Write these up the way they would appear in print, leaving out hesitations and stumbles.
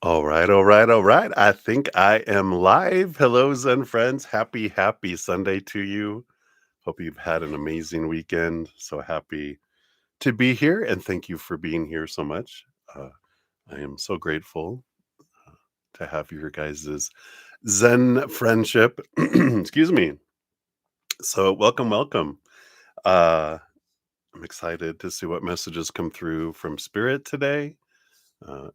All right, all right, all right. I think I am live. Hello, Zen friends. Happy Sunday to you. Hope you've had an amazing weekend. So happy to be here, and thank you for being here so much. Uh, I am so grateful to have your guys' Zen friendship. Excuse me. So welcome, welcome. Uh, I'm excited to see what messages come through from Spirit today.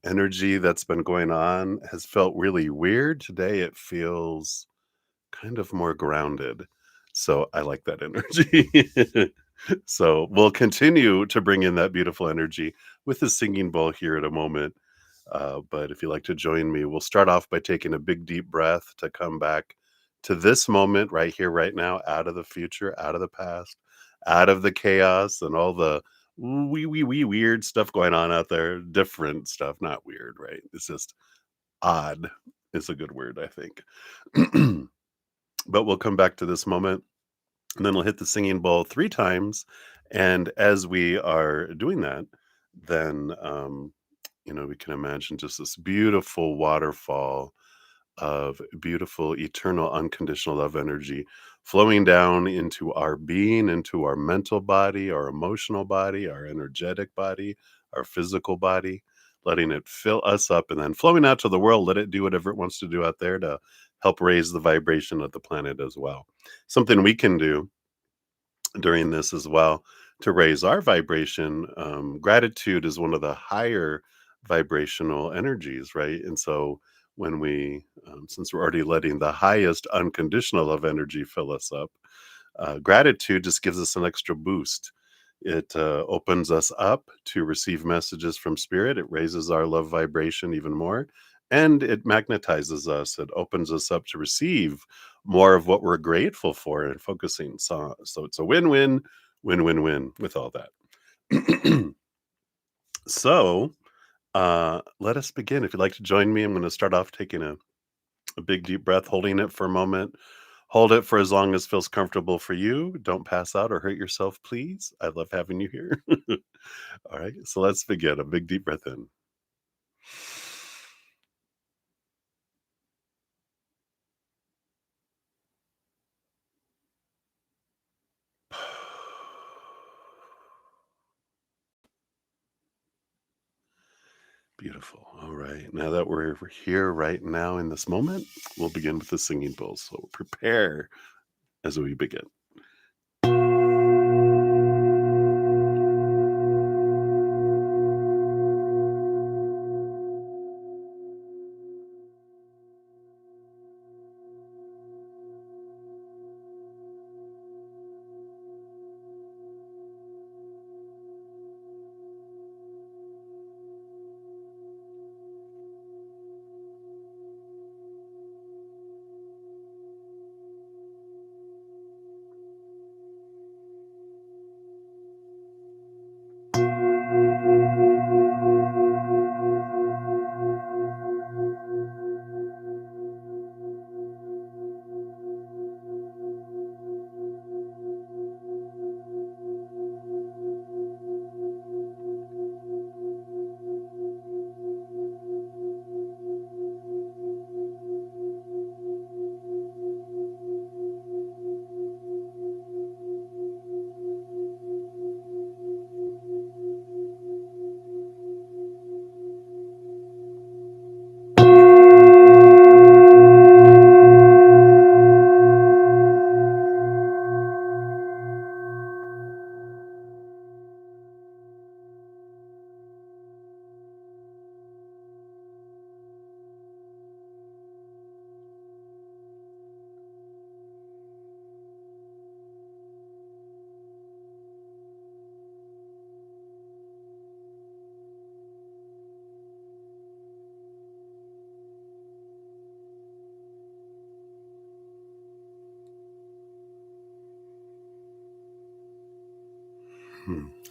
Energy that's been going on has felt really weird. Today it feels kind of more grounded. So I like that energy. So we'll continue to bring in that beautiful energy with the singing bowl here in a moment. But if you'd like to join me, we'll start off by taking a big deep breath to come back to this moment right here, right now, out of the future, out of the past, out of the chaos and all the wee weird stuff going on out there. Different stuff, not weird, right? It's just odd is a good word, I think. But we'll come back to this moment and then we'll hit the singing bowl 3 times. And as we are doing that, then, we can imagine just this beautiful waterfall of beautiful, eternal, unconditional love energy flowing down into our being, into our mental body, our emotional body, our energetic body, our physical body, letting it fill us up and then flowing out to the world. Let it do whatever it wants to do out there to help raise the vibration of the planet as well. Something we can do during this as well to raise our vibration. Gratitude is one of the higher vibrational energies, right? And so when since we're already letting the highest unconditional love energy fill us up, gratitude just gives us an extra boost. It opens us up to receive messages from spirit. It raises our love vibration even more. And it magnetizes us. It opens us up to receive more of what we're grateful for and focusing. So it's a win-win, win-win-win with all that. So let us begin. If you'd like to join me, I'm going to start off taking a big deep breath, holding it for a moment. Hold it for as long as feels comfortable for you. Don't pass out or hurt yourself, please. I love having you here. All right, so let's begin. A big deep breath in. Beautiful. All right. Now that we're here right now in this moment, we'll begin with the singing bowl. So prepare as we begin.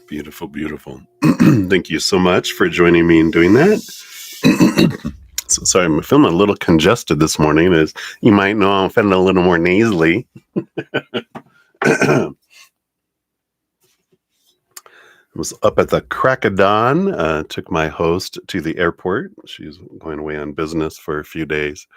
Beautiful, beautiful. Thank you so much for joining me in doing that. So, sorry, I'm feeling a little congested this morning. As you might know, I'm feeling a little more nasally. Was up at the crack of dawn, took my host to the airport. She's going away on business for a few days.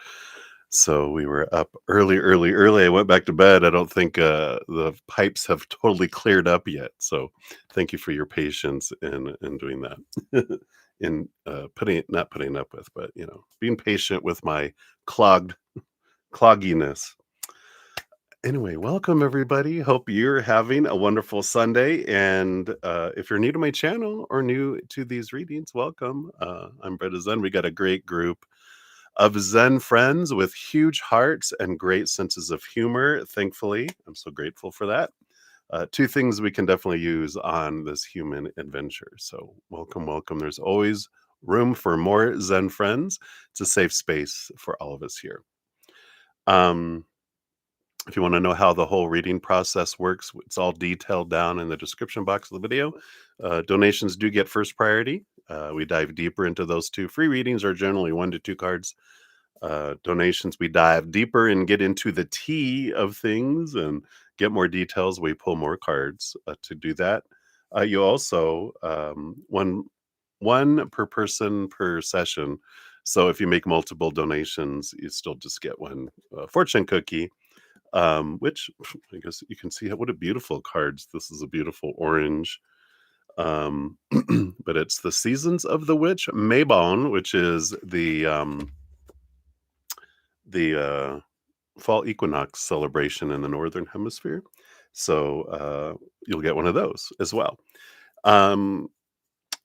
So we were up early, early, early. I went back to bed. I don't think the pipes have totally cleared up yet. So thank you for your patience in doing that. in not putting up with, but being patient with my clogged clogginess. Anyway, welcome everybody. Hope you're having a wonderful Sunday. And if you're new to my channel or new to these readings, welcome. I'm brudda-zen. We got a great group of Zen friends with huge hearts and great senses of humor. Thankfully, I'm so grateful for that. Two things we can definitely use on this human adventure. So welcome, welcome. There's always room for more Zen friends. It's a safe space for all of us here. If you want to know how the whole reading process works, it's all detailed down in the description box of the video. Donations do get first priority. We dive deeper into those two. Free readings are generally 1 to 2 cards. Donations, we dive deeper and get into the tea of things and get more details. We pull more cards to do that. You also, one per person per session. So if you make multiple donations, you still just get one fortune cookie. Which I guess you can see what a beautiful cards. This is a beautiful orange. But it's the Seasons of the Witch Maybon, which is the fall equinox celebration in the northern hemisphere. So you'll get one of those as well.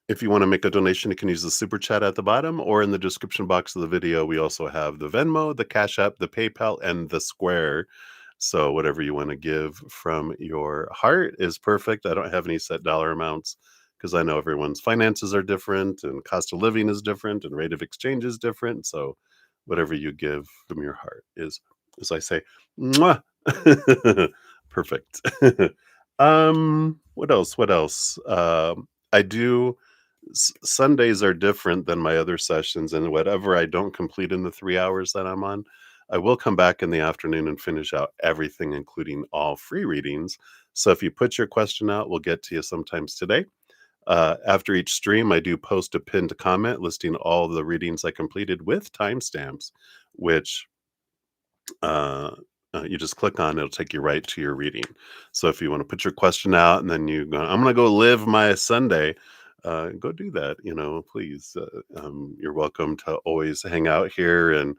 If you want to make a donation, you can use the super chat at the bottom or in the description box of the video. We also have the Venmo, the Cash App, the PayPal, and the Square. So whatever you want to give from your heart is perfect. I don't have any set dollar amounts because I know everyone's finances are different and cost of living is different and rate of exchange is different. So whatever you give from your heart is, as I say, mwah. Perfect. What else? What else? I do Sundays are different than my other sessions, and whatever I don't complete in the 3 hours that I'm on, I will come back in the afternoon and finish out everything, including all free readings. So if you put your question out, we'll get to you sometimes today. After each stream, I do post a pinned comment listing all the readings I completed with timestamps, which you just click on, it'll take you right to your reading. So if you want to put your question out and then you go, I'm going to go live my Sunday, go do that. Please. You're welcome to always hang out here and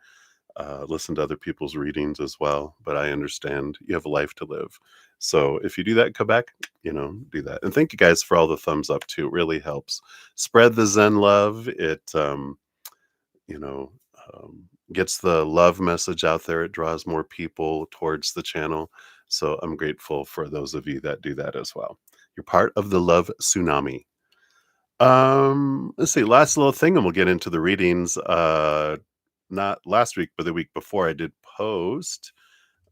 listen to other people's readings as well. But I understand you have a life to live. So if you do that, come back, do that. And thank you guys for all the thumbs up too. It really helps spread the Zen love. It, you know, gets the love message out there. It draws more people towards the channel. So I'm grateful for those of you that do that as well. You're part of the love tsunami. Let's see, last little thing, and we'll get into the readings. Not last week, but the week before, I did post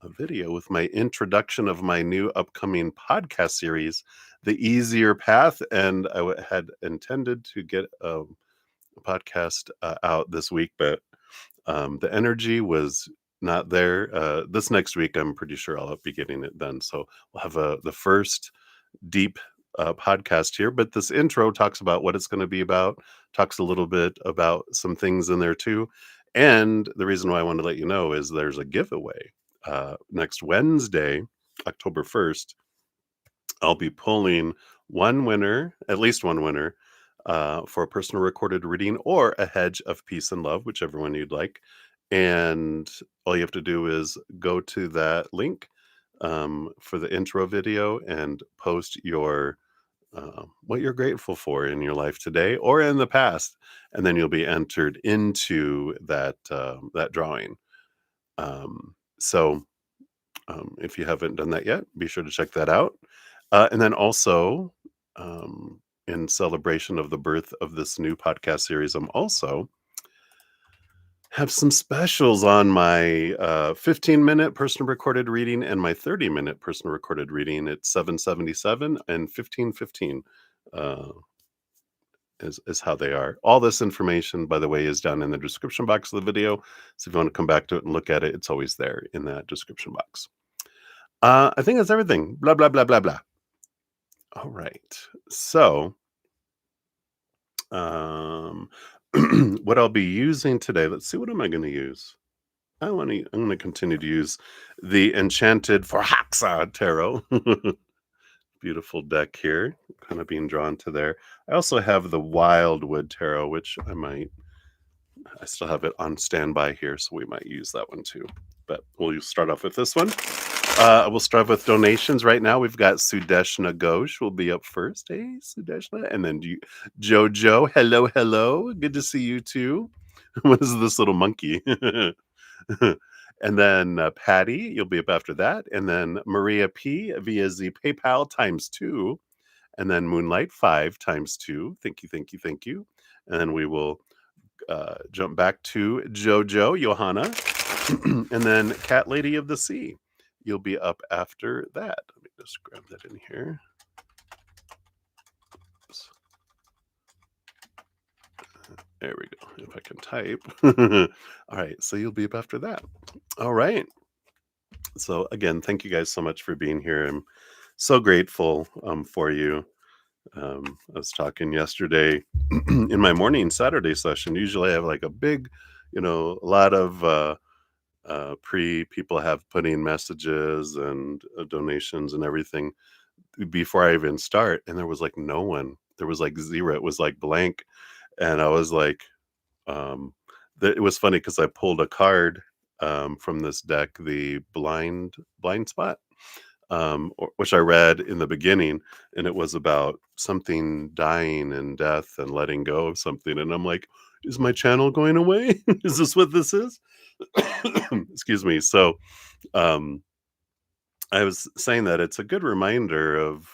a video with my introduction of my new upcoming podcast series, The Easier Path, and I had intended to get a podcast out this week, but the energy was not there. This next week, I'm pretty sure I'll be getting it done. So we'll have the first deep podcast here, but this intro talks about what it's going to be about, talks a little bit about some things in there too. And the reason why I want to let you know is there's a giveaway next Wednesday, October 1st. I'll be pulling one winner, at least one winner, for a personal recorded reading or a hedge of peace and love, whichever one you'd like. And all you have to do is go to that link for the intro video and post your what you're grateful for in your life today or in the past, and then you'll be entered into that drawing. So if you haven't done that yet, be sure to check that out. And then also, in celebration of the birth of this new podcast series, I'm also have some specials on my 15-minute personal recorded reading and my 30-minute personal recorded reading. It's $777 and $1515 is how they are. All this information, by the way, is down in the description box of the video. So if you want to come back to it and look at it, it's always there in that description box. I think that's everything. Blah, blah, blah, blah, blah. All right. So, um, what I'll be using today, let's see, what am I going to use? I'm going to continue to use the Enchanted for Haxa Tarot. Beautiful deck here, kind of being drawn to there. I also have the Wildwood Tarot, which I still have it on standby here, so we might use that one too. But we'll start off with this one. We'll start with donations right now. We've got Sudeshna Ghosh will be up first. Hey, Sudeshna. And then Jojo. Hello, hello. Good to see you too. What is this little monkey? And then Patty, you'll be up after that. And then Maria P via the PayPal times two. And then Moonlight 5 times two. Thank you, thank you, thank you. And then we will jump back to Jojo, Johanna, and then Cat Lady of the Sea. You'll be up after that. Let me just grab that in here. There we go. If I can type. All right. So you'll be up after that. All right. So again, thank you guys so much for being here. I'm so grateful for you. I was talking yesterday in my morning Saturday session. Usually I have like a big, a lot of people have put in messages and donations and everything before I even start, and there was like no one. There was like zero. It was like blank, and I was like, um, it was funny because I pulled a card from this deck, the blind spot, which I read in the beginning, and it was about something dying and death and letting go of something, and I'm like, is my channel going away? Is this what this is? Excuse me. So um, I was saying that it's a good reminder of,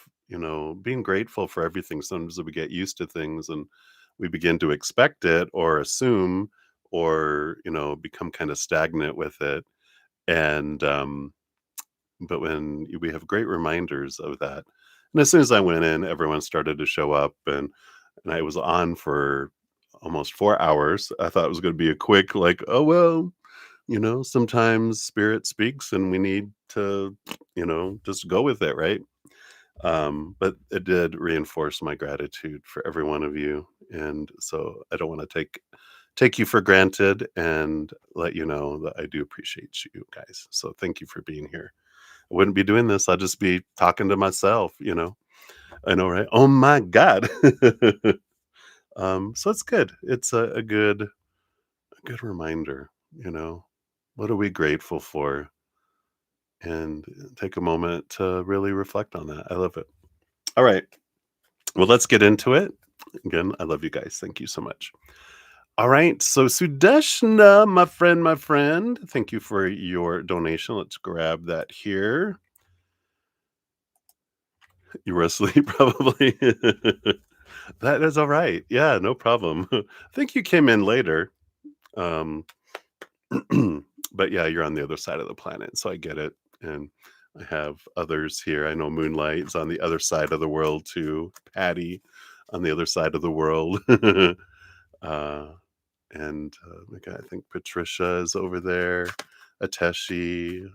being grateful for everything. Sometimes we get used to things and we begin to expect it or assume or, become kind of stagnant with it. And, but we have great reminders of that. And as soon as I went in, everyone started to show up and I was on for almost 4 hours. I thought it was going to be a quick, like, oh, well, sometimes spirit speaks and we need to, just go with it, right? But it did reinforce my gratitude for every one of you. And so I don't want to take you for granted and let you know that I do appreciate you guys. So thank you for being here. I wouldn't be doing this. I'd just be talking to myself. I know, right? Oh my God. So it's good. It's a good reminder, you know. What are we grateful for? And take a moment to really reflect on that. I love it. All right. Well, let's get into it. Again, I love you guys. Thank you so much. All right. So, Sudeshna, my friend, thank you for your donation. Let's grab that here. You were asleep, probably. That is all right. Yeah, no problem. I think you came in later. Um, but yeah, you're on the other side of the planet, so I get it. And I have others here. I know Moonlight's on the other side of the world too. Patty on the other side of the world. uh, and I think Patricia is over there. Ateshi.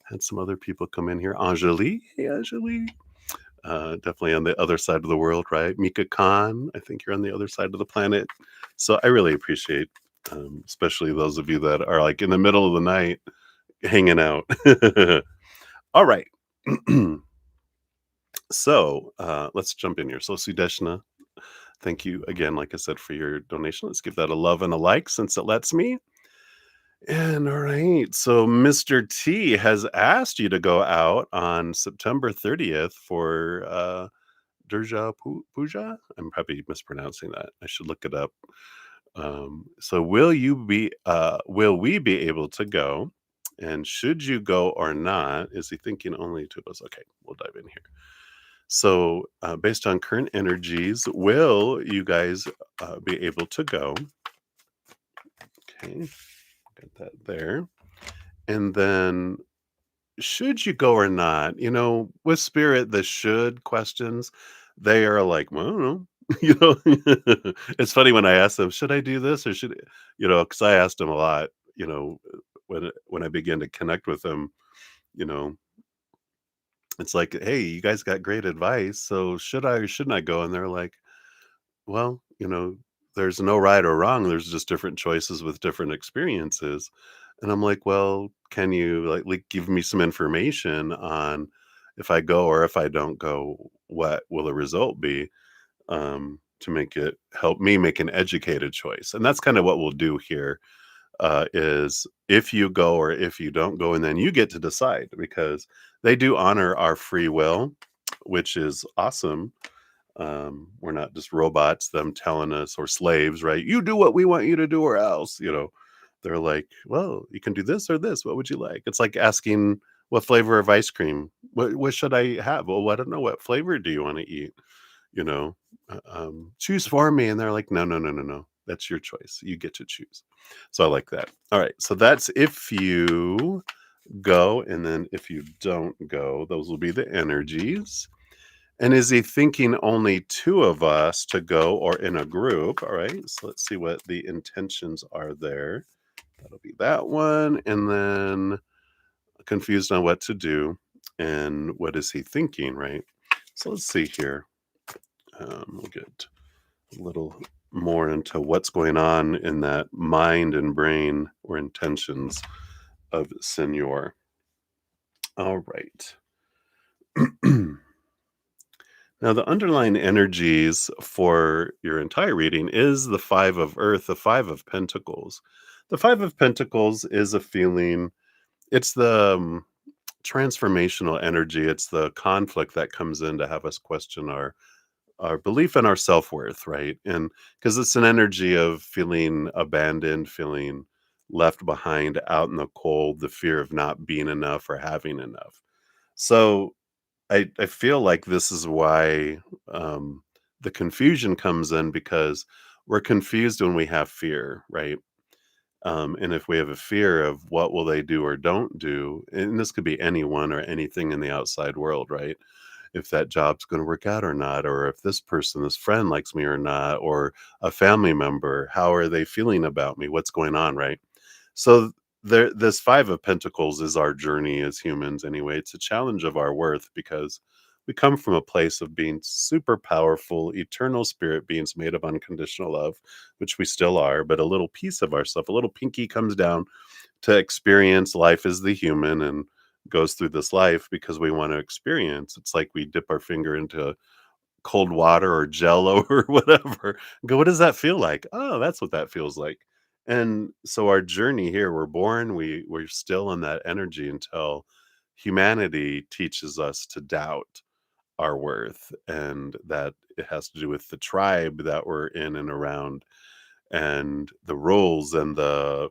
Had some other people come in here. Anjali. Hey, Anjali. Definitely on the other side of the world, right? Mika Khan, I think you're on the other side of the planet. So I really appreciate, especially those of you that are like in the middle of the night hanging out. All right. So let's jump in here. So Sudeshna, thank you again, like I said, for your donation. Let's give that a love and a like since it lets me. And all right. So Mr. T has asked you to go out on September 30th for Puja? I'm probably mispronouncing that. I should look it up. So will we be able to go? And should you go or not? Is he thinking only two of us? Okay, we'll dive in here. So, based on current energies, will you guys be able to go? Okay, got that there. And then, should you go or not? With spirit, the should questions, they are like, well, I don't know. you know, it's funny when I ask them, should I do this or because I asked them a lot, when I begin to connect with them, you know, It's like, "Hey, you guys got great advice, so should I or shouldn't I go?" And they're like, "Well, there's no right or wrong, there's just different choices with different experiences." And I'm like, "Well, can you, like, give me some information on if I go or if I don't go, what will the result be?" To make it help me make an educated choice. And that's kind of what we'll do here, is if you go or if you don't go, and then you get to decide because they do honor our free will, which is awesome. We're not just robots, them telling us, or slaves, right? You do what we want you to do, or else, they're like, well, you can do this or this. What would you like? It's like asking, what flavor of ice cream? What should I have? Well, I don't know. What flavor do you want to eat? You know, choose for me. And they're like, no, no, no, no, no. That's your choice. You get to choose. So I like that. All right. So that's if you go. And then if you don't go, those will be the energies. And is he thinking only two of us to go or in a group? All right. So let's see what the intentions are there. That'll be that one. And then confused on what to do. And what is he thinking? Right. So let's see here. We'll get a little more into what's going on in that mind and brain or intentions of Senor. All right. Now, the underlying energies for your entire reading is the Five of Earth, the Five of Pentacles. The Five of Pentacles is a feeling, it's the transformational energy, it's the conflict that comes in to have us question our belief in our self-worth, right? And because it's an energy of feeling abandoned, feeling left behind out in the cold, the fear of not being enough or having enough. So I feel like this is why the confusion comes in, because we're confused when we have fear, right? And if we have a fear of what will they do or don't do, and this could be anyone or anything in the outside world, right? If that job's going to work out or not, or if this person, this friend likes me or not, or a family member, how are they feeling about me? What's going on, right? So this Five of Pentacles is our journey as humans anyway. It's a challenge of our worth because we come from a place of being super powerful, eternal spirit beings made of unconditional love, which we still are, but a little piece of ourself, a little pinky comes down to experience life as the human and goes through this life because we want to experience. It's like we dip our finger into cold water or jello or whatever, go, "What does that feel like?" "Oh, that's what that feels like." And so our journey here, we're born, we're still in that energy until humanity teaches us to doubt our worth, and that it has to do with the tribe that we're in and around, and the rules and the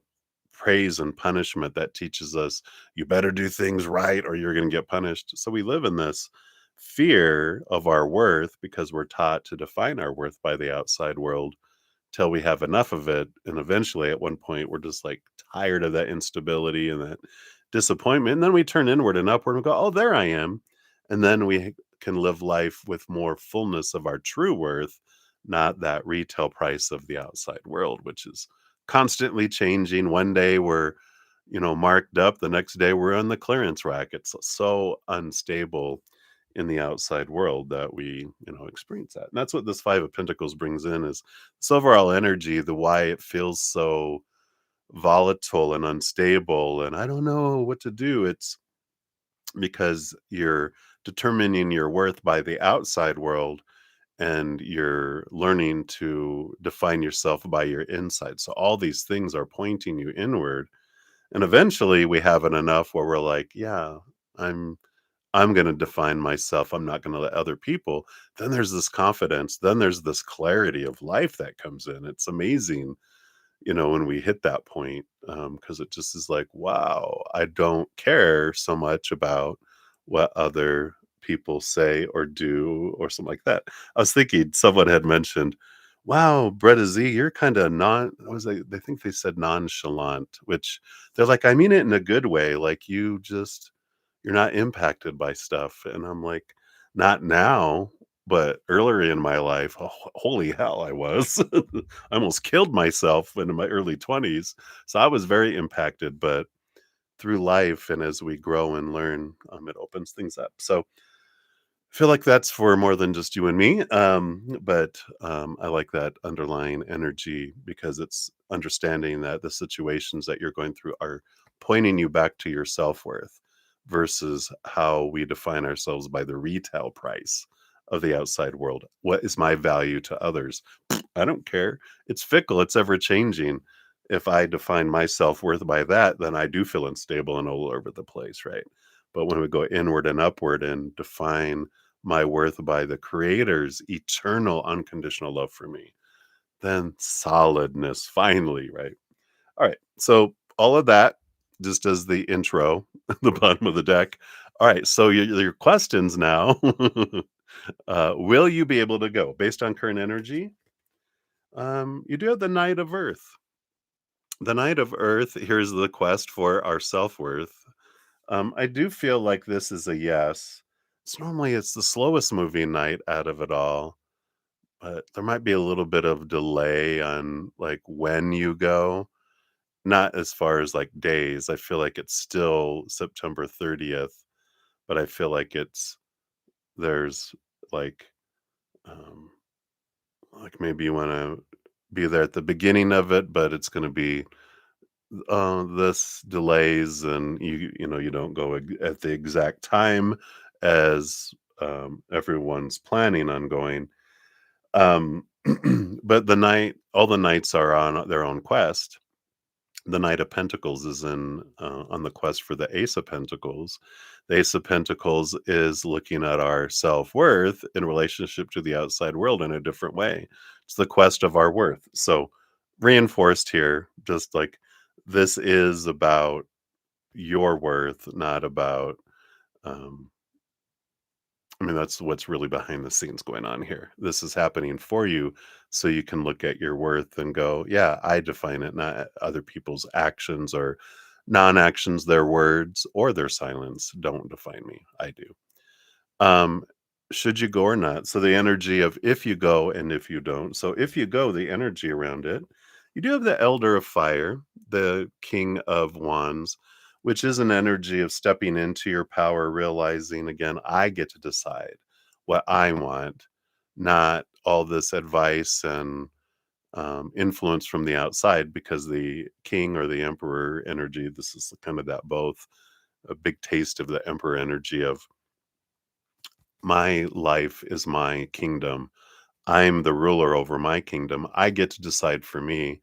praise and punishment that teaches us you better do things right or you're going to get punished. So we live in this fear of our worth because we're taught to define our worth by the outside world till we have enough of it. And eventually, at one point, we're just like tired of that instability and that disappointment. And then we turn inward and upward and go, oh, there I am. And then we can live life with more fullness of our true worth, not that retail price of the outside world, which is constantly changing. One day we're, marked up. The next day we're on the clearance rack. It's so unstable in the outside world that we, experience that. And that's what this Five of Pentacles brings in, is this overall energy, the why it feels so volatile and unstable. And I don't know what to do. It's because you're determining your worth by the outside world and you're learning to define yourself by your inside. So all these things are pointing you inward. And eventually we have it enough where we're like, yeah, I'm I'm going to define myself. I'm not going to let other people. Then there's this confidence. Then there's this clarity of life that comes in. It's amazing, when we hit that point, because it just is like, wow, I don't care so much about what other people say or do or something like that. I was thinking someone had mentioned, wow, Bretta Z, you're kind of they think they said nonchalant, which they're like, I mean it in a good way. Like you're not impacted by stuff. And I'm like, not now, but earlier in my life, holy hell, I was. I almost killed myself in my early 20s. So I was very impacted. But through life and as we grow and learn, it opens things up. So I feel like that's for more than just you and me. But I like that underlying energy because it's understanding that the situations that you're going through are pointing you back to your self worth versus how we define ourselves by the retail price of the outside world. What is my value to others? I don't care. It's fickle, it's ever changing. If I define my self worth by that, then I do feel unstable and all over the place, right? But when we go inward and upward and define my worth by the creator's eternal unconditional love for me, then solidness finally, right? All right. So all of that just as the intro, the bottom of the deck. All right. So your questions now. Will you be able to go based on current energy? You do have the Knight of Earth. The Knight of Earth, here's the quest for our self-worth. I do feel like this is a yes. It's the slowest moving night out of it all, but there might be a little bit of delay on like when you go. Not as far as like days. I feel like it's still September 30th, but I feel like there's like um maybe you want to be there at the beginning of it, but it's going to be this delays and you don't go at the exact time as everyone's planning on going. Um, but all the knights are on their own quest. The Knight of Pentacles is on the quest for the Ace of Pentacles. The Ace of Pentacles is looking at our self worth in relationship to the outside world in a different way. It's the quest of our worth. So reinforced here, just like this is about your worth, not about um, I mean, that's what's really behind the scenes going on here. This is happening for you so you can look at your worth and go, yeah, I define it, not other people's actions or non actions, their words or their silence don't define me. I do. Um, should you go or not? So the energy of if you go and if you don't. So if you go, the energy around it, you do have the Elder of Fire, the King of Wands, which is an energy of stepping into your power, realizing again, I get to decide what I want, not all this advice and influence from the outside, because the king or the emperor energy, this is kind of that both a big taste of the emperor energy of my life is my kingdom. I'm the ruler over my kingdom. I get to decide for me.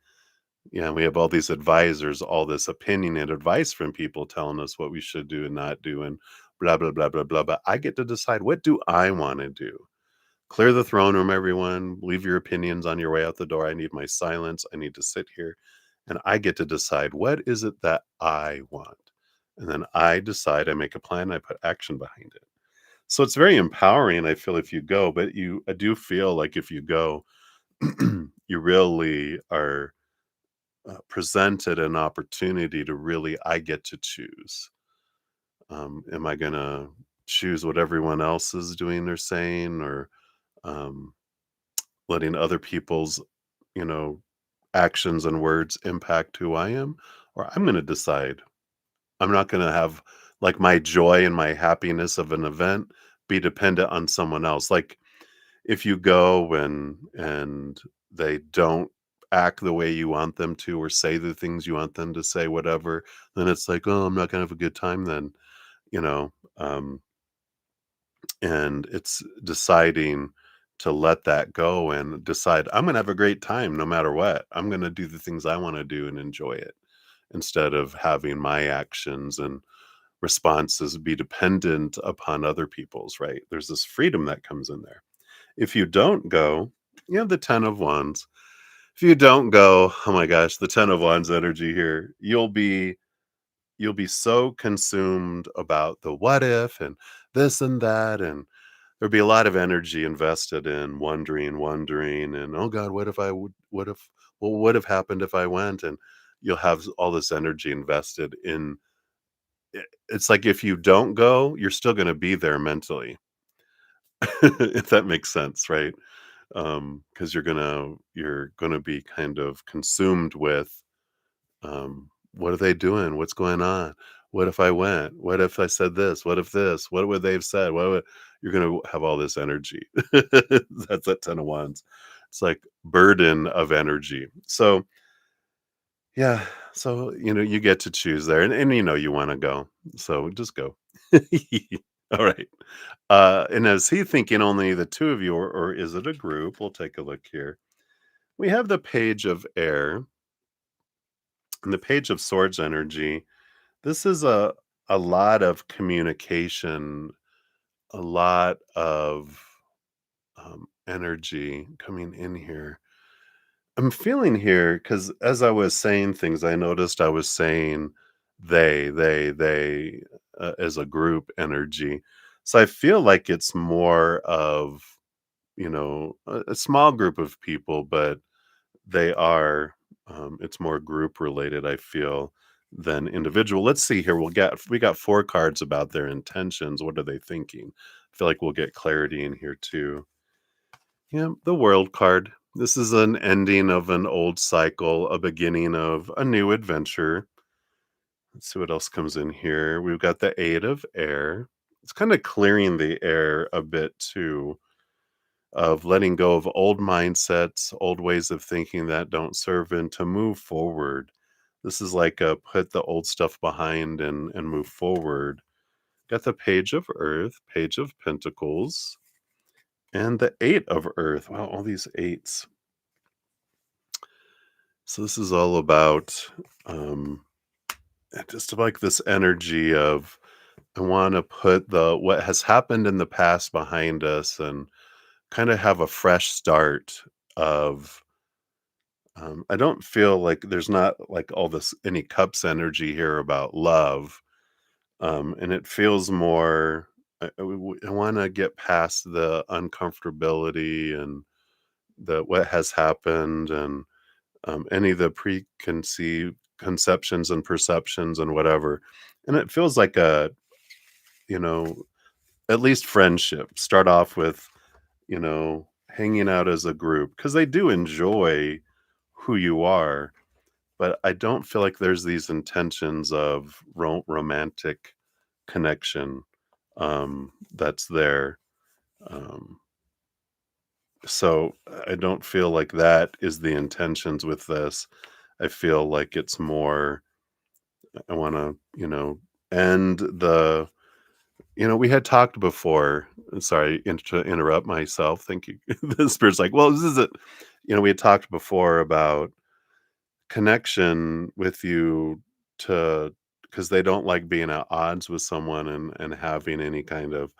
Yeah, we have all these advisors, all this opinion and advice from people telling us what we should do and not do, and blah, blah, blah, blah, blah. But I get to decide, what do I want to do? Clear the throne room, everyone. Leave your opinions on your way out the door. I need my silence. I need to sit here. And I get to decide, what is it that I want? And then I decide, I make a plan, I put action behind it. So it's very empowering, I feel, if you go, but I do feel like if you go, you really are presented an opportunity to really, I get to choose. Am I going to choose what everyone else is doing or saying, or um, letting other people's, you know, actions and words impact who I am? Or I'm going to decide. I'm not going to have like my joy and my happiness of an event be dependent on someone else. Like, if you go and they don't act the way you want them to or say the things you want them to say, whatever, then it's like, oh, I'm not gonna have a good time then, you know. And it's deciding to let that go and decide I'm gonna have a great time no matter what. I'm gonna do the things I want to do and enjoy it instead of having my actions and responses be dependent upon other people's, right? There's this freedom that comes in there. If you don't go, you have the 10 of wands. If you don't go, oh my gosh, the 10 of wands energy here, you'll be so consumed about the what if and this and that, and there'll be a lot of energy invested in wondering, and oh god, what if, what would have happened if I went, and you'll have all this energy invested in it. It's like if you don't go, you're still going to be there mentally. If that makes sense, right? Because you're gonna be kind of consumed with what are they doing? What's going on? What if I went? What if I said this? What if this? What would they have said? What would you're gonna have all this energy. That's that 10 of wands. It's like burden of energy. So yeah, so you get to choose there and you wanna go. So just go. All right. And is he thinking only the two of you or is it a group? We'll take a look here. We have the page of air and the page of swords energy. This is a lot of communication, a lot of energy coming in here. I'm feeling here because as I was saying things, I noticed I was saying they as a group energy. So I feel like it's more of, a small group of people, but they are, it's more group related, I feel, than individual. Let's see here. We got four cards about their intentions. What are they thinking? I feel like we'll get clarity in here too. Yeah, the world card. This is an ending of an old cycle, a beginning of a new adventure. Let's see what else comes in here. We've got the eight of air. It's kind of clearing the air a bit too, of letting go of old mindsets, old ways of thinking that don't serve, and to move forward. This is like a put the old stuff behind and move forward. Got the page of earth, page of pentacles, and the eight of earth. Wow, all these eights. So this is all about um just like this energy of I want to put the what has happened in the past behind us and kind of have a fresh start of I don't feel like there's not like all this any cups energy here about love. And it feels more I want to get past the uncomfortability and the what has happened and any of the preconceived conceptions and perceptions and whatever. And it feels like you know, at least friendship. Start off with, hanging out as a group because they do enjoy who you are. But I don't feel like there's these intentions of romantic connection that's there. Um, so I don't feel like that is the intentions with this. I feel like it's more I want to, end we had talked before. Sorry to interrupt myself. Thank you. The spirit's like, well, this is it. We had talked before about connection with you to because they don't like being at odds with someone and having any kind of,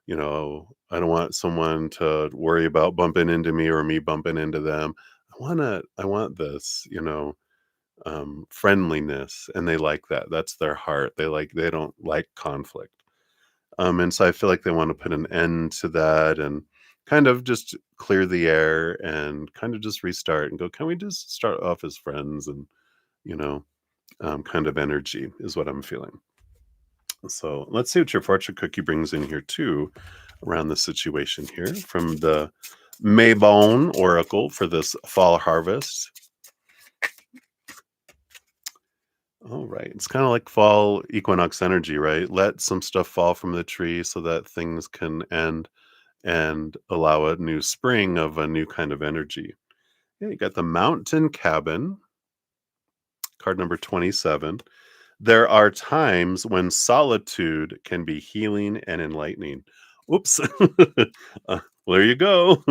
I don't want someone to worry about bumping into me or me bumping into them. I want this, friendliness, and they like that. That's their heart. They don't like conflict. And so I feel like they want to put an end to that and kind of just clear the air and kind of just restart and go, can we just start off as friends? And, you know, kind of energy is what I'm feeling. So let's see what your fortune cookie brings in here too around the situation here from the Maybone Oracle for this fall harvest. All right. It's kind of like fall equinox energy, right? Let some stuff fall from the tree so that things can end and allow a new spring of a new kind of energy. Yeah, you got the mountain cabin, card number 27. There are times when solitude can be healing and enlightening. Oops. There you go.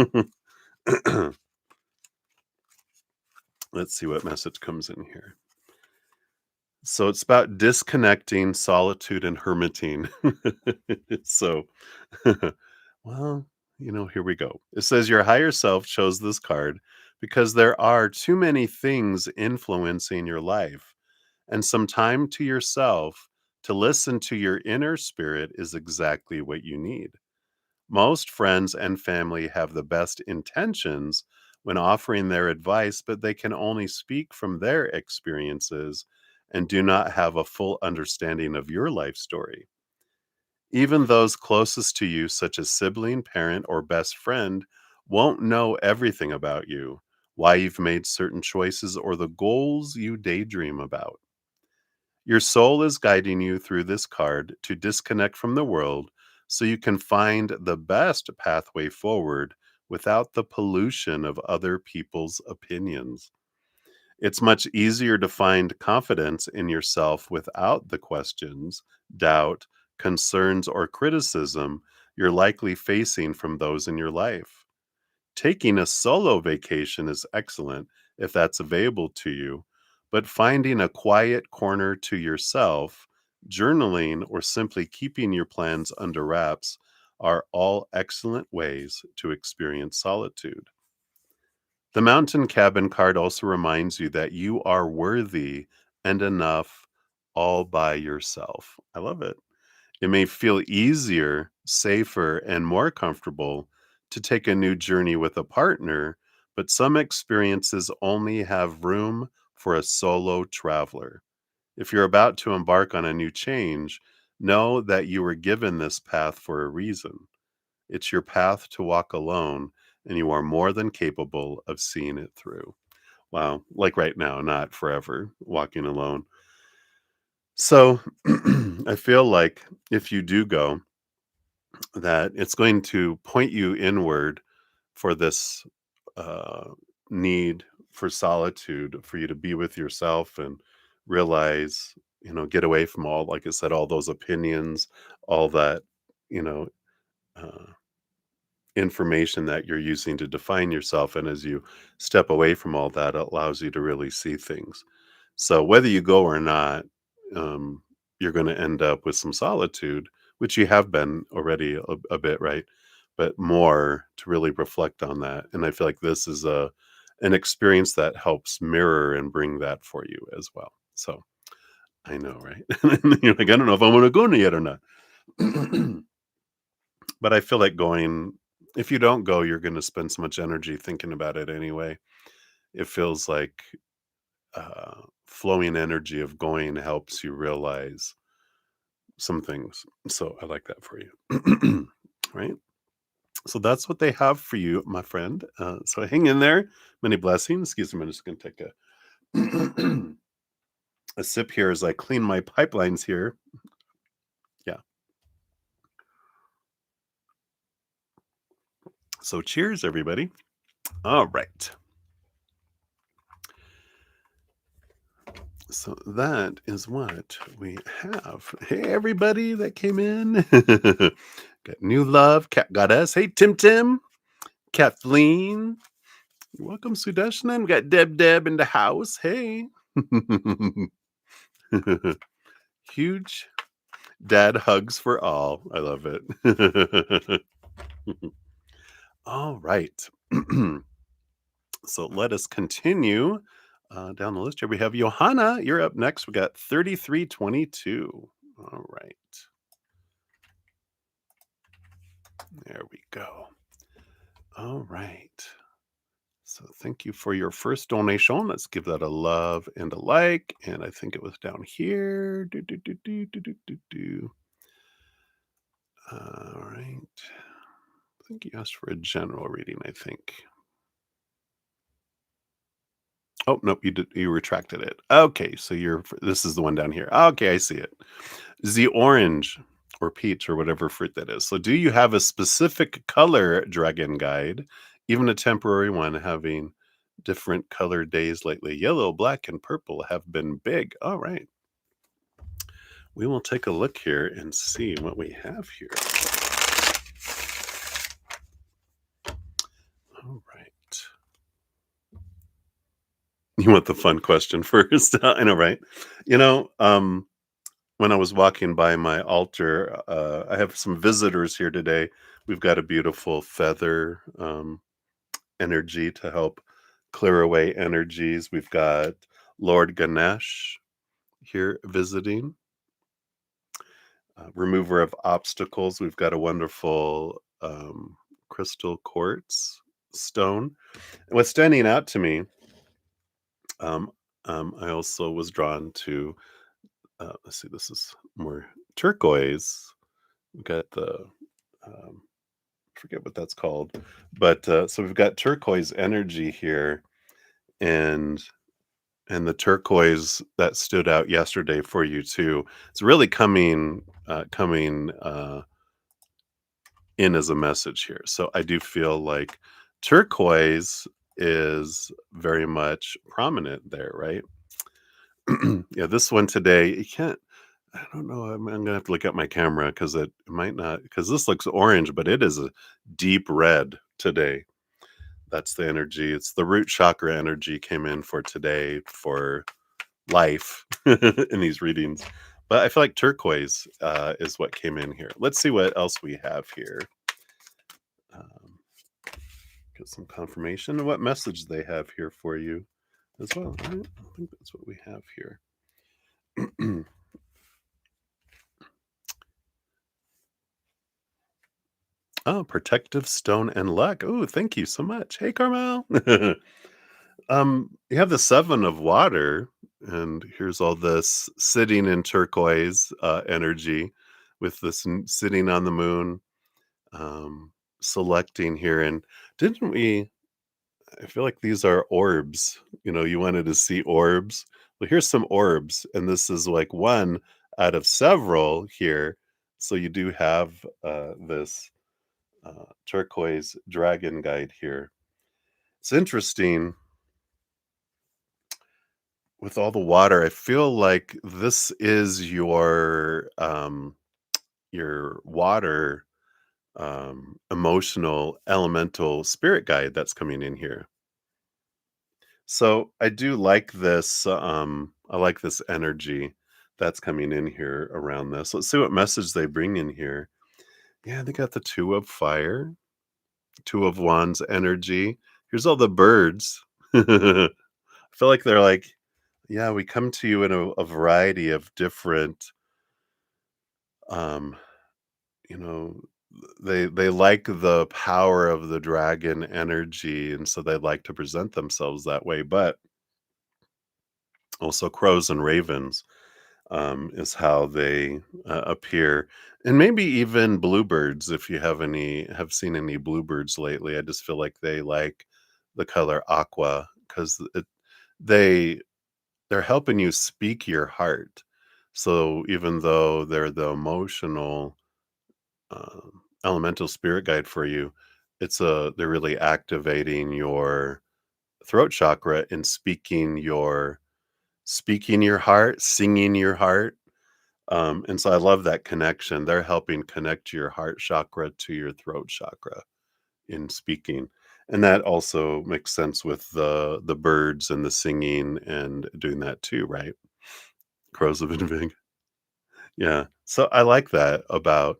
Let's see what message comes in here. So it's about disconnecting, solitude, and hermiting. So, well, here we go. It says your higher self chose this card because there are too many things influencing your life, and some time to yourself to listen to your inner spirit is exactly what you need. Most friends and family have the best intentions when offering their advice, but they can only speak from their experiences and do not have a full understanding of your life story. Even those closest to you, such as sibling, parent, or best friend, won't know everything about you, why you've made certain choices, or the goals you daydream about. Your soul is guiding you through this card to disconnect from the world so you can find the best pathway forward without the pollution of other people's opinions. It's much easier to find confidence in yourself without the questions, doubt, concerns, or criticism you're likely facing from those in your life. Taking a solo vacation is excellent if that's available to you, but finding a quiet corner to yourself, journaling, or simply keeping your plans under wraps are all excellent ways to experience solitude. The mountain cabin card also reminds you that you are worthy and enough all by yourself. I love it. It may feel easier, safer, and more comfortable to take a new journey with a partner, but some experiences only have room for a solo traveler. If you're about to embark on a new change, know that you were given this path for a reason. It's your path to walk alone, and you are more than capable of seeing it through. Wow, like right now, not forever walking alone. So I feel like if you do go, that it's going to point you inward for this uh, need for solitude, for you to be with yourself and realize, get away from all, like I said, all those opinions, all that, you know, uh, information that you're using to define yourself. And as you step away from all that, it allows you to really see things. So whether you go or not, um, you're going to end up with some solitude, which you have been already a bit, right? But more to really reflect on that. And I feel like this is an experience that helps mirror and bring that for you as well. So I know, right? You're like, I don't know if I want to go yet or not. But I feel like going, if you don't go, you're going to spend so much energy thinking about it anyway. It feels like flowing energy of going helps you realize some things. So I like that for you. Right. So that's what they have for you, my friend. So hang in there. Many blessings. Excuse me. I'm just going to take a, a sip here as I clean my pipelines here. Yeah. So cheers, everybody. All right. So that is what we have. Hey, everybody that came in. Got new love. Cat got us. Hey, Tim Tim. Kathleen. Welcome, Sudeshnan. We got Deb in the house. Hey. Huge dad hugs for all. I love it. All right. So let us continue down the list here. We have Johanna. You're up next. We got 3322. All right. There we go. All right. So thank you for your first donation. Let's give that a love and a like. And I think it was down here. Do. All right. I think you asked for a general reading, I think. Oh, nope, you did, you retracted it. Okay, so this is the one down here. Okay, I see it. The orange or peach or whatever fruit that is. So do you have a specific color dragon guide, even a temporary one having different color days lately? Yellow, black, and purple have been big. All right. We will take a look here and see what we have here. All right. You want the fun question first? I know, right? You know, when I was walking by my altar, I have some visitors here today. We've got a beautiful feather energy to help clear away energies. We've got Lord Ganesh here visiting, remover of obstacles. We've got a wonderful crystal quartz stone. And what's standing out to me, um, I also was drawn to, let's see, this is more turquoise. We've got the um, forget what that's called, but so we've got turquoise energy here, and and the turquoise that stood out yesterday for you too. It's really coming in as a message here. So I do feel like turquoise is very much prominent there, right? Yeah, this one today, you can't. I don't know. I'm gonna have to look at my camera because it might not. Because this looks orange, but it is a deep red today. That's the energy. It's the root chakra energy came in for today for life in these readings. But I feel like turquoise is what came in here. Let's see what else we have here. Um, get some confirmation of what message they have here for you as well. I think that's what we have here. Oh, protective stone and luck. Oh, thank you so much. Hey, Carmel. You have the seven of water, and here's all this sitting in turquoise energy with this sitting on the moon, selecting here. And didn't we? I feel like these are orbs. You wanted to see orbs. Well, here's some orbs, and this is like one out of several here. So you do have this turquoise dragon guide here. It's interesting with all the water. I feel like this is your water emotional elemental spirit guide that's coming in here. So I do like this. I like this energy that's coming in here around this. Let's see what message they bring in here. Yeah, they got the two of fire, two of wands energy. Here's all the birds. I feel like they're like, yeah, we come to you in a variety of different, um, you know, they like the power of the dragon energy, and so they like to present themselves that way. But also crows and ravens is how they appear, and maybe even bluebirds. If you have seen any bluebirds lately, I just feel like they like the color aqua because they they're helping you speak your heart. So even though they're the emotional elemental spirit guide for you, they're really activating your throat chakra and speaking your heart, singing your heart. And so I love that connection. They're helping connect your heart chakra to your throat chakra in speaking. And that also makes sense with the birds and the singing and doing that too, right? Crows have been big. Yeah. So I like that about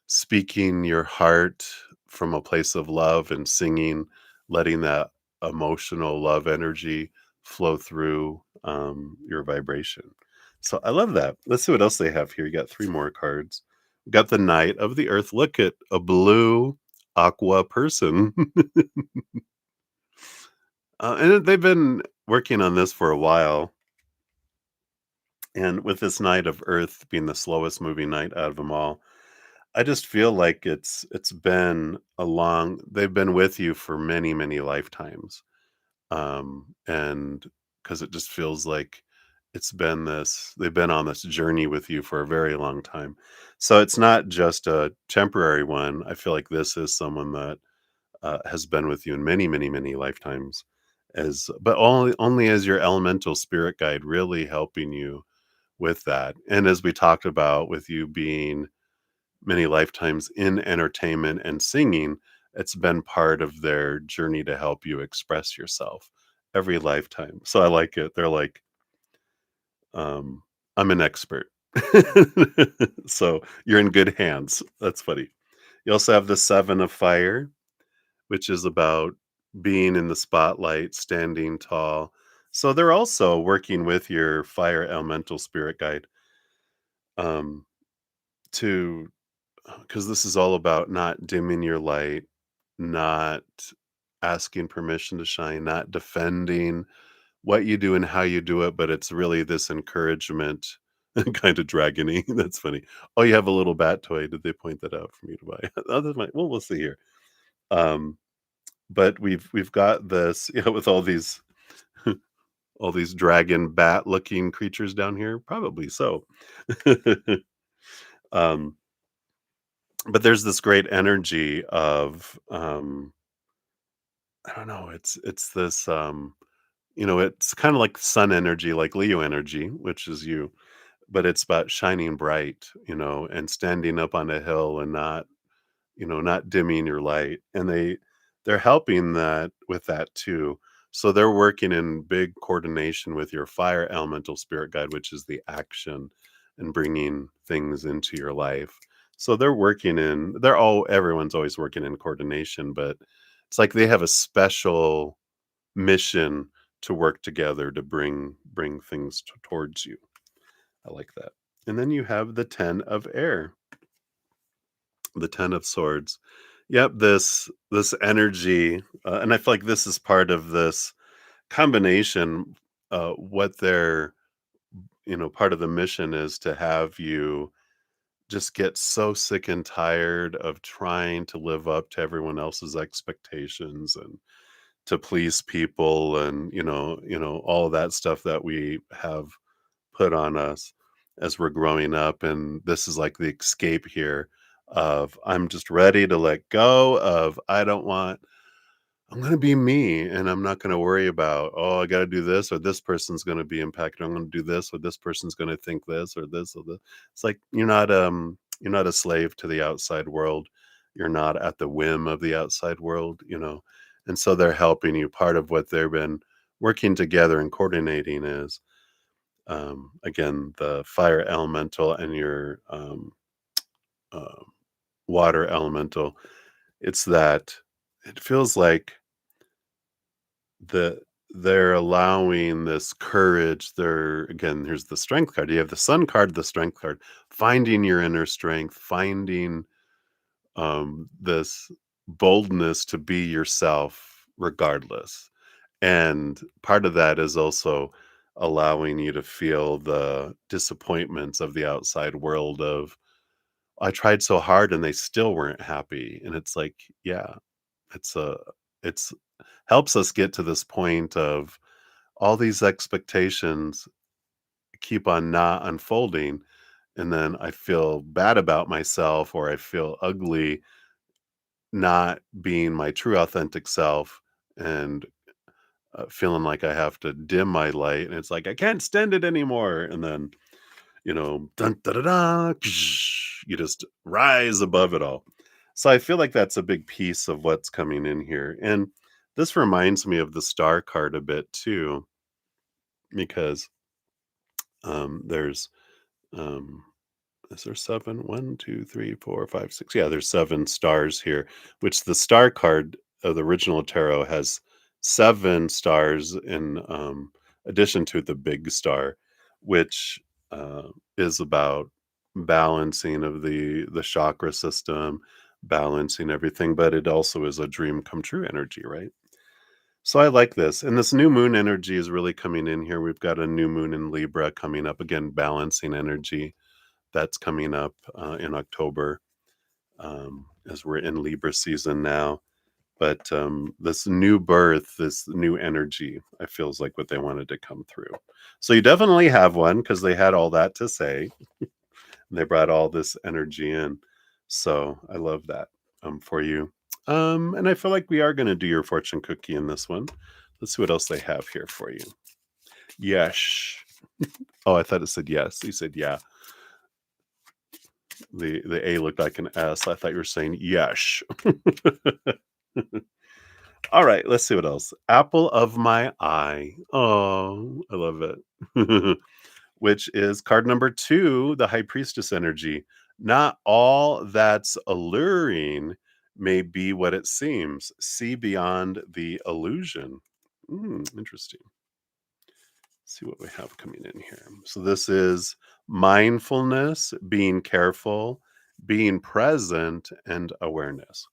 speaking your heart from a place of love and singing, letting that emotional love energy flow through your vibration. So I love that. Let's see what else they have here. You got three more cards. We got the Knight of the Earth. Look at a blue aqua person. And they've been working on this for a while. And with this Knight of Earth being the slowest moving knight out of them all, I just feel like it's been a long they've been with you for many, many lifetimes. And because it just feels like they've been on this journey with you for a very long time. So it's not just a temporary one. I feel like this is someone that has been with you in many, many, many lifetimes but only as your elemental spirit guide, really helping you with that. And as we talked about with you being many lifetimes in entertainment and singing, it's been part of their journey to help you express yourself every lifetime. So I like it. They're like, um, I'm an expert. So you're in good hands. That's funny. You also have the Seven of Fire, which is about being in the spotlight, standing tall. So they're also working with your fire elemental spirit guide um, to because this is all about not dimming your light, not asking permission to shine, not defending what you do and how you do it, but it's really this encouragement, kind of dragony. That's funny. Oh, you have a little bat toy. Did they point that out for me to buy? Oh, that's fine. Well, we'll see here. Um, but we've got this, with all these. All these dragon bat looking creatures down here? Probably so. um, but there's this great energy of I don't know, it's this it's kind of like sun energy, like Leo energy, which is you, but it's about shining bright, and standing up on a hill and not dimming your light. And they're helping that with that too. So they're working in big coordination with your fire elemental spirit guide, which is the action and bringing things into your life. So everyone's always working in coordination, but it's like they have a special mission to work together to bring things towards you. I like that. And then you have the 10 of air, the 10 of swords. Yep, this energy, and I feel like this is part of this combination. What their part of the mission is to have you just get so sick and tired of trying to live up to everyone else's expectations and to please people, and all of that stuff that we have put on us as we're growing up. And this is like the escape here of I'm just ready to let go of I'm going to be me, and I'm not going to worry about, oh, I got to do this, or this person's going to be impacted. I'm going to do this, or this person's going to think this, or this, or this. It's like you're not a slave to the outside world. You're not at the whim of the outside world. And so they're helping you. Part of what they've been working together and coordinating is again, the fire elemental and your uh, water elemental. It's that it feels like the they're allowing this courage. Here's the strength card. You have the sun card, the strength card, finding your inner strength, finding this boldness to be yourself regardless. And part of that is also allowing you to feel the disappointments of the outside world of, I tried so hard and they still weren't happy. And it's like, yeah, it's helps us get to this point of all these expectations keep on not unfolding. And then I feel bad about myself, or I feel ugly not being my true authentic self, and feeling like I have to dim my light. And it's like, I can't stand it anymore. And then, dun, da, da, da, you just rise above it all. So I feel like that's a big piece of what's coming in here. And this reminds me of the star card a bit too, because there's, um, is there seven? One, two, three, four, five, six. Yeah, there's seven stars here, which the star card of the original tarot has seven stars in addition to the big star, which is about balancing of the chakra system, balancing everything. But it also is a dream come true energy, right? So I like this. And this new moon energy is really coming in here. We've got a new moon in Libra coming up again, balancing energy that's coming up in October, as we're in Libra season now. But this new birth, this new energy, I feels like what they wanted to come through. So you definitely have one, because they had all that to say. They brought all this energy in. So I love that for you. And I feel like we are going to do your fortune cookie in this one. Let's see what else they have here for you. Yes. Oh, I thought it said yes. You said yeah. The A looked like an S. I thought you were saying yes. All right, let's see what else. Apple of my eye. Oh, I love it. Which is card number 2, the High Priestess energy. Not all that's alluring may be what it seems. See beyond the illusion. Interesting. See what we have coming in here. So this is mindfulness, being careful, being present, and awareness.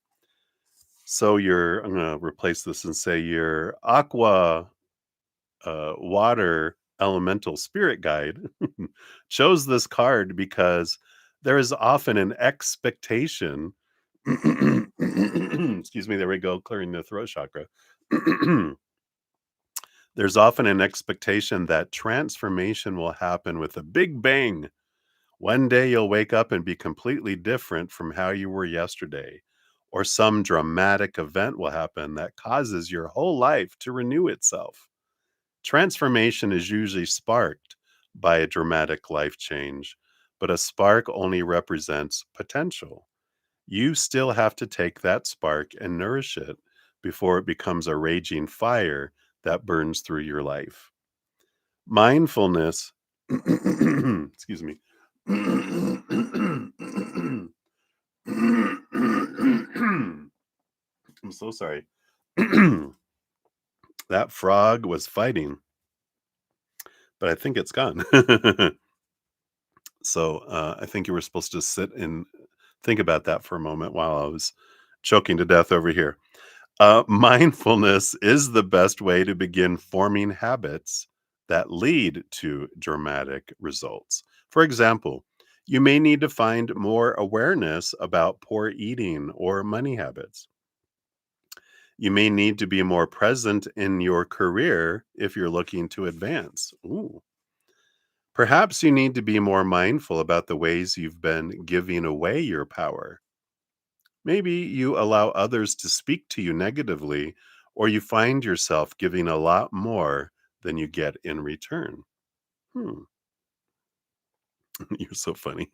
So I'm going to replace this and say your aqua water elemental spirit guide chose this card because there is often an expectation. Excuse me, there we go, clearing the throat chakra. There's often an expectation that transformation will happen with a big bang. One day you'll wake up and be completely different from how you were yesterday, or some dramatic event will happen that causes your whole life to renew itself. Transformation is usually sparked by a dramatic life change, but a spark only represents potential. You still have to take that spark and nourish it before it becomes a raging fire that burns through your life. Mindfulness, excuse me. I'm so sorry. That frog was fighting, but I think it's gone. So I think you were supposed to sit and think about that for a moment while I was choking to death over here. Mindfulness is the best way to begin forming habits that lead to dramatic results. For example, you may need to find more awareness about poor eating or money habits. You may need to be more present in your career if you're looking to advance. Ooh. Perhaps you need to be more mindful about the ways you've been giving away your power. Maybe you allow others to speak to you negatively, or you find yourself giving a lot more than you get in return. Hmm, you're so funny.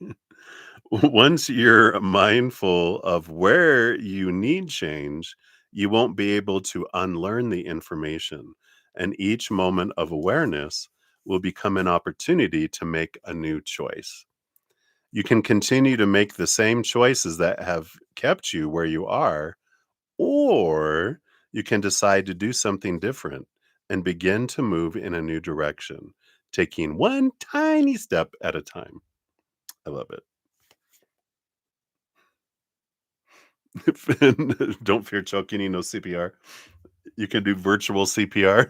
Once you're mindful of where you need change, you won't be able to unlearn the information. And each moment of awareness will become an opportunity to make a new choice. You can continue to make the same choices that have kept you where you are, or you can decide to do something different and begin to move in a new direction, taking one tiny step at a time. I love it. Don't fear choking, you know CPR. You can do virtual CPR.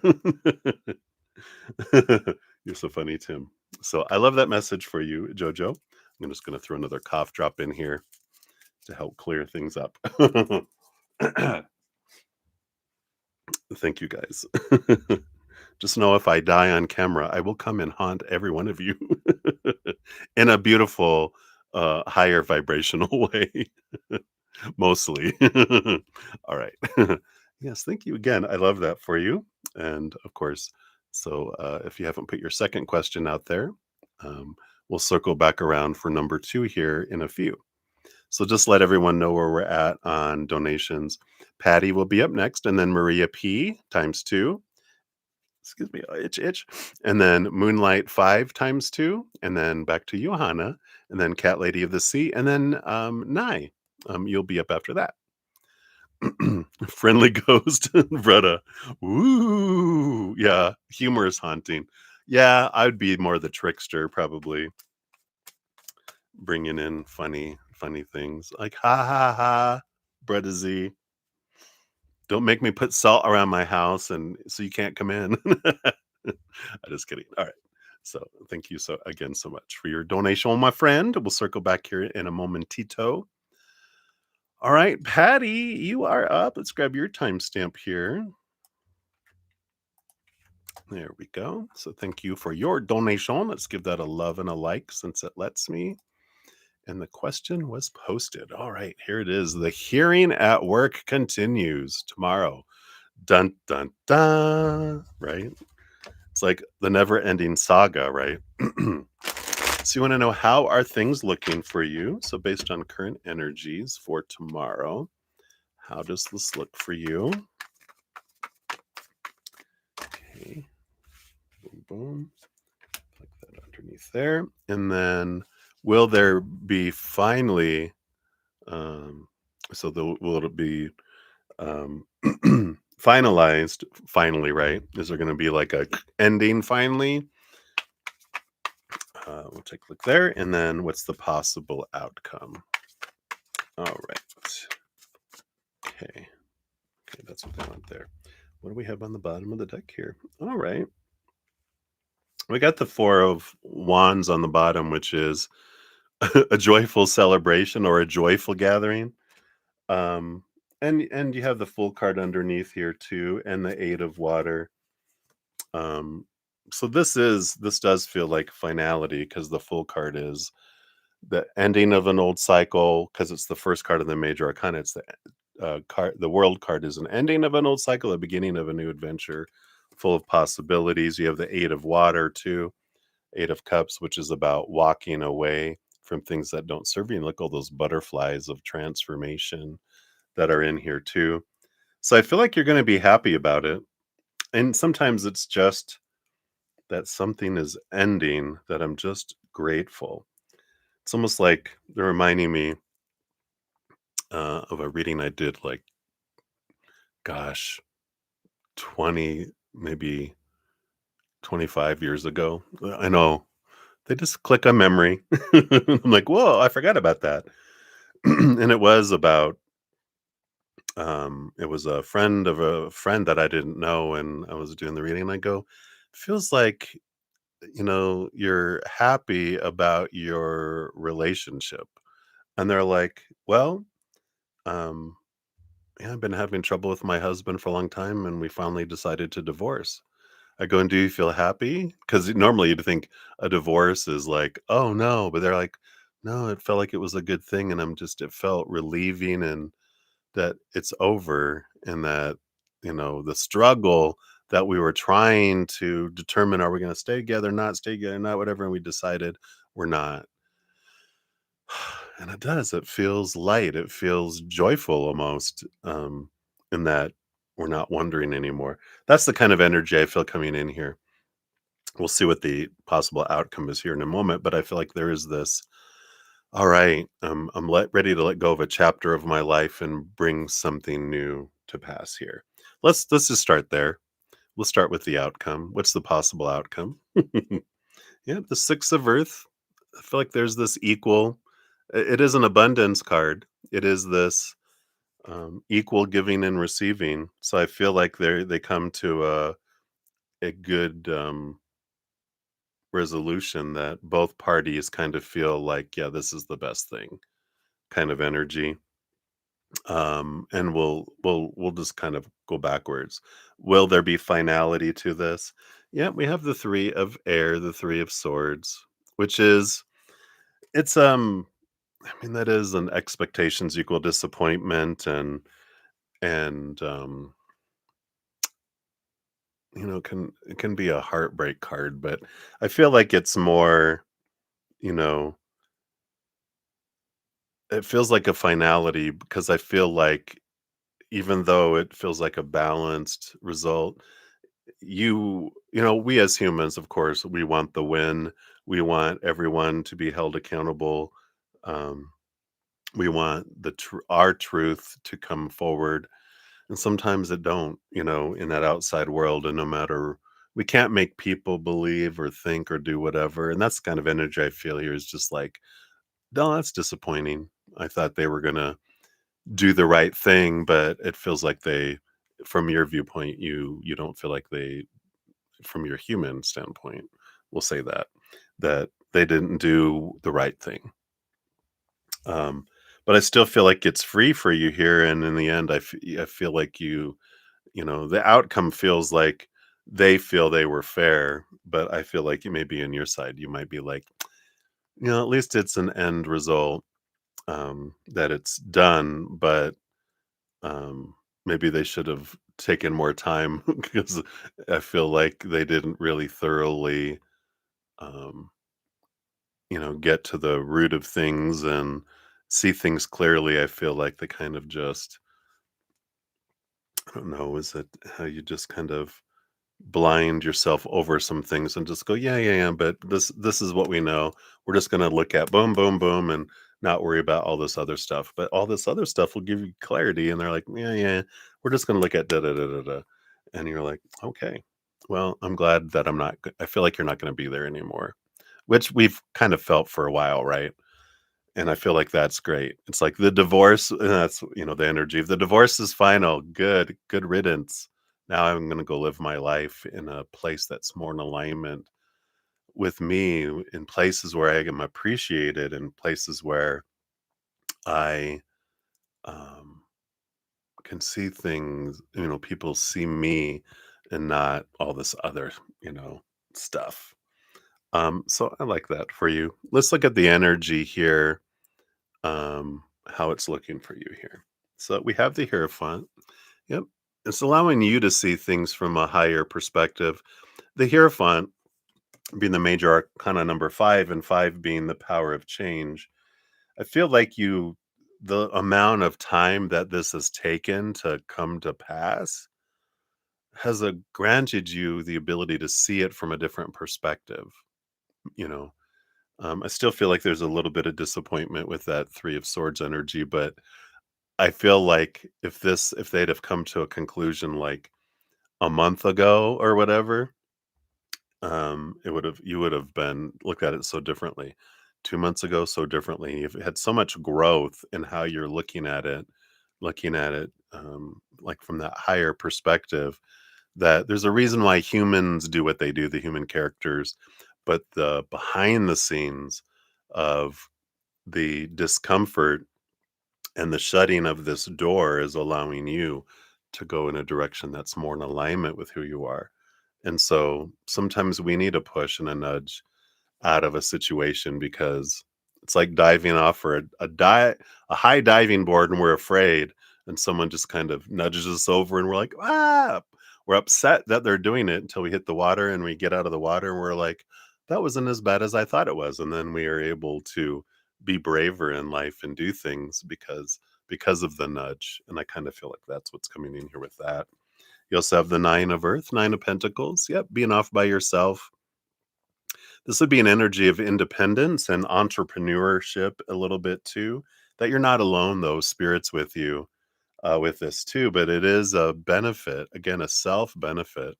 You're so funny, Tim. So I love that message for you, Jojo. I'm just going to throw another cough drop in here to help clear things up. Thank you guys. Just know if I die on camera, I will come and haunt every one of you in a beautiful, higher vibrational way, mostly. All right. Yes, thank you again. I love that for you. And of course, if you haven't put your second question out there, um, we'll circle back around for number two here in a few. So just let everyone know where we're at on donations. Patty will be up next, and then Maria P times two. Excuse me, itch. And then Moonlight 5 times 2, and then back to Johanna, and then Cat Lady of the Sea, and then, Nye. You'll be up after that. Friendly Ghost, Bretta. Ooh, yeah, humorous haunting. Yeah, I'd be more the trickster, probably, bringing in funny things like, "Ha, ha, ha, Bretta Z. Don't make me put salt around my house and so you can't come in." I'm just kidding. All right. So thank you so again so much for your donation, my friend. We'll circle back here in a momentito. All right, Patty, you are up. Let's grab your timestamp here. There we go. So thank you for your donation. Let's give that a love and a like since it lets me. And the question was posted. All right, here it is. The hearing at work continues tomorrow. Dun dun dun. Right? It's like the never-ending saga, right? So you want to know, how are things looking for you? So based on current energies for tomorrow, how does this look for you? Okay, boom, boom. Like that underneath there. And then will there be finally, will it be um, finalized finally, right? Is there going to be like a ending finally? We'll take a look there. And then what's the possible outcome? All right. Okay. Okay, that's what I want there. What do we have on the bottom of the deck here? All right. We got the Four of Wands on the bottom, which is a joyful celebration or a joyful gathering. And you have the Full card underneath here too, and the Eight of Water. Um, so this does feel like finality because the full card is the ending of an old cycle because it's the first card of the major arcana. It's the card. The world card is an ending of an old cycle, the beginning of a new adventure, full of possibilities. You have the eight of water too, eight of cups, which is about walking away from things that don't serve you. And look, all those butterflies of transformation that are in here too. So I feel like you're going to be happy about it. And sometimes it's just that something is ending that I'm just grateful. It's almost like they're reminding me of a reading I did, like, gosh, 20, maybe 25 years ago. I know they just click on memory. I'm like, whoa, I forgot about that. And it was about, it was a friend of a friend that I didn't know. And I was doing the reading and I go, feels like, you're happy about your relationship. And they're like, well, um, yeah, I've been having trouble with my husband for a long time, and we finally decided to divorce. I go, and do you feel happy? Because normally you'd think a divorce is like, oh no, but they're like, no, it felt like it was a good thing, and it felt relieving, and that it's over, and that the struggle that we were trying to determine, are we going to stay together, not whatever, and we decided we're not. And it does. It feels light. It feels joyful almost, in that we're not wondering anymore. That's the kind of energy I feel coming in here. We'll see what the possible outcome is here in a moment, but I feel like there is this. All right, ready to let go of a chapter of my life and bring something new to pass here. Let's just start there. We'll start with the outcome. What's the possible outcome? Yeah, the six of Earth. I feel like there's this equal. It is an abundance card. It is this equal giving and receiving. So I feel like they come to a good resolution that both parties kind of feel like, yeah, this is the best thing, kind of energy. And we'll just kind of go backwards. Will there be finality to this? Yeah, we have the three of air, the three of swords, which is it's I mean, that is an expectations equal disappointment, and it can be a heartbreak card, but I feel like it's more, you know, it feels like a finality because I feel like even though it feels like a balanced result, we as humans, of course, we want the win. We want everyone to be held accountable. Um, we want our truth to come forward. And sometimes it don't, in that outside world, and no matter we can't make people believe or think or do whatever. And that's kind of energy I feel here is just like, no, that's disappointing. I thought they were gonna do the right thing, but it feels like from your viewpoint, you don't feel like from your human standpoint, we'll say that they didn't do the right thing. Um, but I still feel like it's free for you here, and in the end, I feel like the outcome feels like they feel they were fair, but I feel like you may be on your side. You might be like, at least it's an end result, that it's done, but maybe they should have taken more time because I feel like they didn't really thoroughly, um, get to the root of things and see things clearly. I feel like they kind of just, I don't know, is it how you just kind of blind yourself over some things and just go, yeah, yeah, yeah, but this is what we know. We're just going to look at boom, boom, boom, and not worry about all this other stuff. But all this other stuff will give you clarity. And they're like, yeah, yeah, we're just going to look at da da da da da. And you're like, okay, well, I'm glad that I feel like you're not going to be there anymore, which we've kind of felt for a while, right? And I feel like that's great. It's like the divorce, and that's, the energy of the divorce is final. Good, good riddance. Now I'm going to go live my life in a place that's more in alignment with me, in places where I am appreciated, and places where I um, can see things, people see me and not all this other, you know, stuff. So I like that for you. Let's look at the energy here, how it's looking for you here. So we have the Hierophant. Yep. It's allowing you to see things from a higher perspective. The Hierophant being the major arcana number five, and five being the power of change. I feel like the amount of time that this has taken to come to pass has granted you the ability to see it from a different perspective. You know, I still feel like there's a little bit of disappointment with that Three of Swords energy, but I feel like if they'd have come to a conclusion like a month ago or whatever, it would have you would have been looked at it so differently. 2 months ago, so differently. You've had so much growth in how you're looking at it, like from that higher perspective. That there's a reason why humans do what they do, the human characters, but the behind the scenes of the discomfort and the shutting of this door is allowing you to go in a direction that's more in alignment with who you are. And so sometimes we need a push and a nudge out of a situation because it's like diving off for a high diving board and we're afraid and someone just kind of nudges us over and we're like, ah, we're upset that they're doing it until we hit the water and we get out of the water and we're like, that wasn't as bad as I thought it was. And then we are able to be braver in life and do things because of the nudge. And I kind of feel like that's what's coming in here with that. You also have the Nine of Earth, Nine of Pentacles. Yep, being off by yourself. This would be an energy of independence and entrepreneurship a little bit too. That you're not alone, though. Spirits with you with this too, but it is a benefit, again, a self benefit,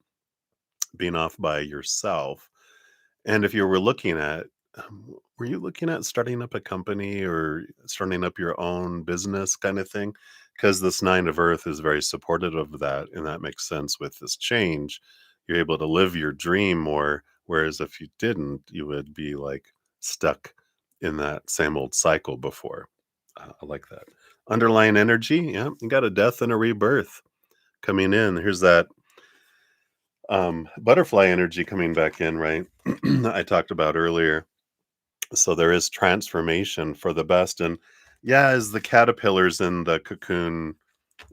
being off by yourself. And if you were looking at, were you looking at starting up a company or starting up your own business kind of thing? Because this Nine of Earth is very supportive of that. And that makes sense with this change. You're able to live your dream more. Whereas if you didn't, you would be like stuck in that same old cycle before. I like that. Underlying energy. Yeah. You got a death and a rebirth coming in. Here's that butterfly energy coming back in, right? I talked about earlier. So there is transformation for the best. And yeah, as the caterpillar's in the cocoon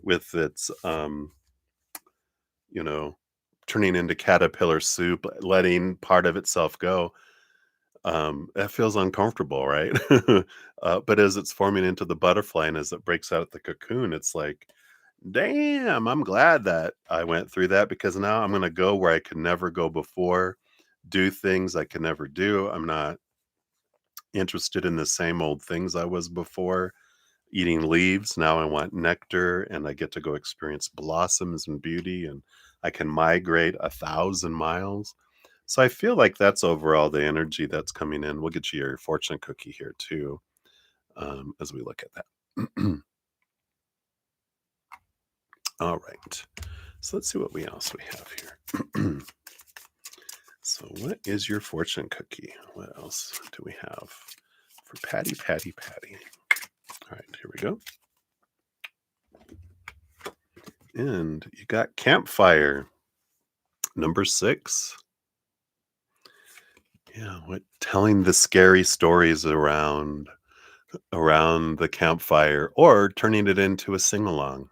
with its, you know, turning into caterpillar soup, letting part of itself go, that feels uncomfortable, right? But as it's forming into the butterfly and as it breaks out of the cocoon, it's like, damn, I'm glad that I went through that because now I'm going to go where I could never go before, do things I could never do. I'm not interested in the same old things I was before. Eating leaves, now I want nectar and I get to go experience blossoms and beauty and I can migrate 1,000 miles. So I feel like that's overall the energy that's coming in. We'll get you your fortune cookie here too, as we look at that. All right. So let's see what we else we have here. So what is your fortune cookie? What else do we have for Patty, Patty, Patty? All right, here we go. And you got campfire, number 6. Yeah, what telling the scary stories around the campfire or turning it into a sing-along,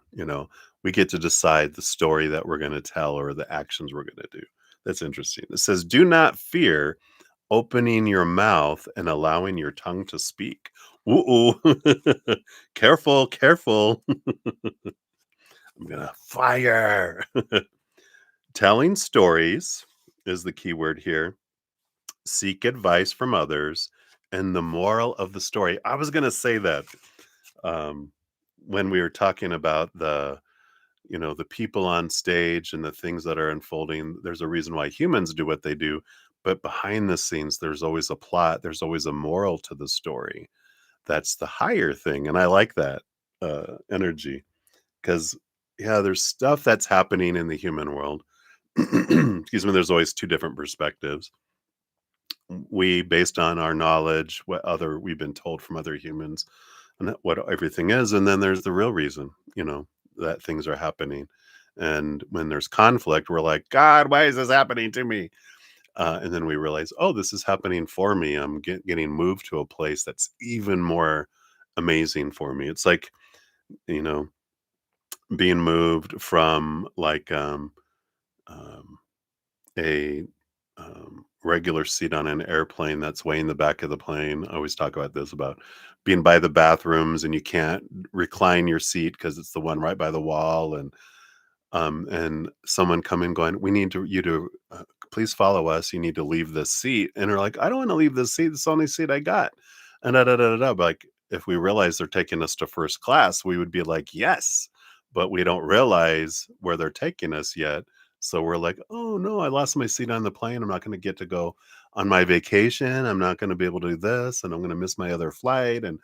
we get to decide the story that we're going to tell or the actions we're going to do. That's interesting. It says, "Do not fear opening your mouth and allowing your tongue to speak." Ooh, careful, careful. I'm gonna fire. Telling stories is the key word here. Seek advice from others, and the moral of the story. I was gonna say that um, when we were talking about the people on stage and the things that are unfolding. There's a reason why humans do what they do, but behind the scenes, there's always a plot. There's always a moral to the story. That's the higher thing, and I like that energy because yeah, there's stuff that's happening in the human world. Excuse me. There's always two different perspectives. We, based on our knowledge, what other we've been told from other humans, and what everything is, and then there's the real reason, that things are happening. And when there's conflict, we're like, God, why is this happening to me? And then we realize, oh, this is happening for me. I'm getting moved to a place that's even more amazing for me. It's like, you know, being moved from like um, a regular seat on an airplane that's way in the back of the plane. I always talk about this about being by the bathrooms and you can't recline your seat because it's the one right by the wall, and someone come in going, "We need you to please follow us. You need to leave this seat." And they're like, "I don't want to leave this seat. It's the only seat I got." And da da da da da. But like, if we realize they're taking us to first class, we would be like, "Yes," but we don't realize where they're taking us yet. So we're like, "Oh no, I lost my seat on the plane. I'm not going to get to go on my vacation. I'm not going to be able to do this, and I'm going to miss my other flight." And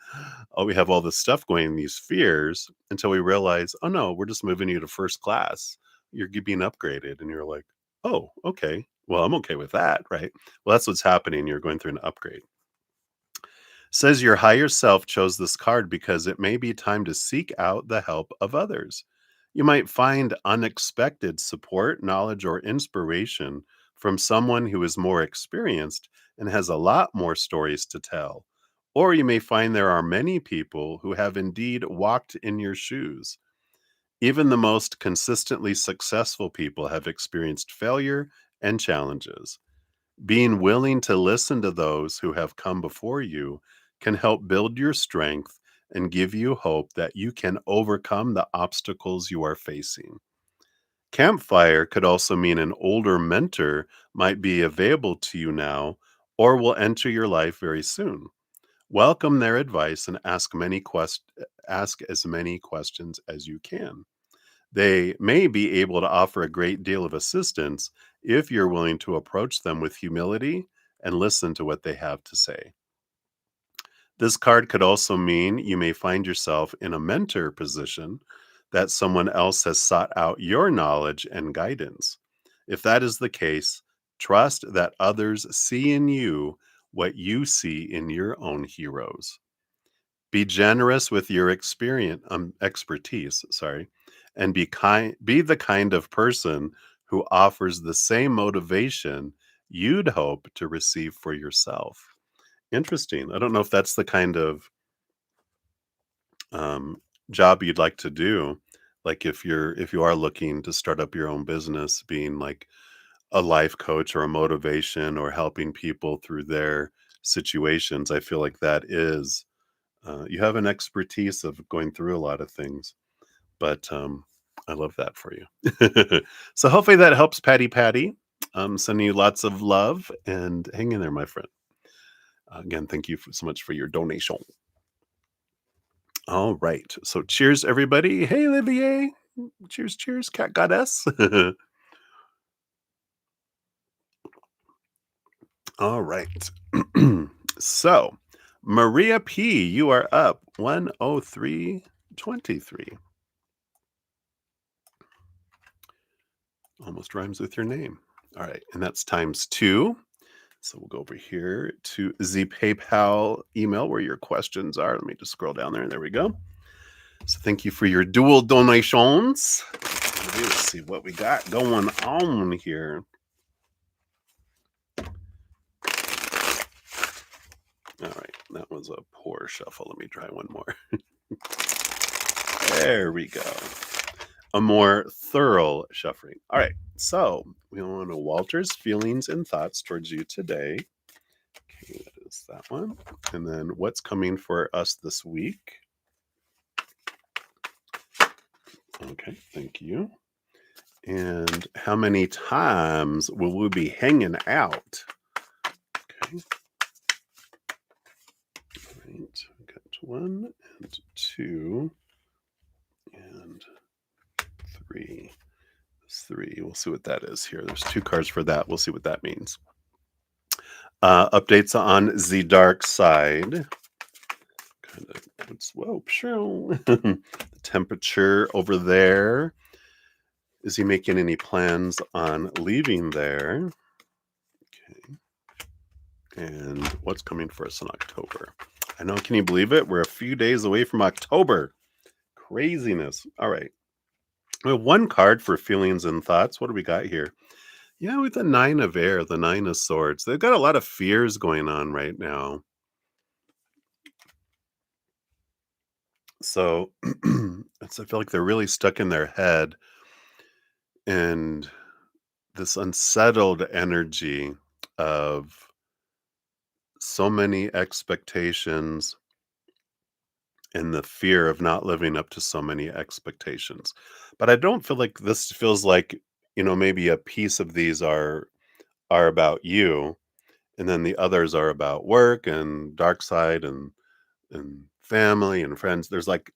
oh, we have all this stuff going, these fears, until we realize, oh no, we're just moving you to first class. You're being upgraded. And you're like, oh, okay. Well, I'm okay with that, right? Well, that's what's happening. You're going through an upgrade. Says your higher self chose this card because it may be time to seek out the help of others. You might find unexpected support, knowledge, or inspiration from someone who is more experienced and has a lot more stories to tell. Or you may find there are many people who have indeed walked in your shoes. Even the most consistently successful people have experienced failure and challenges. Being willing to listen to those who have come before you can help build your strength and give you hope that you can overcome the obstacles you are facing. Campfire could also mean an older mentor might be available to you now or will enter your life very soon. Welcome their advice and ask as many questions as you can. They may be able to offer a great deal of assistance if you're willing to approach them with humility and listen to what they have to say. This card could also mean you may find yourself in a mentor position that someone else has sought out your knowledge and guidance. If that is the case, trust that others see in you what you see in your own heroes. Be generous with your expertise, sorry, and be the kind of person who offers the same motivation you'd hope to receive for yourself. Interesting. I don't know if that's the kind of um, job you'd like to do. Like if you are looking to start up your own business, being like a life coach or a motivation or helping people through their situations, I feel like that is you have an expertise of going through a lot of things, but I love that for you. So hopefully that helps, Patty. Sending you lots of love and hang in there, my friend. Again, thank you so much for your donation. All right. So cheers, everybody. Hey, Olivier. Cheers, cheers, cat goddess. All right. So, Maria P., you are up 103.23. Almost rhymes with your name. All right. And that's times two. So we'll go over here to the PayPal email where your questions are. Let me just scroll down there. There we go. So thank you for your dual donations. Let's see what we got going on here. All right. That was a poor shuffle. Let me try one more. There we go. A more thorough shuffling. All right. So we want to know Walter's feelings and thoughts towards you today. Okay, that is that one. And then what's coming for us this week? Okay, thank you. And how many times will we be hanging out? Okay. All right. We got one and two and three. There's three. We'll see what that is here. There's two cards for that. We'll see what that means. Updates on the dark side. Kind of, whoa, the temperature over there. Is he making any plans on leaving there? Okay. And what's coming for us in October? I know, can you believe it? We're a few days away from October. Craziness. All right. We have one card for feelings and thoughts. What do we got here? Yeah, with the nine of air, the nine of swords. They've got a lot of fears going on right now. So I feel like they're really stuck in their head and this unsettled energy of so many expectations and the fear of not living up to so many expectations. But I don't feel like this feels like, maybe a piece of these are about you, and then the others are about work and dark side and family and friends. There's like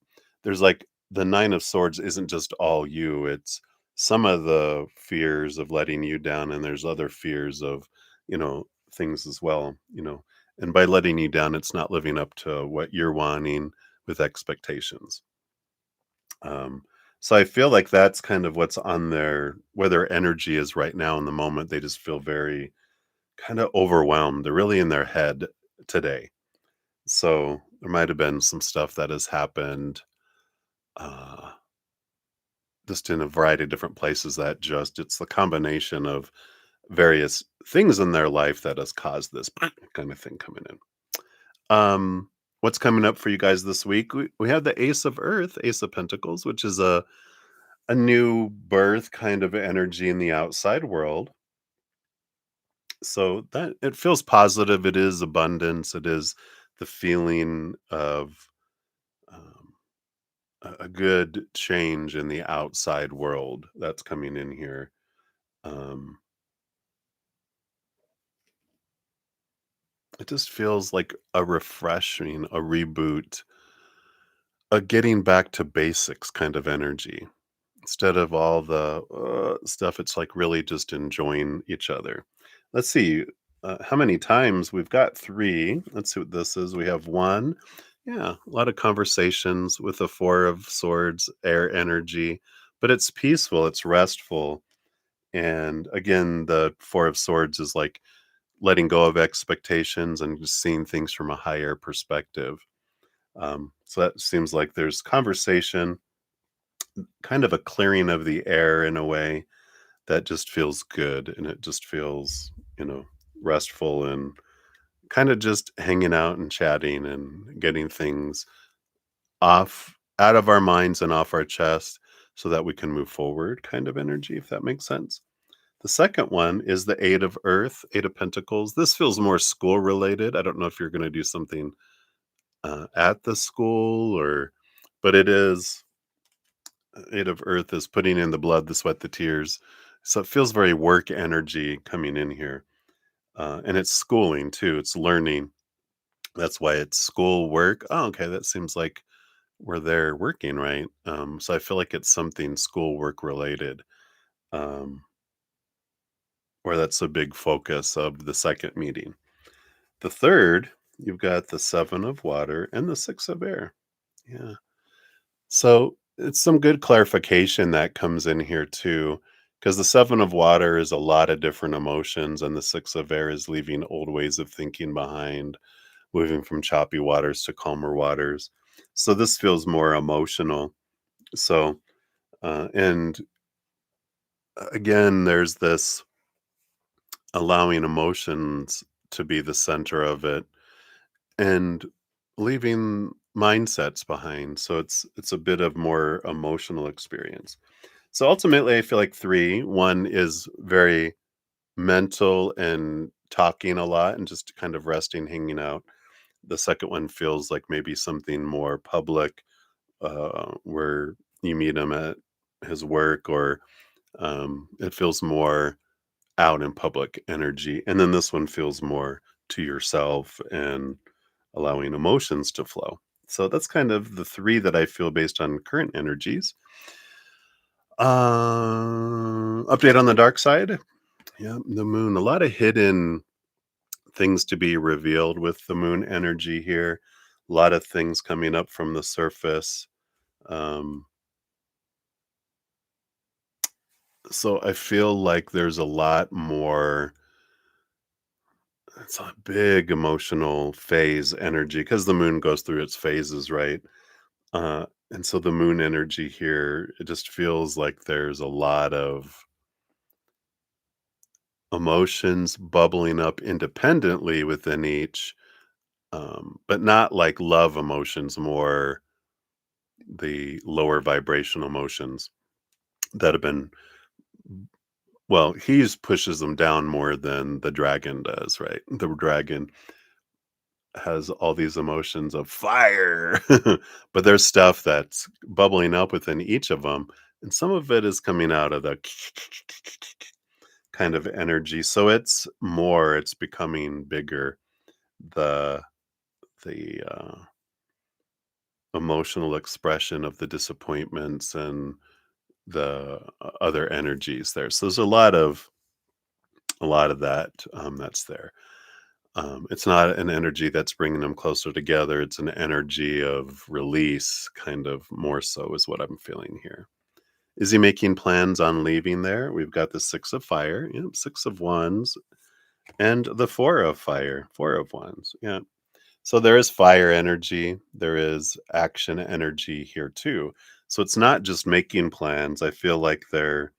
the nine of swords isn't just all you. It's some of the fears of letting you down, and there's other fears of, things as well, and by letting you down, it's not living up to what you're wanting with expectations. Um, so I feel like that's kind of what's on where their energy is right now in the moment. They just feel very kind of overwhelmed. They're really in their head today. So there might have been some stuff that has happened uh, just in a variety of different places that just it's the combination of various things in their life that has caused this kind of thing coming in. What's coming up for you guys this week? We have the Ace of Earth, Ace of Pentacles, which is a new birth kind of energy in the outside world. So that it feels positive. It is abundance. It is the feeling of um, a good change in the outside world that's coming in here. Um, it just feels like a refreshing, a reboot, a getting back to basics kind of energy. Instead of all the stuff, it's like really just enjoying each other. Let's see how many times we've got three. Let's see what this is. We have one. Yeah, a lot of conversations with the Four of Swords, air energy, but it's peaceful, it's restful. And again, the Four of Swords is like letting go of expectations and just seeing things from a higher perspective. So that seems like there's conversation, kind of a clearing of the air in a way that just feels good, and it just feels, restful and kind of just hanging out and chatting and getting things off out of our minds and off our chest so that we can move forward kind of energy, if that makes sense. The second one is the Eight of Earth, Eight of Pentacles. This feels more school related. I don't know if you're going to do something at the school but it is Eight of Earth is putting in the blood, the sweat, the tears. So it feels very work energy coming in here. And it's schooling too. It's learning. That's why it's school work. Oh, okay. That seems like where they're working, right? So I feel like it's something school work related, um, where that's a big focus of the second meeting. The third, you've got the Seven of Water and the Six of Air. Yeah. So it's some good clarification that comes in here too, because the Seven of Water is a lot of different emotions, and the Six of Air is leaving old ways of thinking behind, moving from choppy waters to calmer waters. So this feels more emotional. So, and again, there's this allowing emotions to be the center of it and leaving mindsets behind. So it's a bit of more emotional experience. So ultimately, I feel like three, one is very mental and talking a lot and just kind of resting, hanging out. The second one feels like maybe something more public, where you meet him at his work, or it feels more out in public energy. And then this one feels more to yourself and allowing emotions to flow. So that's kind of the three that I feel based on current energies. Update on the dark side. Yeah, the moon. A lot of hidden things to be revealed with the moon energy here. A lot of things coming up from the surface. Um, so I feel like there's a lot more. It's a big emotional phase energy because the moon goes through its phases, right? And so the moon energy here, it just feels like there's a lot of emotions bubbling up independently within each, but not like love emotions, more the lower vibrational emotions that have been, well, he's pushes them down more than the dragon does, right? The dragon has all these emotions of fire, but there's stuff that's bubbling up within each of them, and some of it is coming out of the kind of energy. So it's becoming bigger. The the emotional expression of the disappointments and the other energies there. So there's a lot of that that's there. It's not an energy that's bringing them closer together. It's an energy of release, kind of more so, is what I'm feeling here. Is he making plans on leaving there? We've got the Six of Fire, yep, Six of Wands, and the Four of Fire, Four of Wands. Yeah. So there is fire energy, there is action energy here too. So it's not just making plans. I feel like they're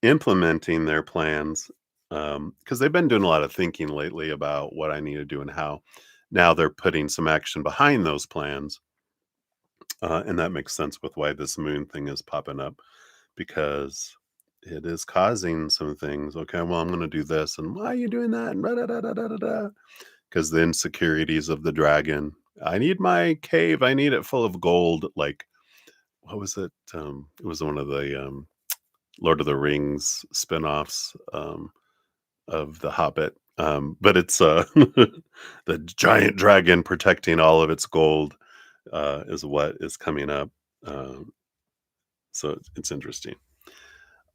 implementing their plans, because they've been doing a lot of thinking lately about what I need to do and how. Now they're putting some action behind those plans, and that makes sense with why this moon thing is popping up, because it is causing some things. Okay, well, I'm going to do this, and why are you doing that? And because the insecurities of the dragon. I need my cave. I need it full of gold. Like, what was it? It was one of the Lord of the Rings spin-offs. Of The Hobbit, but it's, the giant dragon protecting all of its gold, is what is coming up, so it's interesting.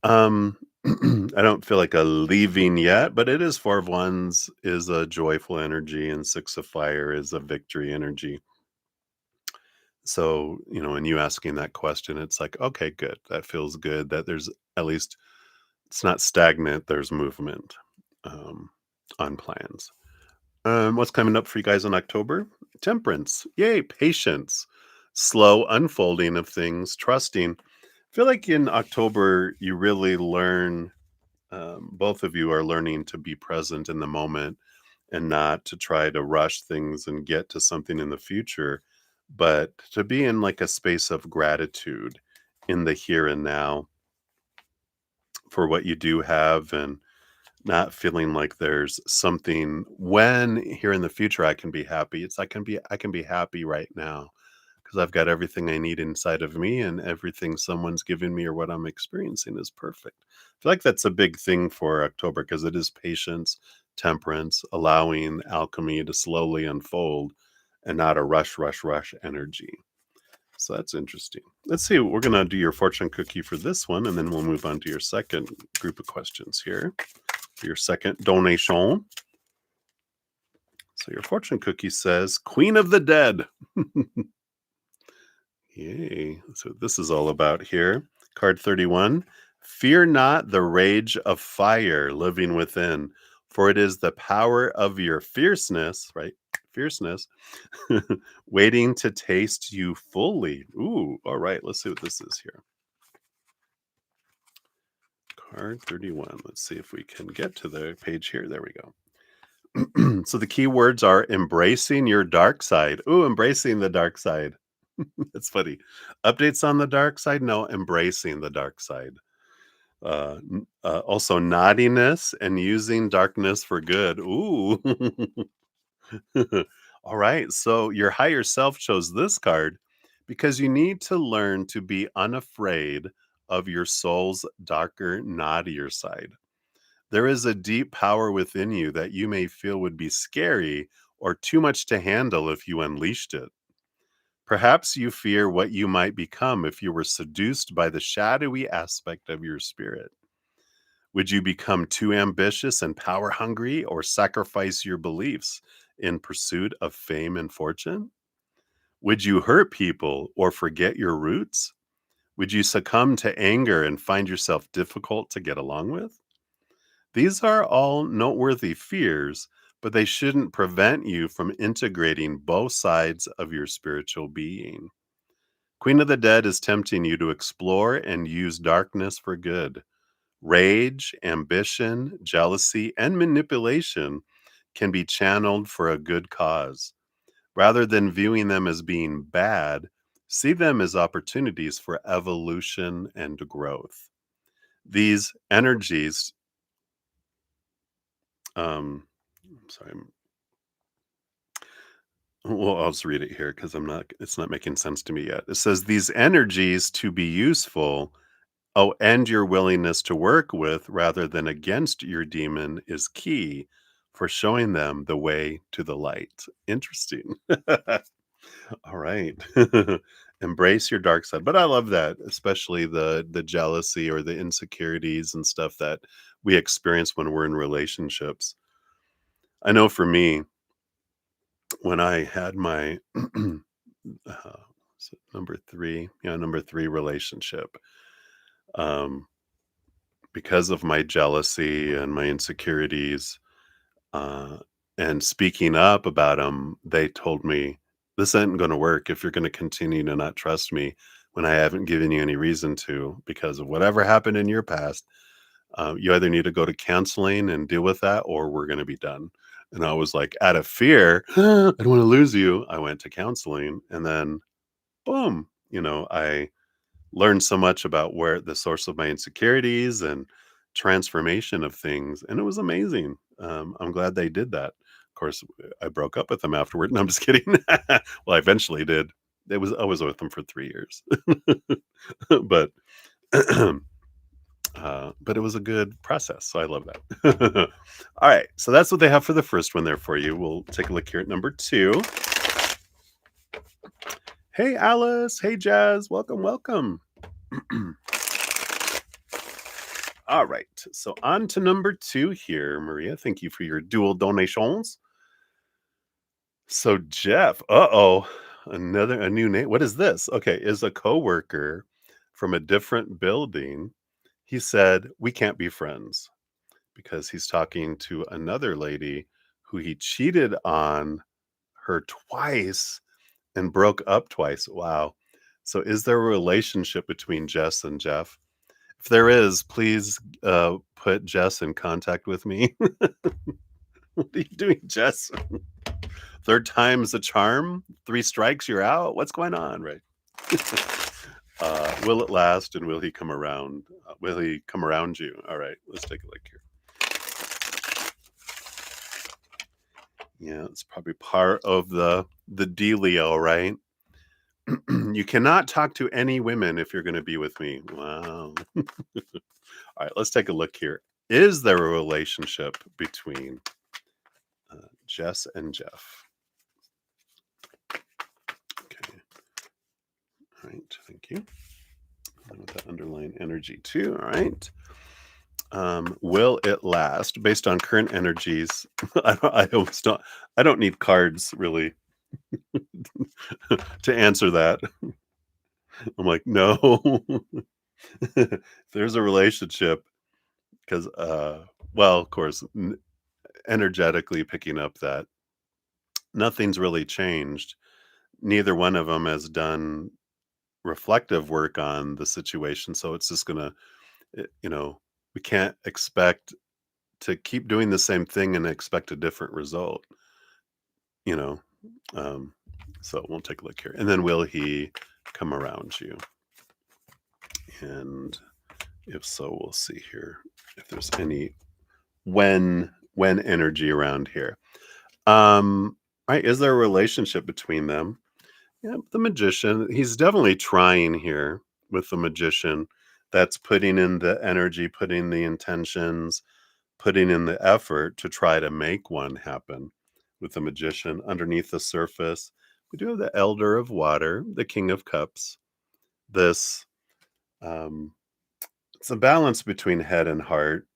Um, I don't feel like a leaving yet, but it is 4 of Wands is a joyful energy, and 6 of Fire is a victory energy. So, in you asking that question, it's like, "Okay, good. That feels good that there's at least it's not stagnant, there's movement, um, on plans." What's coming up for you guys in October? Temperance. Yay, patience. Slow unfolding of things, trusting. I feel like in October, you really learn, both of you are learning to be present in the moment and not to try to rush things and get to something in the future, but to be in like a space of gratitude in the here and now for what you do have, and not feeling like there's something when here in the future I can be happy. It's I can be happy right now because I've got everything I need inside of me, and everything someone's giving me or what I'm experiencing is perfect. I feel like that's a big thing for October because it is patience, temperance, allowing alchemy to slowly unfold and not a rush energy. So that's interesting. Let's see. We're going to do your fortune cookie for this one, and then we'll move on to your second group of questions here, your second donation. So your fortune cookie says Queen of the Dead. Yay. So this is all about here. Card 31. Fear not the rage of fire living within, for it is the power of your fierceness, right? Fierceness, waiting to taste you fully. Ooh, all right. Let's see what this is here. Card 31. Let's see if we can get to the page here. There we go. So the key words are embracing your dark side. Ooh, embracing the dark side. That's funny. Updates on the dark side? No, embracing the dark side. Also naughtiness and using darkness for good. Ooh. All right. So your higher self chose this card because you need to learn to be unafraid of your soul's darker, naughtier side. There is a deep power within you that you may feel would be scary or too much to handle if you unleashed it. Perhaps you fear what you might become if you were seduced by the shadowy aspect of your spirit. Would you become too ambitious and power hungry or sacrifice your beliefs in pursuit of fame and fortune? Would you hurt people or forget your roots? Would you succumb to anger and find yourself difficult to get along with? These are all noteworthy fears, but they shouldn't prevent you from integrating both sides of your spiritual being. Queen of the Dead is tempting you to explore and use darkness for good. Rage, ambition, jealousy, and manipulation can be channeled for a good cause. Rather than viewing them as being bad, see them as opportunities for evolution and growth. These energies, sorry, well, I'll just read it here because it's not making sense to me yet. It says, these energies to be useful. Oh, and your willingness to work with rather than against your demon is key for showing them the way to the light. Interesting. All right. Embrace your dark side. But I love that, especially the jealousy or the insecurities and stuff that we experience when we're in relationships. I know for me, when I had my was it number three relationship, um, because of my jealousy and my insecurities, uh, and speaking up about them, they told me, "This isn't gonna work if you're gonna continue to not trust me when I haven't given you any reason to because of whatever happened in your past. You either need to go to counseling and deal with that, or we're gonna be done." And I was like, out of fear, "I don't wanna lose you," I went to counseling, and then boom, I learned so much about where the source of my insecurities and transformation of things, and it was amazing. I'm glad they did that. Of course, I broke up with them afterward. No, I'm just kidding. Well, I eventually did. I was with them for 3 years, but but it was a good process. So I love that. All right, so that's what they have for the first one there for you. We'll take a look here at number two. Hey, Alice. Hey, Jazz. Welcome, welcome. All right. So on to number two here, Maria. Thank you for your dual donations. So Jeff, a new name. What is this? Okay, is a coworker from a different building. He said we can't be friends because he's talking to another lady who he cheated on her twice and broke up twice. Wow. So is there a relationship between Jess and Jeff? If there is, please put Jess in contact with me. What are you doing, Jess? Third time's a charm. Three strikes, you're out. What's going on, right? Will it last, and will he come around? Will he come around you? All right, let's take a look here. Yeah, it's probably part of the dealio, right? You cannot talk to any women if you're going to be with me. Wow. All right, let's take a look here. Is there a relationship between Jess and Jeff? Okay. All right. Thank you. With that underlying energy too. All right. Will it last based on current energies? I don't need cards really to answer that. I'm like, no. There's a relationship because, well, of course, energetically picking up that nothing's really changed. Neither one of them has done reflective work on the situation, so it's just gonna, we can't expect to keep doing the same thing and expect a different result, you know. Um, so we'll take a look here, and then will he come around you? And if so, we'll see here if there's any when energy around here. Right? Is there a relationship between them? Yeah, the magician. He's definitely trying here with the magician. That's putting in the energy, putting the intentions, putting in the effort to try to make one happen with the magician. Underneath the surface, we do have the elder of water, the king of cups. This um, it's a balance between head and heart.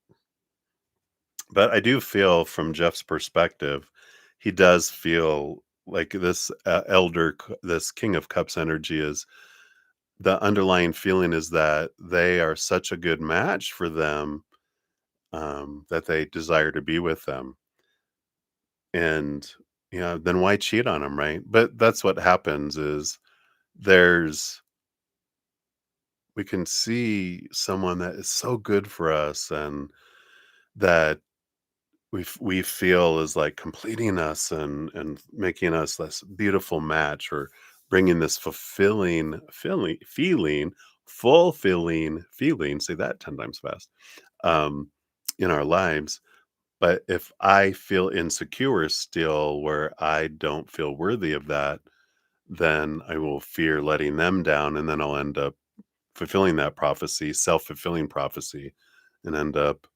But I do feel from Jeff's perspective, he does feel like this this king of cups energy is the underlying feeling is that they are such a good match for them, that they desire to be with them. And, then why cheat on them, right? But that's what happens is there's we can see someone that is so good for us and that we feel is like completing us and making us this beautiful match or bringing this fulfilling feeling, say that 10 times fast, um, in our lives. But if I feel insecure still, where I don't feel worthy of that, then I will fear letting them down, and then I'll end up fulfilling that prophecy, self-fulfilling prophecy, and end up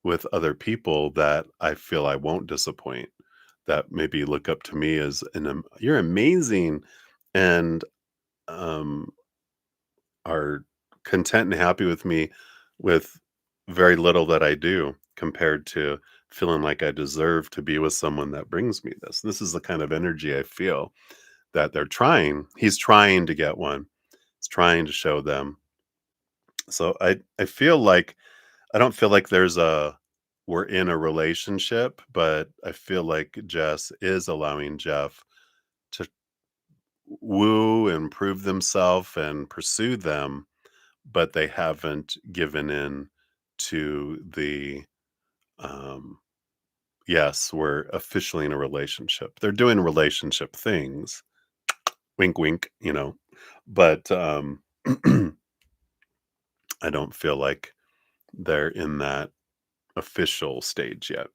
with other people that I feel I won't disappoint, that maybe look up to me as "You're amazing," and, um, are content and happy with me with very little that I do compared to feeling like I deserve to be with someone that brings me this. This is the kind of energy I feel that he's trying to get one. He's trying to show them. So I feel like I don't feel like we're in a relationship, but I feel like Jess is allowing Jeff to woo and prove themselves and pursue them, but they haven't given in to the um yes, we're officially in a relationship. They're doing relationship things, wink wink, but I don't feel like they're in that official stage yet.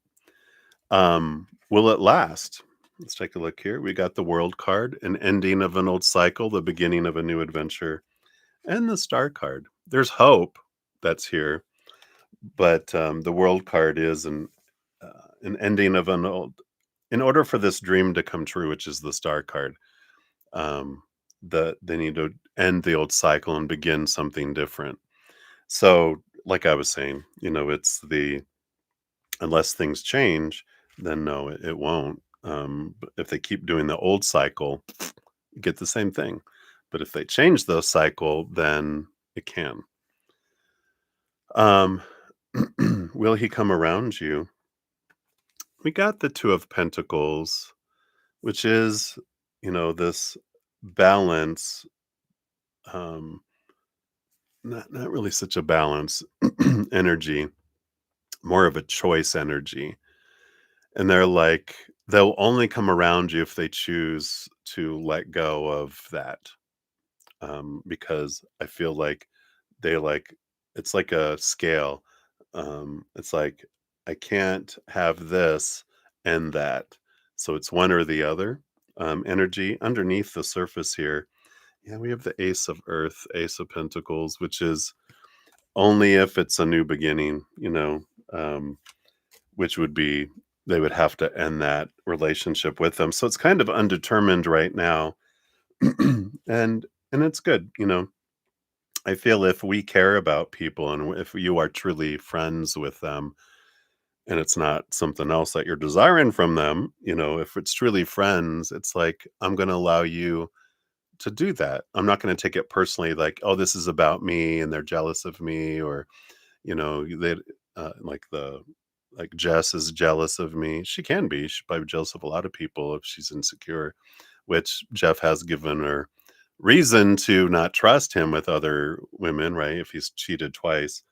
Will it last? Let's take a look here. We got the World card, an ending of an old cycle, the beginning of a new adventure, and the Star card. There's hope that's here, but the World card is an ending of an old. In order for this dream to come true, which is the Star card, um, they need to end the old cycle and begin something different. So, like I was saying, it's the unless things change, then no, it won't. But if they keep doing the old cycle, you get the same thing. But if they change the cycle, then it can. Um, will he come around you? We got the Two of Pentacles, which is, this balance. Um, not really such a balance energy, more of a choice energy. And they're like, they'll only come around you if they choose to let go of that. Because I feel like they like it's like a scale. It's like I can't have this and that. So it's one or the other. Energy underneath the surface here. Yeah, we have the Ace of Earth, Ace of Pentacles, which is only if it's a new beginning, um, which would be they would have to end that relationship with them. So it's kind of undetermined right now. And it's good, I feel if we care about people and if you are truly friends with them and it's not something else that you're desiring from them, if it's truly friends, it's like, I'm going to allow you to do that. I'm not going to take it personally like, oh, this is about me and they're jealous of me or, they like Jess is jealous of me. She can be. She's probably jealous of a lot of people if she's insecure, which Jeff has given her reason to not trust him with other women, right? If he's cheated twice.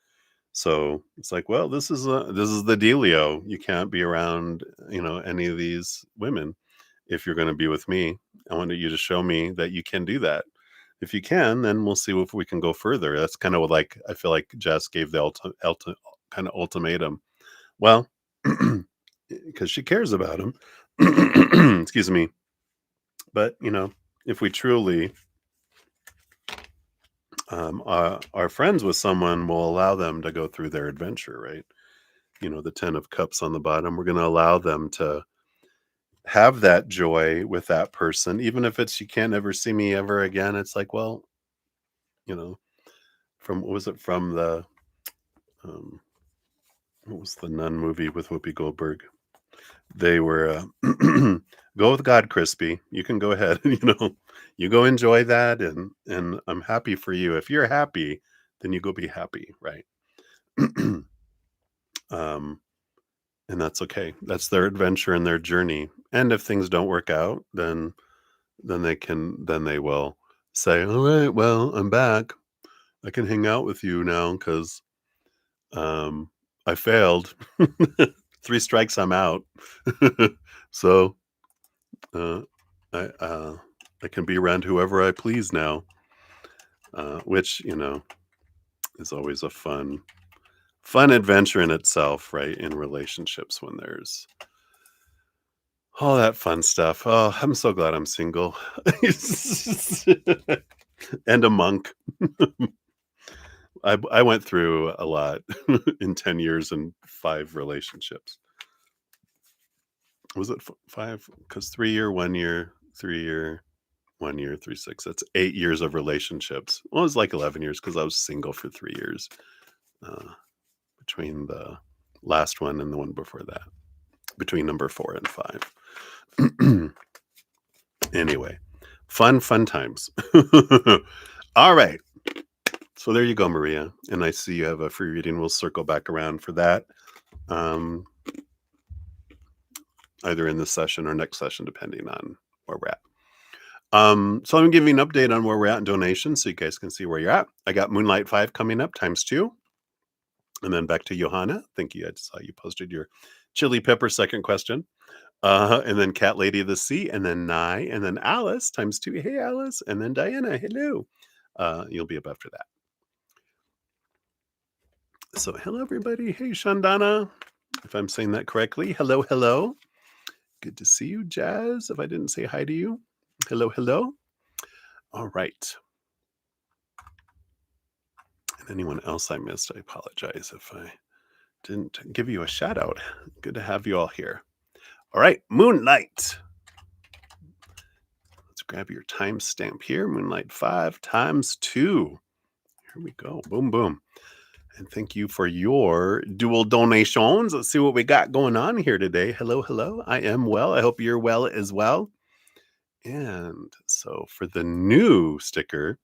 So it's like, well, this is the dealio. You can't be around, any of these women if you're going to be with me. I wanted you to show me that you can do that. If you can, then we'll see if we can go further. That's kind of like I feel like Jess gave the kind of ultimatum. Well, because she cares about him. Excuse me. But if we truly are friends with someone, we'll allow them to go through their adventure, right? The 10 of Cups on the bottom. We're going to allow them to have that joy with that person, even if it's you can't ever see me ever again. It's like, well, you know, from what was it from the um, what was the Nun movie with Whoopi Goldberg? They were go with God, Crispy. You can go ahead. You go enjoy that, and I'm happy for you. If you're happy, then you go be happy, right? um, and that's okay. That's their adventure and their journey. And if things don't work out, then they will say, "All right, well, I'm back." I can hang out with you now because I failed. 3 strikes, I'm out. So, uh, I, uh, I can be around whoever I please now, which, is always a fun adventure in itself, right? In relationships when there's all that fun stuff. Oh, I'm so glad I'm single. And a monk. I went through a lot in 10 years and 5 relationships. Was it 5? Because 3 year, 1 year, 3 year, 1 year, 3, 6. That's 8 years of relationships. Well, it was like 11 years because I was single for 3 years uh, between the last one and the one before that, between number 4 and 5. Anyway, fun times. All right. So there you go, Maria. And I see you have a free reading. We'll circle back around for that. Um, either in this session or next session, depending on where we're at. So I'm giving an update on where we're at in donations so you guys can see where you're at. I got Moonlight 5 coming up ×2. And then back to Johanna. Thank you. I saw you posted your chili pepper second question. And then Cat Lady of the Sea, and then Nye, and then Alice ×2. Hey, Alice. And then Diana. Hello. You'll be up after that. So hello, everybody. Hey, Shandana. If I'm saying that correctly. Hello. Good to see you, Jazz. If I didn't say hi to you. Hello. All right. And anyone else I missed, I apologize if I didn't give you a shout out. Good to have you all here. All right, Moonlight. Let's grab your timestamp here. Moonlight 5 ×2. Here we go. Boom. And thank you for your dual donations. Let's see what we got going on here today. Hello. I am well. I hope you're well as well. And so for the new sticker,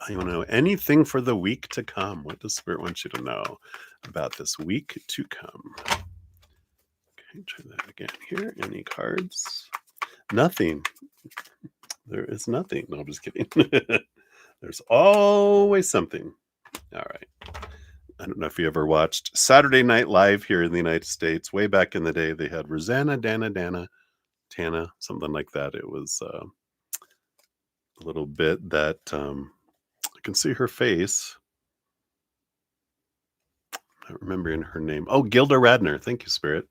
I want to know anything for the week to come. What does Spirit want you to know about this week to come? Okay, try that again here. Any cards? Nothing. There is nothing. No, I'm just kidding. There's always something. All right. I don't know if you ever watched Saturday Night Live here in the United States. Way back in the day, they had Rosanna, Dana, Tana, something like that. It was a little bit that I can see her face. Not remembering her name. Oh, Gilda Radner. Thank you, Spirit.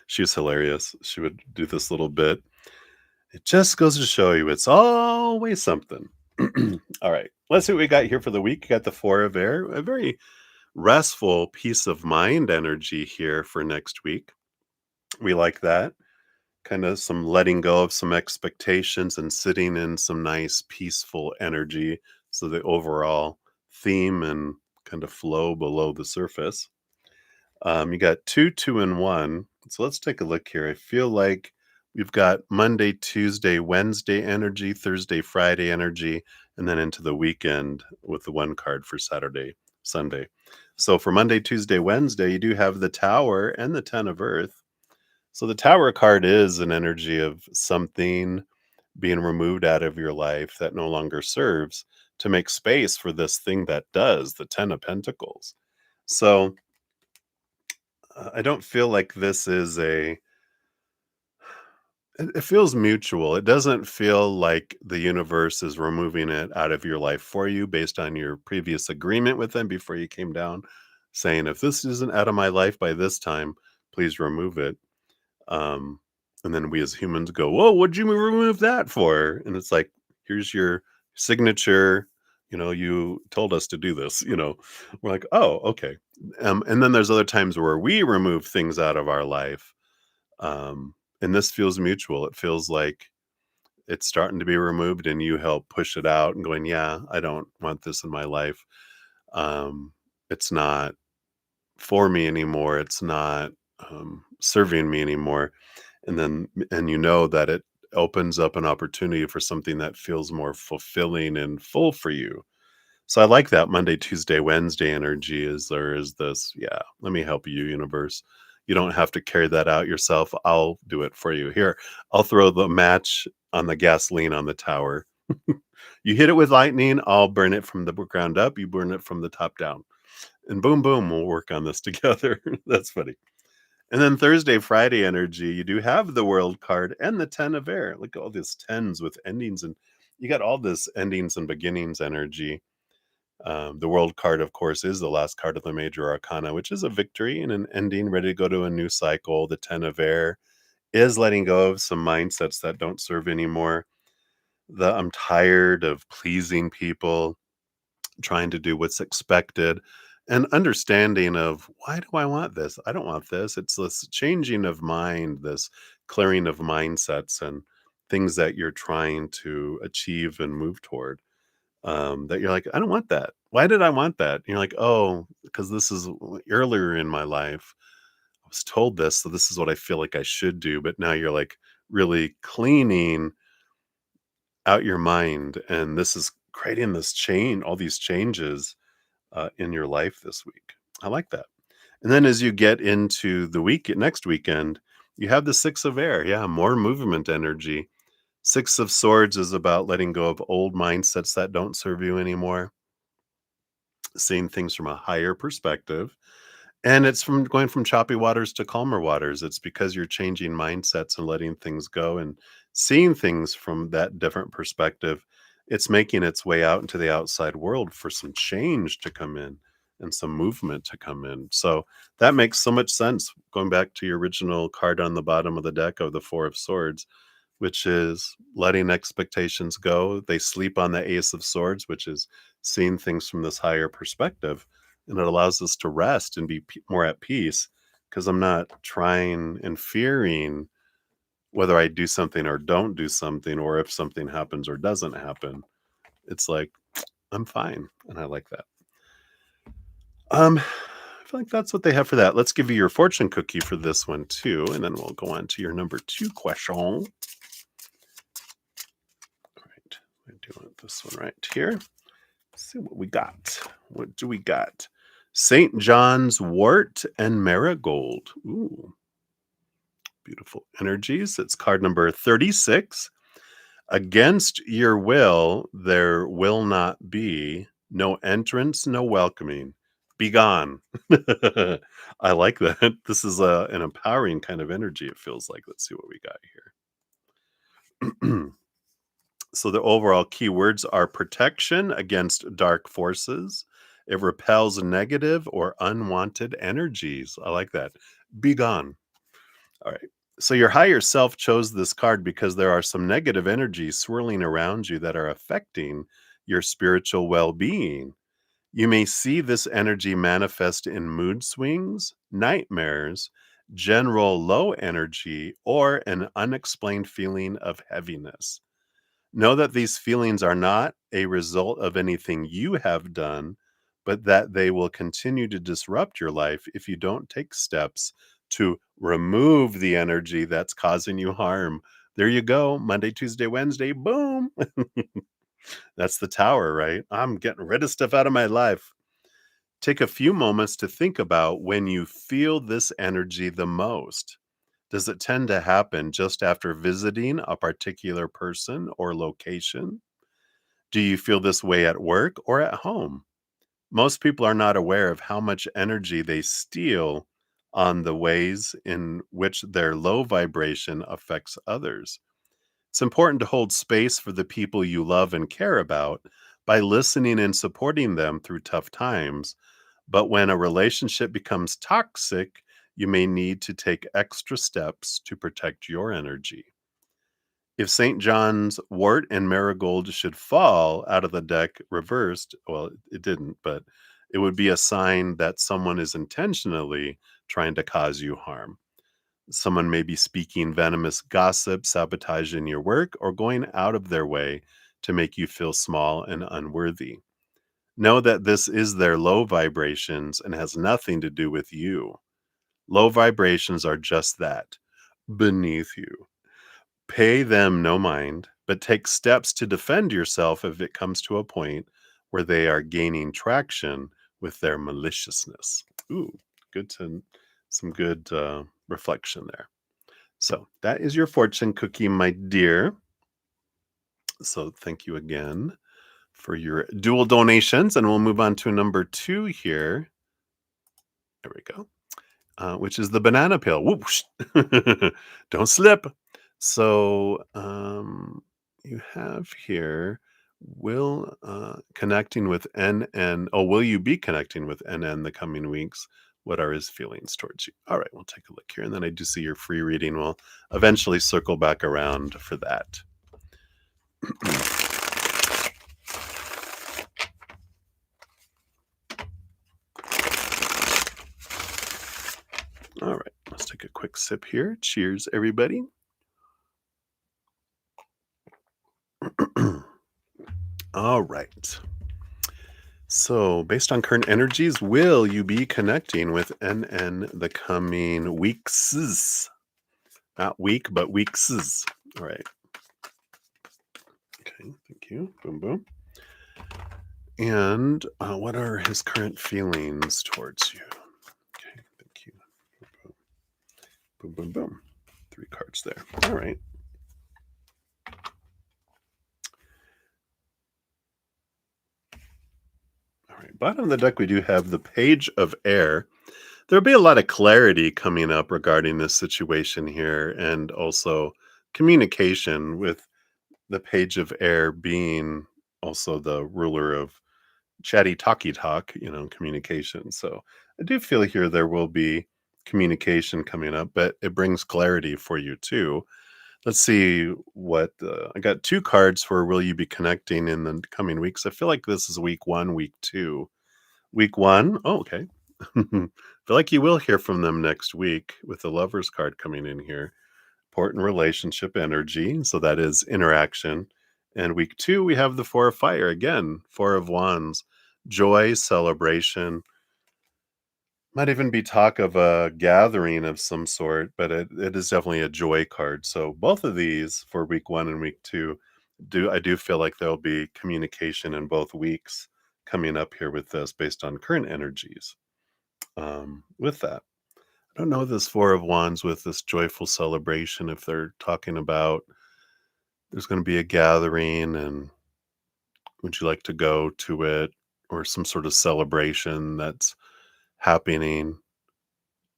She was hilarious. She would do this little bit. It just goes to show you it's always something. All right. Let's see what we got here for the week. Got the 4 of Air. A very restful peace of mind energy here for next week. We like that. Kind of some letting go of some expectations and sitting in some nice peaceful energy. So the overall theme and kind of flow below the surface. You got 2, 2, and 1. So let's take a look here. I feel like we've got Monday, Tuesday, Wednesday energy, Thursday, Friday energy, and then into the weekend with the 1 card for Saturday, Sunday. So for Monday, Tuesday, Wednesday, you do have the Tower and the 10 of Earth. So the Tower card is an energy of something being removed out of your life that no longer serves to make space for this thing that does, the 10 of Pentacles. So I don't feel like this is it feels mutual. It doesn't feel like the universe is removing it out of your life for you based on your previous agreement with them before you came down, saying, if this isn't out of my life by this time, please remove it. And then we as humans go, whoa, what'd you remove that for? And it's like, here's your signature. You told us to do this. We're like, oh, okay. And then there's other times where we remove things out of our life. And this feels mutual. It feels like it's starting to be removed and you help push it out and going, yeah, I don't want this in my life. It's not for me anymore. It's not serving me anymore. And you know that it opens up an opportunity for something that feels more fulfilling and full for you. So I like that Monday, Tuesday, Wednesday energy there is this, yeah, let me help you, universe. You don't have to carry that out yourself. I'll do it for you. Here, I'll throw the match on the gasoline on the tower. You hit it with lightning, I'll burn it from the ground up, you burn it from the top down. And boom, boom, we'll work on this together. That's funny. And then Thursday, Friday energy, you do have the world card and the 10 of air. Look at all these tens with endings, and you got all this endings and beginnings energy. The world card, of course, is the last card of the major arcana, which is a victory and an ending, ready to go to a new cycle. The 10 of air is letting go of some mindsets that don't serve anymore. The I'm tired of pleasing people, trying to do what's expected, and understanding of why do I want this? I don't want this. It's this changing of mind, this clearing of mindsets and things that you're trying to achieve and move toward. That you're like, I don't want that. Why did I want that? And you're like, oh, because this is earlier in my life. I was told this, so this is what I feel like I should do. But now you're like really cleaning out your mind, and this is creating this chain, all these changes in your life this week. I like that. And then as you get into the week next weekend, you have the 6 of air. Yeah, more movement energy. 6 of swords is about letting go of old mindsets that don't serve you anymore, seeing things from a higher perspective. And it's from going from choppy waters to calmer waters. It's because you're changing mindsets and letting things go and seeing things from that different perspective. It's making its way out into the outside world for some change to come in and some movement to come in. So that makes so much sense. Going back to your original card on the bottom of the deck of the 4 of swords, which is letting expectations go. They sleep on the Ace of Swords, which is seeing things from this higher perspective. And it allows us to rest and be more at peace because I'm not trying and fearing whether I do something or don't do something, or if something happens or doesn't happen. It's like, I'm fine. And I like that. I feel like that's what they have for that. Let's give you your fortune cookie for this one too. And then we'll go on to your number 2 question. Right. I do want this one right here. Let's see what we got. What do we got? St. John's wort and marigold. Ooh, beautiful energies. It's card number 36. Against your will, there will not be no entrance, no welcoming. Be gone. I like that. This is an empowering kind of energy, it feels like. Let's see what we got here. So the overall keywords are protection against dark forces. It repels negative or unwanted energies. I like that. Be gone. All right. So your higher self chose this card because there are some negative energies swirling around you that are affecting your spiritual well-being. You may see this energy manifest in mood swings, nightmares, general low energy, or an unexplained feeling of heaviness. Know that these feelings are not a result of anything you have done, but that they will continue to disrupt your life if you don't take steps to remove the energy that's causing you harm. There you go. Monday, Tuesday, Wednesday, boom. That's the tower, right? I'm getting rid of stuff out of my life. Take a few moments to think about when you feel this energy the most. Does it tend to happen just after visiting a particular person or location? Do you feel this way at work or at home? Most people are not aware of how much energy they steal on the ways in which their low vibration affects others. It's important to hold space for the people you love and care about by listening and supporting them through tough times. But when a relationship becomes toxic, you may need to take extra steps to protect your energy. If St. John's wort and marigold should fall out of the deck reversed, well, it didn't, but it would be a sign that someone is intentionally trying to cause you harm. Someone may be speaking venomous gossip, sabotaging your work, or going out of their way to make you feel small and unworthy. Know that this is their low vibrations and has nothing to do with you. Low vibrations are just that, beneath you. Pay them no mind, but take steps to defend yourself if it comes to a point where they are gaining traction with their maliciousness. Ooh, good to some good reflection there. So that is your fortune cookie, my dear. So thank you again for your dual donations. And we'll move on to number two here. There we go. Which is the banana peel. Whoosh. Don't slip. So you have here will connecting with NN. Oh, will you be connecting with NN the coming weeks? What are his feelings towards you? All right, we'll take a look here. And then I do see your free reading. We'll eventually circle back around for that. All right, let's take a quick sip here. Cheers, everybody. All right. So, based on current energies, will you be connecting with NN the coming weeks? Not week, but weeks. All right. Okay. Thank you. Boom, boom. And what are his current feelings towards you? Okay. Thank you. Boom, boom, boom. Three cards there. All right. All right. Bottom of the deck, we do have the Page of Air. There'll be a lot of clarity coming up regarding this situation here, and also communication with the Page of Air being also the ruler of chatty talky talk, communication. So I do feel here there will be communication coming up, but it brings clarity for you too. Let's see what I got. Two cards for will you be connecting in the coming weeks. I feel like this is week one, week two. Week one, oh, okay. Feel like you will hear from them next week with the Lovers card coming in here. Important relationship energy. So that is interaction. And week two, we have the Four of Fire again, Four of Wands, joy, celebration. Might even be talk of a gathering of some sort, but it is definitely a joy card. So both of these for week one and week two, I do feel like there'll be communication in both weeks coming up here with this based on current energies. With that, I don't know this Four of Wands with this joyful celebration, if they're talking about there's going to be a gathering and would you like to go to it, or some sort of celebration that's happening.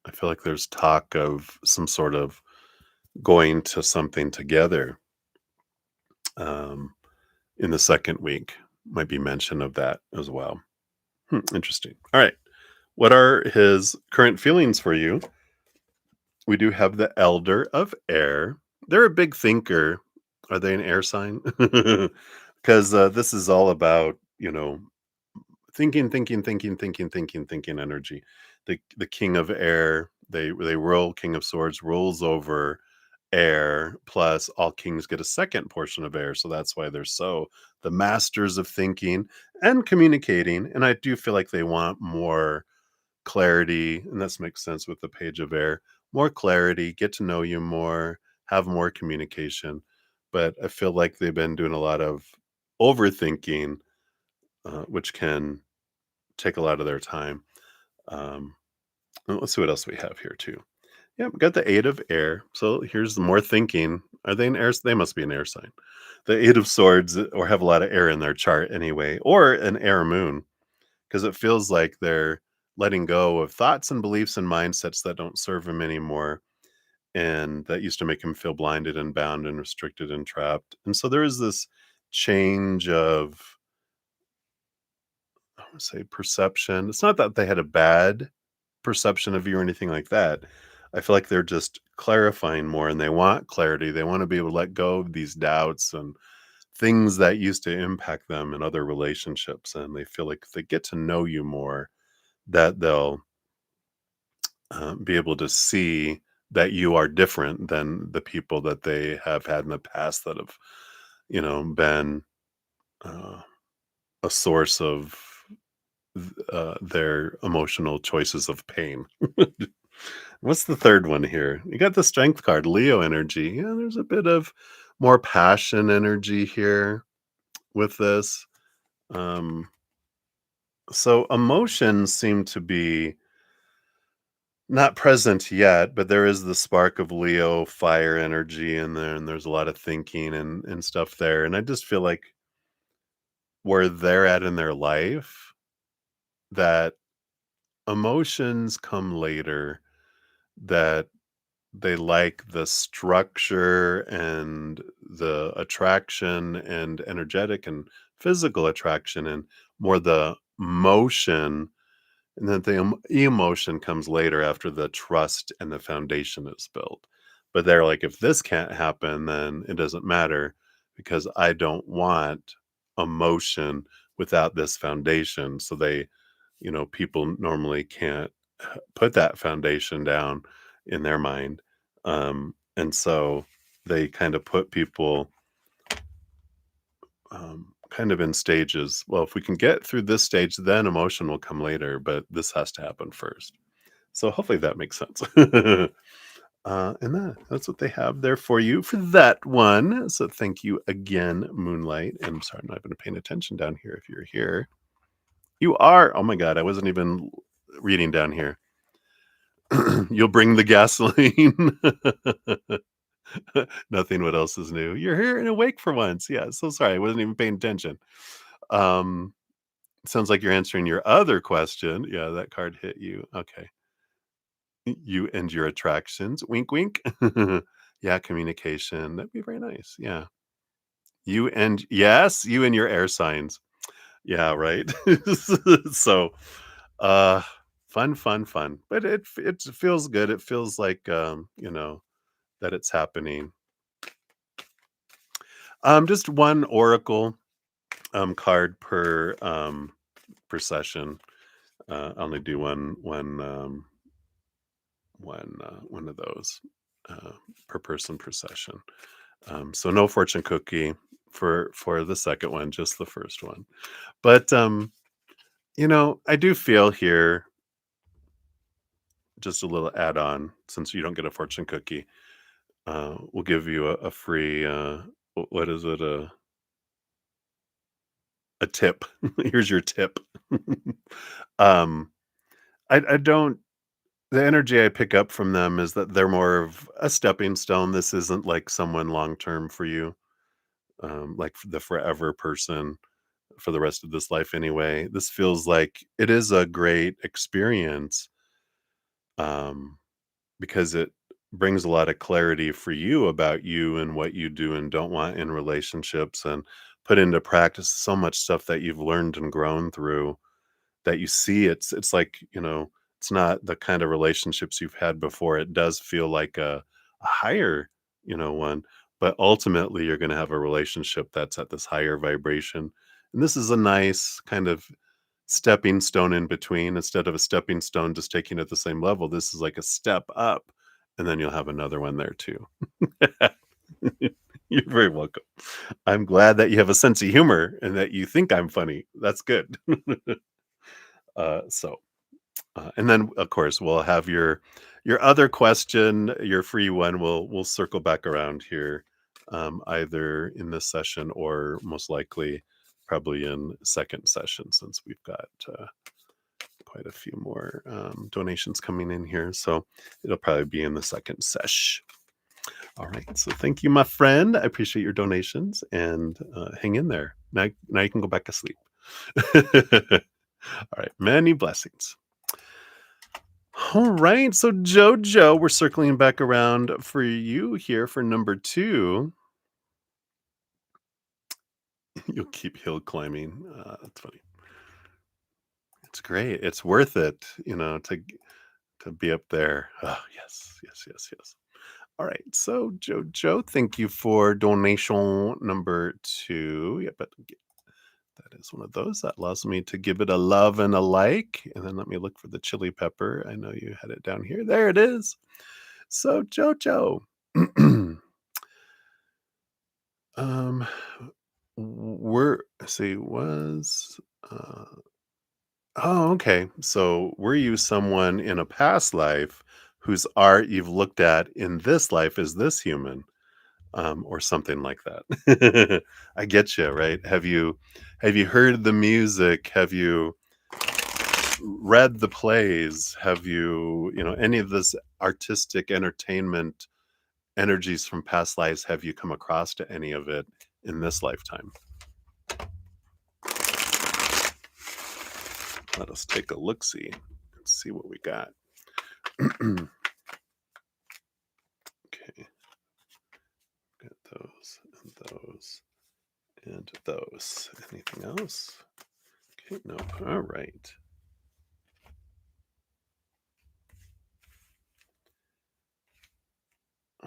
I feel like there's talk of some sort of going to something together um, in the second week. Might be mention of that as well. Interesting. All right. What are his current feelings for you? We do have the Elder of Air. They're a big thinker. Are they an air sign? Because this is all about, thinking energy. The King of Air, they rule. King of Swords rules over air. Plus, all kings get a second portion of air, so that's why they're so the masters of thinking and communicating. And I do feel like they want more clarity, and this makes sense with the Page of Air. More clarity, get to know you more, have more communication. But I feel like they've been doing a lot of overthinking, which can take a lot of their time. Um, let's see what else we have here too. Yeah, we got the Eight of Air. So here's the more thinking. Are they an air? They must be an air sign. The Eight of Swords, or have a lot of air in their chart anyway, or an air moon, because it feels like they're letting go of thoughts and beliefs and mindsets that don't serve them anymore, and that used to make him feel blinded and bound and restricted and trapped. And so there is this change of, I want to say, perception. It's not that they had a bad perception of you or anything like that. I feel like they're just clarifying more, and they want clarity. They want to be able to let go of these doubts and things that used to impact them in other relationships. And they feel like if they get to know you more, that they'll be able to see that you are different than the people that they have had in the past that have, been uh, a source of their emotional choices of pain. What's the third one here? You got the Strength card, Leo energy. Yeah, there's a bit of more passion energy here with this. Um, so emotions seem to be Not present yet, but there is the spark of Leo fire energy in there, and there's a lot of thinking and stuff there. And I just feel like where they're at in their life, that emotions come later, that they like the structure and the attraction and energetic and physical attraction and more the motion. And then the emotion comes later after the trust and the foundation is built. But they're like, if this can't happen, then it doesn't matter because I don't want emotion without this foundation. So people normally can't put that foundation down in their mind. And so they kind of put people kind of in stages. Well, if we can get through this stage, then emotion will come later, but this has to happen first. So hopefully that makes sense. And that's what they have there for you for that one. So thank you again, Moonlight. And I'm sorry, I'm not even paying attention down here if you're here. You are. Oh my God, I wasn't even reading down here. You'll bring the gasoline. Nothing. What else is new? You're here and awake for once. Yeah. So sorry, I wasn't even paying attention. Um, Sounds like you're answering your other question. Yeah, that card hit you. Okay. You and your attractions. Wink, wink. Yeah, communication. That'd be very nice. Yeah. Yes, you and your air signs. Yeah, right. So, uh, fun, fun, fun. But it feels good. It feels like that it's happening. Just one oracle card per session. I only do one of those uh, per person per session. So no fortune cookie for the second one, just the first one. But I do feel here just a little add on since you don't get a fortune cookie. We'll give you a free what is it a tip. Here's your tip. um, I don't. The energy I pick up from them is that they're more of a stepping stone. This isn't like someone long term for you, like the forever person for the rest of this life anyway. This feels like it is a great experience, um, because it brings a lot of clarity for you about you and what you do and don't want in relationships and put into practice so much stuff that you've learned and grown through that you see it's like, it's not the kind of relationships you've had before. It does feel like a higher, one, but ultimately you're going to have a relationship that's at this higher vibration. And this is a nice kind of stepping stone in between. Instead of a stepping stone just taking it at the same level, this is like a step up and then you'll have another one there too. You're very welcome. I'm glad that you have a sense of humor and that you think I'm funny. That's good. And then of course we'll have your other question, your free one. We'll circle back around here, either in this session or most likely probably in second session since we've got quite a few more donations coming in here. So it'll probably be in the second sesh. All right. So thank you, my friend. I appreciate your donations and hang in there. Now you can go back to sleep. All right. Many blessings. All right. So, JoJo, we're circling back around for you here for number two. You'll keep hill climbing. That's funny. It's great. It's worth it, to be up there. Oh, yes, yes, yes, yes. All right. So, JoJo, thank you for donation number two. Yep, that is one of those that allows me to give it a love and a like. And then let me look for the chili pepper. I know you had it down here. There it is. So, JoJo. um, we're see was oh, okay. So were you someone in a past life whose art you've looked at in this life as this human, or something like that? I get you, right? Have you heard the music? Have you read the plays? Have you, any of this artistic entertainment energies from past lives, have you come across to any of it in this lifetime? Let us take a look-see and see what we got. Okay, got those and those and those. Anything else? Okay, no. All right.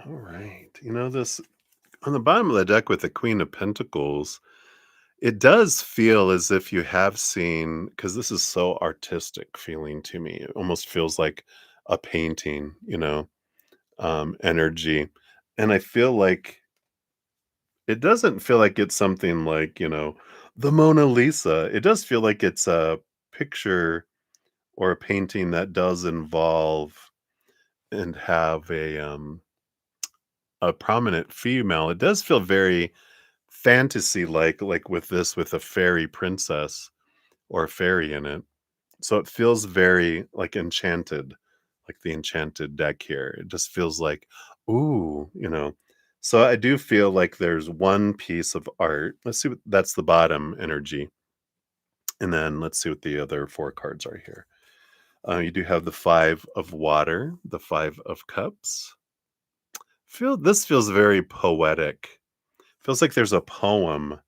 All right. This on the bottom of the deck with the Queen of Pentacles, it does feel as if you have seen, because this is so artistic feeling to me. It almost feels like a painting, energy. And I feel like it doesn't feel like it's something like, the Mona Lisa. It does feel like it's a picture or a painting that does involve and have a prominent female. It does feel very fantasy like with this, with a fairy princess or a fairy in it. So it feels very like enchanted, like the enchanted deck here. It just feels like, ooh. So I do feel like there's one piece of art. Let's see what that's the bottom energy. And then let's see what the other four cards are here. You do have the Five of Water, the Five of Cups. Feel this feels very poetic. Feels like there's a poem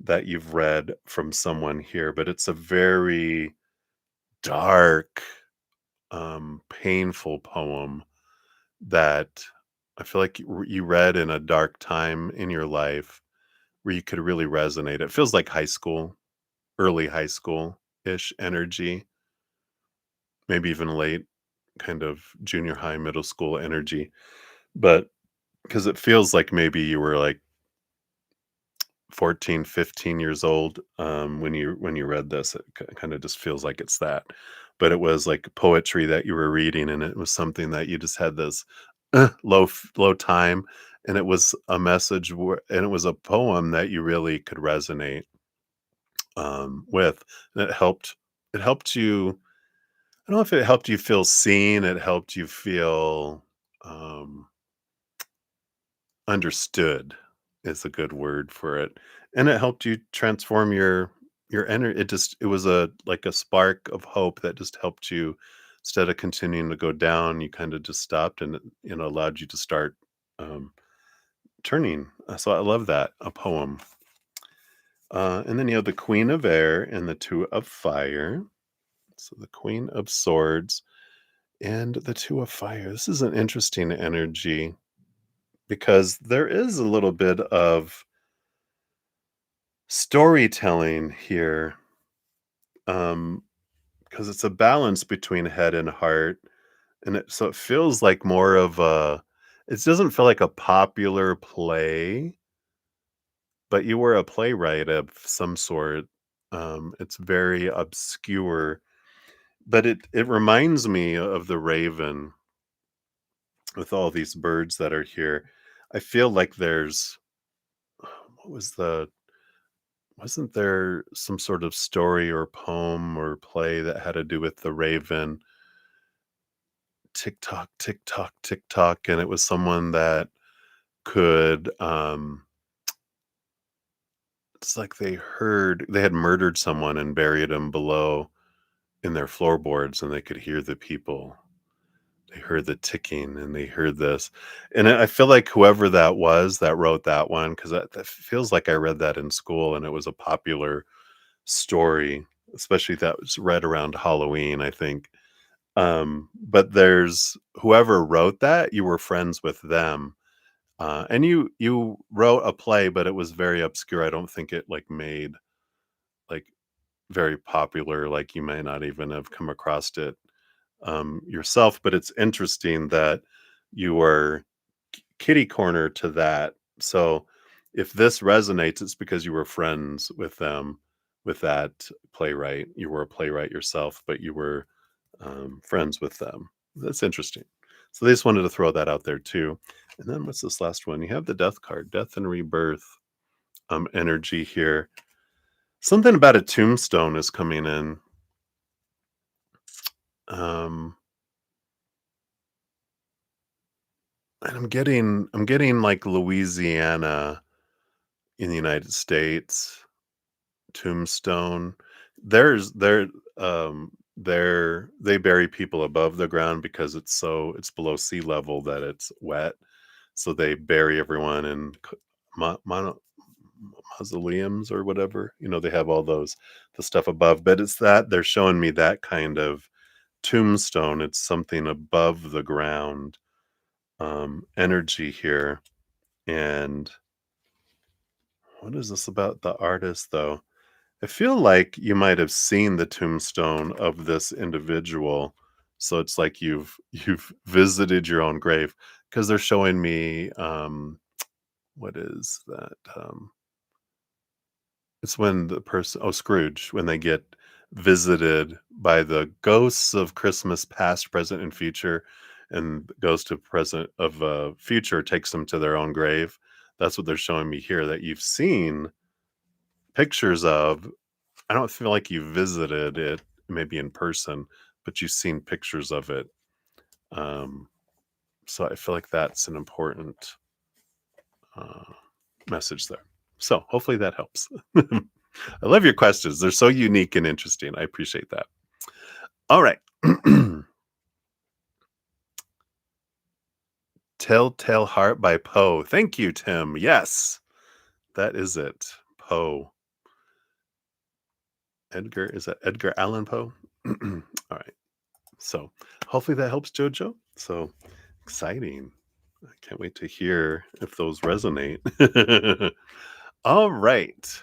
that you've read from someone here, but it's a very dark, painful poem that I feel like you read in a dark time in your life where you could really resonate. It feels like high school, early high school ish energy, maybe even late kind of junior high, middle school energy. But because it feels like maybe you were like 14, 15 years old, when you read this. It kind of just feels like it's that. But it was like poetry that you were reading, and it was something that you just had this low time, and it was a message, and it was a poem that you really could resonate with, and it helped you. I don't know if it helped you feel seen. It helped you feel um, understood is a good word for it, and it helped you transform your energy. It was a like a spark of hope that just helped you instead of continuing to go down. You kind of just stopped, and it, allowed you to start um, turning. So I love that, a poem. And then you have the Queen of Air and the Two of Fire. So the Queen of Swords and the Two of Fire. This is an interesting energy because there is a little bit of storytelling here, because it's a balance between head and heart, and it feels like more of a it doesn't feel like a popular play, but you were a playwright of some sort. It's very obscure, but it reminds me of the Raven with all these birds that are here. I feel like there's what was the wasn't there some sort of story or poem or play that had to do with the Raven? Tick tock, tick tock, tick tock, and it was someone that could, it's like they had murdered someone and buried him below in their floorboards, and they could hear the people. They heard the ticking, and they heard this, and I feel like whoever that was that wrote that one, 'cause that feels like I read that in school, and it was a popular story, especially that was read around Halloween, I think. But there's whoever wrote that, you were friends with them. And you wrote a play, but it was very obscure. I don't think it like made like very popular. Like you may not even have come across it yourself. But it's interesting that you were kitty corner to that. So if this resonates, it's because you were friends with them, with that playwright. You were a playwright yourself, but you were friends with them. That's interesting. So they just wanted to throw that out there too. And then what's this last one? You have the death card, death and rebirth energy here. Something about a tombstone is coming in. Um, and I'm getting like Louisiana in the United States tombstone. There's there they bury people above the ground because it's below sea level that it's wet. So they bury everyone in mausoleums or whatever. They have all the stuff above, but it's that they're showing me that kind of tombstone. It's something above the ground energy here. And what is this about the artist, though? I feel like you might have seen the tombstone of this individual, so it's like you've visited your own grave because they're showing me, what is that? It's when the person Scrooge, when they get visited by the ghosts of Christmas past, present, and future, and the ghost of present of, future takes them to their own grave. That's what they're showing me here that you've seen pictures of. I don't feel like you visited it maybe in person, but you've seen pictures of it. Um, so I feel like that's an important uh, message there. So hopefully that helps. I love your questions. They're so unique and interesting. I appreciate that. All right. Telltale Heart by Poe. Thank you, Tim. Yes, that is it. Poe. Is that Edgar Allan Poe? All right. So hopefully that helps, Jojo. So exciting. I can't wait to hear if those resonate. All right.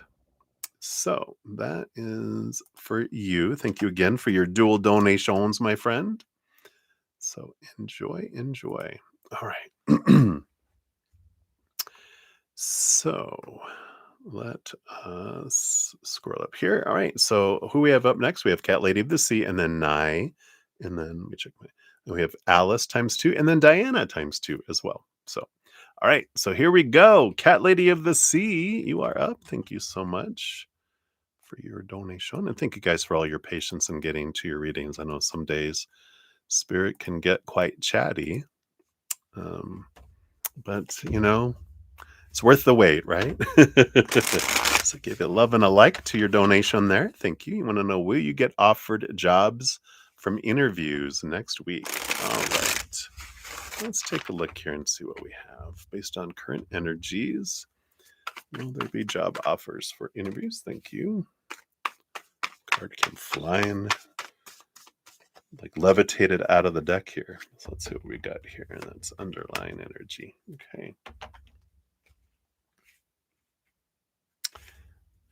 So that is for you. Thank you again for your dual donations, my friend. So enjoy, enjoy. All right. So let us scroll up here. All right. So who we have up next? We have Cat Lady of the Sea, and then Nye, and then let me check my. And we have Alice times two, and then Diana times two as well. So, all right. So here we go. Cat Lady of the Sea, you are up. Thank you so much for your donation, and thank you guys for all your patience in getting to your readings. I know some days Spirit can get quite chatty, um, but it's worth the wait, right? So give a love and a like to your donation there. Thank you. You want to know, will you get offered jobs from interviews next week? All right. Let's take a look here and see what we have. Based on current energies, will there be job offers for interviews? Thank you. Card came flying, like levitated out of the deck here. So let's see what we got here. That's underlying energy. Okay.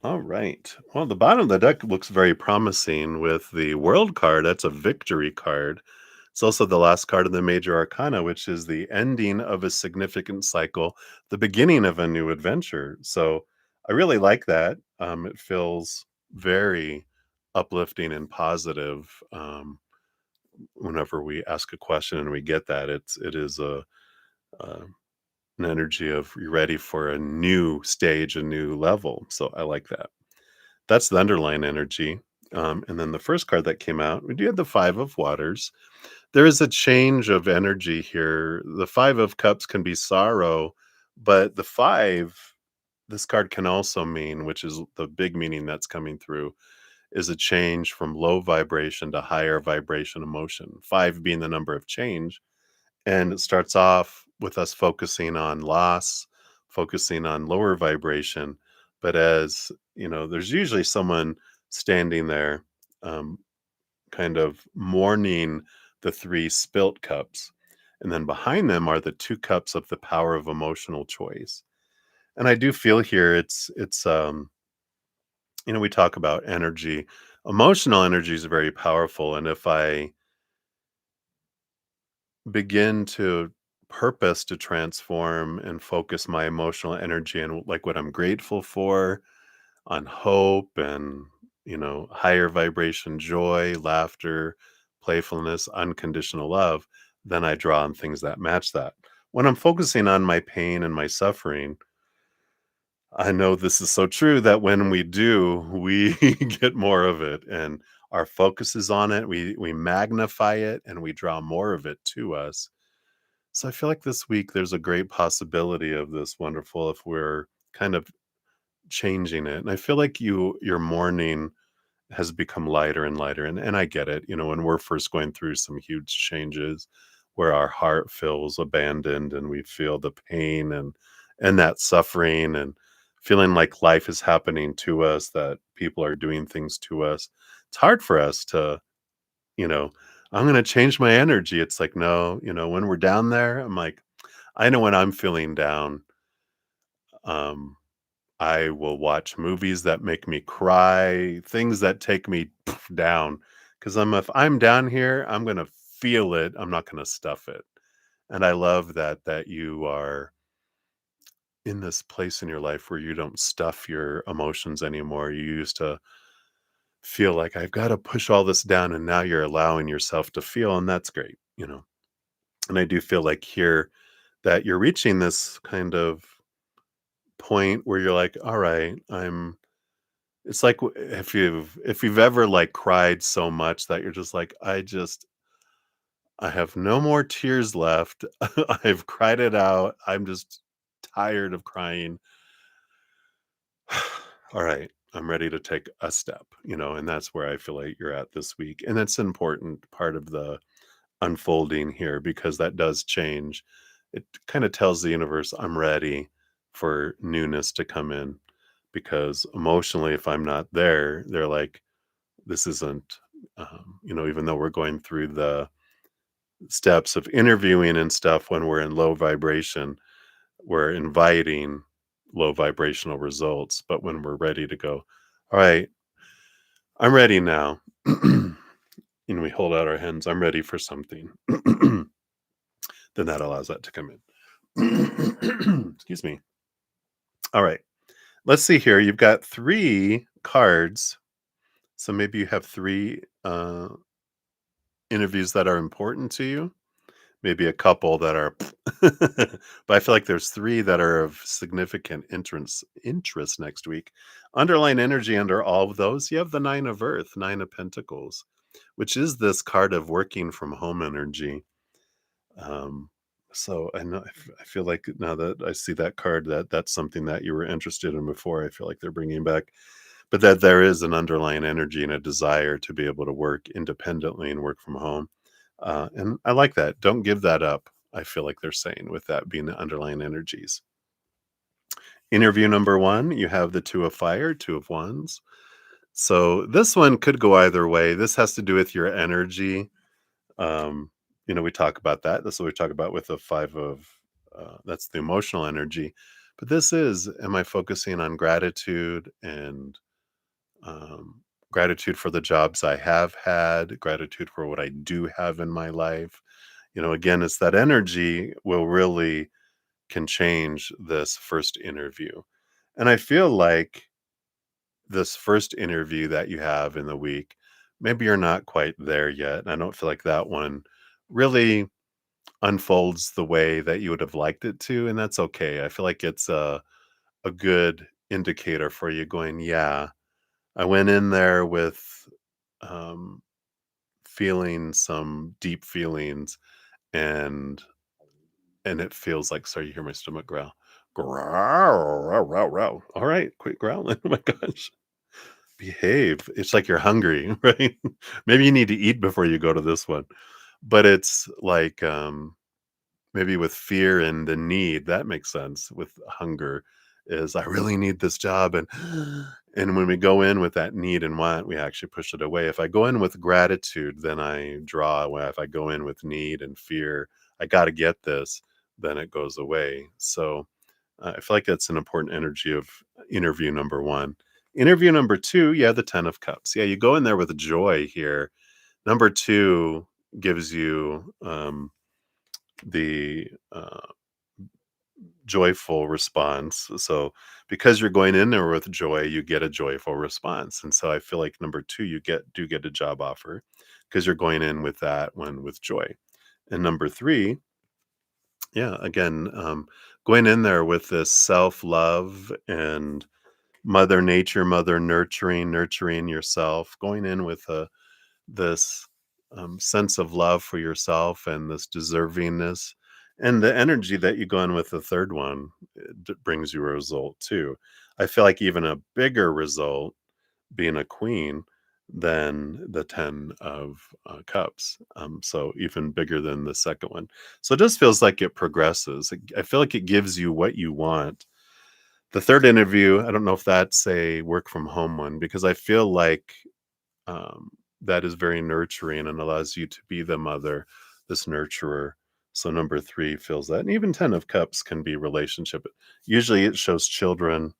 All right. Well, the bottom of the deck looks very promising with the World card. That's a victory card. It's also the last card of the Major Arcana, which is the ending of a significant cycle, the beginning of a new adventure. So I really like that. It feels very uplifting and positive. Whenever we ask a question and we get that, it is a an energy of you're ready for a new stage, a new level. So I like that. That's the underlying energy. And then the first card that came out, we do have the Five of Waters. There is a change of energy here. The Five of Cups can be sorrow, but the five, this card can also mean, which is the big meaning that's coming through, is a change from low vibration to higher vibration emotion. Five being the number of change. And it starts off with us focusing on loss, focusing on lower vibration. But as there's usually someone standing there, um, kind of mourning the three spilt cups. And then behind them are the two cups of the power of emotional choice. And I do feel here we talk about energy. Emotional energy is very powerful. And if I begin to purpose to transform and focus my emotional energy and like what I'm grateful for on hope and higher vibration joy, laughter, playfulness, unconditional love, then I draw on things that match that. When I'm focusing on my pain and my suffering, I know this is so true that when we do, we get more of it, and our focus is on it, we magnify it, and we draw more of it to us. So I feel like this week there's a great possibility of this wonderful if we're kind of changing it. And I feel like your morning has become lighter and lighter. And I get it. When we're first going through some huge changes where our heart feels abandoned and we feel the pain and that suffering and feeling like life is happening to us, that people are doing things to us. It's hard for us to, you know, I'm gonna change my energy. It's like, no, when we're down there, I'm like, I know when I'm feeling down, um, I will watch movies that make me cry, things that take me down. Because if I'm down here, I'm gonna feel it. I'm not gonna stuff it. And I love that you are in this place in your life where you don't stuff your emotions anymore. You used to feel like I've got to push all this down, and now you're allowing yourself to feel, and that's great. And I do feel like here that you're reaching this kind of point where you're like, all right, it's like if you've ever like cried so much that you're just like, I have no more tears left. I've cried it out. I'm just tired of crying. All right, I'm ready to take a step, and that's where I feel like you're at this week. And that's an important part of the unfolding here because that does change. It kind of tells the universe I'm ready for newness to come in because emotionally, if I'm not there, they're like, this isn't, even though we're going through the steps of interviewing and stuff when we're in low vibration, we're inviting low vibrational results. But when we're ready to go, all right, I'm ready now. And we hold out our hands, I'm ready for something. Then that allows that to come in. Excuse me. All right. Let's see here. You've got three cards. So maybe you have three interviews that are important to you, maybe a couple that are, but I feel like there's three that are of significant interest next week. Underlying energy under all of those, you have the Nine of Earth, Nine of Pentacles, which is this card of working from home energy. Um, so I know I feel like now that I see that card, that's something that you were interested in before. I feel like they're bringing back, but that there is an underlying energy and a desire to be able to work independently and work from home. And I like that. Don't give that up. I feel like they're saying with that being the underlying energies. Interview number one, you have the Two of Fire, Two of Wands. So this one could go either way. This has to do with your energy. Um, we talk about that. That's what we talk about with the five of that's the emotional energy. But this is, am I focusing on gratitude and um, gratitude for the jobs I have had, gratitude for what I do have in my life? Again, it's that energy will really can change this first interview. And I feel like this first interview that you have in the week, maybe you're not quite there yet. I don't feel like that one really unfolds the way that you would have liked it to, and that's okay. I feel like it's a good indicator for you going, yeah, I went in there with um, feeling some deep feelings, and it feels like, sorry, you hear my stomach growl. Growl, row, row, row. All right, quit growling. Oh my gosh. Behave. It's like you're hungry, right? Maybe you need to eat before you go to this one. But it's like maybe with fear and the need, that makes sense. With hunger is I really need this job, and when we go in with that need and want, we actually push it away. If I go in with gratitude, then I draw away. If I go in with need and fear, I got to get this, then it goes away. So I feel like that's an important energy of interview number one. Interview number two, yeah, the 10 of Cups. Yeah, you go in there with joy here. Number two gives you the joyful response. So because you're going in there with joy, you get a joyful response. And so I feel like number two, you do get a job offer because you're going in with that one with joy. And number three, yeah, again, going in there with this self-love and mother nature, mother nurturing yourself, going in with this sense of love for yourself and this deservingness and the energy that you go in with the third one brings you a result too. I feel like even a bigger result being a queen than the 10 of cups. So even bigger than the second one. So it just feels like it progresses. I feel like it gives you what you want. The third interview, I don't know if that's a work from home one because I feel like um, that is very nurturing and allows you to be the mother, this nurturer. So number three feels that. And even 10 of cups can be relationship. Usually it shows children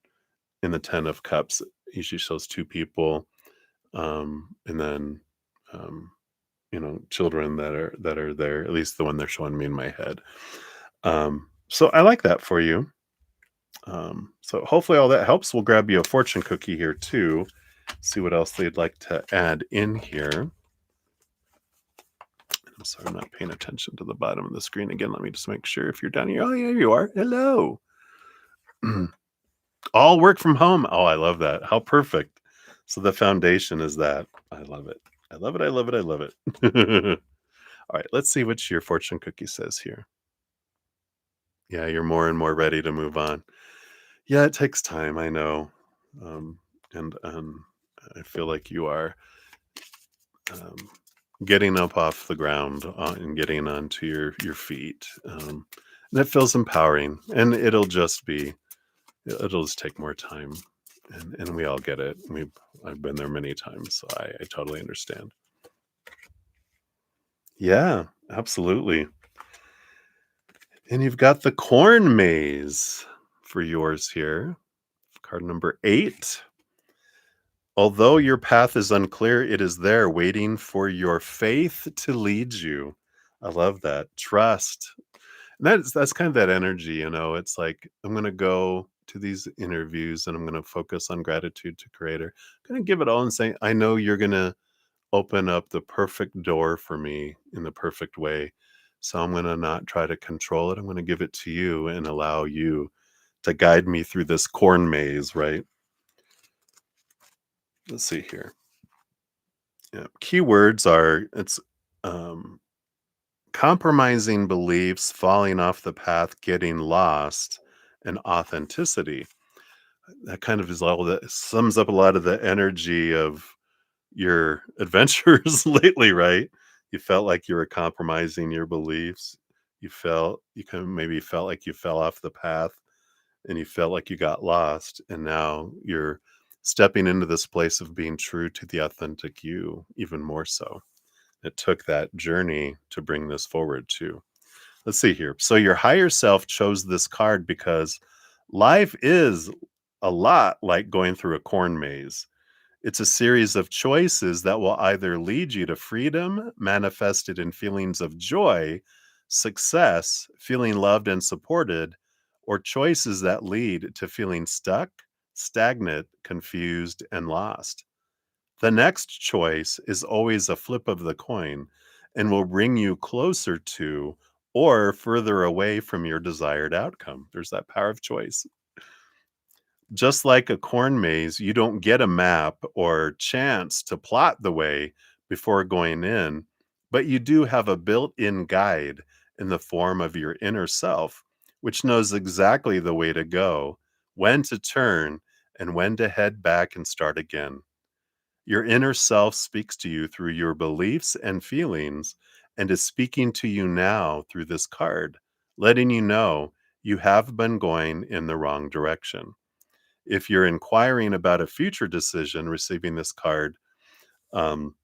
in the 10 of cups. It usually shows two people and then um, children that are there. At least the one they're showing me in my head. So I like that for you. So hopefully all that helps. We'll grab you a fortune cookie here too. See what else they'd like to add in here. I'm sorry, I'm not paying attention to the bottom of the screen again. Let me just make sure if you're down here. Oh, yeah, you are. Hello. All work from home. Oh, I love that. How perfect. So the foundation is that. I love it. I love it. I love it. I love it. All right, let's see what your fortune cookie says here. Yeah, you're more and more ready to move on. Yeah, it takes time. I know. Um, and I feel like you are um, getting up off the ground and getting onto your feet. And it feels empowering, and it'll just take more time, and we all get it. I've been there many times, so I totally understand. Yeah, absolutely. And you've got the corn maze for yours here. Card number 8. Although your path is unclear, it is there waiting for your faith to lead you. I love that. Trust. And that's kind of that energy, it's like I'm going to go to these interviews and I'm going to focus on gratitude to creator. I'm going to give it all and say, I know you're going to open up the perfect door for me in the perfect way. So I'm going to not try to control it. I'm going to give it to you and allow you to guide me through this corn maze, right? Let's see here. Yeah. Keywords are um, compromising beliefs, falling off the path, getting lost, and authenticity. That kind of is all that sums up a lot of the energy of your adventures lately, right? You felt like you were compromising your beliefs. You kind of maybe felt like you fell off the path and you felt like you got lost. And now you're stepping into this place of being true to the authentic you, even more so. It took that journey to bring this forward too. Let's see here. So your higher self chose this card because life is a lot like going through a corn maze. It's a series of choices that will either lead you to freedom, manifested in feelings of joy, success, feeling loved and supported, or choices that lead to feeling stuck, stagnant, confused, and lost. The next choice is always a flip of the coin and will bring you closer to or further away from your desired outcome. There's that power of choice. Just like a corn maze, you don't get a map or chance to plot the way before going in, but you do have a built in guide in the form of your inner self, which knows exactly the way to go, when to turn, and when to head back and start again. Your inner self speaks to you through your beliefs and feelings and is speaking to you now through this card, letting you know you have been going in the wrong direction. If you're inquiring about a future decision, receiving this card um,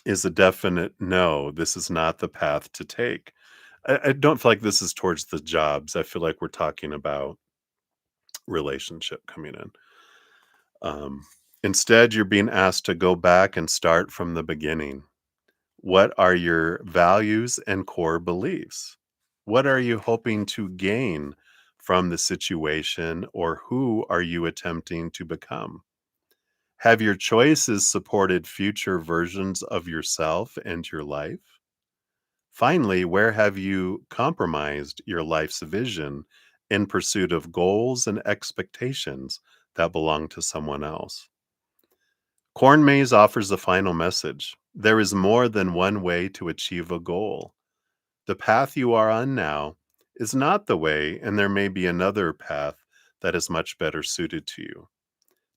is a definite no. This is not the path to take. I don't feel like this is towards the jobs. I feel like we're talking about relationship coming in. Um, Instead, you're being asked to go back and start from the beginning. What are your values and core beliefs? What are you hoping to gain from the situation, or who are you attempting to become? Have your choices supported future versions of yourself and your life? Finally, where have you compromised your life's vision in pursuit of goals and expectations that belong to someone else? Corn Maze offers the final message. There is more than one way to achieve a goal. The path you are on now is not the way, and there may be another path that is much better suited to you.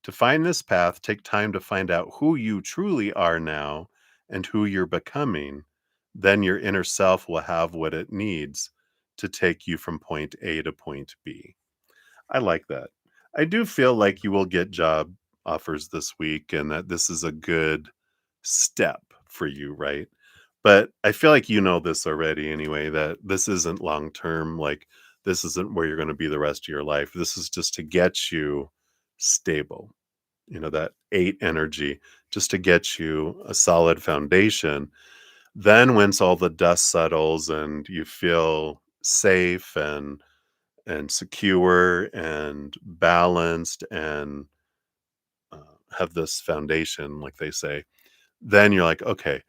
To find this path, take time to find out who you truly are now and who you're becoming. Then your inner self will have what it needs to take you from point A to point B. I like that. I do feel like you will get job offers this week and that this is a good step for you, right? But I feel like you know this already anyway, that this isn't long term. Like, this isn't where you're going to be the rest of your life. This is just to get you stable, that eight energy, just to get you a solid foundation. Then, once all the dust settles and you feel safe and secure and balanced and uh, have this foundation, like they say, then you're like, okay,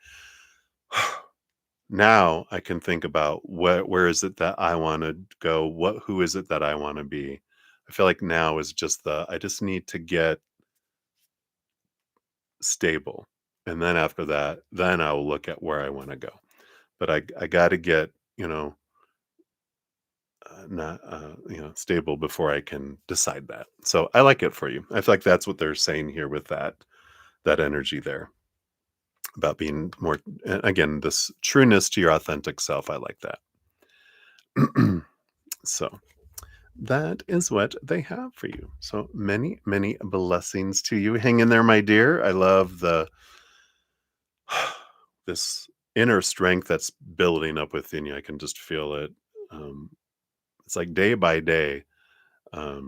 now I can think about where is it that I want to go? Who is it that I want to be? I feel like now is just I just need to get stable. And then after that, then I'll look at where I want to go. But I got to get, not stable before I can decide that. So I like it for you. I feel like that's what they're saying here with that energy there about being more again this trueness to your authentic self. I like that. So that is what they have for you. So many, many blessings to you. Hang in there, my dear. I love the this inner strength that's building up within you. I can just feel it. Um, it's like day by day. I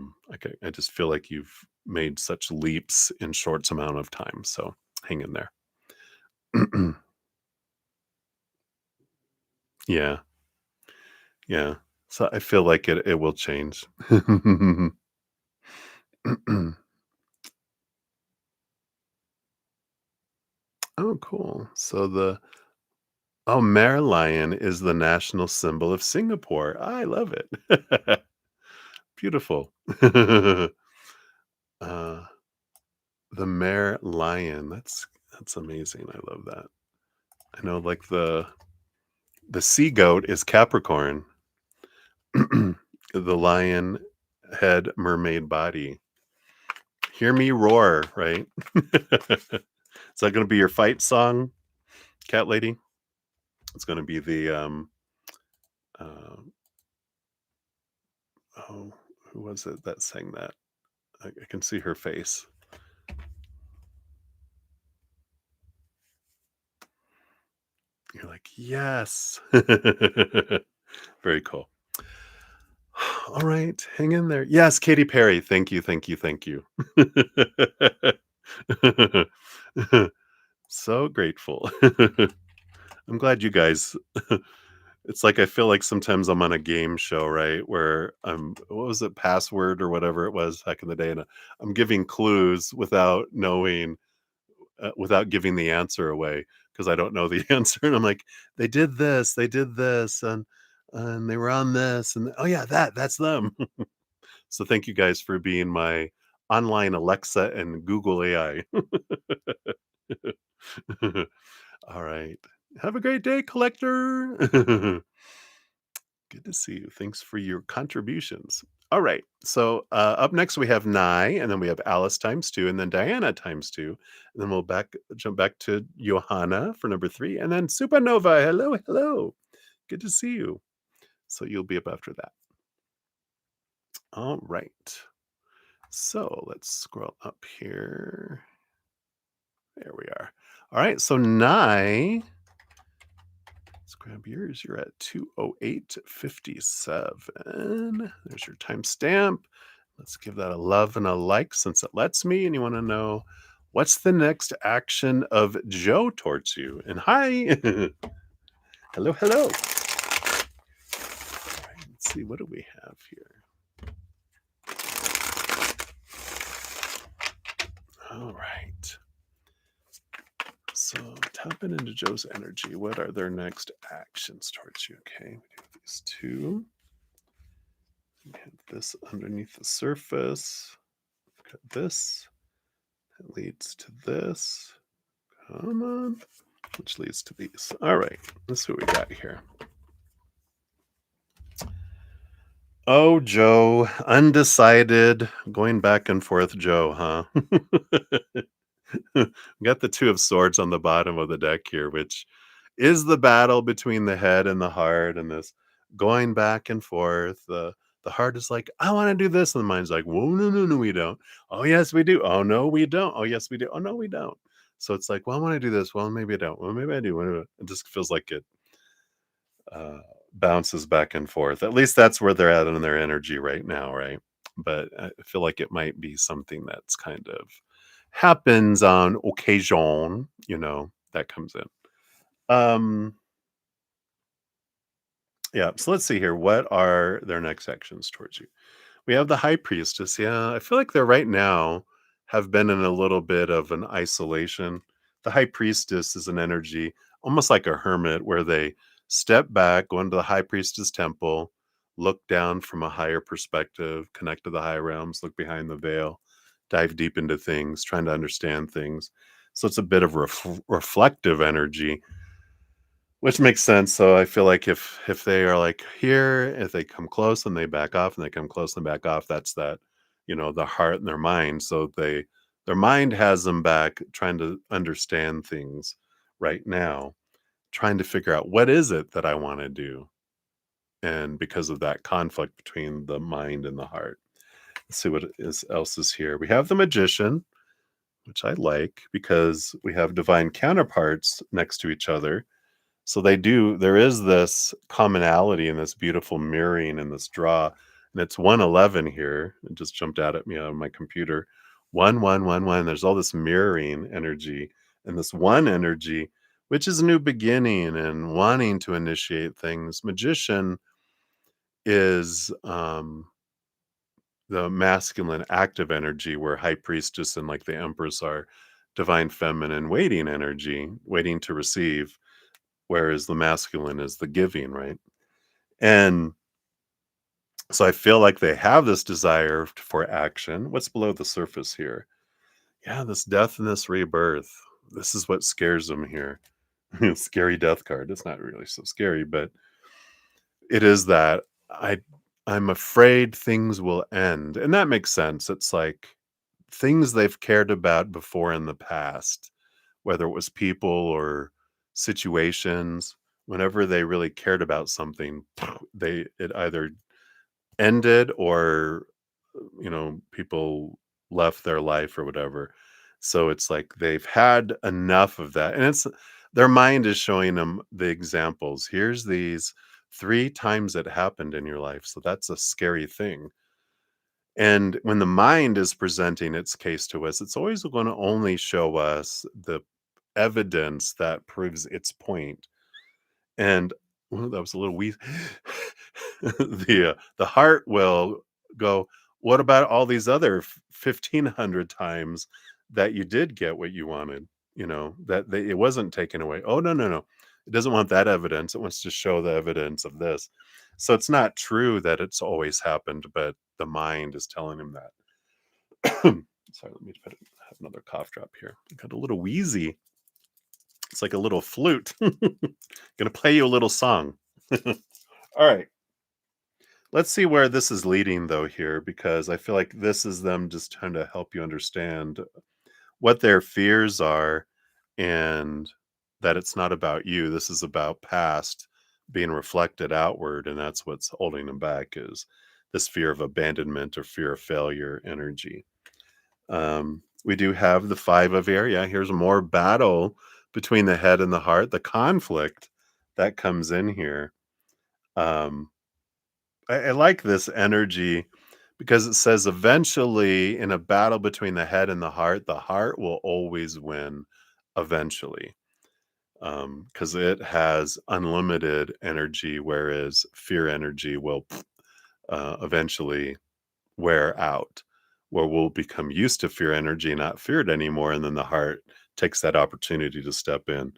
just feel like you've made such leaps in short amount of time. So hang in there. Yeah, yeah. So I feel like it will change. Oh, cool. So mare lion is the national symbol of Singapore. I love it. Beautiful. uh, the mare lion. That's amazing. I love that. I know, like the sea goat is Capricorn. The lion head, mermaid body. Hear me roar, right? Is that going to be your fight song, cat lady? It's going to be uh, oh, who was it that sang that? I can see her face. You're like, yes. Very cool. All right, hang in there. Yes, Katy Perry. Thank you, thank you, thank you. So grateful. I'm glad you guys it's like I feel like sometimes I'm on a game show, right? Where I'm what was it, password or whatever it was back in the day, and I'm giving clues without knowing, without giving the answer away because I don't know the answer, and I'm like, they did this, and they were on this, and oh yeah, that's them. So thank you guys for being my online Alexa and Google AI. All right. Have a great day, collector. Good to see you. Thanks for your contributions. All right. So up next we have Nye, and then we have Alice times two, and then Diana times two, and then we'll jump back to Johanna for number three, and then Supernova. Hello, hello. Good to see you. So you'll be up after that. All right. So let's scroll up here. There we are. All right. So Nye, let's grab yours. You're at 2:08:57. There's your timestamp. Let's give that a love and a like since it lets me. And you want to know what's the next action of Joe towards you? And hi. Hello, hello. All right, let's see. What do we have here? All right. So tapping into Joe's energy. What are their next actions towards you? Okay, we do these two. We have this underneath the surface. Got this. It leads to this. Come on. Which leads to these. All right. Let's see what we got here. Oh, Joe, undecided, going back and forth, Joe, huh? We got the Two of Swords on the bottom of the deck here, which is the battle between the head and the heart, and this going back and forth. The heart is like, I want to do this, and the mind's like, whoa, no, no, no, we don't. Oh, yes, we do. Oh, no, we don't. Oh, yes, we do. Oh, no, we don't. So it's like, well, I want to do this. Well, maybe I don't. Well, maybe I do. It just feels like it uh, bounces back and forth. At least that's where they're at in their energy right now, right? But I feel like it might be something that's kind of happens on occasion, that comes in. Um, yeah, so let's see here. What are their next actions towards you? We have the high priestess. Yeah, I feel like they're right now have been in a little bit of an isolation. The high priestess is an energy almost like a hermit where they step back, go into the high priestess temple, look down from a higher perspective, connect to the high realms, look behind the veil, dive deep into things, trying to understand things. So it's a bit of reflective energy, which makes sense. So I feel like if they are like here, if they come close and they back off and they come close and back off, that's that, the heart and their mind. So their mind has them back trying to understand things right now, trying to figure out what is it that I want to do. And because of that conflict between the mind and the heart. Let's see what else is here. We have the magician, which I like because we have divine counterparts next to each other, so there is this commonality in this beautiful mirroring in this draw, and it's 111 here. It just jumped out at me on my computer. 1111. There's all this mirroring energy and this one energy, which is a new beginning and wanting to initiate things. Magician is the masculine active energy, where high priestess and like the empress are divine feminine waiting energy, waiting to receive, whereas the masculine is the giving, right? And so I feel like they have this desire for action. What's below the surface here? Yeah, this death and this rebirth. This is what scares them here. Scary death card. It's not really so scary, but it is that I I'm afraid things will end. And that makes sense. It's like things they've cared about before in the past, whether it was people or situations, whenever they really cared about something, it either ended or people left their life or whatever. So it's like they've had enough of that, and it's their mind is showing them the examples. Here's these 3 times it happened in your life, so that's a scary thing. And when the mind is presenting its case to us, it's always going to only show us the evidence that proves its point. And well, that was a little wheeze. The heart will go, what about all these other 1,500 times that you did get what you wanted? It wasn't taken away. Oh, no, no, no. It doesn't want that evidence. It wants to show the evidence of this. So it's not true that it's always happened, but the mind is telling him that. Sorry, let me have another cough drop here. I got a little wheezy. It's like a little flute. Gonna play you a little song. All right. Let's see where this is leading, though, here, because I feel like this is them just trying to help you understand what their fears are and that it's not about you. This is about past being reflected outward. And that's what's holding them back is this fear of abandonment or fear of failure energy. We do have the 5 of air. Yeah, here's more battle between the head and the heart, the conflict that comes in here. Um, I like this energy because it says eventually in a battle between the head and the heart will always win eventually. Because it has unlimited energy, whereas fear energy will eventually wear out, where we'll become used to fear energy, not feared anymore. And then the heart takes that opportunity to step in.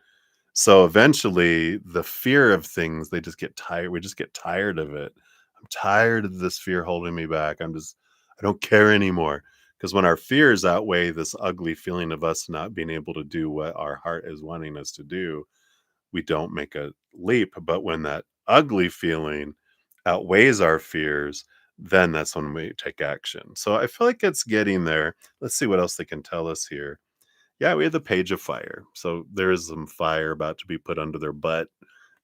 So eventually, the fear of things, they just get tired. We just get tired of it. I'm tired of this fear holding me back. I don't care anymore. Because when our fears outweigh this ugly feeling of us not being able to do what our heart is wanting us to do, we don't make a leap. But when that ugly feeling outweighs our fears, then that's when we take action. So I feel like it's getting there. Let's see what else they can tell us here. Yeah, we have the page of fire. So there is some fire about to be put under their butt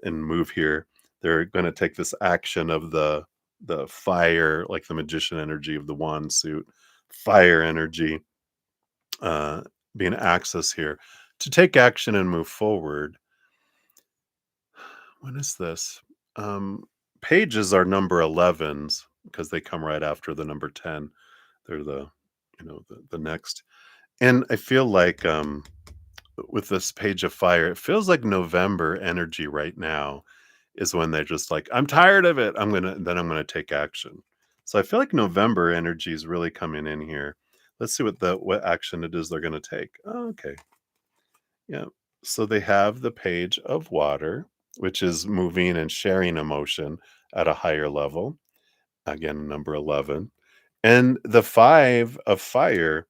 and move here. They're going to take this action of the fire, like the magician energy of the wand suit, fire energy uh, being access here to take action and move forward. When is this? Um, Pages are number 11s because they come right after the number 10. They're the next. And I feel like with this page of fire, it feels like November energy right now is when they're just like, I'm tired of it. I'm gonna take action. So I feel like November energy is really coming in here. Let's see what action it is they're gonna take. Oh, okay. Yeah. So they have the page of water, which is moving and sharing emotion at a higher level. Again, number 11. And the five of fire,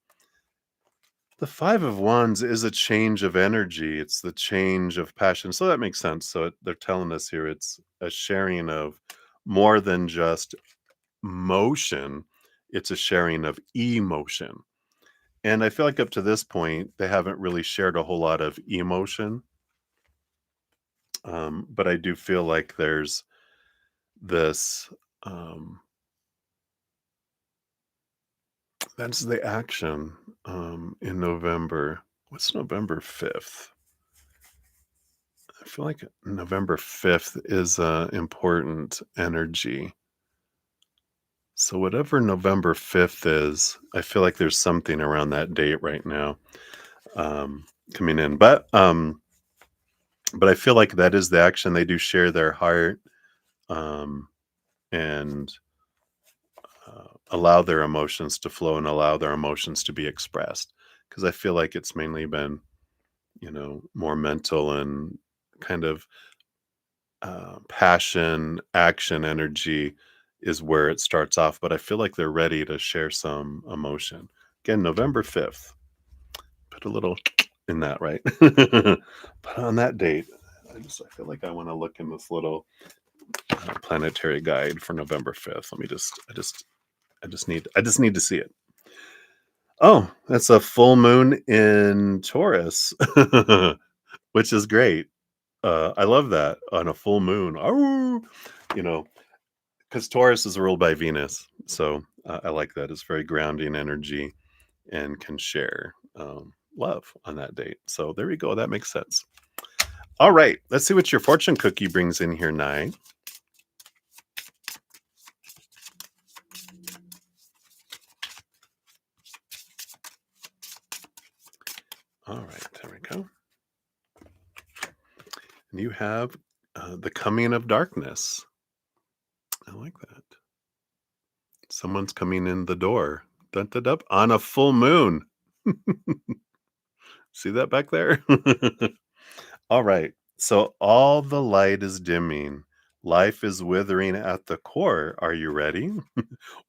the five of wands is a change of energy. It's the change of passion. So that makes sense. So they're telling us here it's a sharing of more than just motion, it's a sharing of emotion. And I feel like up to this point, they haven't really shared a whole lot of emotion. But I do feel like there's this um, that's the action in November. What's November 5th? I feel like November 5th is important energy. So whatever November 5th is, I feel like there's something around that date right now um, coming in. But I feel like that is the action. They do share their heart um, and allow their emotions to flow and allow their emotions to be expressed. Because I feel like it's mainly been, more mental and kind of passion, action, energy is where it starts off. But I feel like they're ready to share some emotion. Again, November 5th. Put a little in that, right? But on that date, I feel like I want to look in this little planetary guide for November 5th. Let me just I just need to see it. Oh, that's a full moon in Taurus, which is great. I love that on a full moon. Oh, you know, because Taurus is ruled by Venus, so I like that. It's very grounding energy and can share love on that date. So there we go. That makes sense. All right, let's see what your fortune cookie brings in here, Nine. All right, there we go. And you have the coming of darkness. I like that. Someone's coming in the door. Dun, dun, dun, on a full moon. See that back there? All right. So all the light is dimming. Life is withering at the core. Are you ready?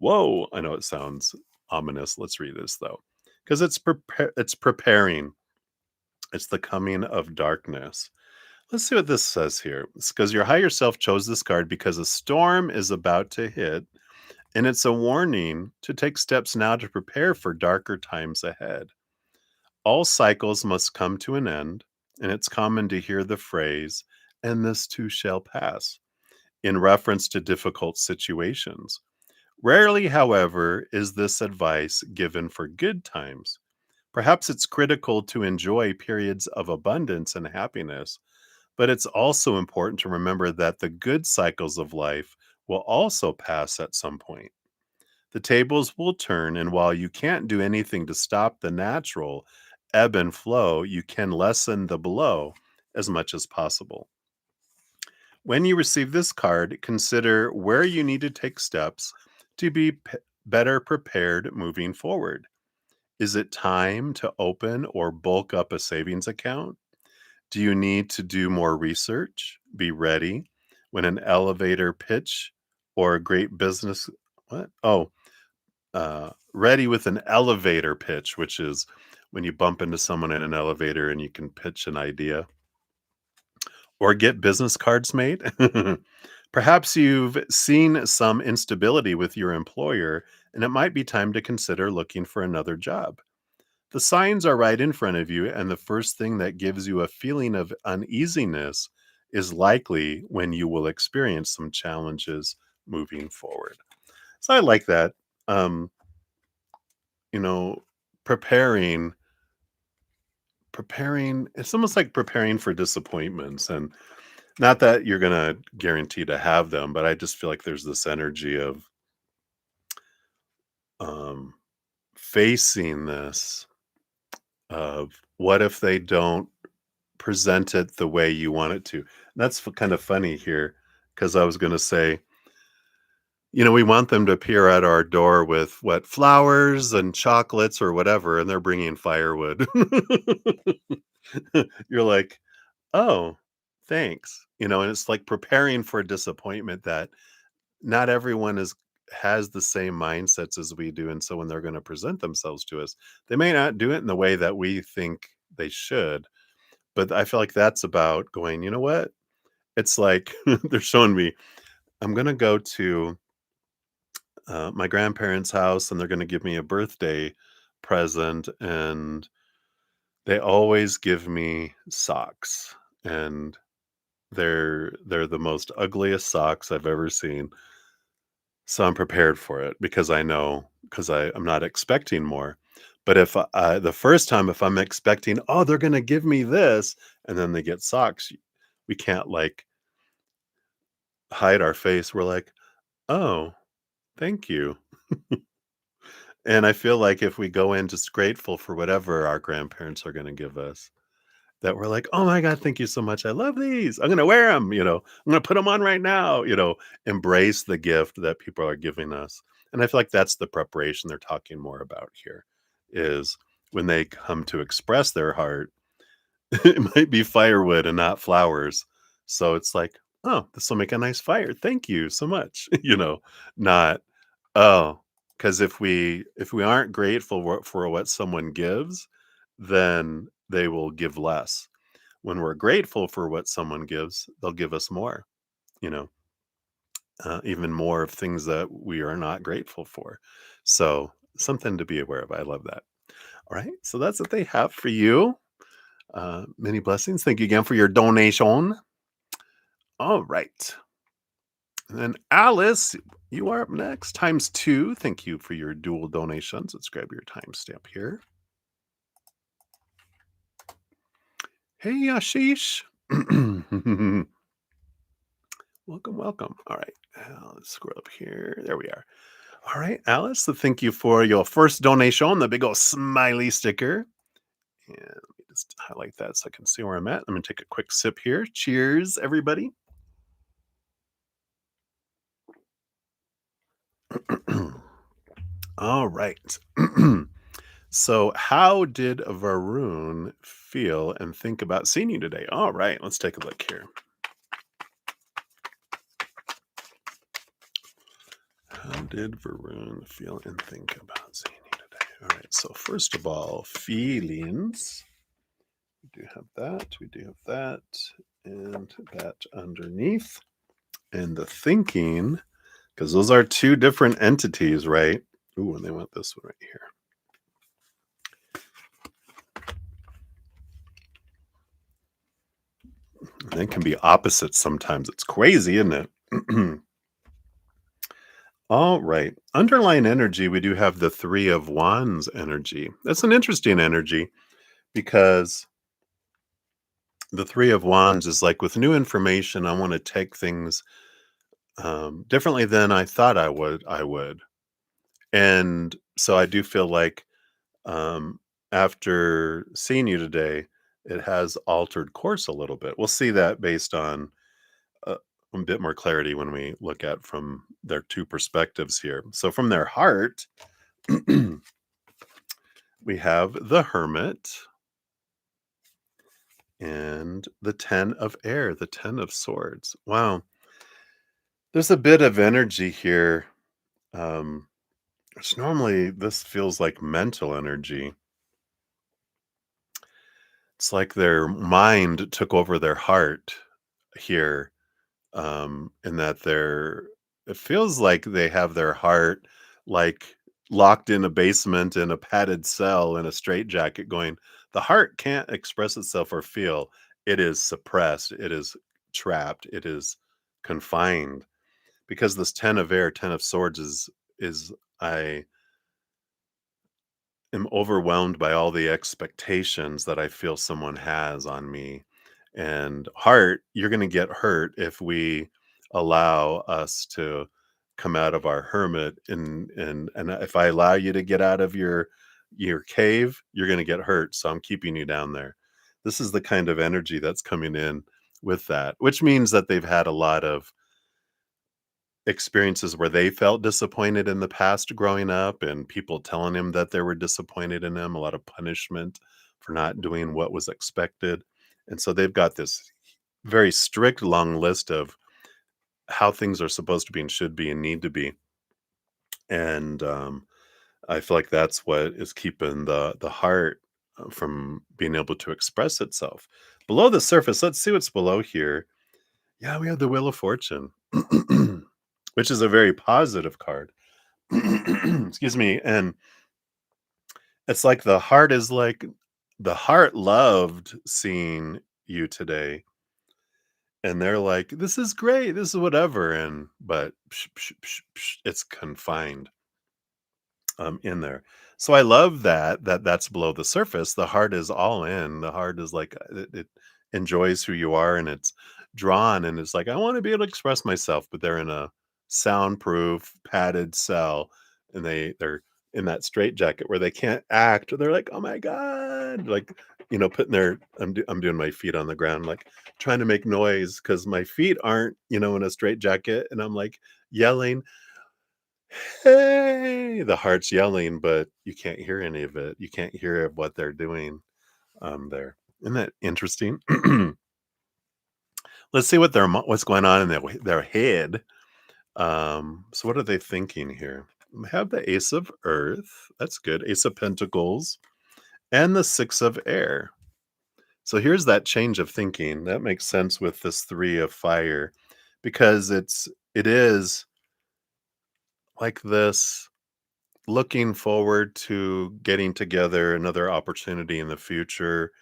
Whoa. I know it sounds ominous. Let's read this though. Because it's preparing. It's the coming of darkness. Let's see what this says here. It's because your higher self chose this card because a storm is about to hit, and it's a warning to take steps now to prepare for darker times ahead. All cycles must come to an end, and it's common to hear the phrase, and this too shall pass, in reference to difficult situations. Rarely, however, is this advice given for good times. Perhaps it's critical to enjoy periods of abundance and happiness, but it's also important to remember that the good cycles of life will also pass at some point. The tables will turn, and while you can't do anything to stop the natural ebb and flow, you can lessen the blow as much as possible. When you receive this card, consider where you need to take steps to be better prepared moving forward. Is it time to open or bulk up a savings account? Do you need to do more research? Be ready when an elevator pitch or a great business what? Oh, ready with an elevator pitch, which is when you bump into someone in an elevator and you can pitch an idea or get business cards made. Perhaps you've seen some instability with your employer and it might be time to consider looking for another job. The signs are right in front of you, and the first thing that gives you a feeling of uneasiness is likely when you will experience some challenges moving forward. So I like that. Um, you know, preparing preparing it's almost like preparing for disappointments, and not that you're gonna guarantee to have them, but I just feel like there's this energy of um facing this, of what if they don't present it the way you want it to. That's kind of funny here because I was going to say, we want them to appear at our door with what, flowers and chocolates or whatever, and they're bringing firewood. You're like, oh, thanks. And it's like preparing for a disappointment that not everyone has the same mindsets as we do. And so when they're going to present themselves to us, they may not do it in the way that we think they should. But I feel like that's about going, you know what? It's like they're showing me, I'm gonna go to, my grandparents' house, and they're gonna give me a birthday present, and they always give me socks, and they're the most ugliest socks I've ever seen. So I'm prepared for it because I know, because I'm not expecting more. But if the first time, if I'm expecting, "Oh, they're gonna give me this," and then they get socks, we can't, like, hide our face. We're like, "Oh, thank you." And I feel like if we go in just grateful for whatever our grandparents are gonna give us, that we're like, "Oh my god, thank you so much. I love these. I'm gonna wear them. I'm gonna put them on right now," embrace the gift that people are giving us. And I feel like that's the preparation they're talking more about here, is when they come to express their heart, it might be firewood and not flowers. So it's like, "Oh, this will make a nice fire. Thank you so much." Not, "Oh," because if we aren't grateful for what someone gives, then they will give less. When we're grateful for what someone gives, they'll give us more, you know, even more of things that we are not grateful for. So, something to be aware of. I love that. All right. So, that's what they have for you. Many blessings. Thank you again for your donation. All right. And then Alice, you are up next. Times two. Thank you for your dual donations. Let's grab your timestamp here. Hey, Ashish. Welcome, welcome. All right. Let's scroll up here. There we are. All right, Alice. So thank you for your first donation, the big old smiley sticker. And let me just highlight that so I can see where I'm at. I'm going to take a quick sip here. Cheers, everybody. All right. So, how did Varun feel and think about seeing you today? All right, let's take a look here. How did Varun feel and think about seeing you today? All right, so first of all, feelings. We do have that. We do have that. And that underneath. And the thinking, because those are two different entities, right? Ooh, and they want this one right here. And they can be opposites sometimes. It's crazy, isn't it? All right. Underlying energy, we do have the Three of Wands energy. That's an interesting energy because the Three of Wands is like, with new information, I want to take things differently than I thought I would. And so I do feel like, after seeing you today, it has altered course a little bit. We'll see that based on uh, a bit more clarity when we look at from their two perspectives here. So from their heart, we have the Hermit and the Ten of Air, the Ten of Swords. Wow. There's a bit of energy here. Um, which normally this feels like mental energy. It's like their mind took over their heart here, in that it feels like they have their heart like locked in a basement in a padded cell in a straitjacket going, the heart can't express itself or feel. It is suppressed. It is trapped. It is confined because this 10 of air, 10 of swords is I am overwhelmed by all the expectations that I feel someone has on me. And heart, you're going to get hurt if we allow us to come out of our hermit and if I allow you to get out of your cave, you're going to get hurt. So I'm keeping you down there. This is the kind of energy that's coming in with that, which means that they've had a lot of experiences where they felt disappointed in the past growing up and people telling him that they were disappointed in him, a lot of punishment for not doing what was expected. And so they've got this very strict long list of how things are supposed to be and should be and need to be. And I feel like that's what is keeping the heart from being able to express itself. Below the surface, let's see what's below here. Yeah, we have the Wheel of Fortune, which is a very positive card. Excuse me. And it's like the heart loved seeing you today. And they're like, this is great. This is whatever. And, but it's confined in there. So I love that's below the surface. The heart is all in. The heart is like it enjoys who you are and it's drawn and it's like I want to be able to express myself, but they're in a soundproof padded cell and they're in that straight jacket where they can't act. They're like, "Oh my god." Like, putting their I'm doing my feet on the ground like trying to make noise cuz my feet aren't, in a straight jacket and I'm like yelling, "Hey!" The heart's yelling, but you can't hear any of it. You can't hear what they're doing, there. Isn't that interesting? Let's see what's going on in their head. So what are they thinking here? We have the Ace of Earth. That's good. Ace of Pentacles and the Six of Air. So here's that change of thinking. That makes sense with this Three of Fire because it is like this looking forward to getting together, another opportunity in the future.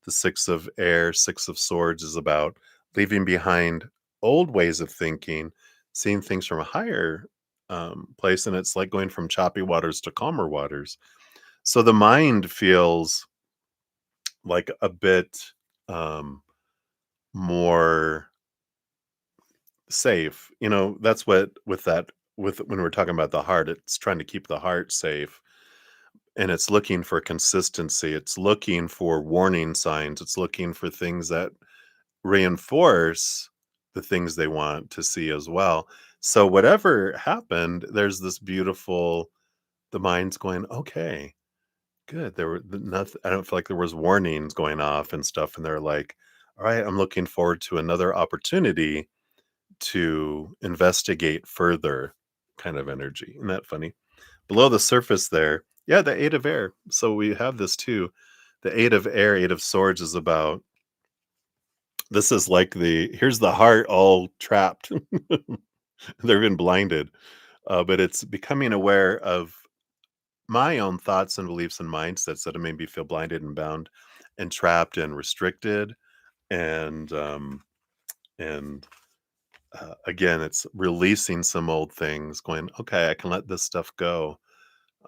The Six of Air, Six of Swords is about leaving behind old ways of thinking, seeing things from a higher place. And it's like going from choppy waters to calmer waters. So the mind feels like a bit um, more safe. That's what with when we're talking about the heart, it's trying to keep the heart safe and it's looking for consistency. It's looking for warning signs. It's looking for things that reinforce the things they want to see as well. So whatever happened, there's this beautiful the mind's going, okay, good. There were nothing. I don't feel like there was warnings going off and stuff. And they're like, all right, I'm looking forward to another opportunity to investigate further kind of energy. Isn't that funny? Below the surface there, yeah, the Eight of Air. So we have this too. The Eight of Air, Eight of Swords is about this is like here's the heart all trapped. They've been blinded. But it's becoming aware of my own thoughts and beliefs and mindsets that have made me feel blinded and bound and trapped and restricted. And again, it's releasing some old things, going, okay, I can let this stuff go.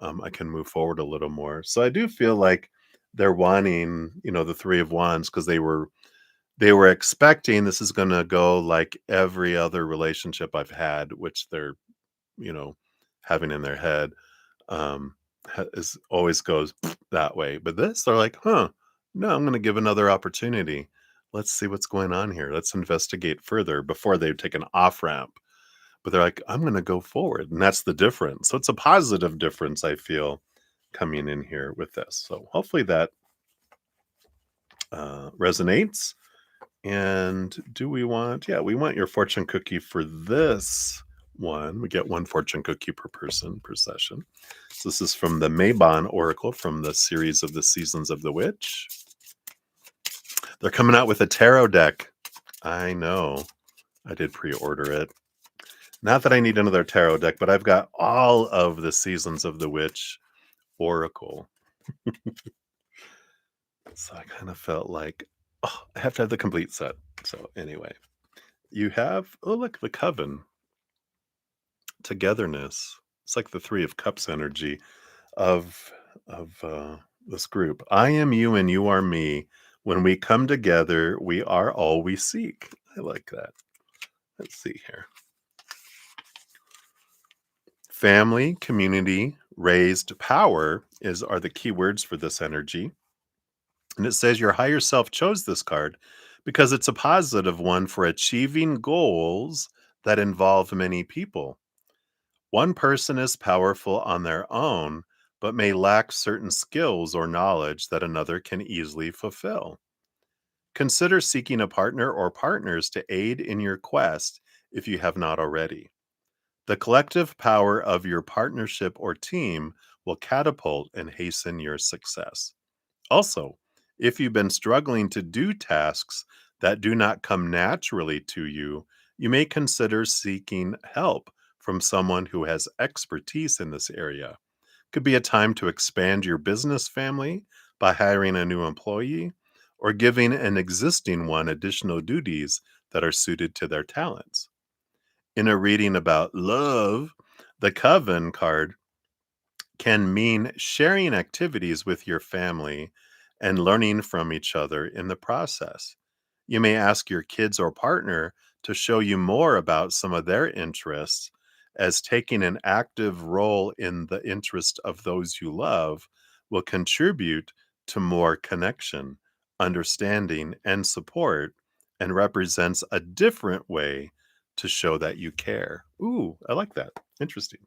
I can move forward a little more. So I do feel like they're wanting, the Three of Wands because they were expecting this is going to go like every other relationship I've had, which they're, you know, having in their head, is always goes that way. But this, they're like, huh, no, I'm going to give another opportunity. Let's see what's going on here. Let's investigate further before they take an off ramp. But they're like, I'm going to go forward. And that's the difference. So it's a positive difference, I feel, coming in here with this. So hopefully that resonates. And we want your fortune cookie for this one. We get one fortune cookie per person per session. So this is from the Mabon Oracle from the series of the Seasons of the Witch. They're coming out with a tarot deck. I know. I did pre-order it. Not that I need another tarot deck, but I've got all of the Seasons of the Witch Oracle. So I kind of felt like, oh, I have to have the complete set. So anyway, you have, oh, look, the Coven, togetherness. It's like the Three of Cups energy of this group. I am you and you are me. When we come together, we are all we seek. I like that. Let's see here. Family, community, raised, power are the key words for this energy. And it says your higher self chose this card because it's a positive one for achieving goals that involve many people. One person is powerful on their own, but may lack certain skills or knowledge that another can easily fulfill. Consider seeking a partner or partners to aid in your quest if you have not already. The collective power of your partnership or team will catapult and hasten your success. Also, if you've been struggling to do tasks that do not come naturally to you, you may consider seeking help from someone who has expertise in this area. Could be a time to expand your business family by hiring a new employee or giving an existing one additional duties that are suited to their talents. In a reading about love, the Coven card can mean sharing activities with your family and learning from each other in the process. You may ask your kids or partner to show you more about some of their interests, as taking an active role in the interest of those you love will contribute to more connection, understanding, and support, and represents a different way to show that you care. Ooh, I like that. Interesting.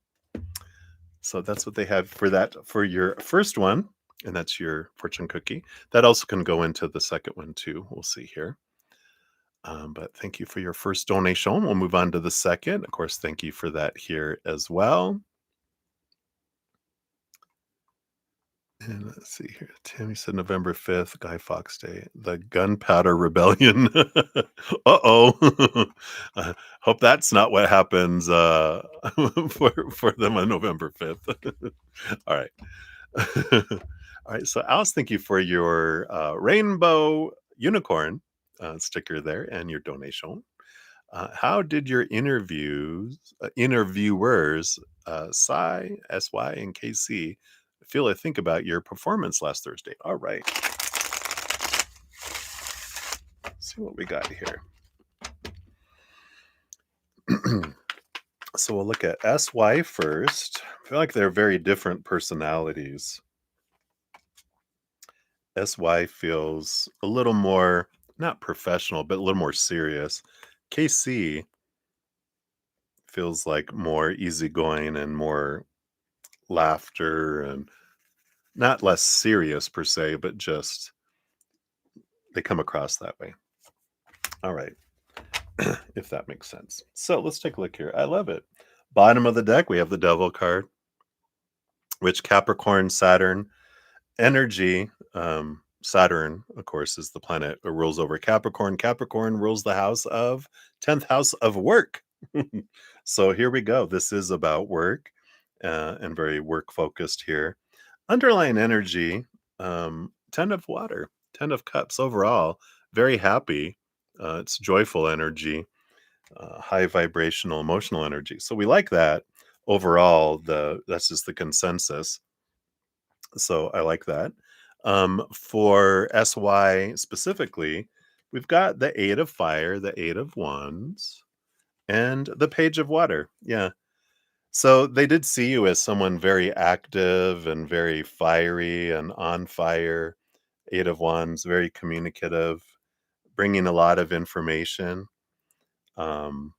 So that's what they have for that for your first one, and that's your fortune cookie. That also can go into the second one too. We'll see here. But thank you for your first donation. We'll move on to the second. Of course, thank you for that here as well. And let's see here. Tammy said November 5th, Guy Fawkes Day, the Gunpowder Rebellion. Uh-oh. Hope that's not what happens for them on November 5th. All right. All right. So, Alice, thank you for your rainbow unicorn sticker there and your donation. How did your interviewers, SY, and KC feel or think about your performance last Thursday? All right. Let's see what we got here. So we'll look at SY first. I feel like they're very different personalities. SY feels a little more, not professional, but a little more serious. KC feels like more easygoing and more laughter and not less serious per se, but just they come across that way. All right. If that makes sense. So let's take a look here. I love it. Bottom of the deck, we have the Devil card, which Capricorn, Saturn, energy. Saturn, of course, is the planet that rules over Capricorn. Capricorn rules the house of 10th house of work. So here we go. This is about work and very work focused here. Underlying energy, 10 of water, 10 of cups overall, very happy. It's joyful energy, high vibrational emotional energy. So we like that overall. That's just the consensus. So I like that. For SY specifically, we've got the 8 of fire, the 8 of wands, and the page of water. Yeah. So they did see you as someone very active and very fiery and on fire. 8 of wands, very communicative, bringing a lot of information. Um,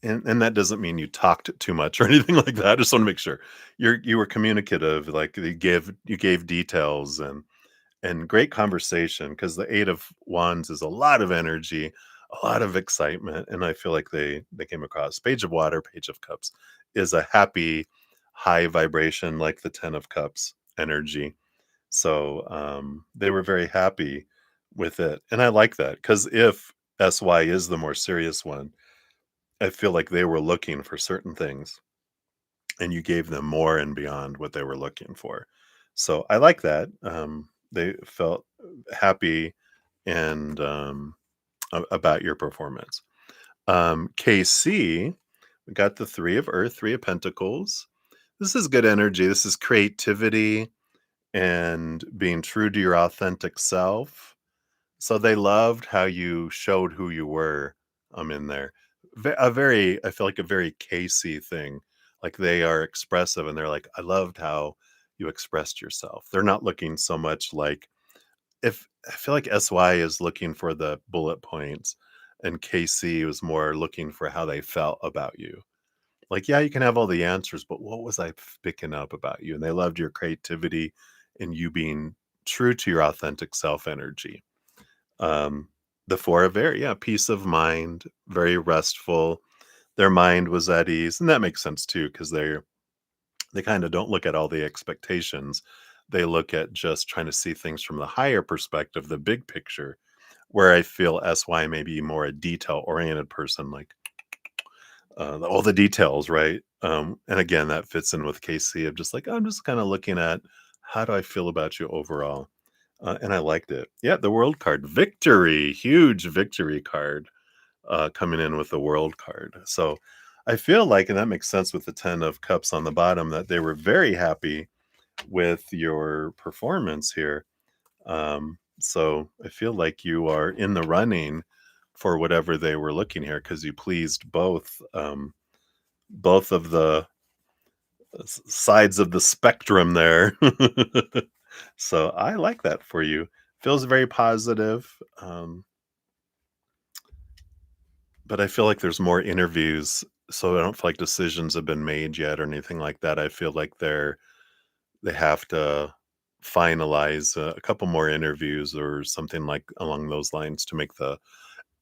and that doesn't mean you talked too much or anything like that. I just want to make sure you were communicative, like you gave details and great conversation, because the 8 of wands is a lot of energy, a lot of excitement, and I feel like they came across. Page of water, page of cups is a happy, high vibration, like the 10 of cups energy. So, they were very happy with it, and I like that because if SY is the more serious one, I feel like they were looking for certain things, and you gave them more and beyond what they were looking for. So, I like that, they felt happy and, a about your performance. KC, we got the 3 of Earth, 3 of Pentacles. This is good energy, this is creativity and being true to your authentic self. So they loved how you showed who you were, in there. A very I feel like a very Casey thing. Like they are expressive and they're like, I loved how you expressed yourself. They're not looking so much like if I feel like SY is looking for the bullet points and KC was more looking for how they felt about you. Like, yeah, you can have all the answers, but what was I picking up about you? And they loved your creativity and you being true to your authentic self energy. Um, the 4 of air, yeah, peace of mind, very restful. Their mind was at ease. And that makes sense too, because they kind of don't look at all the expectations. They look at just trying to see things from the higher perspective, the big picture, where I feel SY may be more a detail oriented person, like all the details, right? And again, that fits in with KC of just like, I'm just kind of looking at how do I feel about you overall? And I liked it. Yeah, the world card, victory, huge victory card coming in with the world card. So I feel like, and that makes sense with the 10 of cups on the bottom, that they were very happy with your performance here. So I feel like you are in the running for whatever they were looking here because you pleased both of the sides of the spectrum there. So I like that for you. Feels very positive. But I feel like there's more interviews, so I don't feel like decisions have been made yet or anything like that. I feel like they have to finalize a couple more interviews or something like along those lines to make the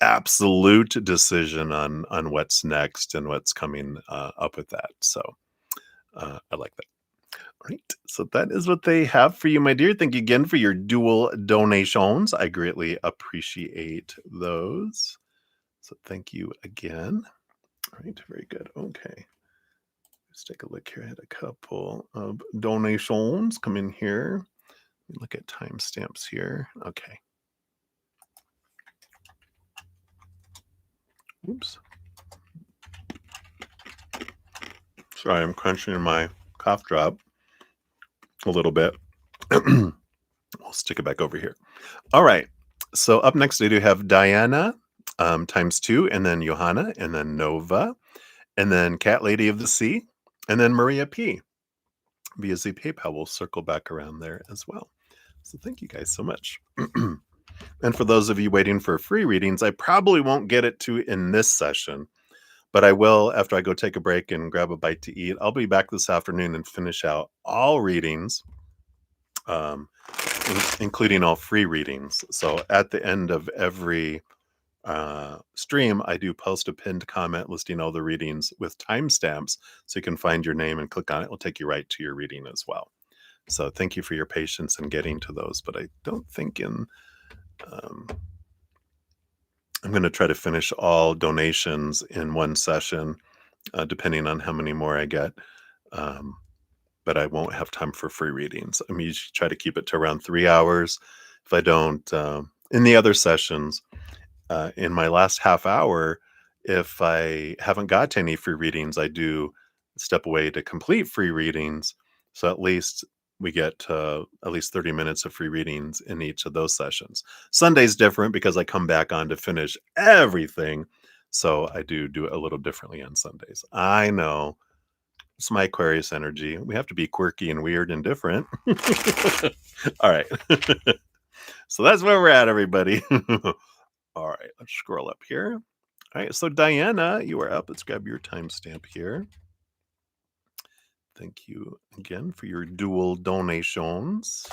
absolute decision on what's next and what's coming up with that. So I like that. Right. So that is what they have for you, my dear. Thank you again for your dual donations. I greatly appreciate those. So thank you again. All right. Very good. Okay. Let's take a look here. I had a couple of donations come in here. Let me look at timestamps here. Okay. Oops. Sorry, I'm crunching my cough drop a little bit. We'll stick it back over here. All right. So up next, I do have Diana times 2, and then Johanna, and then Nova, and then Cat Lady of the Sea, and then Maria P. Via Z PayPal. We'll circle back around there as well. So thank you guys so much. And for those of you waiting for free readings, I probably won't get it to in this session, but I will after I go take a break and grab a bite to eat. I'll be back this afternoon and finish out all readings, um, including all free readings. So at the end of every stream, I do post a pinned comment listing all the readings with timestamps so you can find your name and click on it. It'll take you right to your reading as well. So thank you for your patience in getting to those, but I don't think um, I'm going to try to finish all donations in one session, depending on how many more I get. Um, but I won't have time for free readings. I usually try to keep it to around 3 hours. If I don't, in the other sessions, in my last half hour, if I haven't got to any free readings, I do step away to complete free readings. So at least we get at least 30 minutes of free readings in each of those sessions. Sunday's different because I come back on to finish everything. So I do it a little differently on Sundays. I know it's my Aquarius energy. We have to be quirky and weird and different. All right. So that's where we're at, everybody. All right, let's scroll up here. All right, so Diana, you are up. Let's grab your timestamp here. Thank you again for your dual donations.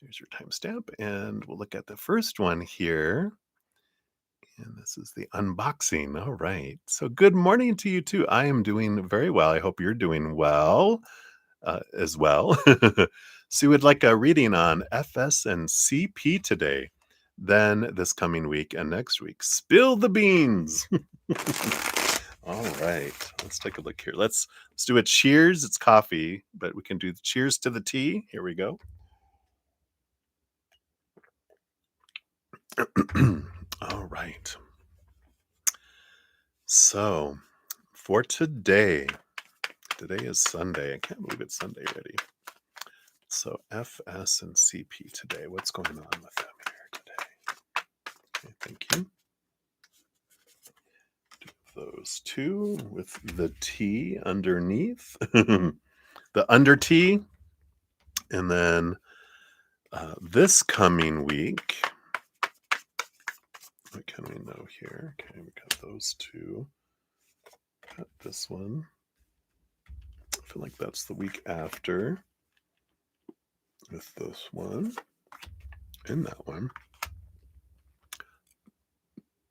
There's your timestamp, and we'll look at the first one here. And this is the unboxing. All right. So, good morning to you too. I am doing very well. I hope you're doing well as well. So, you would like a reading on FS and CP today, then this coming week and next week. Spill the beans. All right. Let's take a look here. Let's do a cheers. It's coffee, but we can do the cheers to the tea. Here we go. All right. So, for today is Sunday. I can't believe it's Sunday already. So FS and CP today. What's going on with them here today? Okay, thank you. Those two with the T underneath, the under T, and then this coming week. What can we know here? Okay, we got those two. Got this one. I feel like that's the week after. With this one and that one.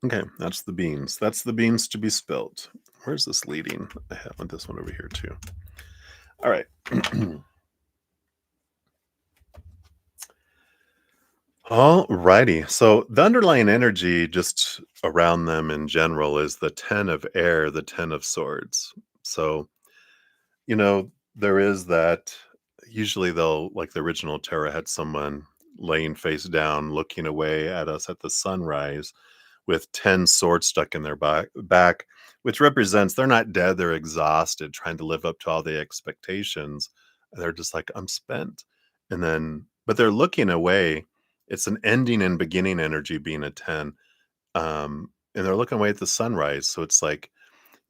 Okay, that's the beans. That's the beans to be spilled. Where's this leading? I have this one over here too. All right. All righty. So the underlying energy just around them in general is the 10 of air, the 10 of swords. So, there is that. Usually they'll, like the original tarot had someone laying face down, looking away at us at the sunrise with 10 swords stuck in their back, which represents they're not dead, they're exhausted, trying to live up to all the expectations. They're just like, I'm spent. And then, but they're looking away. It's an ending and beginning energy being a 10. And they're looking away at the sunrise. So it's like,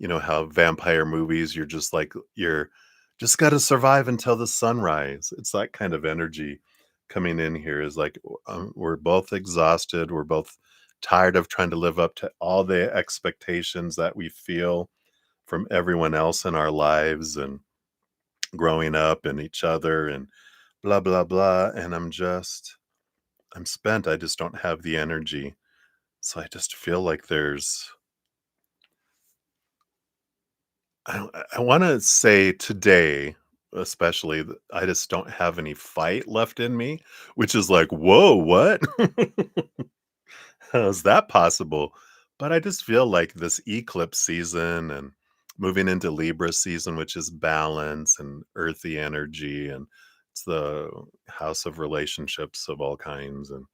how vampire movies, you're just like, you're just got to survive until the sunrise. It's that kind of energy coming in here is like, we're both exhausted. We're both tired of trying to live up to all the expectations that we feel from everyone else in our lives and growing up and each other and blah, blah, blah. And I'm spent. I just don't have the energy. So I just feel like I want to say today, especially, I just don't have any fight left in me, which is like, whoa, what? How is that possible? But I just feel like this eclipse season and moving into Libra season, which is balance and earthy energy, and it's the house of relationships of all kinds. And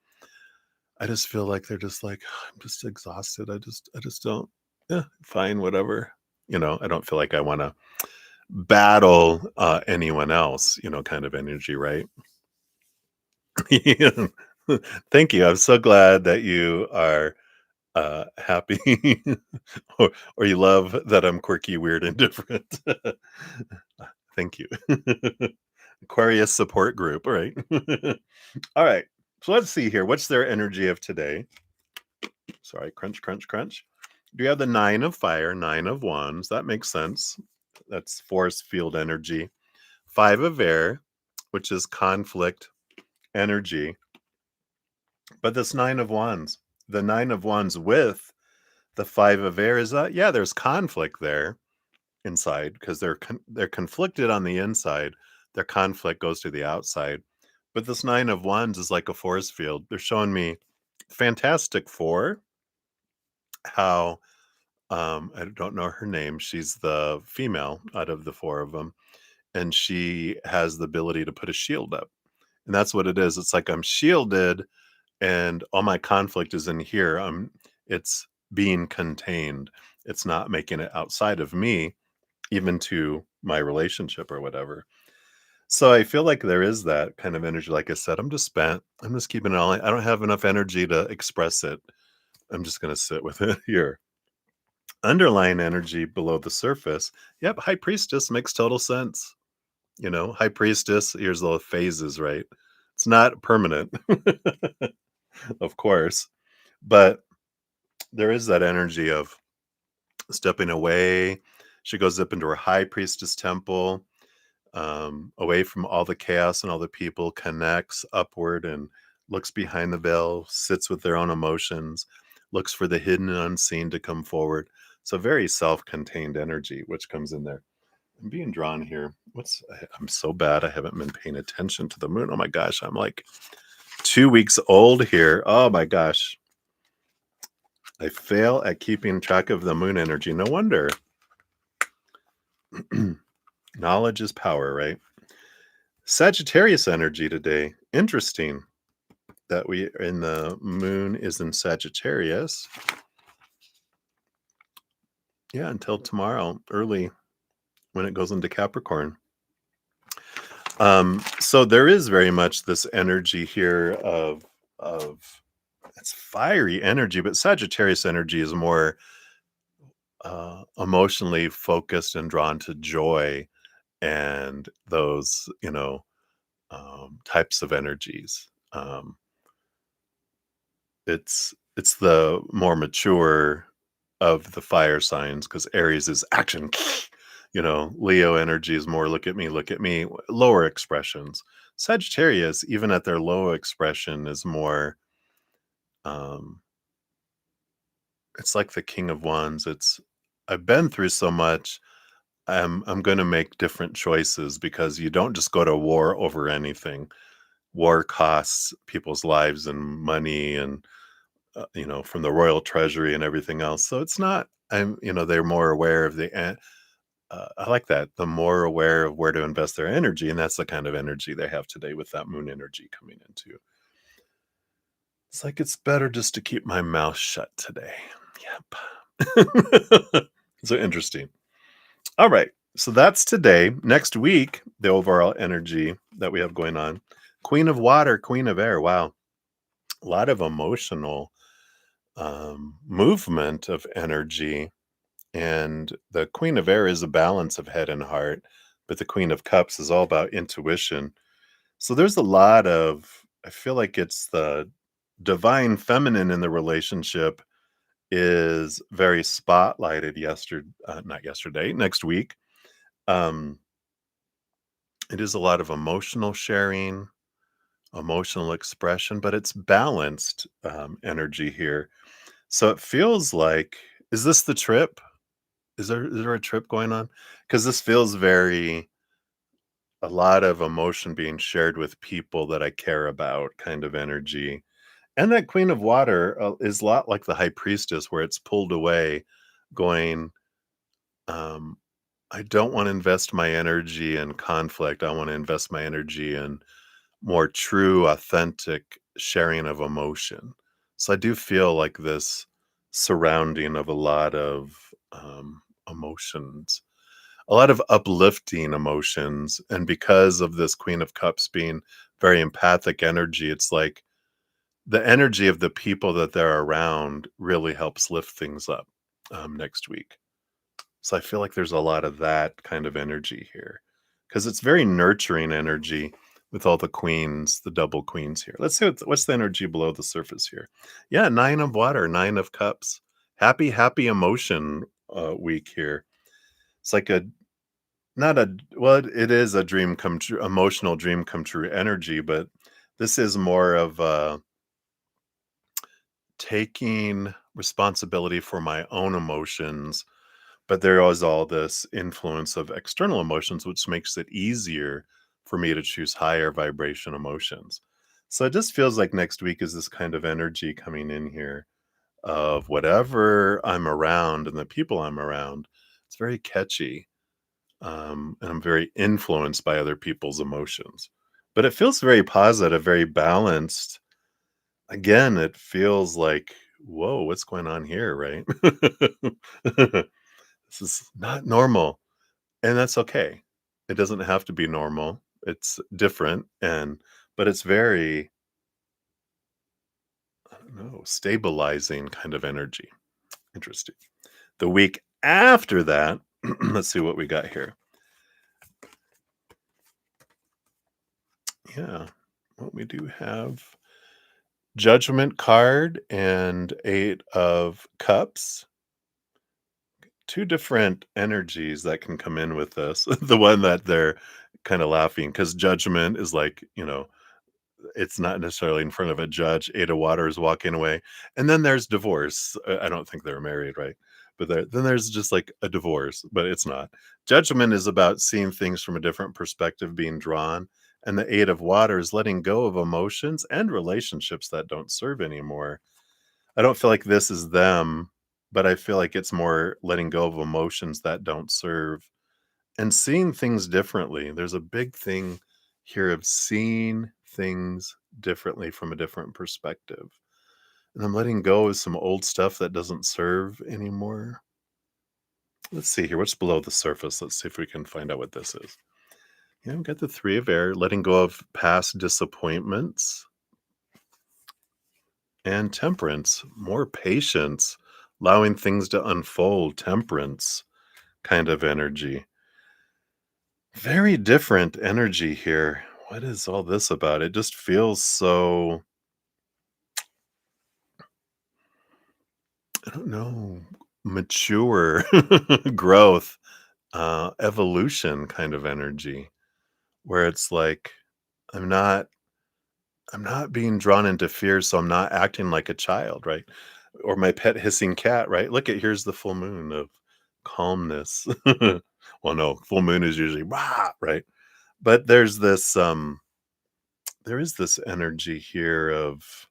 I just feel like they're just like, I'm just exhausted. I just don't, yeah, fine, whatever. I don't feel like I want to battle anyone else, kind of energy, right? Yeah. Thank you. I'm so glad that you are happy or you love that I'm quirky, weird, and different. Thank you. Aquarius support group. All right. All right. So let's see here. What's their energy of today? Sorry, crunch, crunch, crunch. Do you have the nine of fire, nine of wands? That makes sense. That's force field energy. Five of air, which is conflict energy. But this nine of wands, the nine of wands with the five of air is that, yeah, there's conflict there inside because they're conflicted on the inside. Their conflict goes to the outside. But this nine of wands is like a force field. They're showing me Fantastic Four, how I don't know her name. She's the female out of the four of them, and she has the ability to put a shield up. And that's what it is. It's like I'm shielded and all my conflict is in here. It's being contained. It's not making it outside of me, even to my relationship or whatever. So I feel like there is that kind of energy. Like I said, I'm just spent. I'm just keeping it all. I don't have enough energy to express it. I'm just going to sit with it here. Underlying energy below the surface. Yep, High Priestess makes total sense. High Priestess, here's the phases, right? It's not permanent, of course, but there is that energy of stepping away. She goes up into her High Priestess temple, away from all the chaos and all the people, connects upward and looks behind the veil, sits with their own emotions, looks for the hidden and unseen to come forward. So very self-contained energy, which comes in there. I'm being drawn here. I'm so bad. I haven't been paying attention to the moon. Oh my gosh. I'm like 2 weeks old here. Oh my gosh. I fail at keeping track of the moon energy. No wonder. Knowledge is power, right? Sagittarius energy today. Interesting that we in the moon is in Sagittarius. Yeah, until tomorrow early when it goes into Capricorn. So there is very much this energy here of it's fiery energy, but Sagittarius energy is more emotionally focused and drawn to joy and those, types of energies. It's the more mature of the fire signs because Aries is action. Leo energy is more look at me, lower expressions. Sagittarius, even at their low expression, is more um it's like the King of Wands. It's I've been through so much. I'm gonna make different choices because you don't just go to war over anything. War costs people's lives and money and from the royal treasury and everything else. So it's not. They're more aware of I like that. The more aware of where to invest their energy, and that's the kind of energy they have today with that moon energy coming into. It's like it's better just to keep my mouth shut today. Yep. So interesting. All right. So that's today. Next week, the overall energy that we have going on. Queen of water, queen of air. Wow. A lot of emotional movement of energy. And the Queen of Air is a balance of head and heart, but the Queen of Cups is all about intuition. So there's a lot of, I feel like it's the divine feminine in the relationship is very spotlighted not yesterday, next week. Um, it is a lot of emotional sharing, emotional expression, but it's balanced energy here. So it feels like, is this the trip? Is there a trip going on? Because this feels very a lot of emotion being shared with people that I care about kind of energy. And that Queen of Water, is a lot like the High Priestess where it's pulled away going, um, "I don't wanna invest my energy in conflict, I wanna invest my energy in more true, authentic sharing of emotion." So I do feel like this surrounding of a lot of, emotions, a lot of uplifting emotions, and because of this Queen of Cups being very empathic energy, it's like the energy of the people that they're around really helps lift things up, next week. So I feel like there's a lot of that kind of energy here, because it's very nurturing energy with all the queens, the double queens here. Let's see what's the energy below the surface here. Yeah, 9 of water, 9 of cups. Happy, happy emotion, week here. It's like a not a well, it is a dream come true, emotional dream come true energy, but this is more of, taking responsibility for my own emotions, but there is all this influence of external emotions, which makes it easier for me to choose higher vibration emotions. So it just feels like next week is this kind of energy coming in here of whatever I'm around and the people I'm around. It's very catchy. And I'm very influenced by other people's emotions. But it feels very positive, very balanced. Again, it feels like, whoa, what's going on here, right? This is not normal. And that's okay. It doesn't have to be normal. It's different but it's very, I don't know, stabilizing kind of energy. Interesting. The week after that, let's see what we got here. Yeah. Well, we do have Judgment card and 8 of cups. 2 different energies that can come in with this. The one that they're kinda laughing because Judgment is like, it's not necessarily in front of a judge. 8 of water is walking away, and then there's divorce. I don't think they're married, right? But then there's just like a divorce, but it's not. Judgment is about seeing things from a different perspective being drawn, and the 8 of water is letting go of emotions and relationships that don't serve anymore. I don't feel like this is them, but I feel like it's more letting go of emotions that don't serve and seeing things differently. There's a big thing here of seeing things differently from a different perspective. And I'm letting go of some old stuff that doesn't serve anymore. Let's see here. What's below the surface? Let's see if we can find out what this is. Yeah, we've got the 3 of air, letting go of past disappointments and temperance, more patience, allowing things to unfold, temperance kind of energy. Very different energy here. What is all this about? It just feels so, I don't know, mature, growth, evolution kind of energy where it's like I'm not I'm not being drawn into fear, so I'm not acting like a child, right? Or my pet hissing cat, right? Look at here's the full moon of calmness. Well, no, full moon is usually rah, right? But there is this energy here of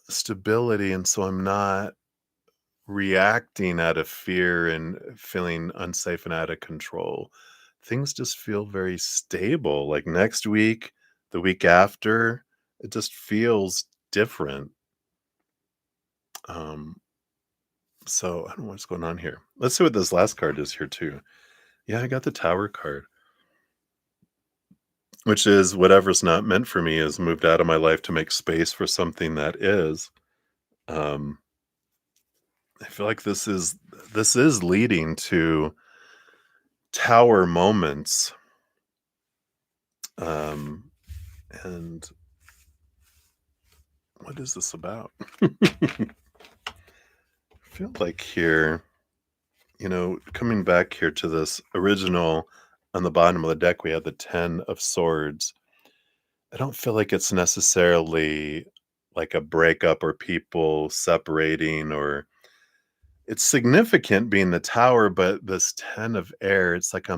stability, and so I'm not reacting out of fear and feeling unsafe and out of control. Things just feel very stable. Like next week, the week after, it just feels different. Um, so I don't know what's going on here. Let's see what this last card is here too. Yeah, I got the Tower card, which is whatever's not meant for me is moved out of my life to make space for something that is. Um, I feel like this is leading to tower moments. Um, and what is this about? I feel like here, coming back here to this original on the bottom of the deck, we have the 10 of swords. I don't feel like it's necessarily like a breakup or people separating or it's significant being the tower, but this 10 of air, it's like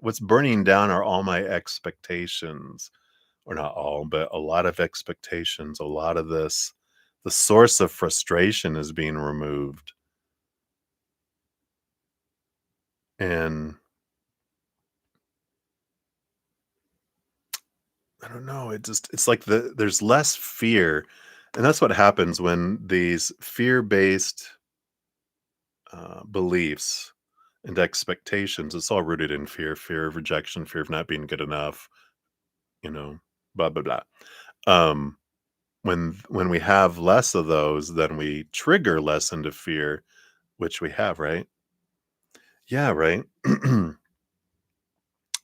what's burning down are all my expectations, or not all, but a lot of expectations. A lot of this, the source of frustration is being removed. And I don't know, it's like there's less fear. And that's what happens when these fear-based beliefs and expectations, it's all rooted in fear, fear of rejection, fear of not being good enough, you know, blah blah blah. Um, when we have less of those, then we trigger less into fear, which we have, right? Yeah, right.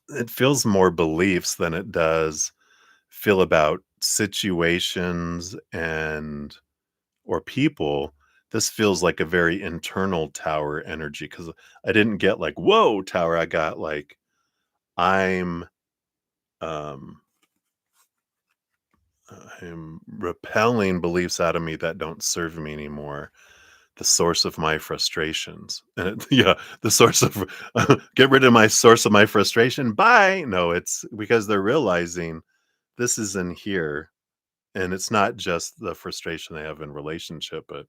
It feels more beliefs than it does feel about situations and or people. This feels like a very internal tower energy because I didn't get like, whoa, tower. I got like, I'm um I'm repelling beliefs out of me that don't serve me anymore. The source of my frustrations. And yeah, the source of get rid of my source of my frustration. Bye. No, it's because they're realizing this is in here. And it's not just the frustration they have in relationship, but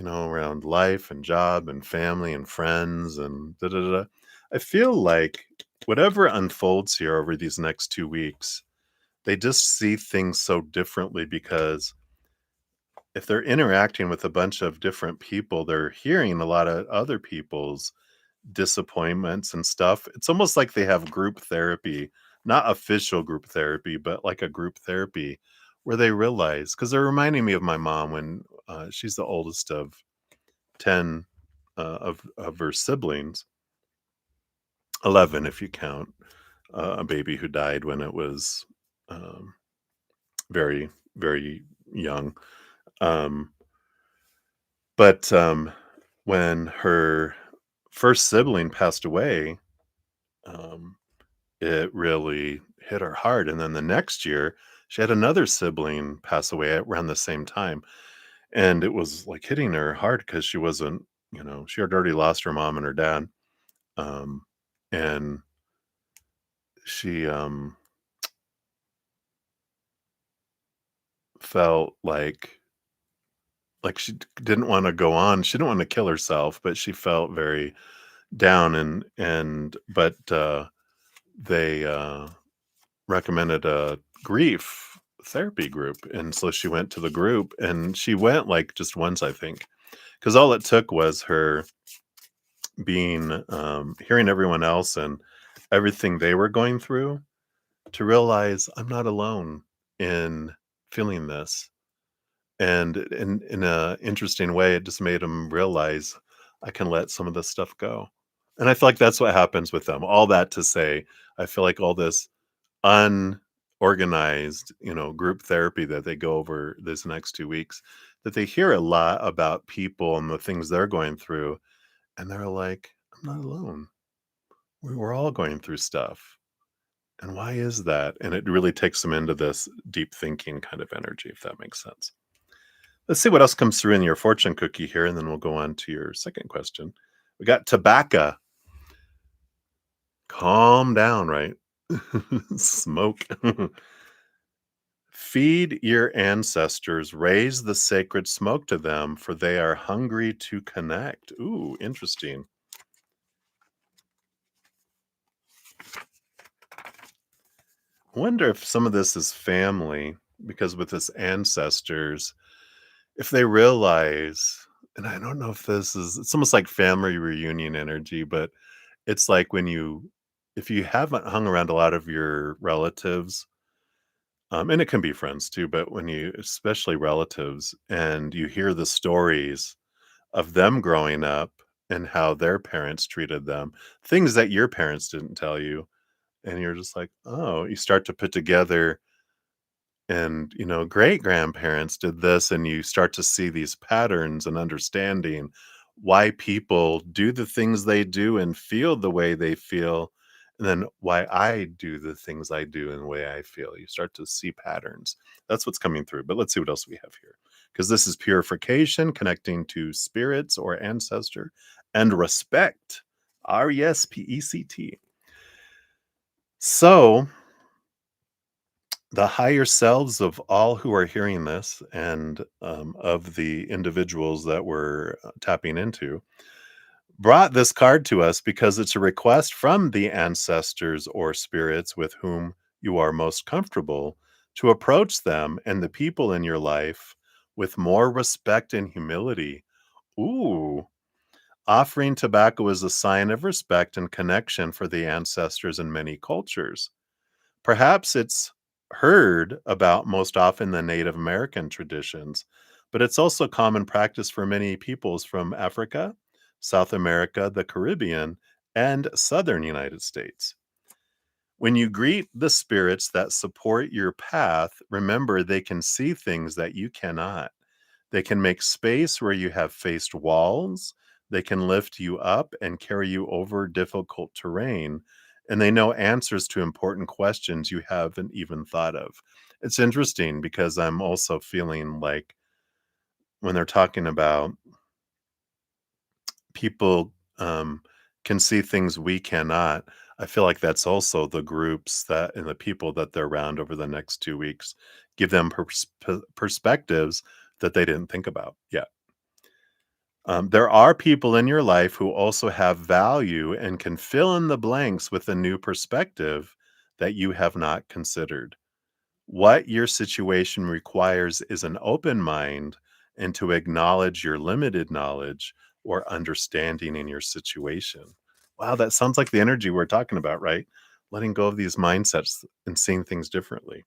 around life and job and family and friends and da da da. I feel like whatever unfolds here over these next 2 weeks, they just see things so differently because if they're interacting with a bunch of different people, they're hearing a lot of other people's disappointments and stuff. It's almost like they have group therapy, not official group therapy, but like a group therapy where they realize because they're reminding me of my mom when she's the oldest of 10 of her siblings, 11 if you count a baby who died when it was um, very, very young. Um, but when her first sibling passed away, um, it really hit her hard. And then the next year, she had another sibling pass away around the same time. And it was like hitting her hard because she wasn't, she had already lost her mom and her dad. Um, and she felt like she didn't want to go on. She didn't want to kill herself, but she felt very down. But they recommended a grief therapy group, and so she went to the group, and she went like just once, I think, because all it took was her being hearing everyone else and everything they were going through to realize I'm not alone in feeling this. And in a interesting way, it just made him realize I can let some of this stuff go. And I feel like that's what happens with them. All that to say, I feel like all this unorganized, group therapy that they go over this next 2 weeks, that they hear a lot about people and the things they're going through, and they're like, "I'm not alone. We're all going through stuff." And why is that? And it really takes them into this deep thinking kind of energy, if that makes sense. Let's see what else comes through in your fortune cookie here, and then we'll go on to your second question. We got tobacco. Calm down, right? Smoke. Feed your ancestors, raise the sacred smoke to them, for they are hungry to connect. Ooh, interesting. I wonder if some of this is family, because with this ancestors, if they realize, and I don't know if this is, it's almost like family reunion energy, but it's like if you haven't hung around a lot of your relatives, and it can be friends too, but when you, especially relatives, and you hear the stories of them growing up and how their parents treated them, things that your parents didn't tell you, and you're just like, oh, you start to put together, and great grandparents did this, and you start to see these patterns and understanding why people do the things they do and feel the way they feel, and then why I do the things I do and the way I feel. You start to see patterns. That's what's coming through. But let's see what else we have here, because this is purification, connecting to spirits or ancestor, and respect. RESPECT. So the higher selves of all who are hearing this, and of the individuals that we're tapping into, brought this card to us because it's a request from the ancestors or spirits with whom you are most comfortable to approach them and the people in your life with more respect and humility. Ooh, offering tobacco is a sign of respect and connection for the ancestors in many cultures. Perhaps it's heard about most often the Native American traditions, but it's also common practice for many peoples from Africa, South America, the Caribbean, and southern United States. When you greet the spirits that support your path, remember they can see things that you cannot. They can make space where you have faced walls. They can lift you up and carry you over difficult terrain. And they know answers to important questions you haven't even thought of. It's interesting because I'm also feeling like when they're talking about people can see things we cannot, I feel like that's also the groups that and the people that they're around over the next 2 weeks, give them perspectives that they didn't think about yet. There are people in your life who also have value and can fill in the blanks with a new perspective that you have not considered. What your situation requires is an open mind and to acknowledge your limited knowledge or understanding in your situation. Wow, that sounds like the energy we're talking about, right? Letting go of these mindsets and seeing things differently.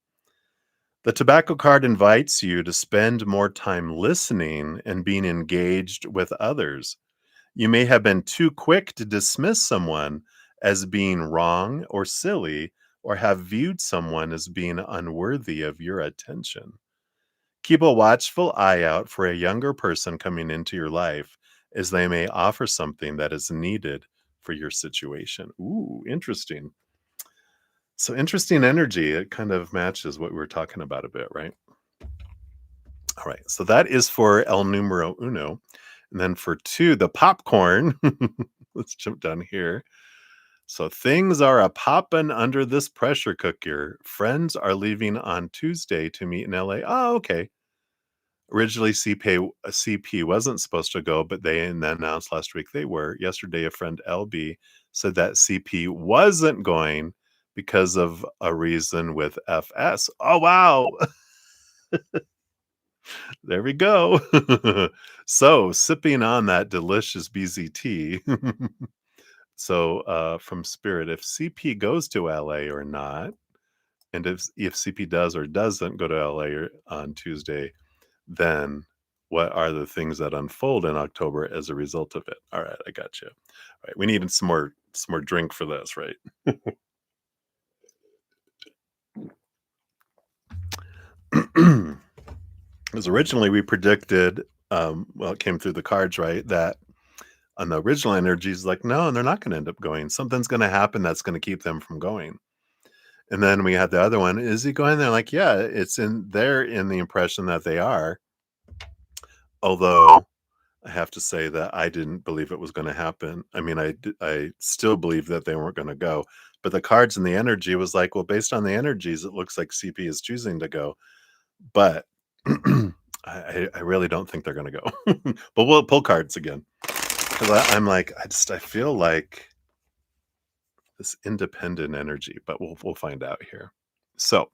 The tobacco card invites you to spend more time listening and being engaged with others. You may have been too quick to dismiss someone as being wrong or silly, or have viewed someone as being unworthy of your attention. Keep a watchful eye out for a younger person coming into your life, as they may offer something that is needed for your situation. Ooh, interesting. So interesting energy. It kind of matches what we were talking about a bit, right? All right. So that is for El Numero Uno. And then for two, the popcorn. Let's jump down here. So things are a poppin' under this pressure cooker. Friends are leaving on Tuesday to meet in LA. Oh, okay. Originally, CP wasn't supposed to go, but they announced last week they were. Yesterday, a friend LB said that CP wasn't going because of a reason with FS. Oh wow, there we go. So sipping on that delicious BZT. So from Spirit, if CP goes to LA or not, and if CP does or doesn't go to LA on Tuesday, then what are the things that unfold in October as a result of it? All right, I got you. All right, we needed some more drink for this, right? Because originally we predicted, well, it came through the cards, right? That on the original energies, like, no, they're not going to end up going. Something's going to happen that's going to keep them from going. And then we had the other one. Is he going there? Like, yeah, it's in there in the impression that they are. Although I have to say that I didn't believe it was gonna happen. I mean, I still believe that they weren't gonna go, but the cards and the energy was like, well, based on the energies, it looks like CP is choosing to go, but I really don't think they're gonna go. But we'll pull cards again because I'm like, I feel like this independent energy, but we'll find out here. So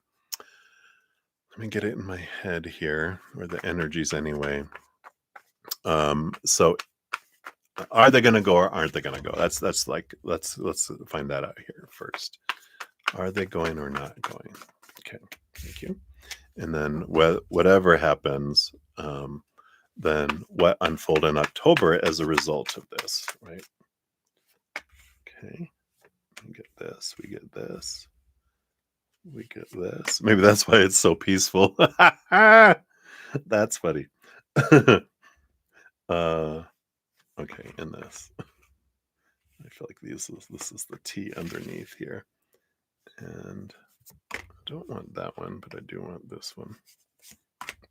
let me get it in my head here, or the energies anyway. So are they gonna go or aren't they gonna go? That's like let's find that out here first. Are they going or not going? Okay, thank you. And then whatever happens, then what unfold in October as a result of this, right? Okay, we get this, we get this, we get this. Maybe that's why it's so peaceful. That's funny. uh, okay, and this. I feel like this is the T underneath here. And I don't want that one, but I do want this one.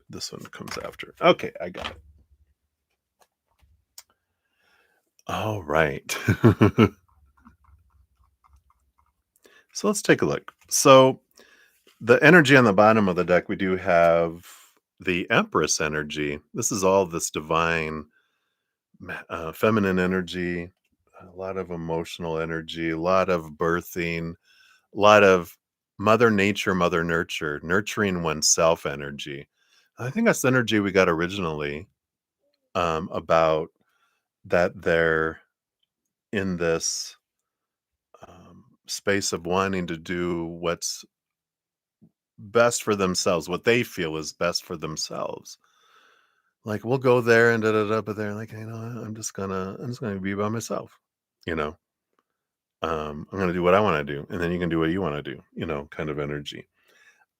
This one comes after. Okay, I got it. All right. So let's take a look. So the energy on the bottom of the deck, we do have the Empress energy. This is all this divine feminine energy, a lot of emotional energy, a lot of birthing, a lot of mother nature, mother nurture, nurturing oneself energy. I think that's the energy we got originally, about that they're in this space of wanting to do what's best for themselves, what they feel is best for themselves. Like we'll go there and da da da, but they're like, I'm just gonna be by myself, you know. I'm gonna do what I want to do, and then you can do what you want to do, kind of energy.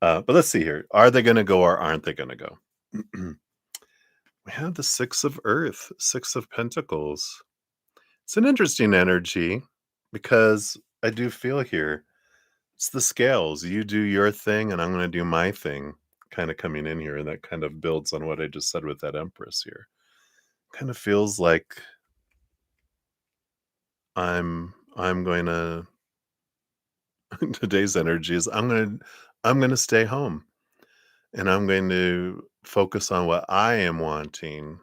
But let's see here. Are they gonna go or aren't they gonna go? We have the Six of Earth, Six of Pentacles. It's an interesting energy because I do feel here it's the scales. You do your thing, and I'm going to do my thing, kind of coming in here. And that kind of builds on what I just said with that Empress here. Kind of feels like I'm going to today's energy is I'm going to stay home and I'm going to focus on what I am wanting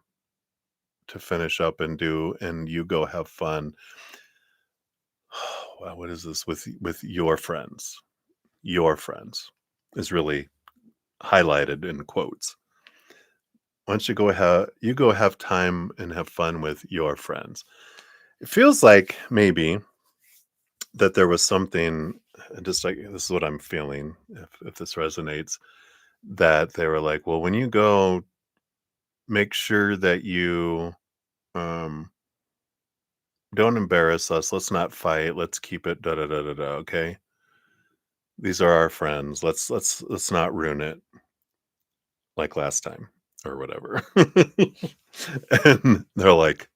to finish up and do, and you go have fun. Wow, what is this with your friends? Your friends is really highlighted in quotes. Once you go have time and have fun with your friends. It feels like maybe that there was something, just like this is what I'm feeling, if this resonates, that they were like, well, when you go, make sure that you um don't embarrass us. Let's not fight. Let's keep it da da da da da. Okay. These are our friends. Let's not ruin it like last time or whatever. And they're like,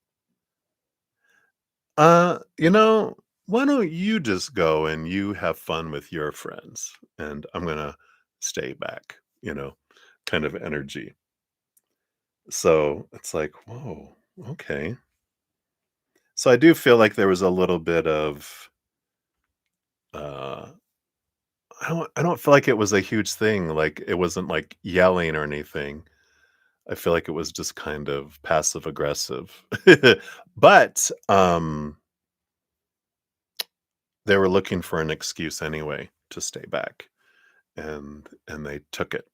you know, Why don't you just go and you have fun with your friends, and I'm gonna stay back, kind of energy. So it's like, whoa, okay. So I do feel like there was a little bit of uh I don't feel like it was a huge thing. Like it wasn't like yelling or anything. I feel like it was just kind of passive aggressive. But they were looking for an excuse anyway to stay back, and they took it.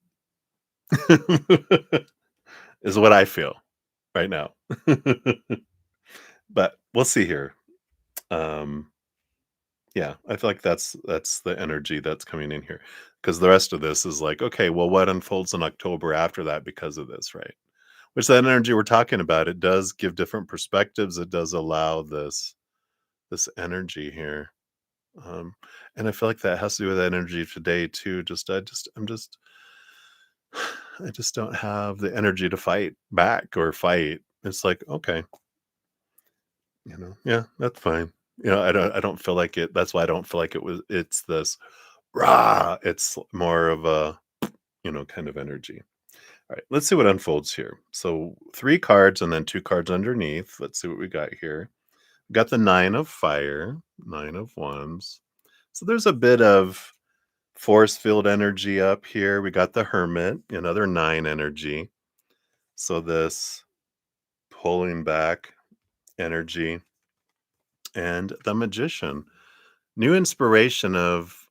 Is what I feel right now. But we'll see here. Um, yeah, I feel like that's the energy that's coming in here, because the rest of this is like, okay, well, what unfolds in October after that because of this, right? Which that energy we're talking about, it does give different perspectives. It does allow this energy here. Um, and I feel like that has to do with energy today too. I just don't have the energy to fight back or fight. It's like, okay, yeah, that's fine. I don't feel like it. That's why I don't feel like it's this rah. It's more of a, kind of energy. All right, let's see what unfolds here. So three cards and then two cards underneath. Let's see what we got here. Got the nine of fire, nine of wands. So there's a bit of force field energy up here. We got the hermit, another nine energy. So this pulling back energy, and the magician. New inspiration of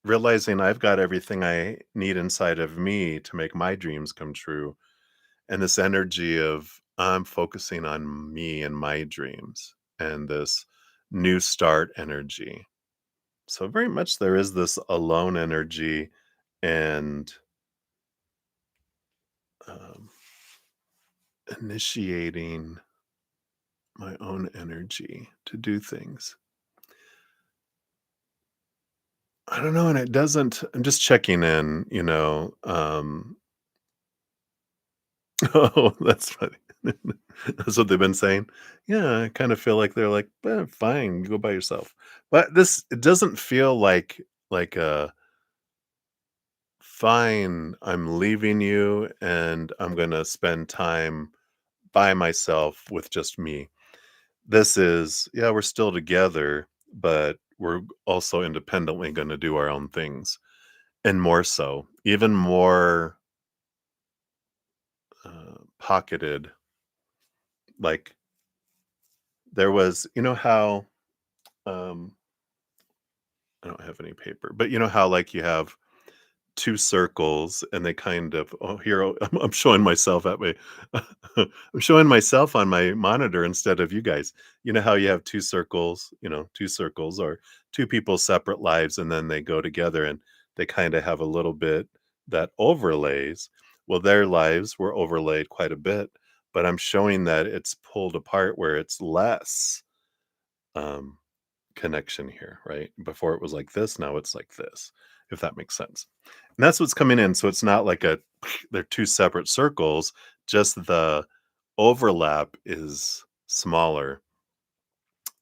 realizing I've got everything I need inside of me to make my dreams come true. And this energy of I'm focusing on me and my dreams, and this new start energy. So, very much there is this alone energy, and um, initiating my own energy to do things. I don't know. And it doesn't, I'm just checking in, oh, that's funny. That's what they've been saying? Yeah, I kind of feel like they're like, fine, you go by yourself." But this it doesn't feel like a, "Fine, I'm leaving you, and I'm gonna spend time by myself with just me." This is, "Yeah, we're still together, but we're also independently gonna do our own things." And more so, even more, pocketed, like, there was how, um I don't have any paper, but you know how, like, you have 2 circles and they kind of oh, here, I'm showing myself that way. I'm showing myself on my monitor instead of you guys. You know how you have 2 circles, 2 circles or 2 people's separate lives, and then they go together and they kinda have a little bit that overlays. Well, their lives were overlaid quite a bit, but I'm showing that it's pulled apart where it's less, um connection here, right? Before it was like this, now it's like this, if that makes sense. And that's what's coming in. So it's not like they're two separate circles, just the overlap is smaller.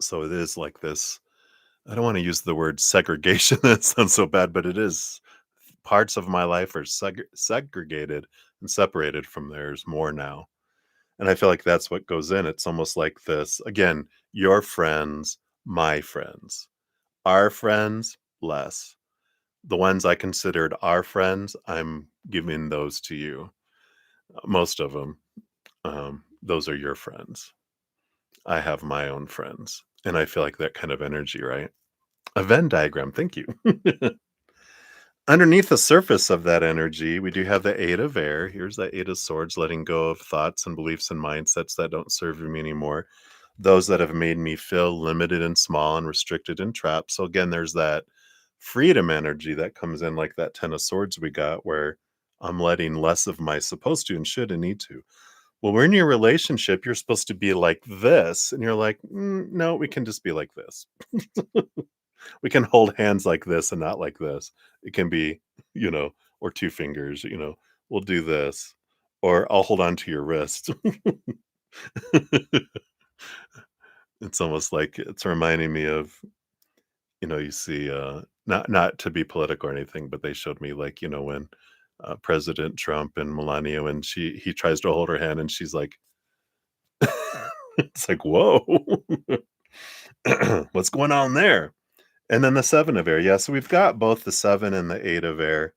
So it is like this. I don't want to use the word segregation. That sounds so bad, but it is. Parts of my life are segregated and separated from theirs more now. And I feel like that's what goes in. It's almost like this again, your friends, my friends. Our friends, less. The ones I considered our friends, I'm giving those to you. Most of them, those are your friends. I have my own friends, and I feel like that kind of energy, right? A Venn diagram, thank you. Underneath the surface of that energy, we do have the Eight of Air. Here's that Eight of Swords, letting go of thoughts and beliefs and mindsets that don't serve me anymore. Those that have made me feel limited and small and restricted and trapped. So again, there's that freedom energy that comes in, like that Ten of Swords we got, where I'm letting less of my supposed to and should and need to. Well, we're in your relationship, you're supposed to be like this. And you're like, no, we can just be like this. We can hold hands like this and not like this. It can be, or two fingers, we'll do this. Or I'll hold on to your wrist. It's almost like it's reminding me of you see, not to be political or anything, but they showed me, like, when, President Trump and Melania, when he tries to hold her hand and she's like it's like, "Whoa. What's going on there?" And then the 7 of air. Yeah, so we've got both the 7 and the 8 of air,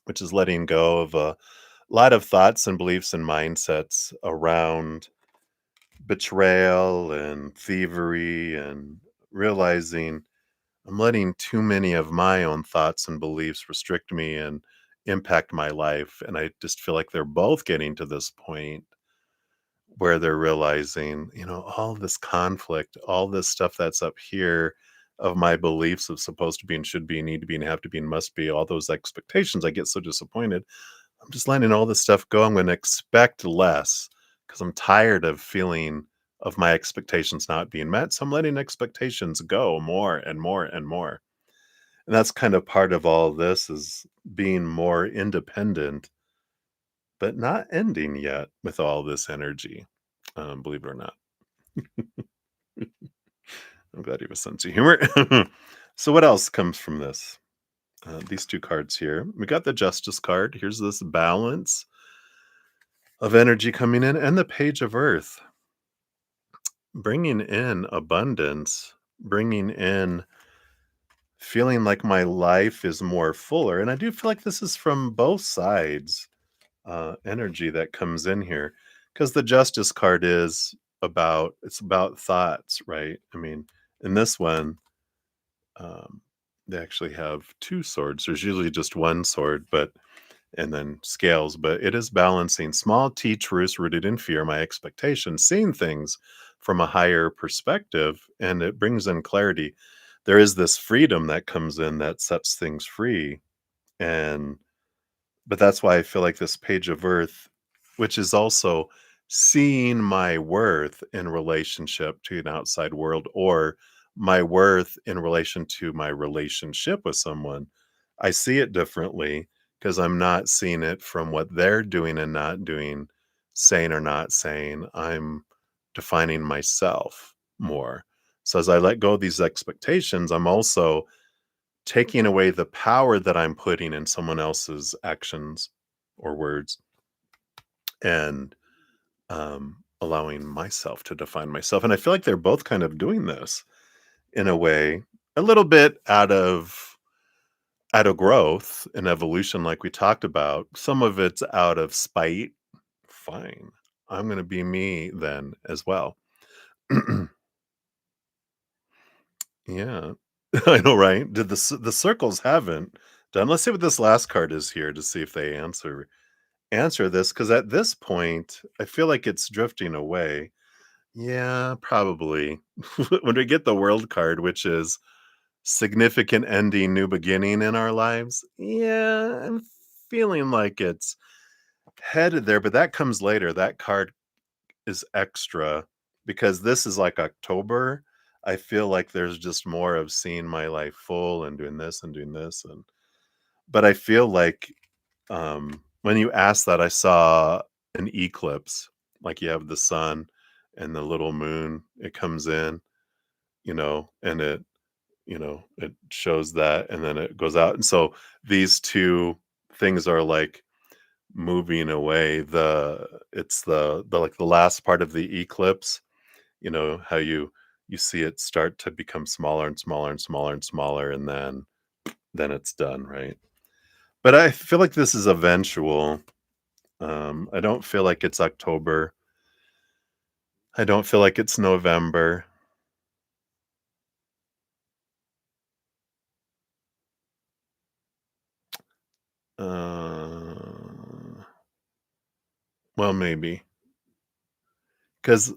which is letting go of a lot of thoughts and beliefs and mindsets around betrayal and thievery and realizing I'm letting too many of my own thoughts and beliefs restrict me and impact my life. And I just feel like they're both getting to this point where they're realizing, all this conflict, all this stuff that's up here of my beliefs of supposed to be and should be, need to be and have to be and must be, all those expectations. I get so disappointed. I'm just letting all this stuff go. I'm going to expect less because I'm tired of feeling of my expectations not being met. So I'm letting expectations go more and more and more. And that's kind of part of all this is being more independent, but not ending yet with all this energy, believe it or not. I'm glad you have a sense of humor. So what else comes from this? These 2 cards here. We got the Justice card. Here's this balance of energy coming in and the Page of Earth, bringing in abundance, bringing in feeling like my life is more fuller. And I do feel like this is from both sides, energy that comes in here because the Justice card is it's about thoughts, right? I mean, in this one, um, they actually have 2 swords. There's usually just 1 sword, but and then scales, but it is balancing small t truths rooted in fear, my expectations, seeing things from a higher perspective, and it brings in clarity. There is this freedom that comes in that sets things free. And but that's why I feel like this Page of Earth, which is also seeing my worth in relationship to an outside world or my worth in relation to my relationship with someone. I see it differently because I'm not seeing it from what they're doing and not doing, saying or not saying. I'm defining myself more. So as I let go of these expectations, I'm also taking away the power that I'm putting in someone else's actions or words and allowing myself to define myself. And I feel like they're both kind of doing this in a way, a little bit out of growth and evolution, like we talked about. Some of it's out of spite. Fine, I'm going to be me then as well. Yeah, I know, right? Did the circles haven't done? Let's see what this last card is here to see if they answer this, because at this point, I feel like it's drifting away. Yeah, probably. When we get the world card, which is significant ending, new beginning in our lives, yeah, I'm feeling like it's headed there, but that comes later. That card is extra because this is like October. I feel like there's just more of seeing my life full and doing this and doing this. And but I feel like when you asked that, I saw an eclipse. Like you have the sun and the little moon, it comes in, and it shows that and then it goes out. And so these two things are like moving away. It's the like the last part of the eclipse, how you see it start to become smaller and smaller and smaller and smaller, and then it's done, right? But I feel like this is eventual. I don't feel like it's October. I don't feel like it's November. Uh, well, maybe because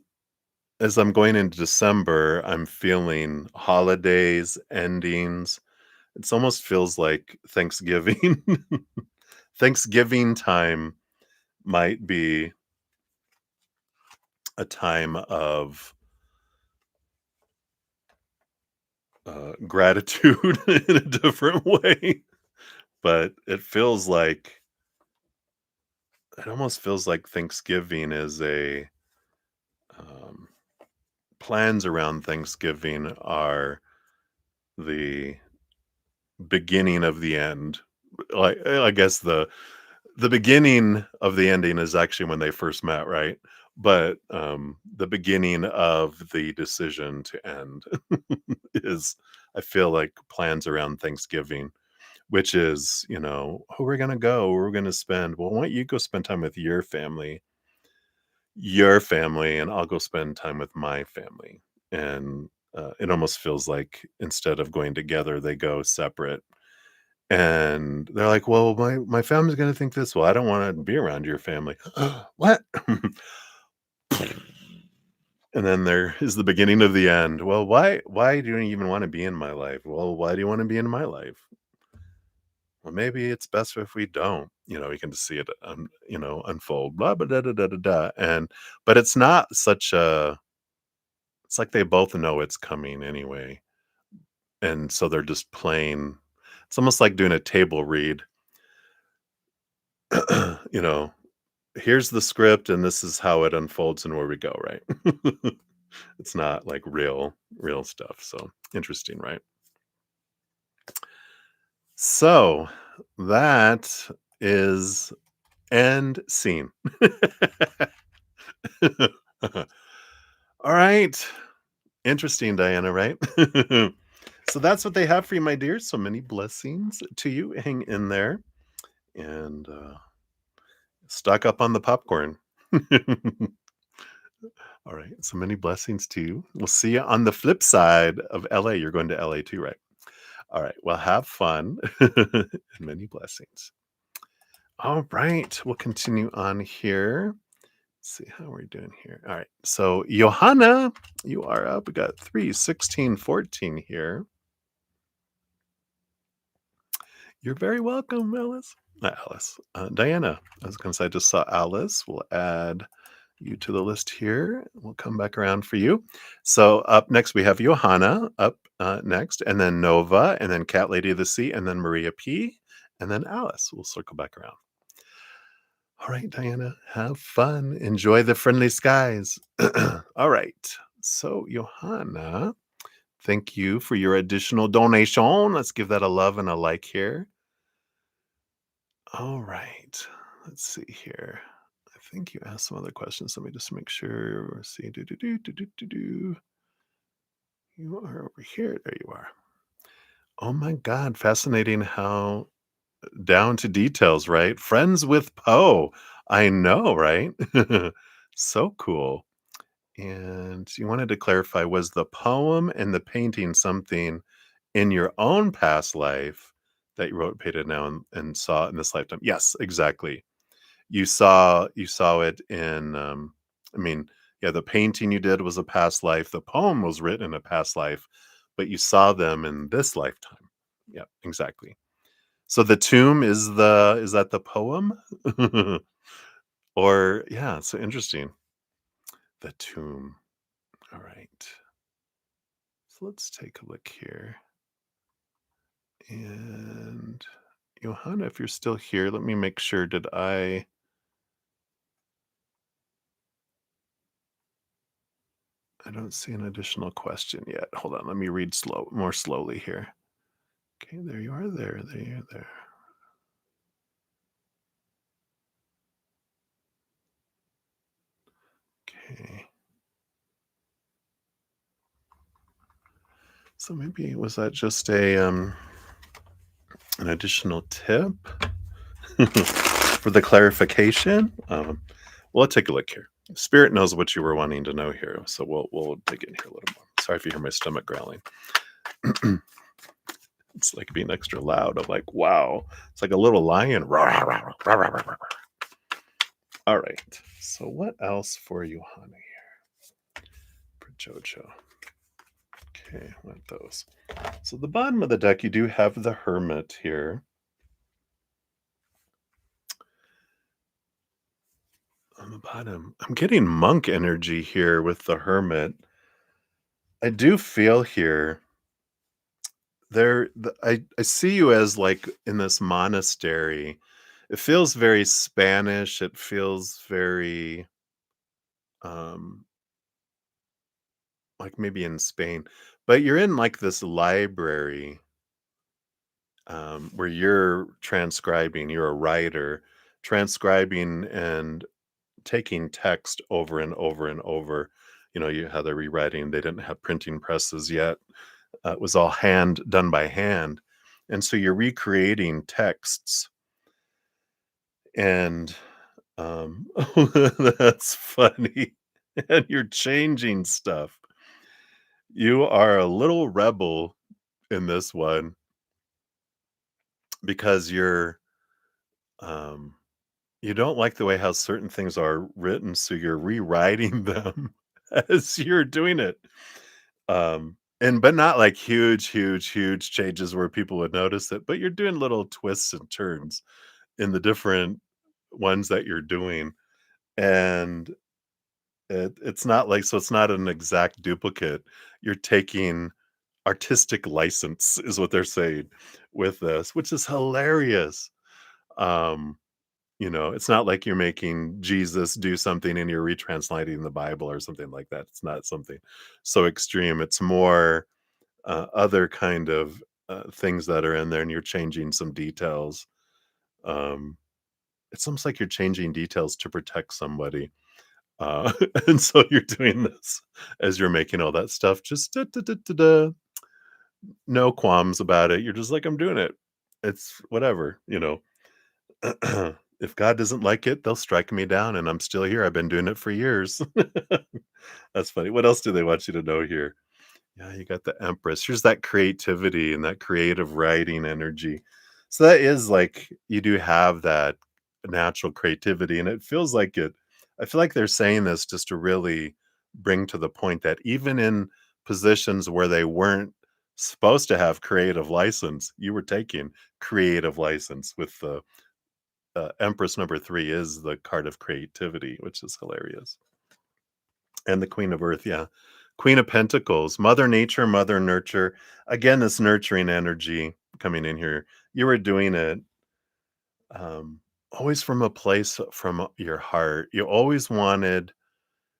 as I'm going into December, I'm feeling holidays, endings. It almost feels like Thanksgiving. Thanksgiving time might be a time of gratitude in a different way, but it almost feels like Thanksgiving is um, plans around Thanksgiving are the beginning of the end. Like, I guess the beginning of the ending is actually when they first met, right? But, the beginning of the decision to end is, I feel like, plans around Thanksgiving, which is, "Who we're gonna go? Where we're gonna spend?" "Well, why don't you go spend time with your family, and I'll go spend time with my family." And, it almost feels like instead of going together, they go separate. And they're like, "Well, my family's gonna think this." "Well, I don't wanna be around your family." "What?" And then there is the beginning of the end. "Well, why do you even wanna be in my life?" "Well, why do you wanna be in my life?" "Well, maybe it's best if we don't." You can just see it, unfold, blah, blah, da, da, da, da, da, and but it's not such a it's like they both know it's coming anyway, and so they're just playing. It's almost like doing a table read, you know? Here's the script and this is how it unfolds and where we go, right? It's not like real stuff. So interesting, right? So that is end scene. All right. Interesting, Diana, right? So that's what they have for you, my dear. So many blessings to you. Hang in there and stock up on the popcorn. All right. So many blessings to you. We'll see you on the flip side of LA. You're going to LA too, right? All right. Well, have fun and many blessings. All right. We'll continue on here. See how we're doing here. All right. So, Johanna, you are up. We got 3, 16, 14 here. You're very welcome, Alice. Not Alice. Diana. I was going to say, I just saw Alice. We'll add you to the list here. We'll come back around for you. So up next we have Johanna up next, and then Nova, and then Cat Lady of the Sea, and then Maria P, and then Alice. We'll circle back around. All right, Diana, have fun. Enjoy the friendly skies. All right. So Johanna, thank you for your additional donation. Let's give that a love and a like here. All right. Let's see here. I think you asked some other questions. Let me just make sure. See. Do, do, do, do, do, do, do. You are over here. There you are. Oh my God. Fascinating how down to details, right? Friends with Poe. I know, right? So cool. And you wanted to clarify, was the poem and the painting something in your own past life that you wrote, painted now, and saw in this lifetime? Yes, exactly. You saw it in, I mean, yeah, the painting you did was a past life, the poem was written in a past life, but you saw them in this lifetime. Yeah, exactly. So the tomb is that the poem? Or yeah, so interesting. The tomb. All right. So let's take a look here. And Johanna, if you're still here, let me make sure. Did I don't see an additional question yet. Hold on, let me read more slowly here. Okay, there you are. There you are. There. Okay. So maybe was that just a an additional tip for the clarification? Well, let's take a look here. Spirit knows what you were wanting to know here, so we'll dig in here a little more. Sorry if you hear my stomach growling. It's like being extra loud. I'm like, wow, it's like a little lion. All right. So what else for you, honey? For Jojo. Okay, want those. So the bottom of the deck, you do have the Hermit here. On the bottom, I'm getting monk energy here with the Hermit. I do feel here I see you as like in this monastery. It feels very Spanish. It feels very um like maybe in Spain, But you're in, like, this library, where you're transcribing, you're a writer, transcribing and taking text over and over and over. You know, you how they're rewriting, they didn't have printing presses yet. It was all hand done by hand, and so you're recreating texts, and, that's funny, and you're changing stuff. You are a little rebel in this one because um you don't like the way how certain things are written, so you're rewriting them as you're doing it. And but not like huge, huge, huge changes where people would notice it, but you're doing little twists and turns in the different ones that you're doing. And it's not like so it's not an exact duplicate. You're taking artistic license is what they're saying with this, which is hilarious. Um You know, it's not like you're making Jesus do something and you're retranslating the Bible or something like that. It's not something so extreme. It's more other kind of things that are in there, and you're changing some details. Um, it's almost like you're changing details to protect somebody. And so you're doing this as you're making all that stuff. Just no qualms about it. You're just like, I'm doing it. It's whatever, you know. If God doesn't like it, they'll strike me down, and I'm still here. I've been doing it for years. That's funny. What else do they want you to know here? Yeah, you got the Empress. Here's that creativity and that creative writing energy. So that is like you do have that natural creativity, and it feels like it. I feel like they're saying this just to really bring to the point that even in positions where they weren't supposed to have creative license, you were taking creative license with the Empress number 3 is the card of creativity, which is hilarious. And the Queen of Earth, yeah. Queen of Pentacles, Mother Nature, Mother Nurture. Again, this nurturing energy coming in here. You were doing it always from a place from your heart. You always wanted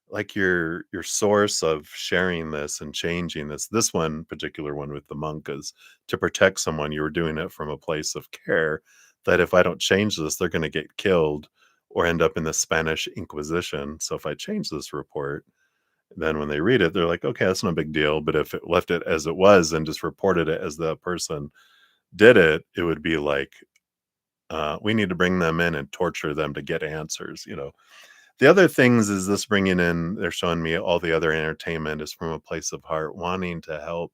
like your source of sharing this and changing this one particular one with the monk is to protect someone. You were doing it from a place of care that if I don't change this they're going to get killed or end up in the Spanish Inquisition. So if I change this report, then when they read it they're like, okay, that's no big deal. But if it left it as it was and just reported it as the person did it, it would be like, we need to bring them in and torture them to get answers, you know. The other things is this bringing in they're showing me all the other entertainment is from a place of heart, wanting to help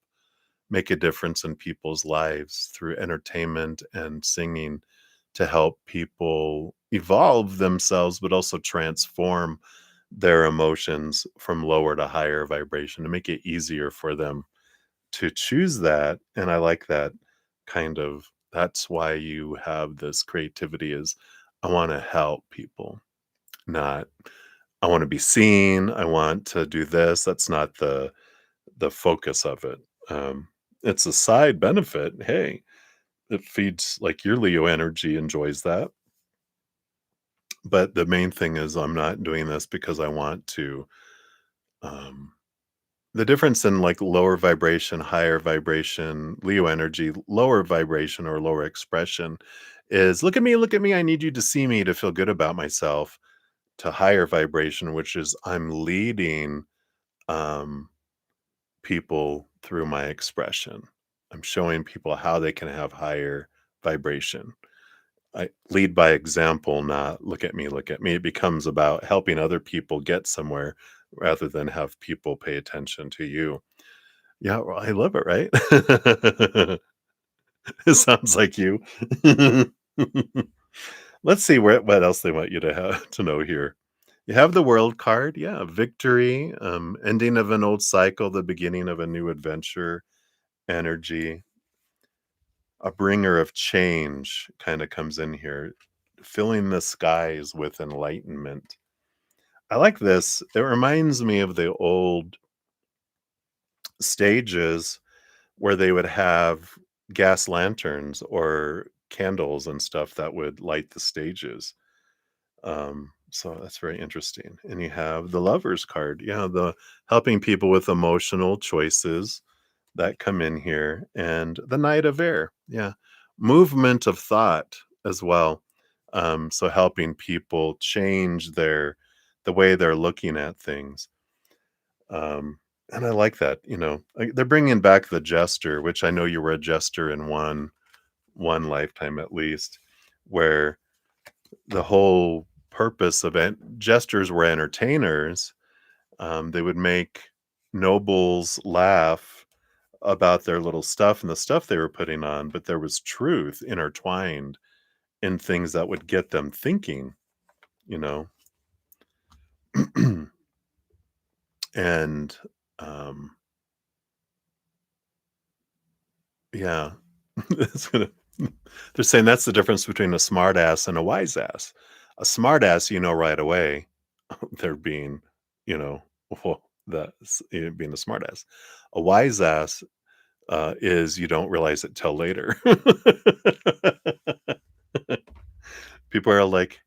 make a difference in people's lives through entertainment and singing to help people evolve themselves, but also transform their emotions from lower to higher vibration to make it easier for them to choose that. And I like that kind of that's why you have this creativity is I want to help people, not I wanna be seen, I want to do this, that's not the focus of it. Um, it's a side benefit, hey, it feeds like, your Leo energy enjoys that, but the main thing is I'm not doing this because I want to, um the difference in, like, lower vibration, higher vibration, Leo energy, lower vibration or lower expression is, look at me, I need you to see me to feel good about myself," to higher vibration, which is I'm leading, um people through my expression. I'm showing people how they can have higher vibration. I lead by example, not look at me, look at me. It becomes about helping other people get somewhere rather than have people pay attention to you. Yeah, well, I love it, right? It sounds like you. Let's see what else they want you to have to know here. You have the World card, yeah, victory, ending of an old cycle, the beginning of a new adventure, energy, a bringer of change kind of comes in here, filling the skies with enlightenment. I like this. It reminds me of the old stages where they would have gas lanterns or candles and stuff that would light the stages. So that's very interesting. And you have the Lovers card. Yeah, the helping people with emotional choices. that come in here, and the Knight of Air. Yeah. Movement of thought as well. So helping people change the way they're looking at things. Um, and I like that, they're bringing back the jester, which I know you were a jester in one lifetime at least, where the whole purpose of jesters were entertainers. They would make nobles laugh about their little stuff and the stuff they were putting on, but there was truth intertwined in things that would get them thinking, you know? And, um, yeah, it's gonna they're saying that's the difference between a smart ass and a wise ass. A smart ass, right away, they're being, you know, well, being a smart ass. A wise ass, is you don't realize it till later. People are like,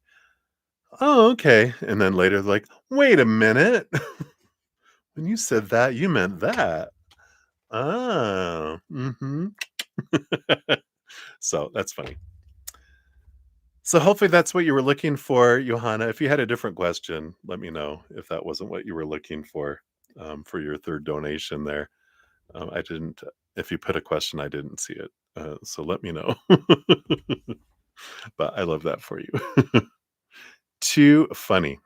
"Oh, okay," and then later they're like, "Wait a minute. When you said that, you meant that. Oh, mhm." So, that's funny. So, hopefully that's what you were looking for, Johanna. If you had a different question, let me know if that wasn't what you were looking for your 3rd donation there. I didn't if you put a question, I didn't see it, so let me know. But I love that for you. Too funny.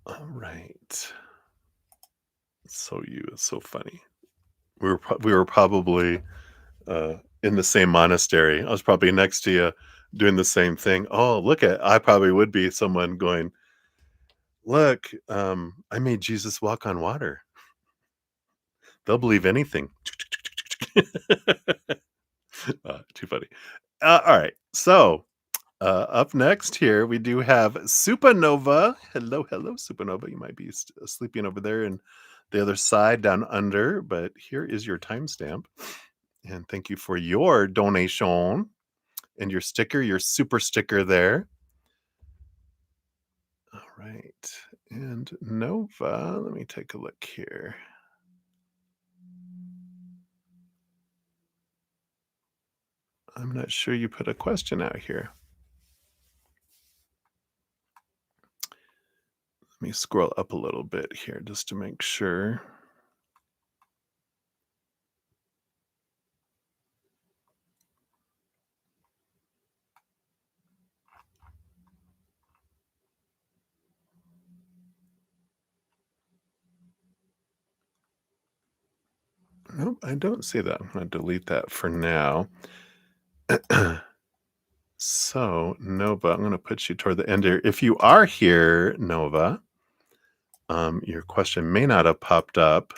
Alright. So you is so funny. We were probably, in the same monastery. I was probably next to you doing the same thing. Oh, I probably would be someone going, "Look, I made Jesus walk on water. They'll believe anything." Too funny. Alright. So, up next here, we do have Supernova. Hello, hello, Supernova. You might be sleeping over there in the other side down under, but here is your timestamp. And thank you for your donation and your sticker, your super sticker there. All right. And Nova, let me take a look here. I'm not sure you put a question out here. Let me scroll up a little bit here just to make sure. Nope, I don't see that. I'm going to delete that for now. So, Nova, I'm going to put you toward the end here. If you are here, Nova, your question may not have popped up,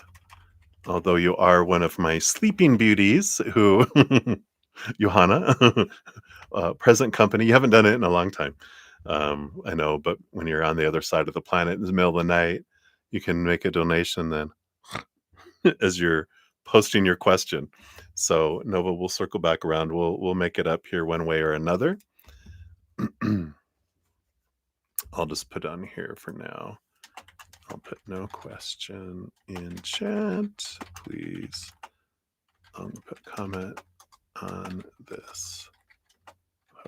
although you are one of my sleeping beauties who, Johanna, present company. You haven't done it in a long time. I know, but when you're on the other side of the planet in the middle of the night, you can make a donation then as you're posting your question. So Nova, we'll circle back around. We'll make it up here one way or another. I'll just put on here for now. I'll put no question in chat. Please put comment on this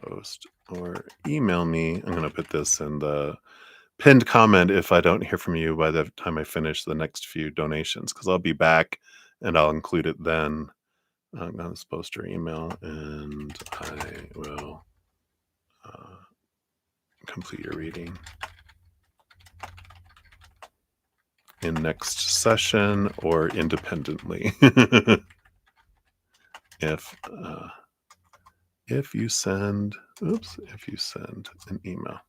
post or email me. I'm going to put this in the pinned comment if I don't hear from you by the time I finish the next few donations, because I'll be back and I'll include it then. I'm going to post your email and I will complete your reading in next session or independently. if if you send an email.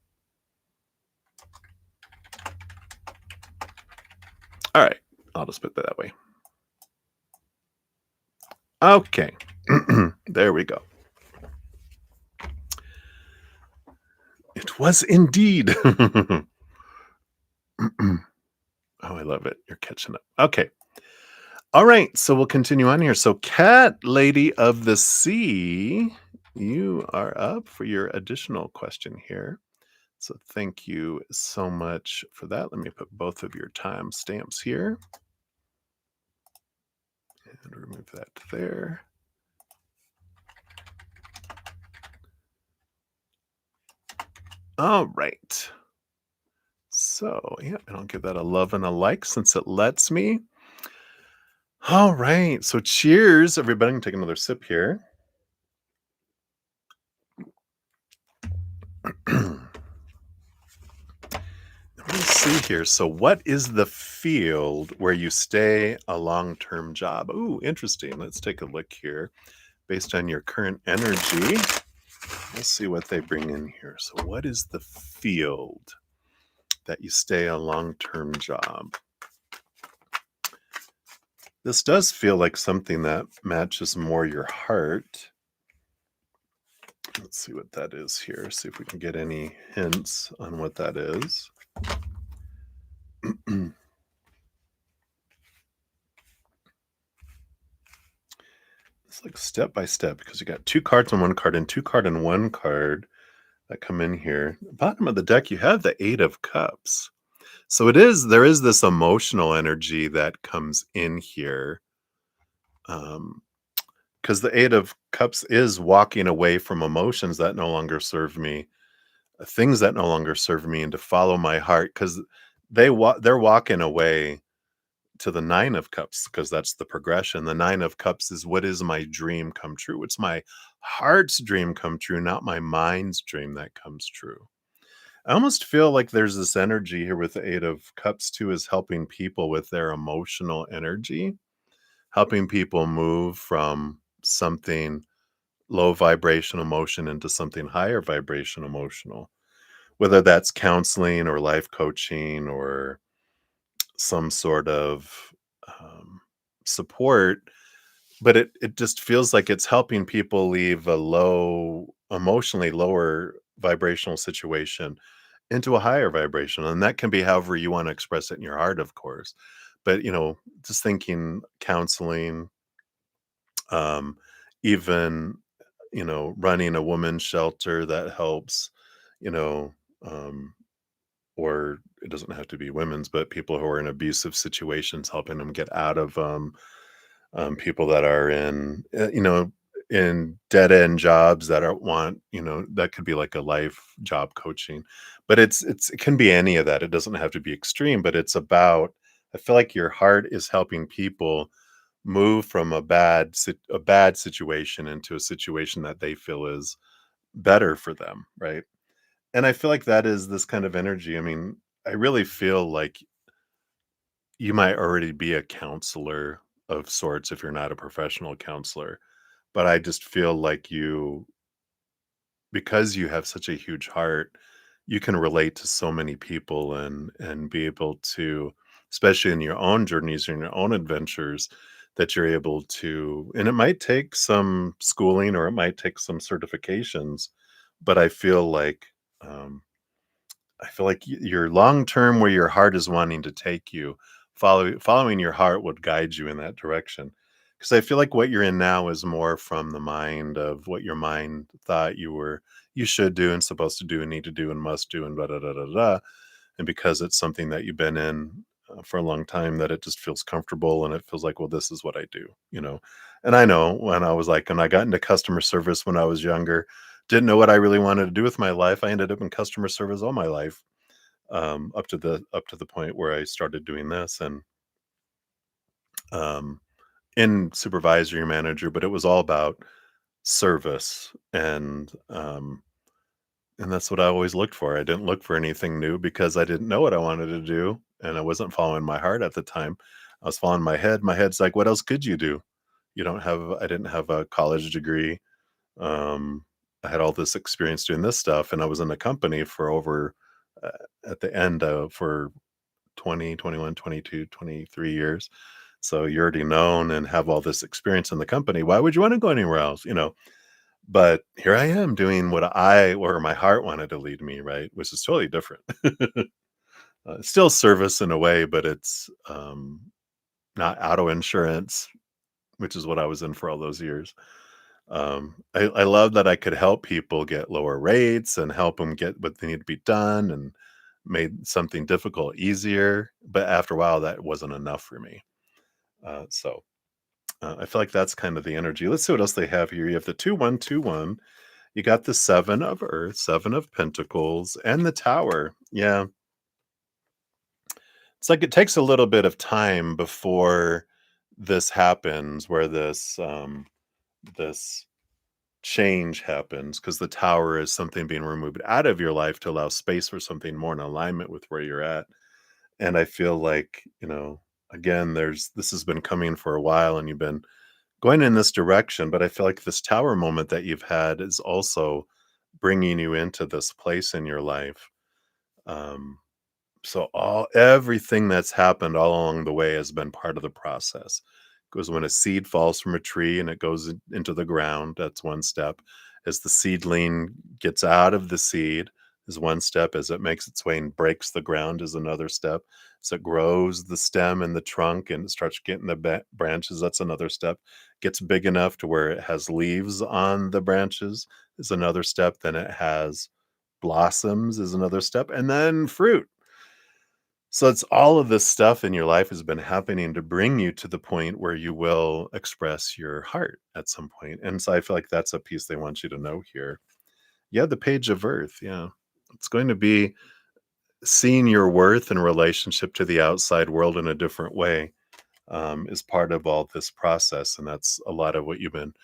All right, I'll just put that way. Okay, there we go. It was indeed. Oh, I love it. You're catching up. Okay. All right, so we'll continue on here. So, Cat Lady of the Sea, you are up for your additional question here. So thank you so much for that. Let me put both of your time stamps here and remove that there. All right. So, yeah, and I'll give that a love and a like since it lets me. All right. So, cheers, everybody. I'm gonna take another sip here. Let's see here. So, what is the field where you stay a long term job? Ooh, interesting. Let's take a look here. Based on your current energy, let's see what they bring in here. So, what is the field that you stay a long term job? This does feel like something that matches more your heart. Let's see what that is here. See if we can get any hints on what that is. It's like step by step because you got two cards on one card and two card on one card that come in here. Bottom of the deck, you have the Eight of Cups. So there is this emotional energy that comes in here. Because the Eight of Cups is walking away from emotions that no longer serve me, things that no longer serve me, and to follow my heart. Because they're walking away to the Nine of Cups because that's the progression. The Nine of Cups is what is my dream come true. It's my heart's dream come true, not my mind's dream that comes true. I almost feel like there's this energy here with the Eight of Cups too, is helping people with their emotional energy, helping people move from something low vibration emotion into something higher vibration emotional, whether that's counseling or life coaching or some sort of um, support. But it just feels like it's helping people leave a emotionally lower vibrational situation into a higher vibration, and that can be however you wanna express it in your heart, of course. But, just thinking counseling, um, even, running a women's shelter that helps, you know, um, or it doesn't have to be women's, but people who are in abusive situations, helping them get out of, people that are in dead end jobs that are want that could be like a life job coaching, but it can be any of that. It doesn't have to be extreme, but it's about, I feel like your heart is helping people move from a bad situation into a situation that they feel is better for them, right? And I feel like that is this kind of energy. I mean, I really feel like you might already be a counselor of sorts if you're not a professional counselor, but I just feel like because you have such a huge heart, you can relate to so many people and be able to, especially in your own journeys and your own adventures, that you're able to, and it might take some schooling or it might take some certifications, but um I feel like your long term where your heart is wanting to take you, following your heart would guide you in that direction. Because I feel like what you're in now is more from the mind of what your mind thought you should do and supposed to do and need to do and must do and da da da da da. And because it's something that you've been in for a long time, that it just feels comfortable and it feels like, well, this is what I do. And I know when I got into customer service when I was younger, didn't know what I really wanted to do with my life. I ended up in customer service all my life, up to the point where I started doing this and um, in supervisory manager, but it was all about service and that's what I always looked for. I didn't look for anything new because I didn't know what I wanted to do, and I wasn't following my heart at the time. I was following my head. My head's like, "What else could you do? You don't have." I didn't have a college degree. Um, I had all this experience doing this stuff, and I was in the company for over, uh, at the end of for 20, 21, 22, 23 years. So you're already known and have all this experience in the company. Why would you want to go anywhere else? But here I am doing what I or my heart wanted to lead me, right? Which is totally different. Still service in a way, but it's not auto insurance, which is what I was in for all those years. I love that I could help people get lower rates and help them get what they need to be done and made something difficult easier. But after a while, that wasn't enough for me. I feel like that's kind of the energy. Let's see what else they have here. You have the 2121. You got the Seven of Earth, Seven of Pentacles, and the Tower. Yeah. It's like it takes a little bit of time before this happens, where this change happens, because the tower is something being removed out of your life to allow space for something more in alignment with where you're at. And I feel like, again, this has been coming for a while and you've been going in this direction, but I feel like this tower moment that you've had is also bringing you into this place in your life. Um, so everything that's happened all along the way has been part of the process. Because when a seed falls from a tree and it goes into the ground, that's one step. As the seedling gets out of the seed is one step. As it makes its way and breaks the ground is another step. As it grows the stem and the trunk and it starts getting the branches, that's another step. Gets big enough to where it has leaves on the branches is another step. Then it has blossoms is another step, and then fruit. So it's all of this stuff in your life has been happening to bring you to the point where you will express your heart at some point. And so I feel like that's a piece they want you to know here. Yeah, the page of earth. Yeah. It's going to be seeing your worth in relationship to the outside world in a different way, is part of all this process. And that's a lot of what you've been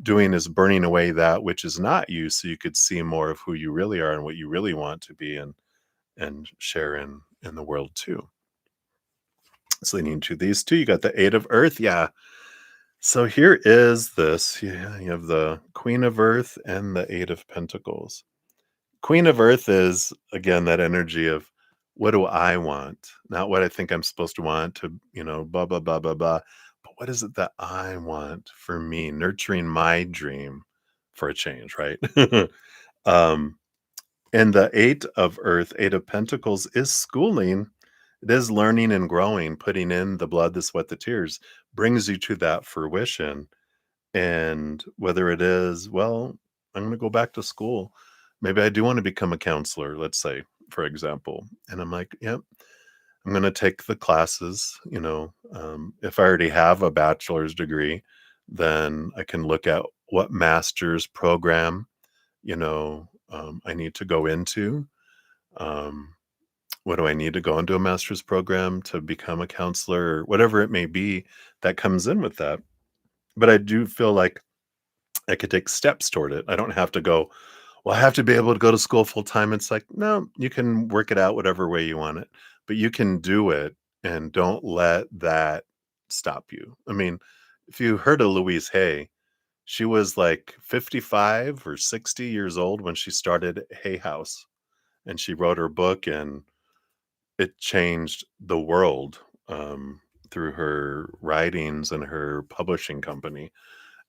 doing, is burning away that which is not you so you could see more of who you really are and what you really want to be and share in the world too. It's leading to these two. You got the Eight of Earth. Yeah. So here is this. Yeah, you have the Queen of Earth and the Eight of Pentacles. Queen of Earth is, again, that energy of what do I want? Not what I think I'm supposed to want to, blah, blah, blah, blah, blah. But what is it that I want for me? Nurturing my dream for a change, right? um, and the Eight of Earth, Eight of Pentacles is schooling. It is learning and growing, putting in the blood, the sweat, the tears, brings you to that fruition. And whether it is, well, I'm going to go back to school. Maybe I do want to become a counselor, let's say, for example. And I'm like, yep, I'm going to take the classes. If I already have a bachelor's degree, then I can look at what master's program, I need to go into. Um, what do I need to go into a master's program to become a counselor or whatever it may be that comes in with that. But I do feel like I could take steps toward it. I don't have to go, well, I have to be able to go to school full time. It's like, no, you can work it out whatever way you want it, but you can do it and don't let that stop you. I mean, if you heard of Louise Hay, she was like 55 or 60 years old when she started Hay House and she wrote her book, and it changed the world, through her writings and her publishing company,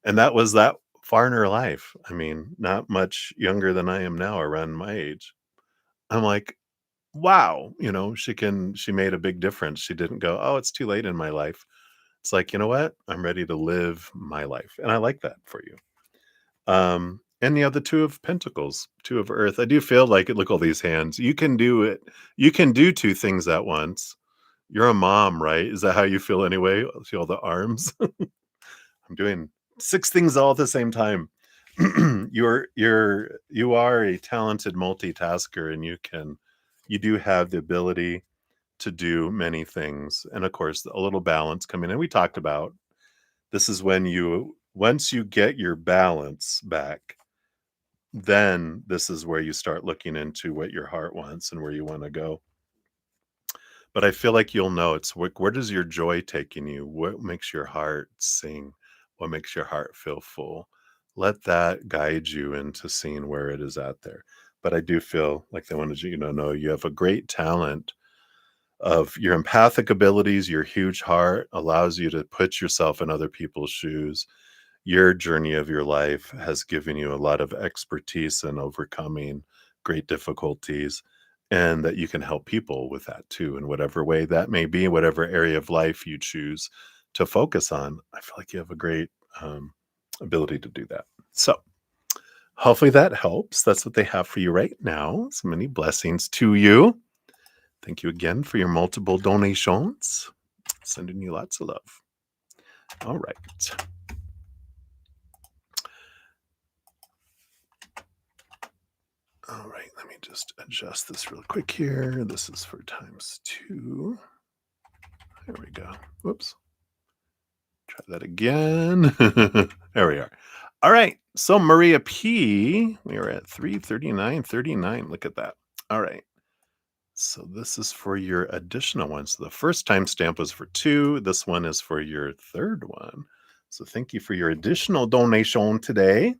and that was that far in her life. I mean, not much younger than I am now, around my age. I'm like, "Wow," she made a big difference. She didn't go, "Oh, it's too late in my life." It's like, "You know what? I'm ready to live my life," and I like that for you. And the Two of Pentacles, Two of Earth. I do feel like it. Look, all these hands. You can do it. You can do two things at once. You're a mom, right? Is that how you feel anyway? See all the arms? I'm doing six things all at the same time. You are a talented multitasker, and you do have the ability to do many things. And of course, a little balance coming in. We talked about this is when once you get your balance back, then this is where you start looking into what your heart wants and where you want to go. But I feel like you'll know it's where does your joy taking you? What makes your heart sing? What makes your heart feel full? Let that guide you into seeing where it is at there. But I do feel like they wanted you to know you have a great talent of your empathic abilities. Your huge heart allows you to put yourself in other people's shoes. Your journey of your life has given you a lot of expertise in overcoming great difficulties, and that you can help people with that too, in whatever way that may be, whatever area of life you choose to focus on. I feel like you have a great ability to do that. So hopefully that helps. That's what they have for you right now. So many blessings to you. Thank you again for your multiple donations. Sending you lots of love. All right. All right. Let me just adjust this real quick here. This is for times 2. There we go. Whoops. Try that again. There we are. All right. So Maria P, we are at 339.39. Look at that. All right. So this is for your additional one. So the first timestamp was for 2. This one is for your third one. So thank you for your additional donation today.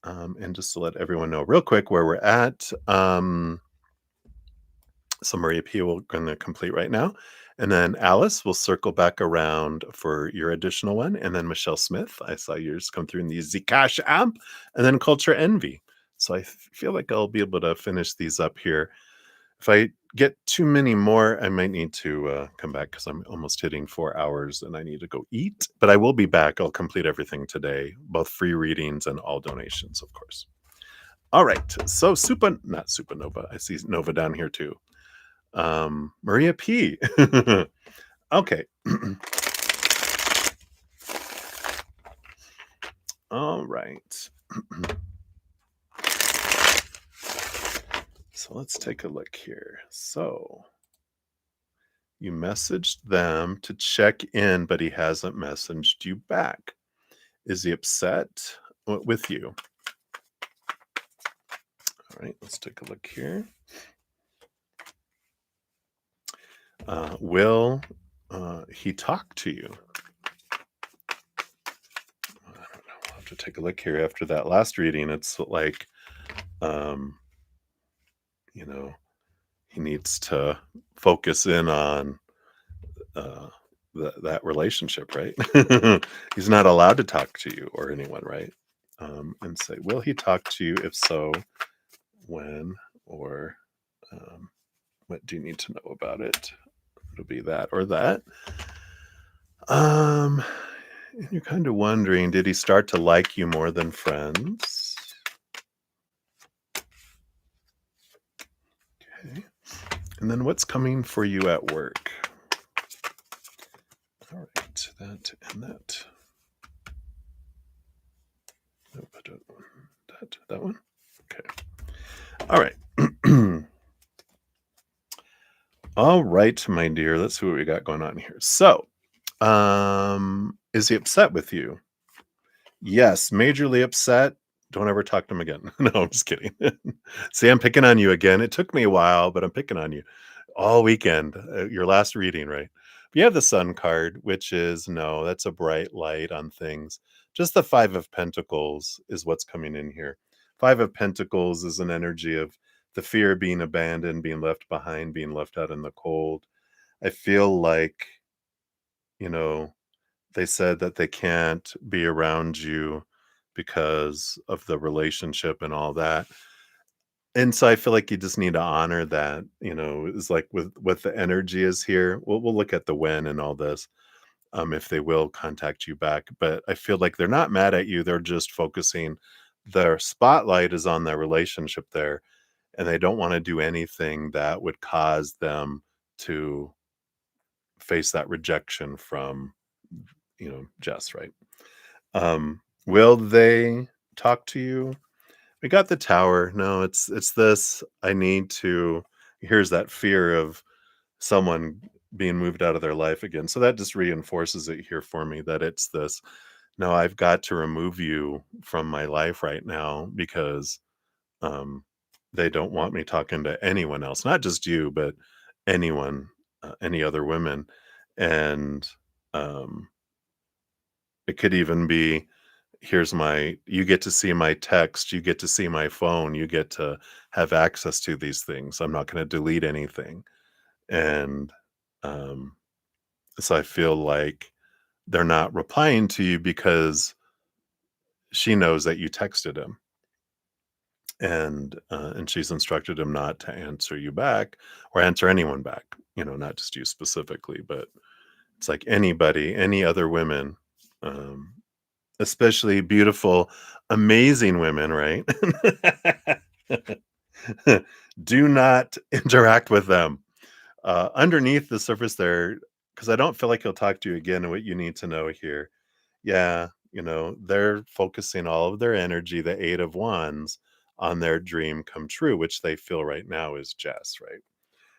And just to let everyone know real quick where we're at. So Maria P will going to complete right now. And then Alice will circle back around for your additional one. And then Michelle Smith, I saw yours come through in the Zcash app. And then Culture Envy. So I feel like I'll be able to finish these up here. If I get too many more, I might need to come back because I'm almost hitting 4 hours and I need to go eat. But I will be back. I'll complete everything today, both free readings and all donations, of course. All right. So not Supernova. I see Nova down here too. Maria P. Okay. All right. So let's take a look here. So you messaged them to check in, but he hasn't messaged you back. Is he upset with you? All right, let's take a look here. Will he talk to you? I don't know. We'll have to take a look here after that last reading. It's like, you know, he needs to focus in on that relationship, right? He's not allowed to talk to you or anyone, right? And say, will he talk to you? If so, when or what do you need to know about it? It'll be that or that. And you're kind of wondering, did he start to like you more than friends? Okay. And then what's coming for you at work? All right, that and that. Nope, I don't want that one. Okay. All right. All right, my dear. Let's see what we got going on here. So, is he upset with you? Yes, majorly upset. Don't ever talk to him again. No, I'm just kidding. See, I'm picking on you again. It took me a while, but I'm picking on you all weekend. Your last reading, right? You have the Sun card, which is no, that's a bright light on things. Just the 5 of Pentacles is what's coming in here. 5 of Pentacles is an energy of the fear of being abandoned, being left behind, being left out in the cold. I feel like, you know, they said that they can't be around you because of the relationship and all that. And so I feel like you just need to honor that, it's like with what the energy is here. We'll look at the when and all this, if they will contact you back. But I feel like they're not mad at you. They're just focusing. Their spotlight is on their relationship there, and they don't want to do anything that would cause them to face that rejection from, Jess, right? Will they talk to you? We got the Tower. No, it's this. I need to. Here's that fear of someone being moved out of their life again. So that just reinforces it here for me that it's this. No, I've got to remove you from my life right now because um, they don't want me talking to anyone else, not just you, but anyone, any other women, and um, it could even be, you get to see my text, you get to see my phone, you get to have access to these things. I'm not going to delete anything. And um, so I feel like they're not replying to you because she knows that you texted him. And she's instructed him not to answer you back or answer anyone back, not just you specifically, but it's like anybody, any other women, um, especially beautiful, amazing women, right? Do not interact with them. Underneath the surface there, because I don't feel like he'll talk to you again. And what you need to know here, yeah, they're focusing all of their energy, the Eight of Wands, on their dream come true, which they feel right now is Jess, right?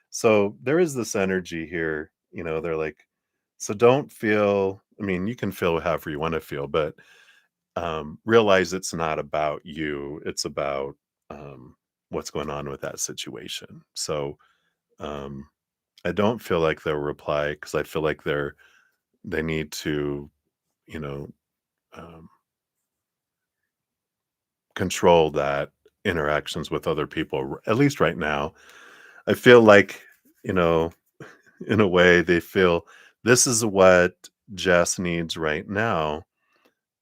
So there is this energy here, they're like, so don't feel, I mean, you can feel however you want to feel, but realize it's not about you. It's about what's going on with that situation. So um, I don't feel like they'll reply because I feel like they need to, you know, um, control that interactions with other people. At least right now, I feel like, you know, in a way, they feel this is what Jess needs right now.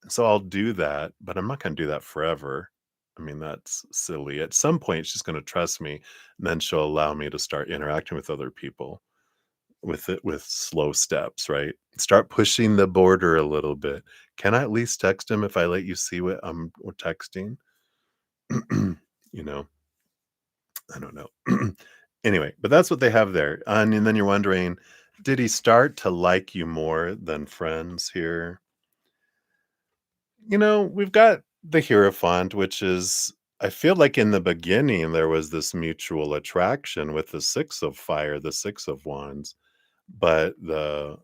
So I'll do that, but I'm not going to do that forever. I mean, that's silly. At some point, she's going to trust me, and then she'll allow me to start interacting with other people with slow steps, right? Start pushing the border a little bit. Can I at least text him if I let you see what I'm texting? you know, I don't know. Anyway, but that's what they have there. And then you're wondering, did he start to like you more than friends here? We've got the Hierophant, which is, I feel like in the beginning there was this mutual attraction with the Six of Fire, the Six of Wands, but the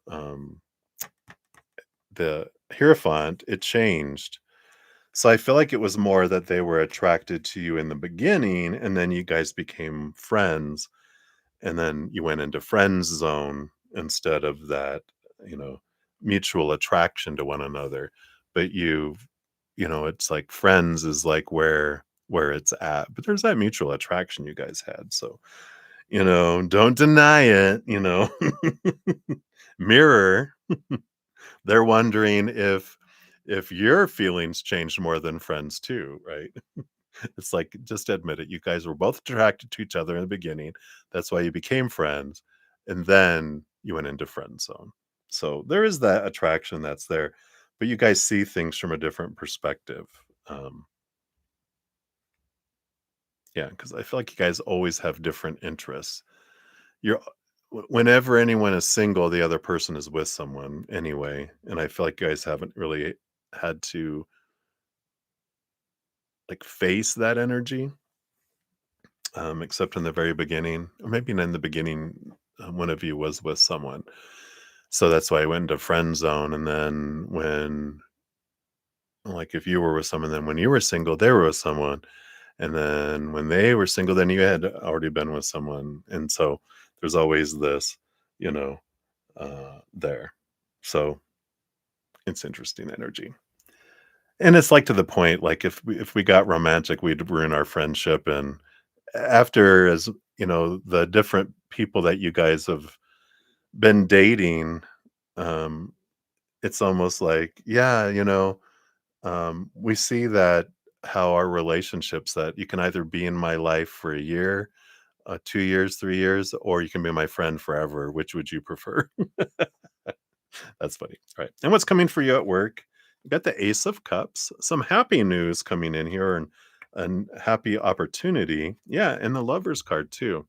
Hierophant, it changed. So I feel like it was more that they were attracted to you in the beginning, and then you guys became friends, and then you went into friend zone instead of that, you know, mutual attraction to one another. But it's like friends is like where it's at. But there's that mutual attraction you guys had. So, don't deny it, Mirror, they're wondering if your feelings changed more than friends too, right? It's like, just admit it. You guys were both attracted to each other in the beginning. That's why you became friends. And then you went into friend zone. So there is that attraction that's there, but you guys see things from a different perspective. Um, yeah, because I feel like you guys always have different interests. You're Whenever anyone is single, the other person is with someone anyway. And I feel like you guys haven't really had to like face that energy, except in the very beginning, or maybe not in the beginning, one of you was with someone. So that's why I went into friend zone. And then like, if you were with someone, then when you were single, they were with someone. And then when they were single, then you had already been with someone. And so there's always this, you know, there. So it's interesting energy. And it's like to the point, like if we got romantic, we'd ruin our friendship. And after, as the different people that you guys have been dating, um, it's almost like, yeah, we see that how our relationships, that you can either be in my life for a year, 2 years, 3 years, or you can be my friend forever. Which would you prefer? That's funny. All right. And what's coming for you at work? You got the Ace of Cups, some happy news coming in here, and happy opportunity. Yeah. And the Lover's card too.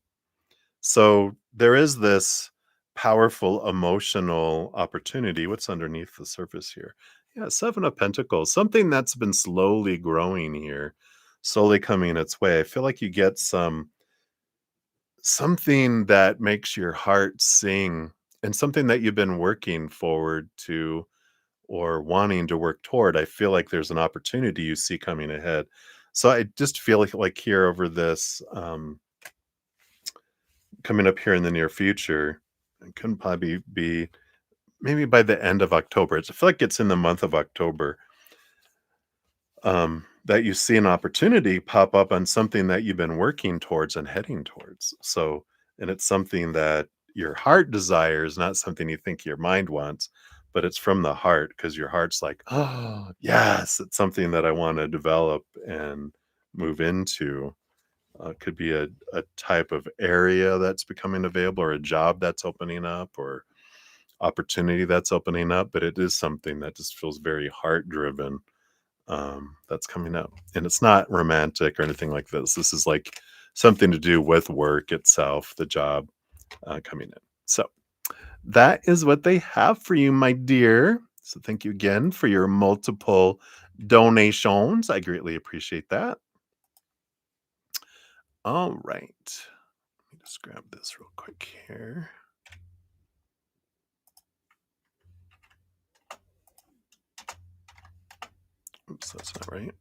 So there is this powerful emotional opportunity. What's underneath the surface here? Yeah, Seven of Pentacles, something that's been slowly growing here, slowly coming its way. I feel like you get something that makes your heart sing, and something that you've been working forward to or wanting to work toward. I feel like there's an opportunity you see coming ahead. So I just feel like here over this, coming up here in the near future, it can probably be maybe by the end of October. I feel like it's in the month of October, that you see an opportunity pop up on something that you've been working towards and heading towards. So, and it's something that your heart desires, not something you think your mind wants, but it's from the heart, because your heart's like, oh, yes, it's something that I want to develop and move into. Could be a type of area that's becoming available, or a job that's opening up, or opportunity that's opening up, but it is something that just feels very heart driven, that's coming up. And it's not romantic or anything like this. This is like something to do with work itself, the job coming in. So that is what they have for you, my dear. So thank you again for your multiple donations. I greatly appreciate that. All right. Let me just grab this real quick here. Oops, that's not right.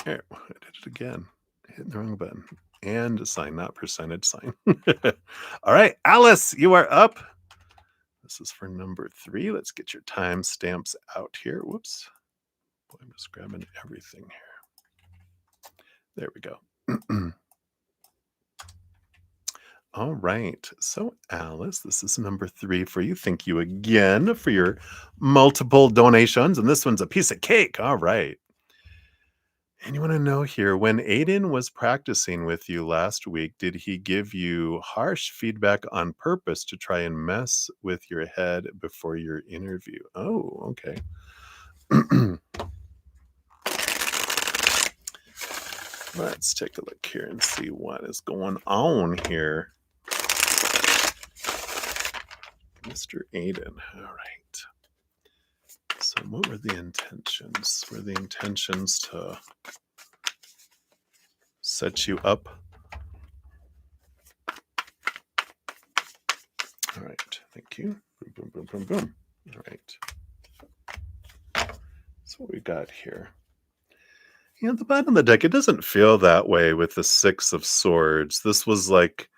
Here, I did it again. Hitting the wrong button. And sign, not percentage sign. All right, Alice, you are up. This is for number 3. Let's get your time stamps out here. Whoops. Boy, I'm just grabbing everything here. There we go. All right. So, Alice, this is number 3 for you. Thank you again for your multiple donations. And this one's a piece of cake. All right. And you want to know here, when Aiden was practicing with you last week, did he give you harsh feedback on purpose to try and mess with your head before your interview? Oh, okay. Let's take a look here and see what is going on here. Mr. Aiden. All right. So, what were the intentions? Were the intentions to set you up? All right. Thank you. Boom, boom, boom, boom, boom. All right. So, what we got here? At the bottom of the deck, it doesn't feel that way with the 6 of Swords. This was like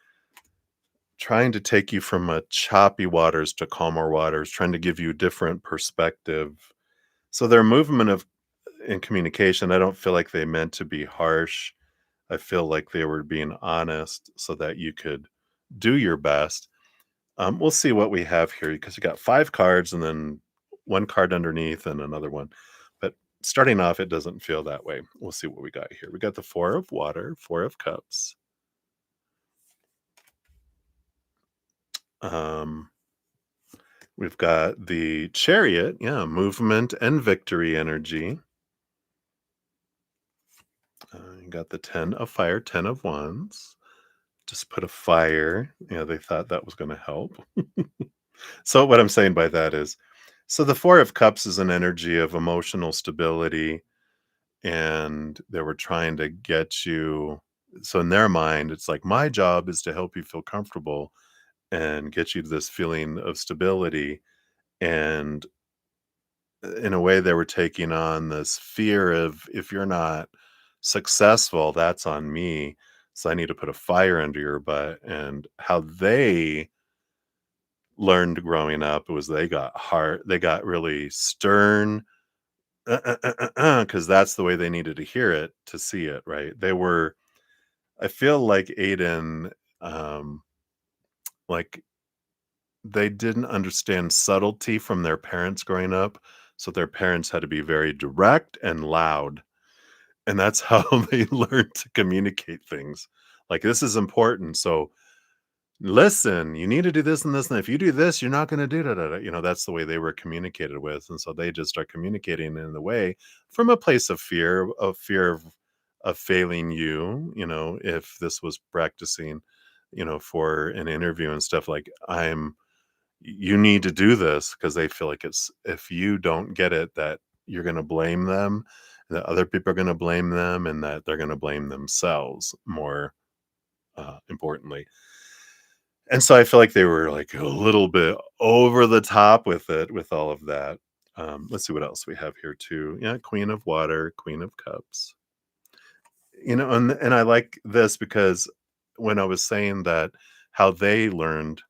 trying to take you from a choppy waters to calmer waters, trying to give you different perspective. So their movement of in communication, I don't feel like they meant to be harsh. I feel like they were being honest so that you could do your best. We'll see what we have here because you got 5 cards and then 1 card underneath and another one. But starting off, it doesn't feel that way. We'll see what we got here. We got the 4 of water, 4 of cups. Um, we've got the chariot, yeah, movement and victory energy. You got the 10 of fire, 10 of wands. Just put a fire. They thought that was going to help. So what I'm saying by that is, so the 4 of cups is an energy of emotional stability, and they were trying to get you. So in their mind, it's like, my job is to help you feel comfortable and get you to this feeling of stability. And in a way, they were taking on this fear of, if you're not successful, that's on me. So I need to put a fire under your butt. And how they learned growing up was they got hard, they got really stern, because that's the way they needed to hear it to see it, right? They were, I feel like Aiden, like they didn't understand subtlety from their parents growing up. So their parents had to be very direct and loud. And that's how they learned to communicate things. Like, this is important. So listen, you need to do this and this. And if you do this, you're not going to do that. That's the way they were communicated with. And so they just start communicating in the way from a place of fear of failing you, if this was practicing, for an interview and stuff, like, you need to do this, because they feel like it's, if you don't get it, that you're going to blame them, that other people are going to blame them, and that they're going to blame themselves more importantly. And so I feel like they were like a little bit over the top with it, with all of that. Let's see what else we have here too. Yeah, Queen of Water, Queen of Cups. And I like this because when I was saying that, how they learned,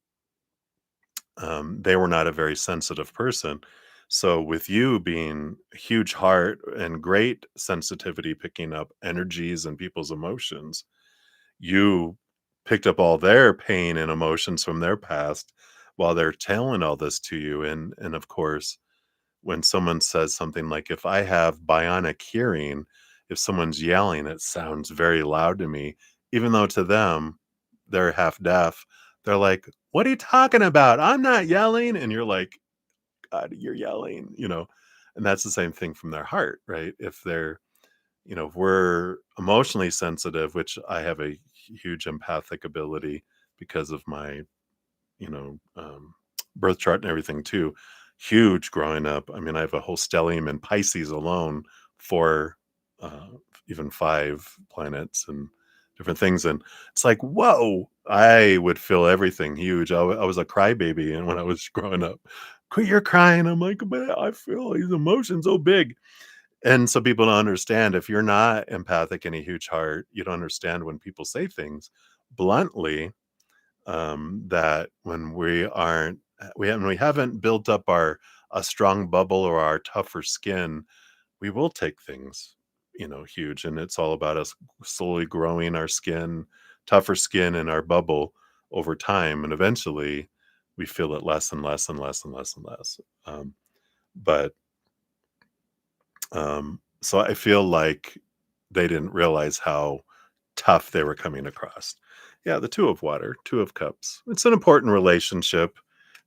they were not a very sensitive person. So with you being a huge heart and great sensitivity, picking up energies and people's emotions, you picked up all their pain and emotions from their past while they're telling all this to you. And of course, when someone says something like, if I have bionic hearing, if someone's yelling, it sounds very loud to me, even though to them they're half deaf. they're like, "What are you talking about? I'm not yelling." And you're like, "God, you're yelling," you know? And that's the same thing from their heart, right? If they're, if we're emotionally sensitive, which I have a huge empathic ability because of my, you know, um, birth chart and everything too. Huge growing up. I mean, I have a whole stellium in Pisces alone, for uh, even five planets and different things. And it's like, whoa, I would feel everything huge. I was a crybaby. And when I was growing up, quit your crying. I'm like, but I feel these emotions so big. And so people don't understand, if you're not empathic and a huge heart, you don't understand when people say things bluntly, that when we aren't we haven't built up our a strong bubble or our tougher skin, we will take things, huge. And it's all about us slowly growing our skin, tougher skin in our bubble over time. And eventually we feel it less and less and less and less and less. But so I feel like they didn't realize how tough they were coming across. Yeah, the Two of Water, Two of Cups. It's an important relationship.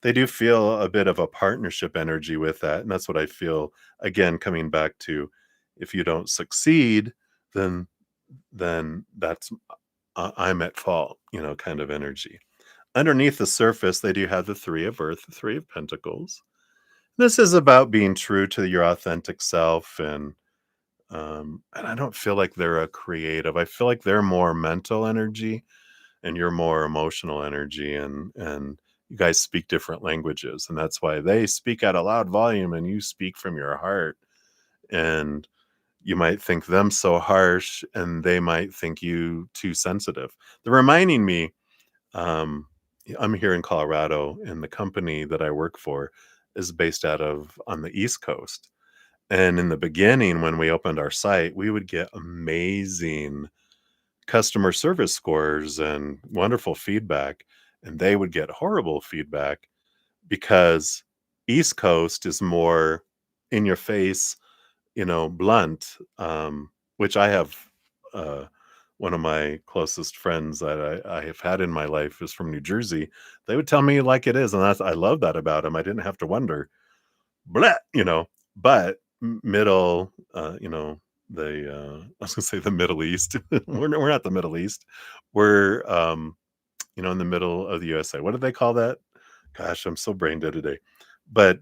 They do feel a bit of a partnership energy with that. And that's what I feel, again, coming back to, if you don't succeed, then that's I'm at fault, kind of energy. Underneath the surface, they do have the Three of Earth, the Three of Pentacles. This is about being true to your authentic self, and I don't feel like they're a creative. I feel like they're more mental energy and you're more emotional energy, and you guys speak different languages, and that's why they speak at a loud volume and you speak from your heart. And you might think them so harsh and they might think you too sensitive. They're reminding me, um I'm here in Colorado, and the company that I work for is based out of on the East Coast. And in the beginning, when we opened our site, we would get amazing customer service scores and wonderful feedback. And they would get horrible feedback because East Coast is more in your face, blunt, which I have. Uh, One of my closest friends that I have had in my life is from New Jersey. They would tell me like it is. And I love that about them. I didn't have to wonder, blah, but middle, I was gonna say the Middle East. We're not the Middle East. We're, in the middle of the USA. What do they call that? Gosh, I'm so brain dead today. But,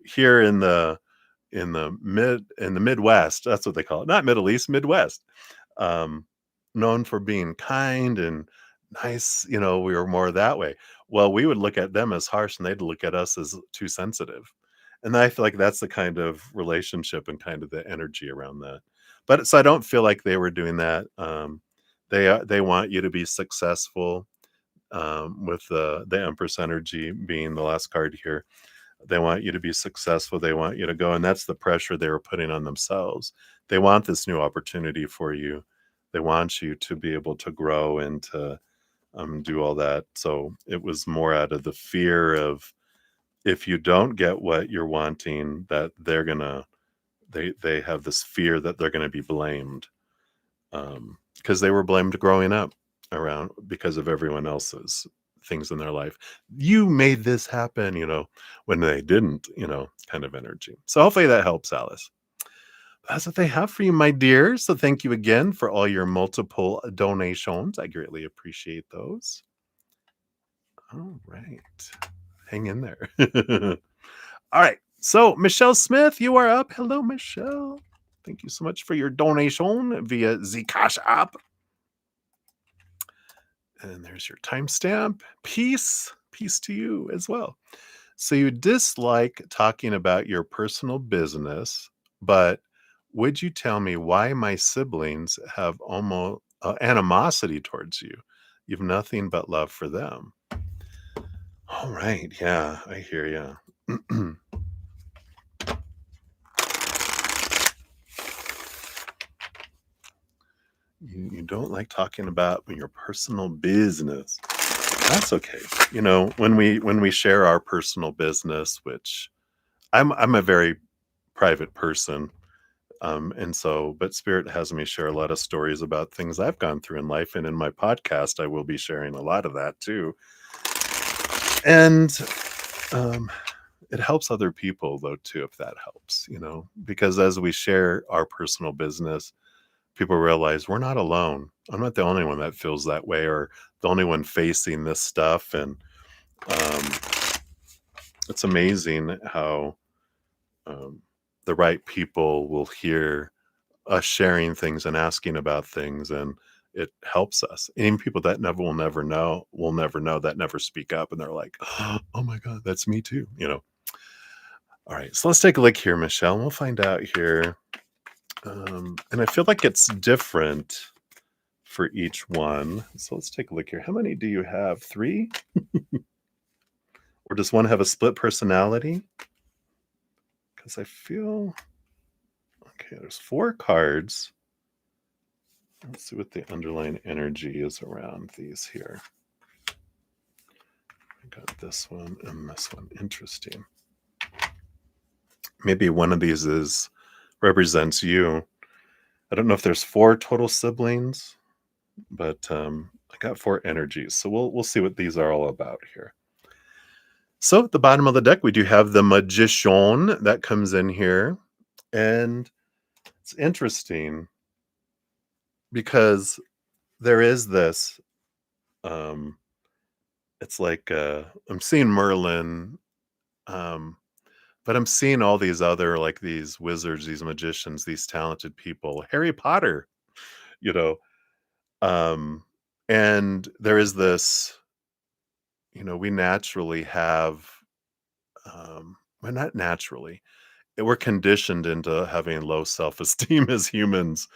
here in the Midwest, that's what they call it. Not Middle East, Midwest. Um, Known for being kind and nice, we were more that way. Well, we would look at them as harsh and they'd look at us as too sensitive. And I feel like that's the kind of relationship and kind of the energy around that. But so I don't feel like they were doing that. They want you to be successful, with the Empress energy being the last card here. They want you to be successful. They want you to go, and that's the pressure they were putting on themselves. They want this new opportunity for you. They want you to be able to grow and to, do all that. So it was more out of the fear of, if you don't get what you're wanting, that they have this fear that they're gonna be blamed, because they were blamed growing up around because of everyone else's things in their life. "You made this happen," when they didn't, kind of energy. So hopefully that helps, Alice. That's what they have for you, my dear. So thank you again for all your multiple donations. I greatly appreciate those. All right. Hang in there. All right. So, Michelle Smith, you are up. Hello, Michelle. Thank you so much for your donation via Zcash app. And there's your timestamp. Peace. Peace to you as well. So, you dislike talking about your personal business, but would you tell me why my siblings have almost animosity towards you? You've nothing but love for them. All right. Yeah, I hear you. You don't like talking about your personal business. That's okay. When we share our personal business, which I'm a very private person, And so, but Spirit has me share a lot of stories about things I've gone through in life. And in my podcast, I will be sharing a lot of that too. And um, it helps other people, though, too, if that helps, because as we share our personal business, people realize we're not alone. I'm not the only one that feels that way or the only one facing this stuff. And um, it's amazing how um, the right people will hear us sharing things and asking about things, and it helps us. And even people that never will never know, that never speak up, and they're like, "Oh my god, that's me too." All right, so let's take a look here, Michelle, and we'll find out here. And I feel like it's different for each one. So let's take a look here. How many do you have? Three? Or does one have a split personality? Because I feel okay, there's four cards. Let's see what the underlying energy is around these here. I got this one and this one. Interesting. Maybe one of these is represents you. I don't know if there's four total siblings, but I got four energies. So we'll see what these are all about here. So at the bottom of the deck, we do have the Magician that comes in here. And it's interesting because there is this, um, it's like I'm seeing Merlin, um, but I'm seeing all these other, like these wizards, these magicians, these talented people, Harry Potter, you know, um, and there is this, we naturally have, well, not naturally, we're conditioned into having low self-esteem as humans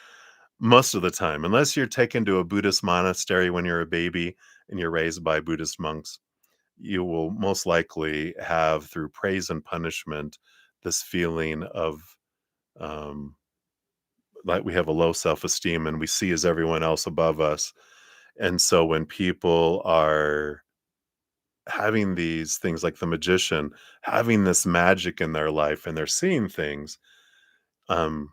most of the time, unless you're taken to a Buddhist monastery when you're a baby and you're raised by Buddhist monks. You will most likely have, through praise and punishment, this feeling of um, like we have a low self-esteem and we see as everyone else above us. And so when people are having these things like the magician, having this magic in their life and they're seeing things, um,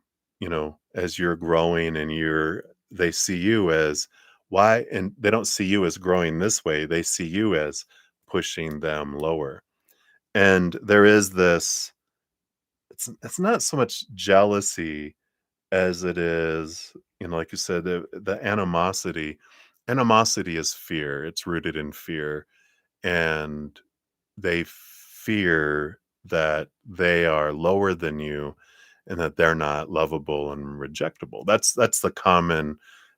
as you're growing and they see you as why, and they don't see you as growing this way, they see you as pushing them lower. And there is this, it's not so much jealousy as it is, like you said, the animosity. Animosity is fear. It's rooted in fear. And they fear that they are lower than you and that they're not lovable and rejectable. That's the common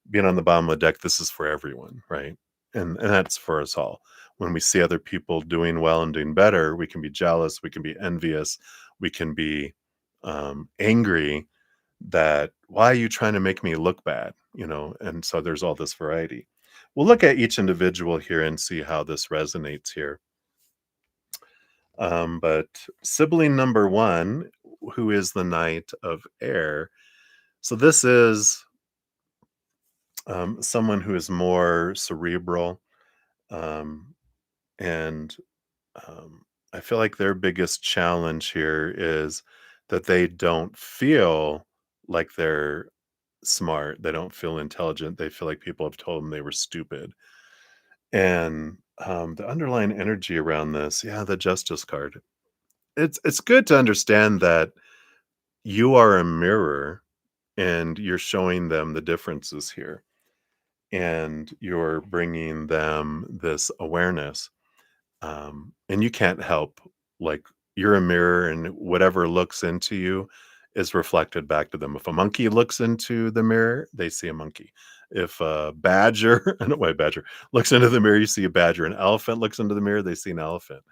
being on the bottom of the deck. This is for everyone, right? And that's for us all. When we see other people doing well and doing better, we can be jealous, we can be envious, we can be angry that why are you trying to make me look bad? And so there's all this variety. We'll look at each individual here and see how this resonates here. But sibling number one, who is the Knight of Air. So this is someone who is more cerebral. Um, and I feel like their biggest challenge here is that they don't feel like they're smart. They don't feel intelligent. They feel like people have told them they were stupid. And the underlying energy around this, yeah, the Justice card. It's good to understand that you are a mirror and you're showing them the differences here and you're bringing them this awareness, and you can't help, like, you're a mirror and whatever looks into you is reflected back to them. If a monkey looks into the mirror, they see a monkey. If a badger I don't know why badger looks into the mirror, you see a badger. An elephant looks into the mirror, they see an elephant.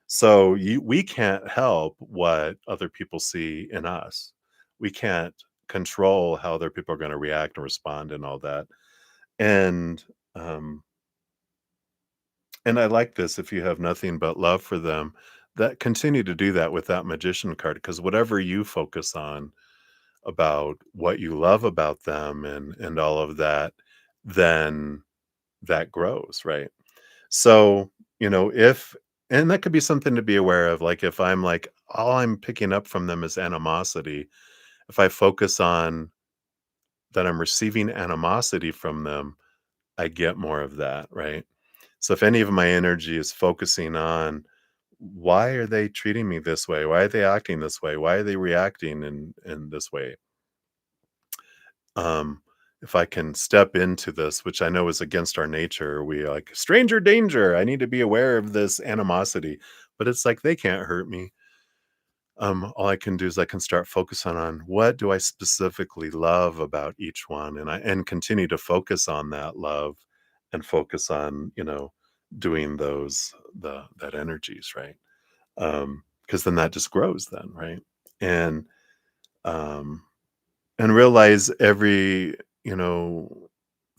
So we can't help what other people see in us. We can't control how other people are going to react and respond and all that. And um, and I like this. If you have nothing but love for them, that continue to do that with that magician card, because whatever you focus on about what you love about them and all of that, then that grows, right? So, if and that could be something to be aware of. Like if I'm like, all I'm picking up from them is animosity, If I focus on that I'm receiving animosity from them, I get more of that, right? So if any of my energy is focusing on why are they treating me this way? Why are they acting this way? Why are they reacting in this way? Um, if I can step into this, which I know is against our nature, we like stranger danger. I need to be aware of this animosity, but it's like they can't hurt me. All I can do is I can start focusing on what do I specifically love about each one, and continue to focus on that love, and focus on doing that energies, right? Because then that just grows, then, right? And um, and realize every you know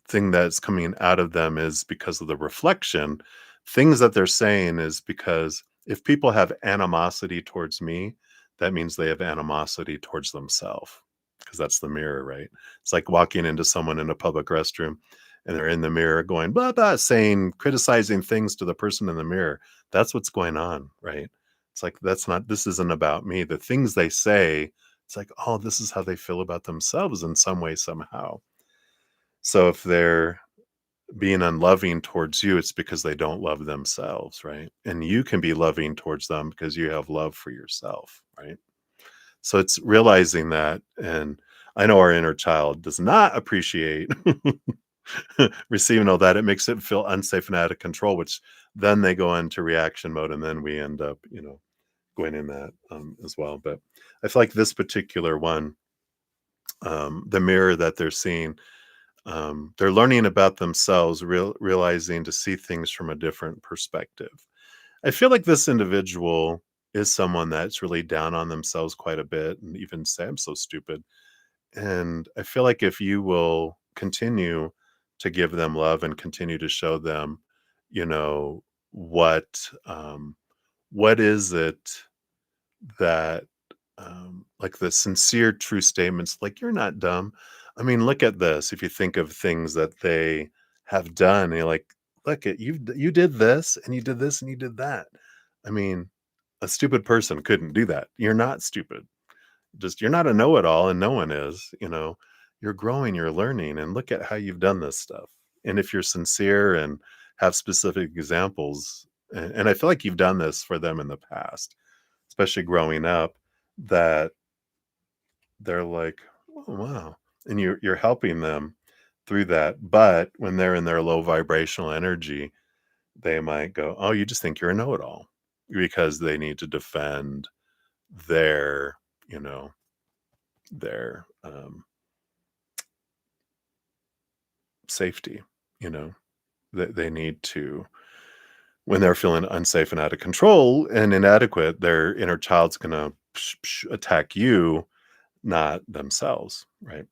thing that's coming out of them is because of the reflection. Things that they're saying is because if people have animosity towards me, that means they have animosity towards themselves, because that's the mirror, right? It's like walking into someone in a public restroom and they're in the mirror going blah blah, saying criticizing things to the person in the mirror. That's what's going on, right? It's like this isn't about me. The things they say, it's like, oh, this is how they feel about themselves in some way, somehow. So if they're being unloving towards you, it's because they don't love themselves, right? And you can be loving towards them because you have love for yourself, right? So it's realizing that. And I know our inner child does not appreciate receiving all that. It makes it feel unsafe and out of control, which then they go into reaction mode. And then we end up, going in that as well. But I feel like this particular one, the mirror that they're seeing, they're learning about themselves, realizing to see things from a different perspective. I feel like this individual is someone that's really down on themselves quite a bit and even say, I'm so stupid. And I feel like if you will continue to give them love and continue to show them, you know, what what is it that like the sincere true statements, like you're not dumb. I mean, look at this. If you think of things that they have done, and you're like, look at you did this and you did this and you did that. I mean, a stupid person couldn't do that. You're not stupid. Just you're not a know-it-all, and no one is. You're growing, you're learning, and look at how you've done this stuff. And if you're sincere and have specific examples, and I feel like you've done this for them in the past, especially growing up, that they're like, "Oh, wow." And you're helping them through that. But when they're in their low vibrational energy, they might go, "Oh, you just think you're a know-it-all," because they need to defend their, you know, their safety, you know. They need to, when they're feeling unsafe and out of control and inadequate, their inner child's gonna attack you, not themselves, right?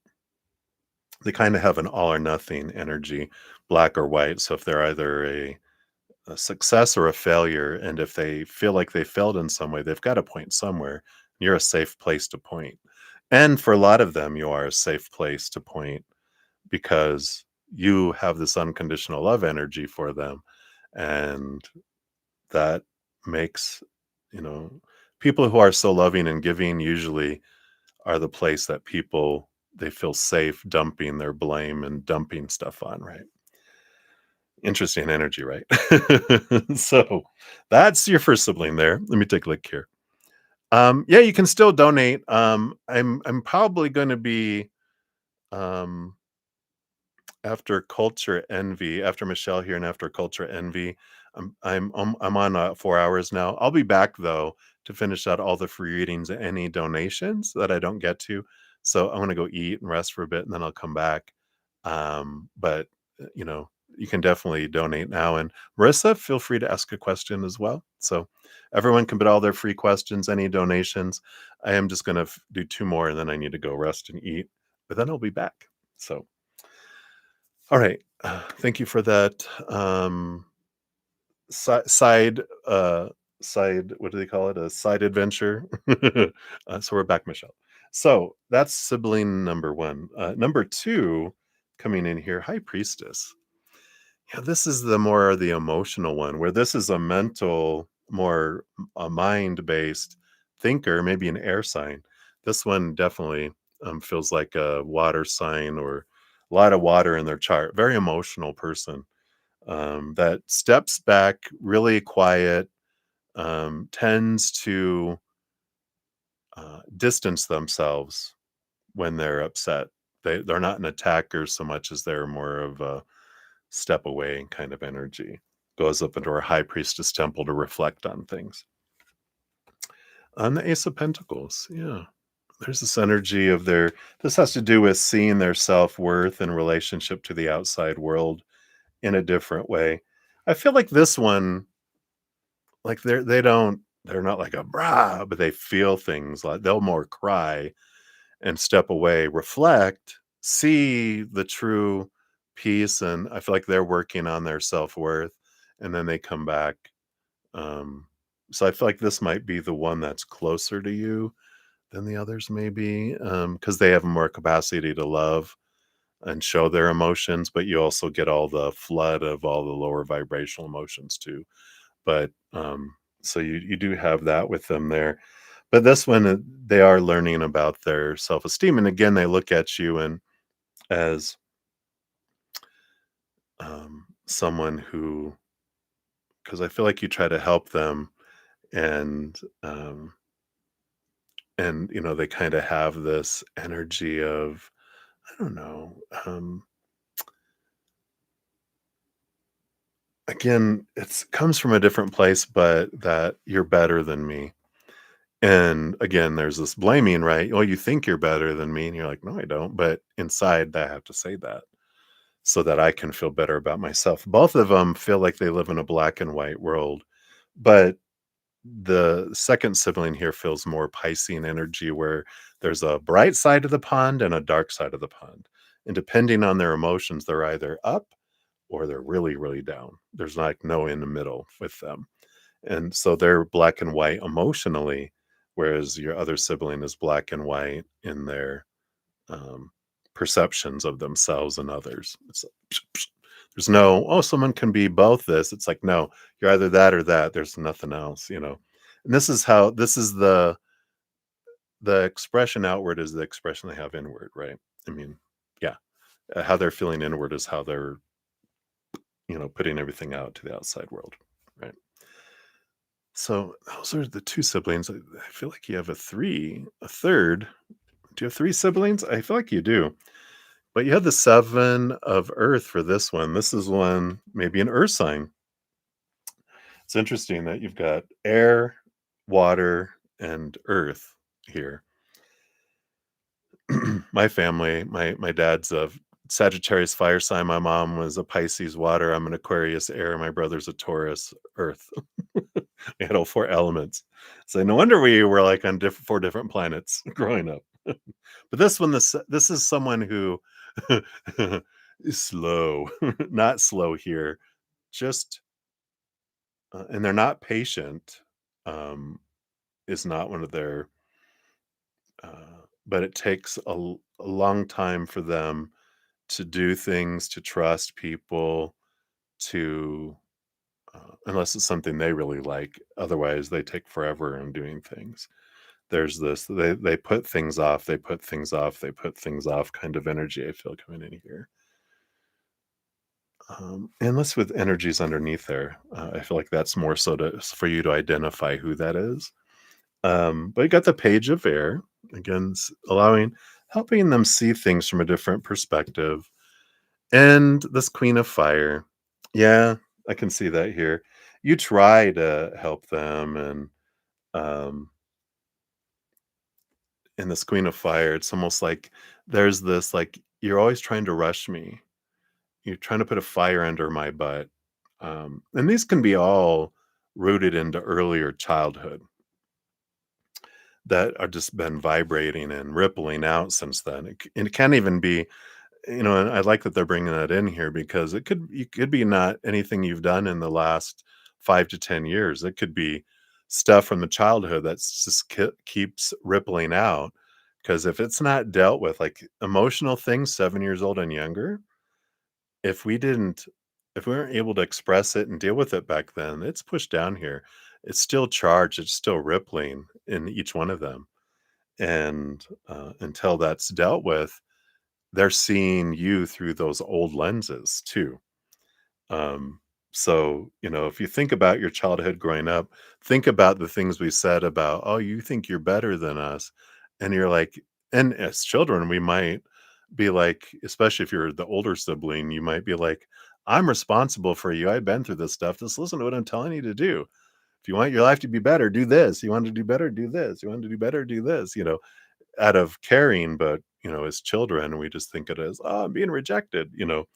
They kind of have an all or nothing energy, black or white. So if they're either a success or a failure, and if they feel like they failed in some way, they've got to point somewhere. You're a safe place to point. And for a lot of them, you are a safe place to point because you have this unconditional love energy for them. And that makes, you know, people who are so loving and giving usually are the place that people, they feel safe dumping their blame and dumping stuff on, right? Interesting energy, right? So that's your first sibling there. Let me take a look here. Yeah, you can still donate. I'm probably going to be um after culture envy, after Michelle here, and after culture envy. I'm on 4 hours now. I'll be back though to finish out all the free readings and any donations that I don't get to. So I'm gonna go eat and rest for a bit, and then I'll come back. But you know, you can definitely donate now. And Marissa, feel free to ask a question as well. So everyone can put all their free questions, any donations. I am just gonna do two more, and then I need to go rest and eat. But then I'll be back. So. All right. Thank you for that. Side, side, what do they call it? A side adventure. So we're back, Michelle. So that's sibling number one. Number two, coming in here, High Priestess. Yeah, this is the emotional one, where this is a mental, more a mind based thinker, maybe an air sign. This one definitely. feels like a water sign or a lot of water in their chart. Very emotional person that steps back, really quiet, tends to distance themselves when they're upset. They're not an attacker so much as they're more of a step away kind of energy. Goes up into our high priestess temple to reflect on things. On the Ace of Pentacles, yeah. There's this energy of their this has to do with seeing their self-worth in relationship to the outside world in a different way. I feel like this one, like they're not like a brah, but they feel things like they'll more cry and step away, reflect, see the true peace, and I feel like they're working on their self-worth, and then they come back. Um, so I feel like this might be the one that's closer to you than the others maybe, because they have more capacity to love and show their emotions, but you also get all the flood of all the lower vibrational emotions too. But, so you do have that with them there. But this one, they are learning about their self-esteem, and again, they look at you and as, someone who, because I feel like you try to help them and, they kinda have this energy of, I don't know, again, it's comes from a different place, but that you're better than me. And again, there's this blaming, right? Oh, you think you're better than me. And you're like, no, I don't. But inside, I have to say that so that I can feel better about myself. Both of them feel like they live in a black and white world. But the second sibling here feels more Piscean energy, where there's a bright side of the pond and a dark side of the pond. And depending on their emotions, they're either up or they're really, really down. There's like no in the middle with them. And so they're black and white emotionally, whereas your other sibling is black and white in their um, perceptions of themselves and others. It's like, there's no, oh, someone can be both this. It's like, no, you're either that or that. There's nothing else. And this is how, this is the expression outward is the expression they have inward, right? I mean, yeah, how they're feeling inward is how they're, putting everything out to the outside world, right? So those are the 2 siblings. I feel like you have a third. Do you have 3 siblings? I feel like you do. But you had the 7 of Earth for this one. This is one, maybe an Earth sign. It's interesting that you've got air, water, and earth here. My family, my dad's a Sagittarius fire sign. My mom was a Pisces water. I'm an Aquarius air. My brother's a Taurus earth. We had all 4 elements. So no wonder we were like on 4 different planets growing up. But this is someone who is slow, not slow here, just and they're not patient. Um, is not one of their, but it takes a long time for them to do things, to trust people, to unless it's something they really like. Otherwise, they take forever in doing things. There's this they put things off, they put things off, they put things off kind of energy I feel coming in here. Unless with energies underneath there, I feel like that's more so for you to identify who that is. But you got the Page of Air again, helping them see things from a different perspective, and this Queen of Fire. Yeah, I can see that here. You try to help them, and um, in this Queen of Fire, it's almost like there's this like you're always trying to rush me. You're trying to put a fire under my butt. And these can be all rooted into earlier childhood that are just been vibrating and rippling out since then. And it can't even be, and I like that they're bringing that in here because you could be not anything you've done in the last 5 to 10 years. It could be stuff from the childhood that's just keeps rippling out. Because if it's not dealt with, like emotional things, 7 years old and younger, if we didn't if we weren't able to express it and deal with it back then, it's pushed down here. It's still charged, it's still rippling in each one of them. And until that's dealt with, they're seeing you through those old lenses too. Um, so, if you think about your childhood growing up, think about the things we said about, oh, you think you're better than us. And you're like, and as children, we might be like, especially if you're the older sibling, you might be like, I'm responsible for you. I've been through this stuff. Just listen to what I'm telling you to do. If you want your life to be better, do this. You want to do better, do this. You want to do better, do this, out of caring. But, as children, we just think it as, oh, I'm being rejected, you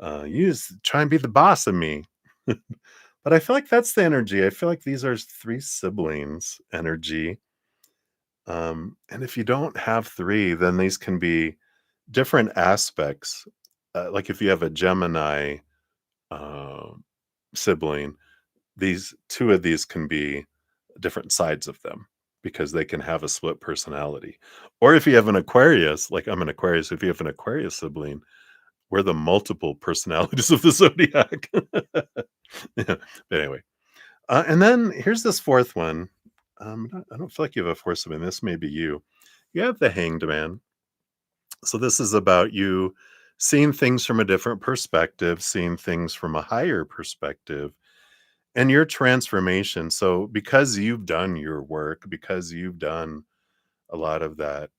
just try and be the boss of me. But I feel like that's the energy. I feel like these are three siblings energy. And if you don't have three, then these can be different aspects. Like if you have a Gemini uh, sibling, these two of these can be different sides of them because they can have a split personality. Or if you have an Aquarius, like I'm an Aquarius, if you have an Aquarius sibling, we're the multiple personalities of the zodiac. Yeah. But anyway, and then here's this fourth one. I don't feel like you have a fourth sibling. This may be you. You have the Hanged Man. So this is about you seeing things from a different perspective, seeing things from a higher perspective, and your transformation. So because you've done your work, because you've done a lot of that,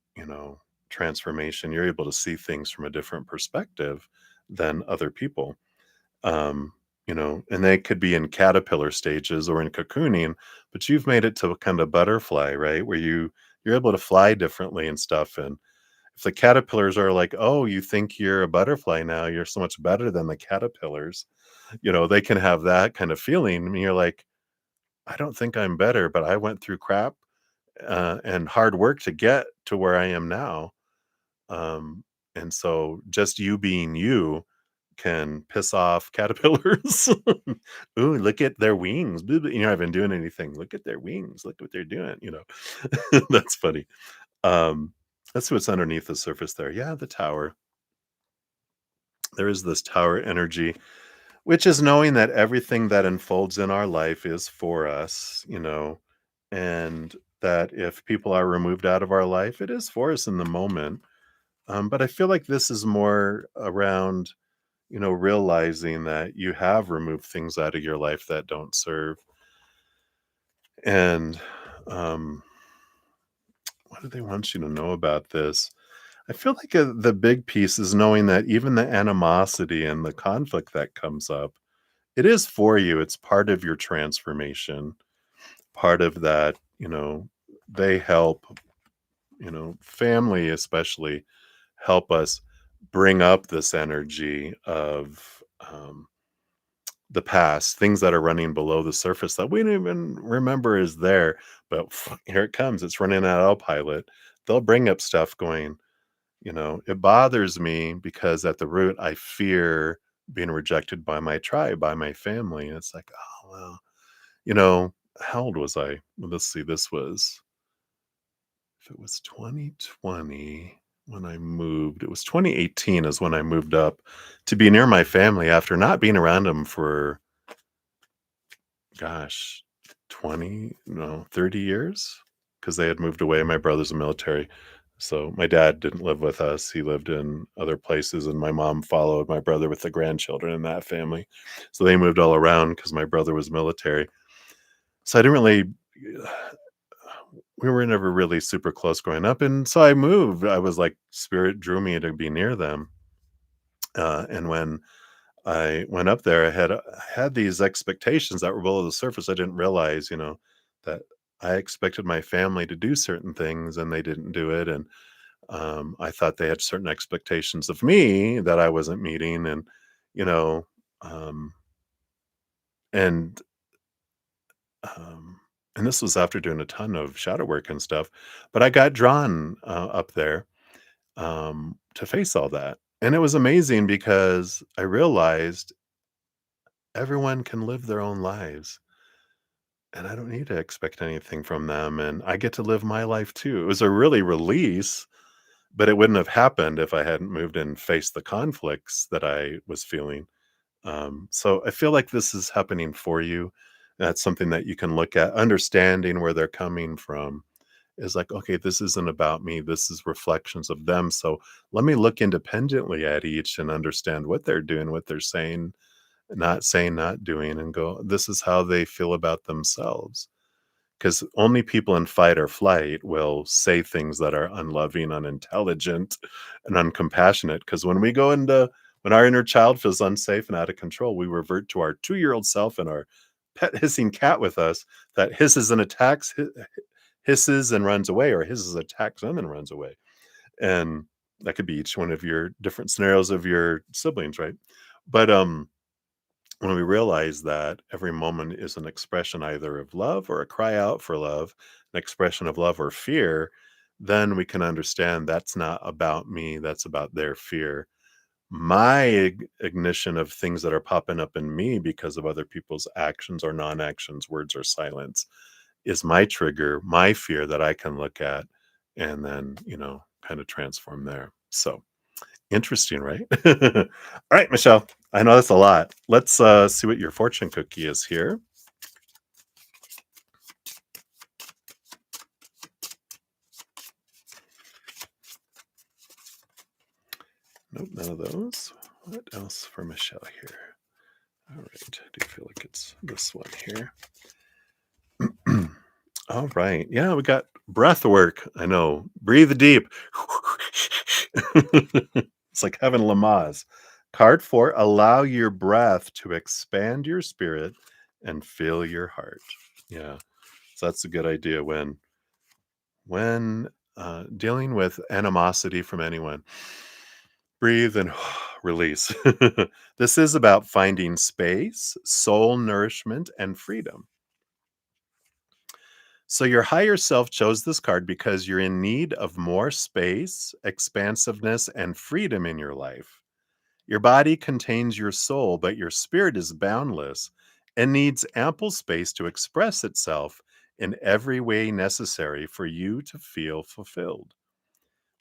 transformation, you're able to see things from a different perspective than other people. um, and they could be in caterpillar stages or in cocooning, but you've made it to a kind of butterfly, right? Where you're able to fly differently and stuff. And if the caterpillars are like, oh, you think you're a butterfly now, you're so much better than the caterpillars, they can have that kind of feeling. I mean, you're like, I don't think I'm better, but I went through crap and hard work to get to where I am now. Um, and so just you being you can piss off caterpillars. Ooh, look at their wings. Blah, blah. I've been doing anything. Look at their wings. Look what they're doing. That's funny. Um, let's see what's underneath the surface there. Yeah, the tower. There is this tower energy, which is knowing that everything that unfolds in our life is for us, and that if people are removed out of our life, it is for us in the moment. But I feel like this is more around, realizing that you have removed things out of your life that don't serve. And um, what do they want you to know about this? I feel like the big piece is knowing that even the animosity and the conflict that comes up, it is for you. It's part of your transformation. Part of that, they help, family especially help us bring up this energy of the past, things that are running below the surface that we don't even remember is there. But here it comes. It's running at autopilot. They'll bring up stuff going, it bothers me because at the root, I fear being rejected by my tribe, by my family. And it's like, oh, well, how old was I? Well, let's see. This was, if it was 2020 when I moved, it was 2018 is when I moved up to be near my family after not being around them for, gosh, 20, no, 30 years because they had moved away. My brother's a military. So my dad didn't live with us. He lived in other places, and my mom followed my brother with the grandchildren in that family. So they moved all around because my brother was military. So I didn't really, we were never really super close growing up. And so I moved. I was like, spirit drew me to be near them. And when I went up there, I had these expectations that were below the surface. I didn't realize, that I expected my family to do certain things and they didn't do it. And I thought they had certain expectations of me that I wasn't meeting. And, you know, um, and, um, and this was after doing a ton of shadow work and stuff, but I got drawn up there to face all that. And it was amazing because I realized everyone can live their own lives and I don't need to expect anything from them. And I get to live my life too. It was a really release, but it wouldn't have happened if I hadn't moved and faced the conflicts that I was feeling. So I feel like this is happening for you. That's something that you can look at, understanding where they're coming from is like, okay, this isn't about me. This is reflections of them. So let me look independently at each and understand what they're doing, what they're saying, not doing, and go, this is how they feel about themselves. Because only people in fight or flight will say things that are unloving, unintelligent, and uncompassionate. Because when our inner child feels unsafe and out of control, we revert to our 2-year-old self and our pet hissing cat with us that hisses and attacks, hisses and runs away, or hisses, attacks them and runs away. And that could be each one of your different scenarios of your siblings, right? But when we realize that every moment is an expression either of love or a cry out for love, an expression of love or fear, then we can understand that's not about me, that's about their fear. My ignition of things that are popping up in me because of other people's actions or non actions, words or silence, is my trigger, my fear that I can look at and then, kind of transform there. So, interesting, right? All right, Michelle. I know that's a lot. Let's see what your fortune cookie is here. Nope, none of those. What else for Michelle here? All right. I do feel like it's this one here. All right. Yeah, we got breath work. I know. Breathe deep. It's like having Lamaze. Card 4, allow your breath to expand your spirit and fill your heart. Yeah. So that's a good idea when dealing with animosity from anyone. Breathe and release. This is about finding space, soul nourishment, and freedom. So, your higher self chose this card because you're in need of more space, expansiveness, and freedom in your life. Your body contains your soul, but your spirit is boundless and needs ample space to express itself in every way necessary for you to feel fulfilled.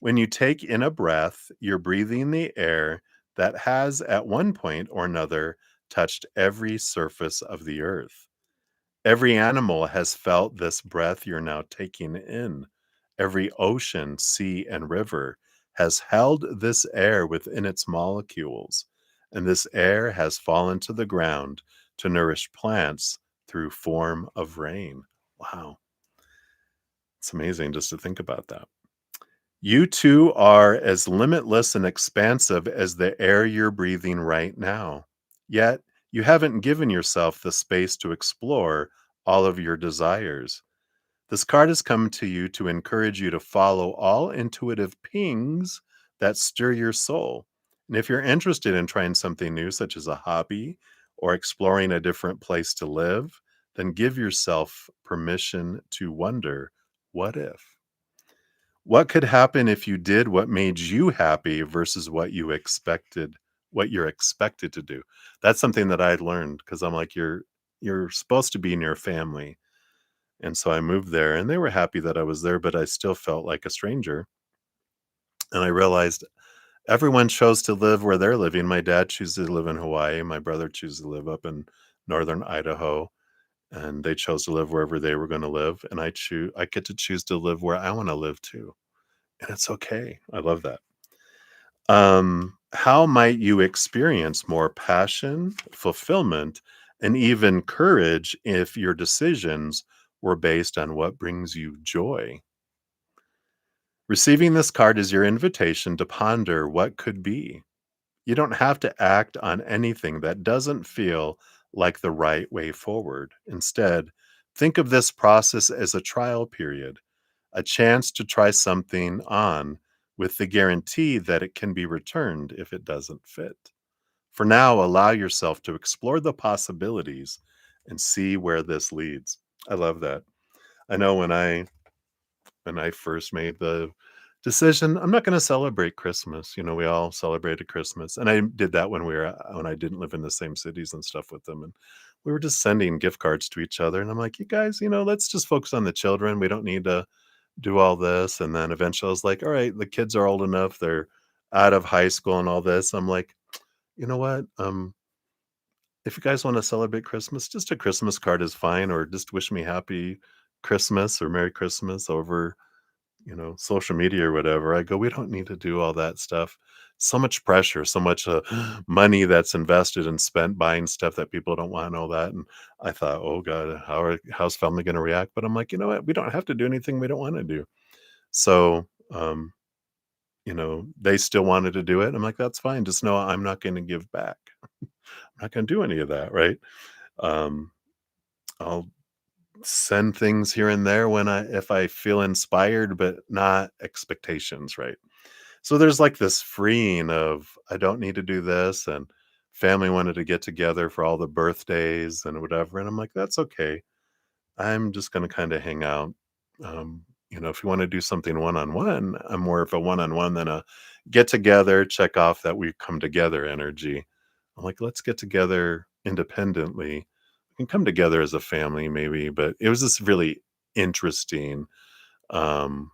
When you take in a breath, you're breathing the air that has, at one point or another, touched every surface of the earth. Every animal has felt this breath you're now taking in. Every ocean, sea, and river has held this air within its molecules, and this air has fallen to the ground to nourish plants through form of rain. Wow, it's amazing just to think about that. You too are as limitless and expansive as the air you're breathing right now. Yet, you haven't given yourself the space to explore all of your desires. This card has come to you to encourage you to follow all intuitive pings that stir your soul. And if you're interested in trying something new, such as a hobby or exploring a different place to live, then give yourself permission to wonder, what if? What could happen if you did what made you happy versus what you're expected to do? That's something that I learned because I'm like, you're supposed to be near family. And so I moved there and they were happy that I was there, but I still felt like a stranger. And I realized everyone chose to live where they're living. My dad chooses to live in Hawaii. My brother chooses to live up in northern Idaho. And they chose to live wherever they were going to live. And I get to choose to live where I want to live too. And it's okay. I love that. How might you experience more passion, fulfillment, and even courage if your decisions were based on what brings you joy? Receiving this card is your invitation to ponder what could be. You don't have to act on anything that doesn't feel like the right way forward. Instead, think of this process as a trial period, a chance to try something on with the guarantee that it can be returned if it doesn't fit. For now, allow yourself to explore the possibilities and see where this leads. I love that. I know when I first made the decision, I'm not going to celebrate Christmas. We all celebrated Christmas, and I did that when I didn't live in the same cities and stuff with them, and we were just sending gift cards to each other. And I'm like, you guys, let's just focus on the children. We don't need to do all this. And then eventually I was like, all right, the kids are old enough. They're out of high school and all this. I'm like, you know what? If you guys want to celebrate Christmas, just a Christmas card is fine, or just wish me happy Christmas or Merry Christmas over, social media or whatever. I go, we don't need to do all that stuff. So much pressure, so much money that's invested and spent buying stuff that people don't want and all that. And I thought, oh God, how's family going to react? But I'm like, you know what? We don't have to do anything we don't want to do. So, they still wanted to do it. I'm like, that's fine. Just know I'm not going to give back. I'm not going to do any of that. Right. Um, I'll send things here and there if I feel inspired, but not expectations. Right. So there's like this freeing of I don't need to do this, and family wanted to get together for all the birthdays and whatever, and I'm like, "That's okay. I'm just gonna kinda hang out." If you wanna do something one-on-one, I'm more of a one-on-one than a get together, check off that we come together energy. I'm like, "Let's get together independently. We can come together as a family maybe," but it was just really interesting, um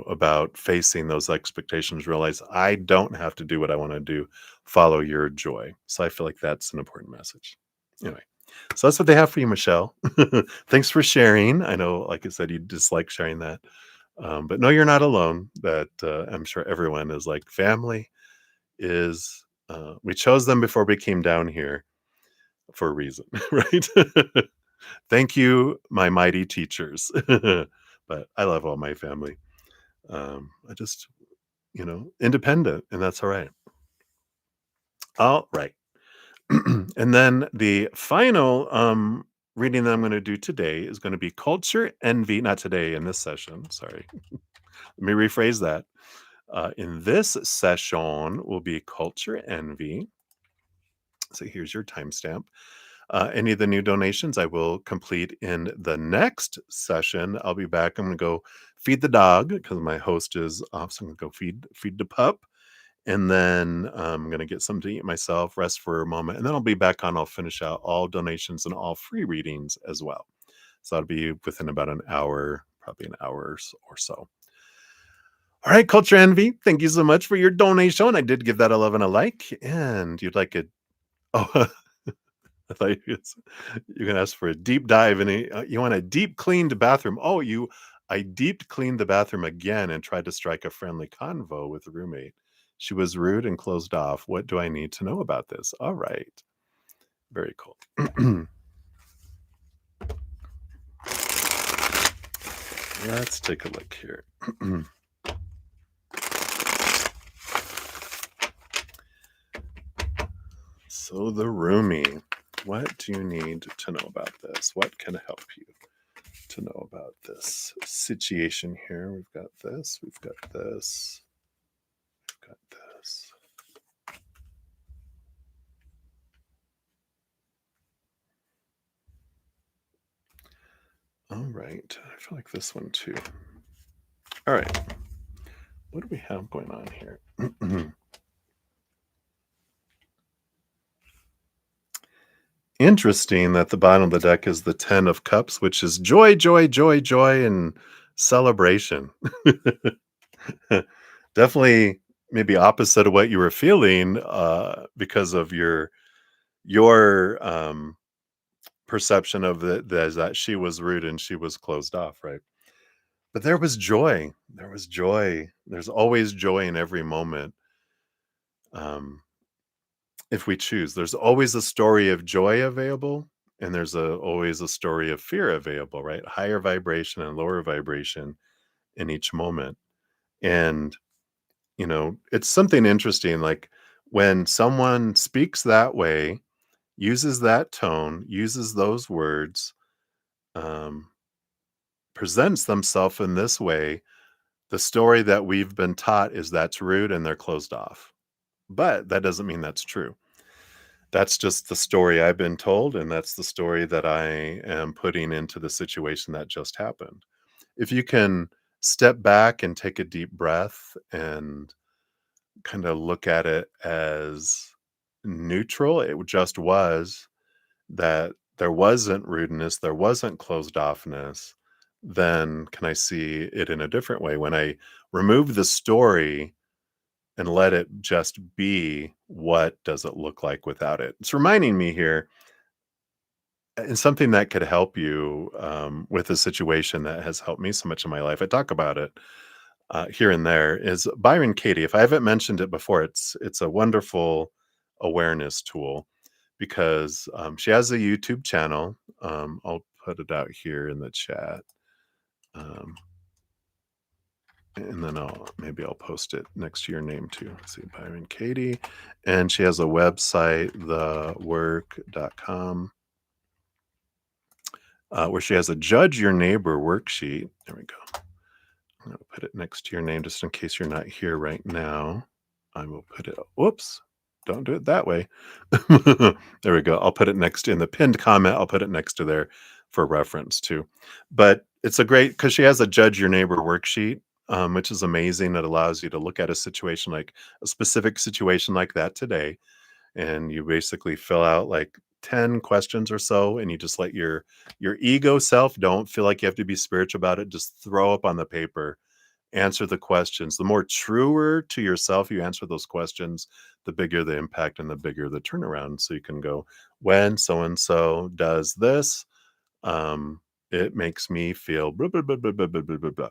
about facing those expectations, realize I don't have to do what I want to do, follow your joy. So I feel like that's an important message. Anyway, so that's what they have for you, Michelle. Thanks for sharing. I know, like I said, you dislike sharing that. But no, you're not alone. That I'm sure everyone is like, family is, we chose them before we came down here for a reason, right? Thank you, my mighty teachers. But I love all my family. I just, independent, and that's all right. All right. And then the final reading that I'm going to do today is going to be Culture Envy. Not today in this session. Sorry. Let me rephrase that. In this session will be Culture Envy. So here's your timestamp. Any of the new donations I will complete in the next session. I'll be back. I'm going to go feed the dog because my host is off. So I'm going to go feed the pup. And then I'm going to get something to eat myself, rest for a moment. And then I'll be back on. I'll finish out all donations and all free readings as well. So that'll be within about an hour, probably an hour or so. All right, Culture Envy, thank you so much for your donation. I did give that 11 a like. And you'd like it. Oh, I thought you're gonna ask for a deep dive and you want a deep cleaned bathroom. Oh, I deep cleaned the bathroom again and tried to strike a friendly convo with a roommate. She was rude and closed off. What do I need to know about this? All right, very cool. Let's take a look here. So the roomie, what do you need to know about this? What can help you to know about this situation here? We've got this, we've got this, we've got this. All right, I feel like this one too. All right, what do we have going on here? Interesting that the bottom of the deck is the 10 of cups, which is joy, joy, joy, joy, and celebration. Definitely maybe opposite of what you were feeling because of your perception of that she was rude and she was closed off, right? But there was joy. There was joy. There's always joy in every moment. Um, if we choose, there's always a story of joy available, and there's always a story of fear available, right? Higher vibration and lower vibration in each moment. And, it's something interesting. Like when someone speaks that way, uses that tone, uses those words, um, presents themselves in this way, the story that we've been taught is that's rude and they're closed off. But that doesn't mean that's true. That's just the story I've been told, and that's the story that I am putting into the situation that just happened. If you can step back and take a deep breath and kind of look at it as neutral, it just was that there wasn't rudeness, there wasn't closed offness, then can I see it in a different way? When I remove the story and let it just be, what does it look like without it? It's reminding me here, and something that could help you with a situation that has helped me so much in my life. I talk about it here and there. Is Byron Katie? If I haven't mentioned it before, it's a wonderful awareness tool because she has a YouTube channel. I'll put it out here in the chat. Um, and then I'll post it next to your name too. Let's see, Byron Katie. And she has a website, thework.com, where she has a judge your neighbor worksheet. There we go. I'm going to put it next to your name just in case you're not here right now. I will put it, whoops, don't do it that way. There we go. I'll put it next in the pinned comment. I'll put it next to there for reference too. But it's a great, because she has a judge your neighbor worksheet, which is amazing. It allows you to look at a situation, like a specific situation like that today, and you basically fill out like 10 questions or so, and you just let your ego self, don't feel like you have to be spiritual about it, just throw up on the paper, answer the questions. The more truer to yourself you answer those questions, the bigger the impact and the bigger the turnaround. So you can go, when so and so does this, um it makes me feel blah, blah, blah, blah, blah, blah, blah, blah, blah.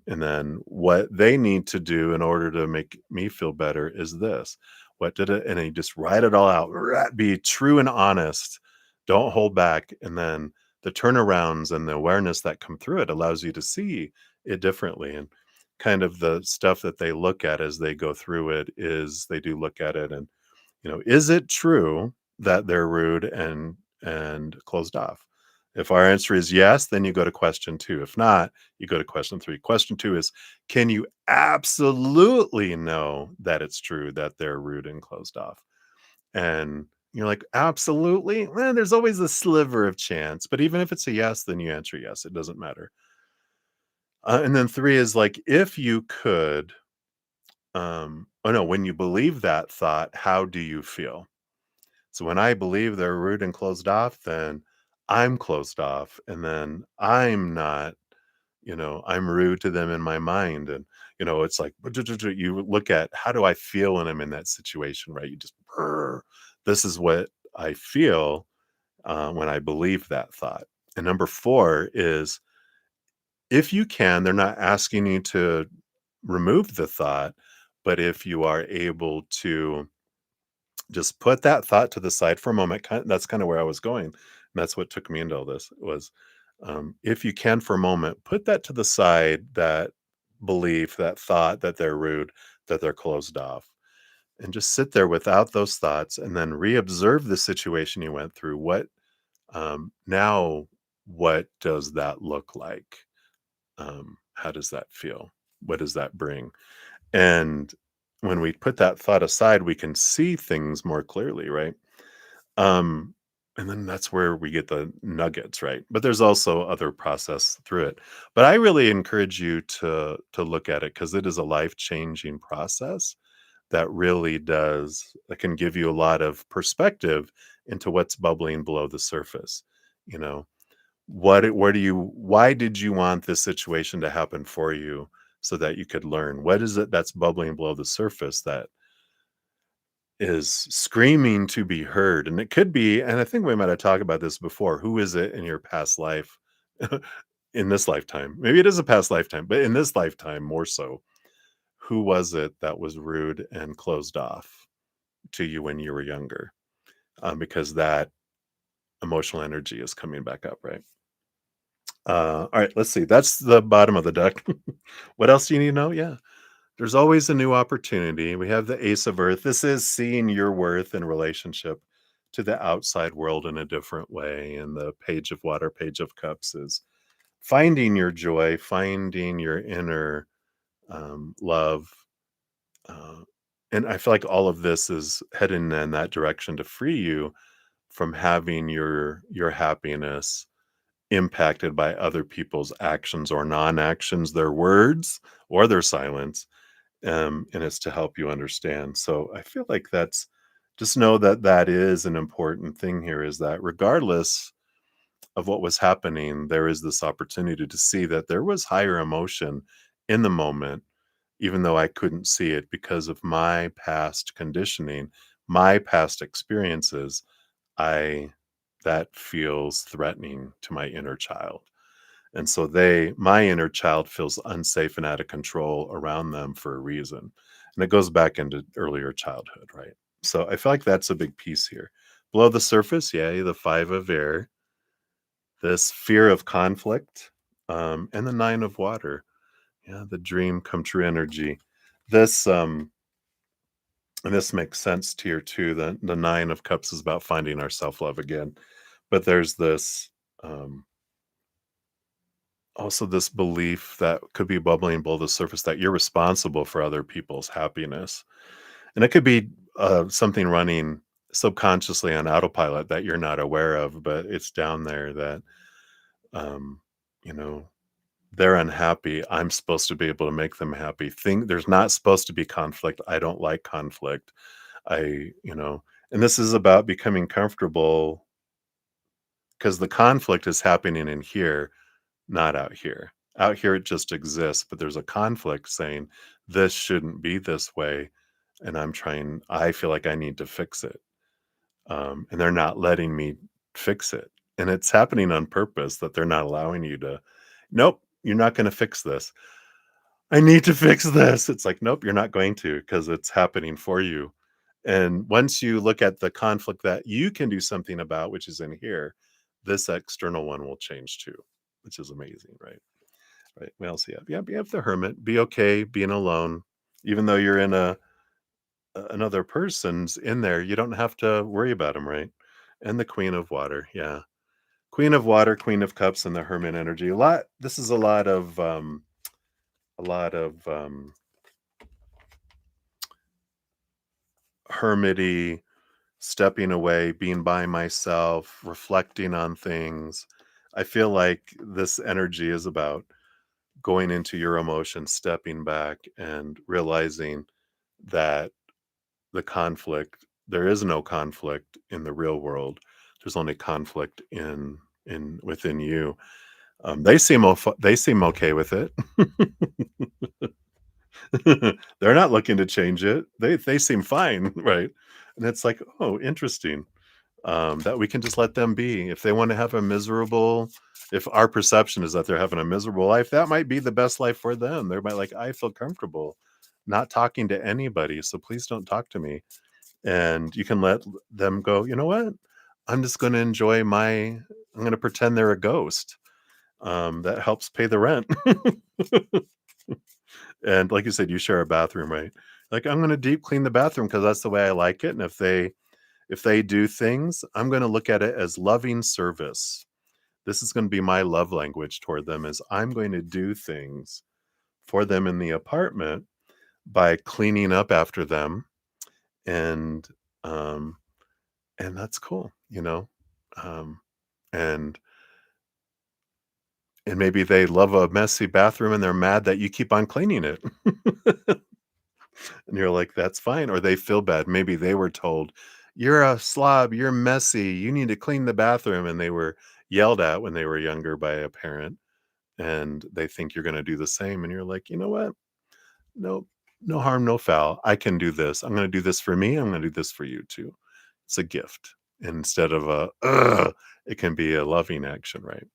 And then what they need to do in order to make me feel better is this. What did it? And then you just write it all out. Be true and honest. Don't hold back. And then the turnarounds and the awareness that come through it allows you to see it differently. And kind of the stuff that they look at as they go through it is they do look at it and, is it true that they're rude and closed off? If our answer is yes, then you go to question 2. If not, you go to question 3. Question 2 is, can you absolutely know that it's true that they're rude and closed off? And you're like, absolutely? Well, there's always a sliver of chance. But even if it's a yes, then you answer yes. It doesn't matter. And then 3 is like, if you could, oh no, when you believe that thought, how do you feel? So when I believe they're rude and closed off, then I'm closed off. And then I'm not, I'm rude to them in my mind. And, it's like, you look at, how do I feel when I'm in that situation, right? You just, "Brr, this is what I feel when I believe that thought." And number 4 is, if you can, they're not asking you to remove the thought, but if you are able to just put that thought to the side for a moment, that's kind of where I was going. And that's what took me into all this was, if you can for a moment, put that to the side, that belief, that thought that they're rude, that they're closed off, and just sit there without those thoughts and then reobserve the situation you went through. Now, what does that look like? How does that feel? What does that bring? And when we put that thought aside, we can see things more clearly, right? Um, and then that's where we get the nuggets, right? But there's also other process through it. But I really encourage you to look at it because it is a life-changing process that really does that can give you a lot of perspective into what's bubbling below the surface. You know, where do you why did you want this situation to happen for you so that you could learn? What is it that's bubbling below the surface that is screaming to be heard? And it could be, and I think we might have talked about this before, who is it in your past life, in this lifetime? Maybe it is a past lifetime, but in this lifetime more so, who was it that was rude and closed off to you when you were younger? Because that emotional energy is coming back up, right? All right, let's see. That's the bottom of the deck. What else do you need to know? Yeah. There's always a new opportunity. We have the Ace of Earth. This is seeing your worth in relationship to the outside world in a different way. And the Page of Water, Page of Cups is finding your joy, finding your inner love. Uh, and I feel like all of this is heading in that direction to free you from having your happiness impacted by other people's actions or non-actions, their words or their silence, and it's to help you understand. So I feel like that's just know that that is an important thing here, is that regardless of what was happening, there is this opportunity to see that there was higher emotion in the moment, even though I couldn't see it because of my past conditioning, my past experiences. I that feels threatening to my inner child. And so my inner child feels unsafe and out of control around them for a reason. And it goes back into earlier childhood, right? So I feel like that's a big piece here. Below the surface, yeah, the five of air, this fear of conflict, and the nine of water. Yeah, the dream come true energy. This and this makes sense to here too. The nine of cups is about finding our self-love again. But there's this also this belief that could be bubbling below the surface that you're responsible for other people's happiness. And it could be something running subconsciously on autopilot that you're not aware of, but it's down there that, um, you know, they're unhappy. I'm supposed to be able to make them happy. There's not supposed to be conflict. I don't like conflict. And this is about becoming comfortable because the conflict is happening in here, not out here. Out here, it just exists, but there's a conflict saying this shouldn't be this way. And I feel like I need to fix it. And they're not letting me fix it. And it's happening on purpose that they're not allowing you to, nope, you're not going to fix this. I need to fix this. It's like, nope, you're not going to because it's happening for you. And once you look at the conflict that you can do something about, which is in here, this external one will change too, which is amazing, right? Right. What else you have? Yeah, you have the hermit. Be okay being alone, even though you're in another person's in there. You don't have to worry about them, right? And the queen of water. Yeah, queen of water, queen of cups, and the hermit energy. A lot. This is a lot of hermity, stepping away, being by myself, reflecting on things. I feel like this energy is about going into your emotions, stepping back, and realizing that there is no conflict in the real world. There's only conflict in within you. They seem okay with it. They're not looking to change it. They seem fine, right? And it's like, oh, interesting. That we can just let them be. If they want to have a miserable, if our perception is that they're having a miserable life, that might be the best life for them. They might like, I feel comfortable not talking to anybody, so please don't talk to me. And you can let them go, you know what? I'm just going to I'm going to pretend they're a ghost. That helps pay the rent. And like you said, you share a bathroom, right? Like, I'm going to deep clean the bathroom because that's the way I like it. And if they do things, I'm going to look at it as loving service. This is going to be my love language toward them is I'm going to do things for them in the apartment by cleaning up after them and um and that's cool. Um and and maybe they love a messy bathroom and they're mad that you keep on cleaning it. And you're like, that's fine. Or they feel bad. Maybe they were told, you're a slob, you're messy, you need to clean the bathroom. And they were yelled at when they were younger by a parent. And they think you're going to do the same. And you're like, you know what? No, no harm, no foul. I can do this. I'm going to do this for me. I'm going to do this for you too. It's a gift. Instead of it can be a loving action, right?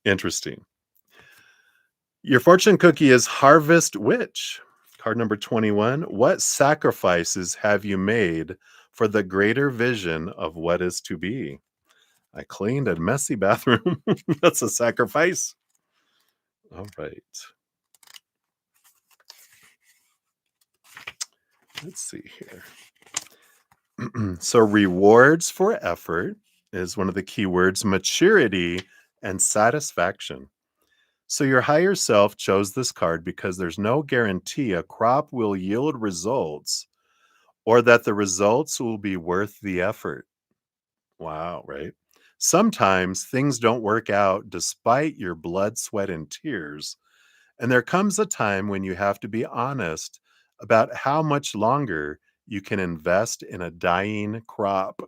Interesting. Your fortune cookie is Harvest Witch. Card number 21. What sacrifices have you made for the greater vision of what is to be? I cleaned a messy bathroom. That's a sacrifice. All right. Let's see here. So, rewards for effort is one of the key words, maturity and satisfaction. So, your higher self chose this card because there's no guarantee a crop will yield results or that the results will be worth the effort. Wow, right? Sometimes things don't work out despite your blood, sweat, and tears. And there comes a time when you have to be honest about how much longer you can invest in a dying crop.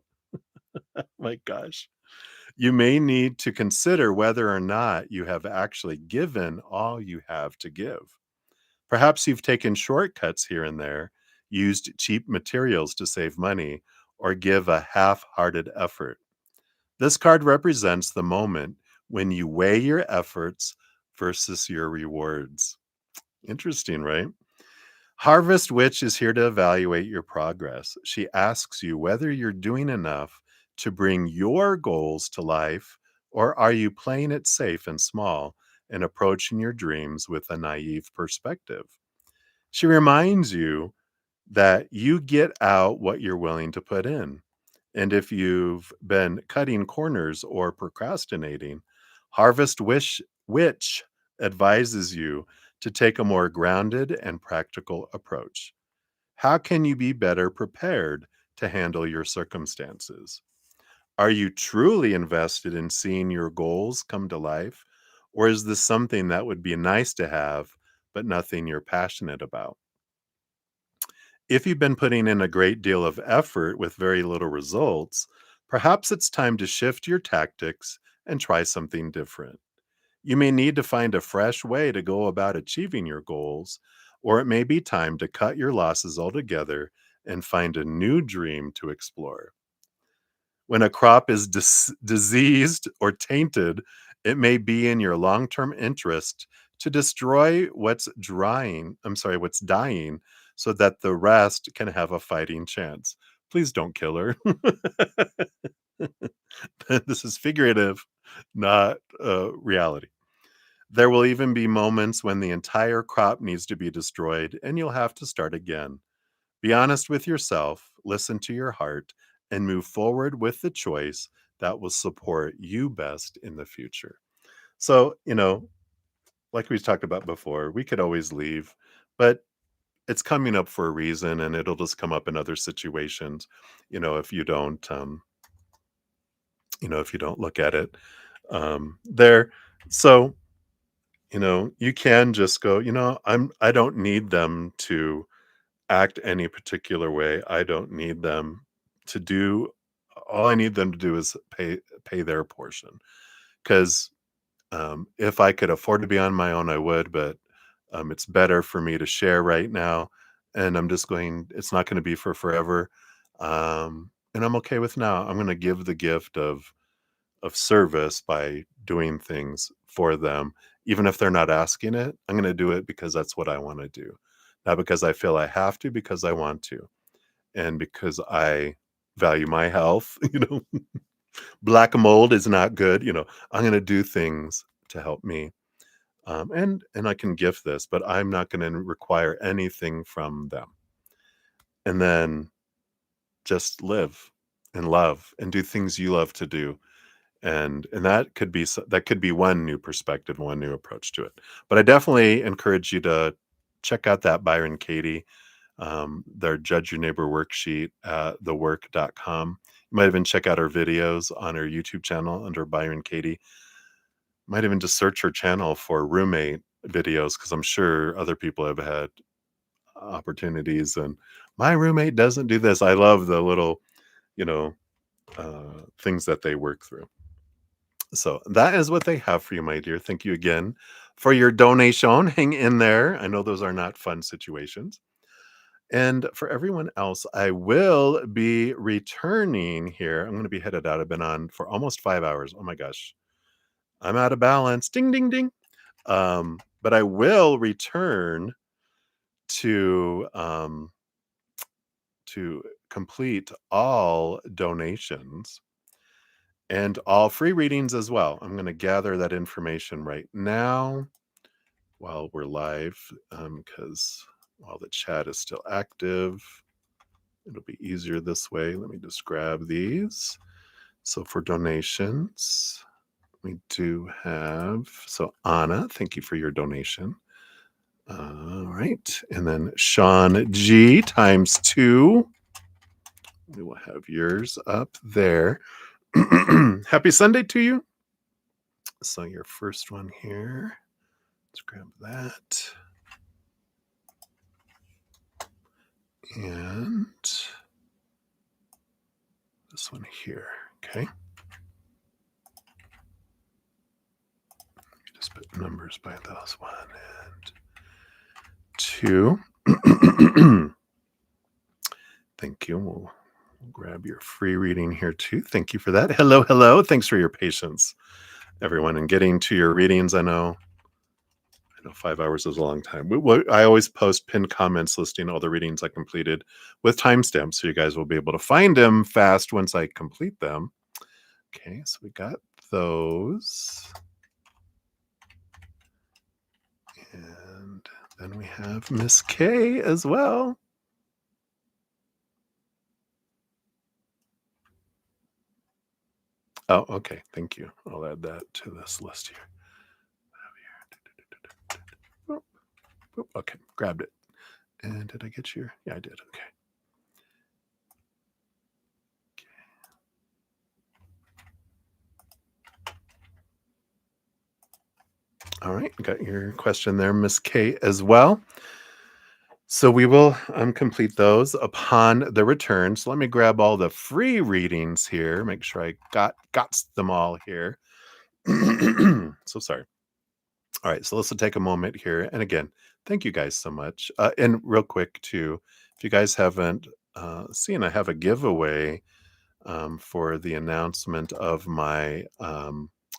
My gosh. You may need to consider whether or not you have actually given all you have to give. Perhaps you've taken shortcuts here and there, used cheap materials to save money, or give a half hearted effort. This card represents the moment when you weigh your efforts versus your rewards. Interesting, right? Harvest Witch is here to evaluate your progress. She asks you whether you're doing enough to bring your goals to life, or are you playing it safe and small and approaching your dreams with a naive perspective? She reminds you that you get out what you're willing to put in. And if you've been cutting corners or procrastinating, Witch advises you to take a more grounded and practical approach. How can you be better prepared to handle your circumstances? Are you truly invested in seeing your goals come to life? Or is this something that would be nice to have, but nothing you're passionate about? If you've been putting in a great deal of effort with very little results, perhaps it's time to shift your tactics and try something different. You may need to find a fresh way to go about achieving your goals, or it may be time to cut your losses altogether and find a new dream to explore. When a crop is diseased or tainted, it may be in your long-term interest to destroy what's dying so that the rest can have a fighting chance. Please don't kill her. This is figurative, not reality. There will even be moments when the entire crop needs to be destroyed and you'll have to start again. Be honest with yourself, listen to your heart, and move forward with the choice that will support you best in the future. So, like we talked about before, we could always leave, but it's coming up for a reason and it'll just come up in other situations, if you don't, if you don't look at it there. So, you can just go, I don't need them to act any particular way. I don't need them to do all I need them to do is pay their portion. Because if I could afford to be on my own, I would, but it's better for me to share right now. And it's not going to be for forever. And I'm okay with now. I'm going to give the gift of service by doing things for them. Even if they're not asking it, I'm going to do it because that's what I want to do. Not because I feel I have to, because I want to. And because I value my health, black mold is not good. I'm going to do things to help me. And I can gift this, but I'm not going to require anything from them. And then just live and love and do things you love to do. And that could be one new perspective, one new approach to it. But I definitely encourage you to check out that Byron Katie, their Judge Your Neighbor worksheet at thework.com. You might even check out her videos on her YouTube channel under Byron Katie. Might even just search her channel for roommate videos because I'm sure other people have had opportunities. And my roommate doesn't do this. I love the little, you know, things that they work through. So that is what they have for you, my dear. Thank you again for your donation. Hang in there. I know those are not fun situations. And for everyone else, I will be returning here. I'm going to be headed out. I've been on for almost 5 hours. Oh my gosh. I'm out of balance. Ding, ding, ding. But I will return to to complete all donations and all free readings as well. I'm going to gather that information right now while we're live, because while the chat is still active, it'll be easier this way. Let me just grab these. So for donations, we do have, so Anna, thank you for your donation. All right. And then Sean G times 2. We will have yours up there. Happy Sunday to you. So your first one here. Let's grab that. And this one here. Okay. Just put numbers by those 1 and 2. Thank you. We'll Grab your free reading here too. Thank you for that. Hello, hello. Thanks for your patience, everyone, and getting to your readings. I know 5 hours is a long time. I always post pinned comments listing all the readings I completed with timestamps, so you guys will be able to find them fast once I complete them. Okay, so we got those. And then we have Miss K as well. Oh, okay. Thank you. I'll add that to this list here. Oh, okay, grabbed it. And did I get your? Yeah, I did. Okay. All right, got your question there, Miss K, as well. So we will complete those upon the return. So let me grab all the free readings here. Make sure I got them all here. So sorry. All right, so let's take a moment here. And again, thank you guys so much. And real quick too, if you guys haven't seen, I have a giveaway for the announcement of my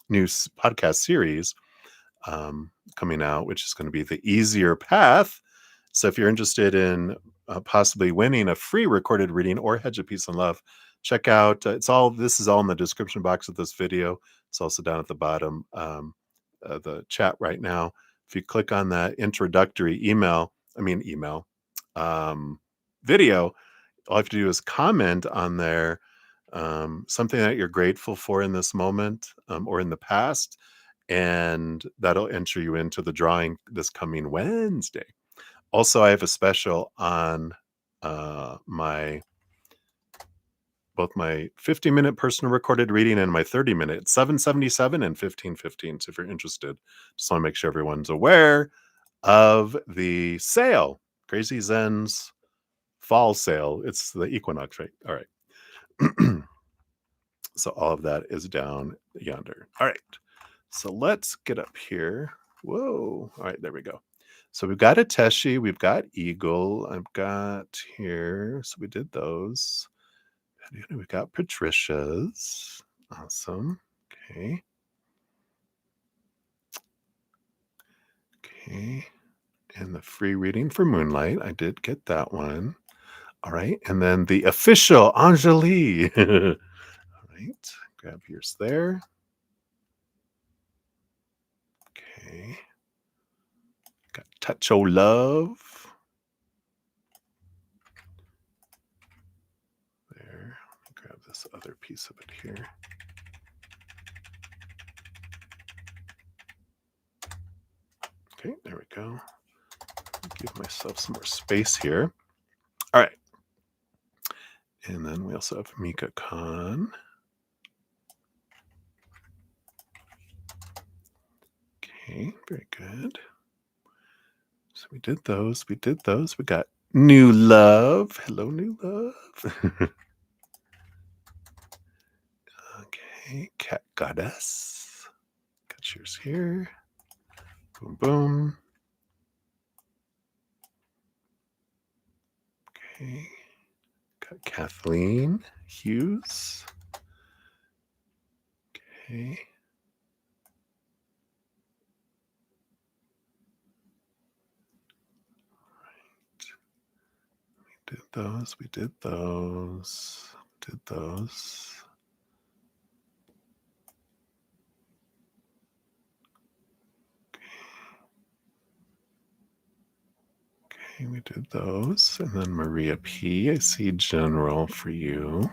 new podcast series coming out, which is going to be the easier path. So if you're interested in possibly winning a free recorded reading or Hedge of Peace and Love, check out. This is all in the description box of this video. It's also down at the bottom, the chat right now. If you click on that introductory email, video, all you have to do is comment on there something that you're grateful for in this moment or in the past, and that'll enter you into the drawing this coming Wednesday. Also, I have a special on my both my 50-minute personal recorded reading and my 30-minute 777 and 1515. So if you're interested, just want to make sure everyone's aware of the sale, Crazy Zen's fall sale. It's the equinox, right? All right. So all of that is down yonder. All right. So let's get up here. Whoa. All right, there we go. So we've got a Teshi, we've got Eagle, I've got here. So we did those. We've got Patricia's. Awesome. Okay. Okay. And the free reading for Moonlight. I did get that one. All right. And then the official Anjali. All right. Grab yours there. Okay. Got Touch O' Love. There. Let me grab this other piece of it here. Okay, there we go. Give myself some more space here. All right. And then we also have Mika Khan. Okay, very good. So we did those. We did those. We got New Love. Hello, New Love. Okay, Cat Goddess. Got yours here. Boom, boom. Okay. Got Kathleen Hughes. Okay. Did those. We did those. Did those. Okay, we did those. And then Maria P. I see general for you.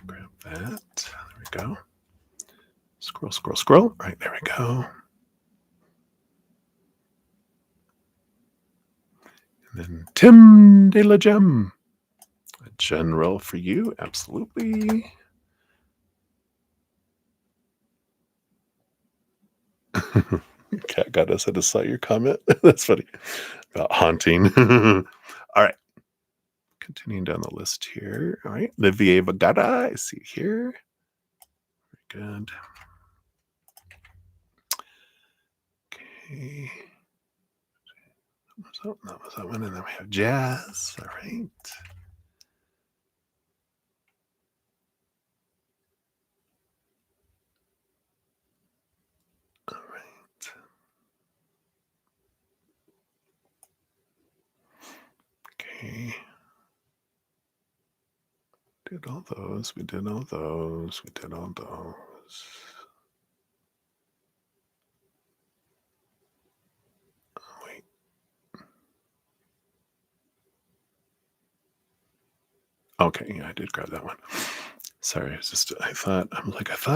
Grab that. There we go. Scroll, scroll, scroll. Right, there we go. And then Tim de la Gem. A general for you. Absolutely. Cat Goddess, I just saw your comment. That's funny. About haunting. All right. Continuing down the list here. All right. Livia Vagata, I see here. Very good. Okay. That was that one. And then we have Jazz. All right. Okay. Did all those. We did all those. We did all those. Oh, wait. Okay, yeah, I did grab that one. Sorry, it's just I thought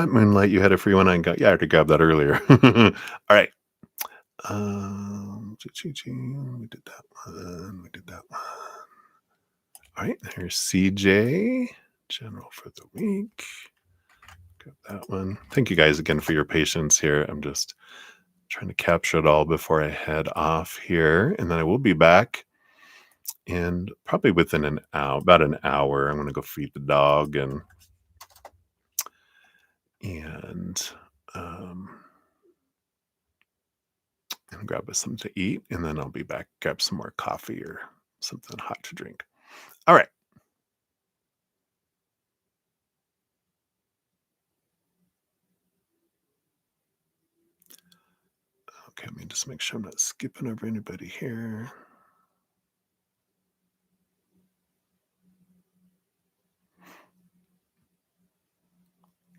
Moonlight you had a free one. I got yeah, I already grabbed that earlier. All right. We did that one. We did that one. All right, there's CJ, general for the week. Got that one. Thank you guys again for your patience here. I'm just trying to capture it all before I head off here, and then I will be back. And probably within an hour, about an hour, I'm going to go feed the dog and um, and grab us something to eat, and then I'll be back, grab some more coffee or something hot to drink. All right. Okay, let me just make sure I'm not skipping over anybody here.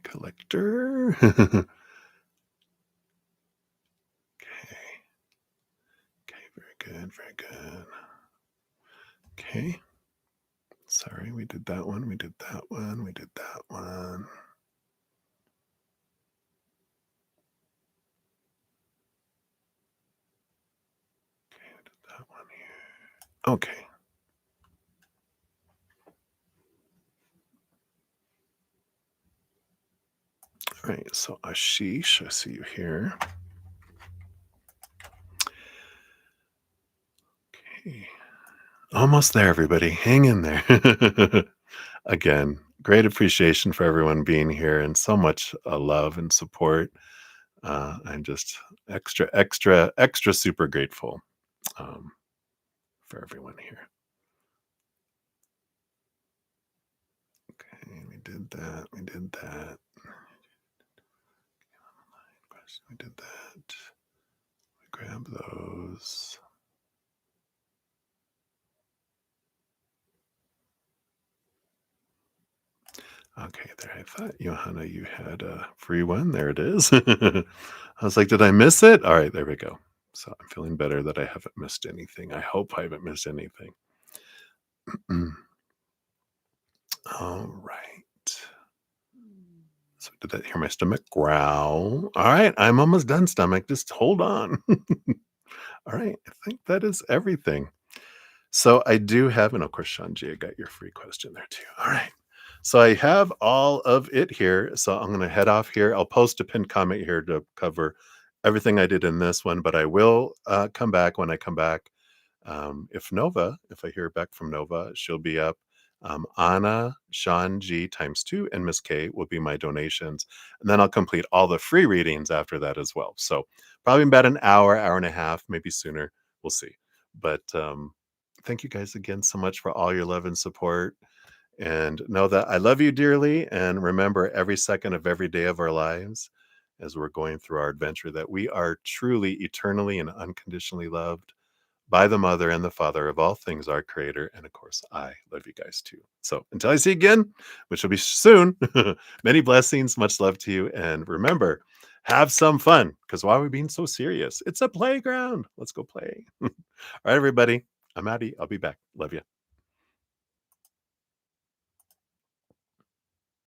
Collector. Okay. Okay, very good, very good. Okay. Sorry, we did that one. We did that one. We did that one. Okay, we did that one here. Okay. All right. So Ashish, I see you here. Okay. Almost there, everybody. Hang in there. Again, great appreciation for everyone being here and so much love and support. I'm just extra super grateful um, for everyone here. Okay, we did that. We did that. We did that. We grab those. Okay, there. I thought, Johanna, you had a free one. There it is. I was like, did I miss it? All right, there we go. So I'm feeling better that I haven't missed anything. I hope I haven't missed anything. All right. So did that hear my stomach growl? All right, I'm almost done, stomach. Just hold on. All right, I think that is everything. So I do have, and of course, Shanji, I got your free question there too. All right. So I have all of it here. So I'm going to head off here. I'll post a pinned comment here to cover everything I did in this one, but I will come back when I come back. If I hear back from Nova, she'll be up. Anna, Sean G times two, and Miss K will be my donations. And then I'll complete all the free readings after that as well. So probably about an hour, hour and a half, maybe sooner. We'll see. But thank you guys again so much for all your love and support. And know that I love you dearly. And remember, every second of every day of our lives, as we're going through our adventure, that we are truly, eternally, and unconditionally loved by the Mother and the Father of all things, our Creator. And of course, I love you guys too. So until I see you again, which will be soon, many blessings, much love to you. And remember, have some fun, because why are we being so serious? It's a playground. Let's go play. All right, everybody. I'm Maddie. I'll be back. Love you.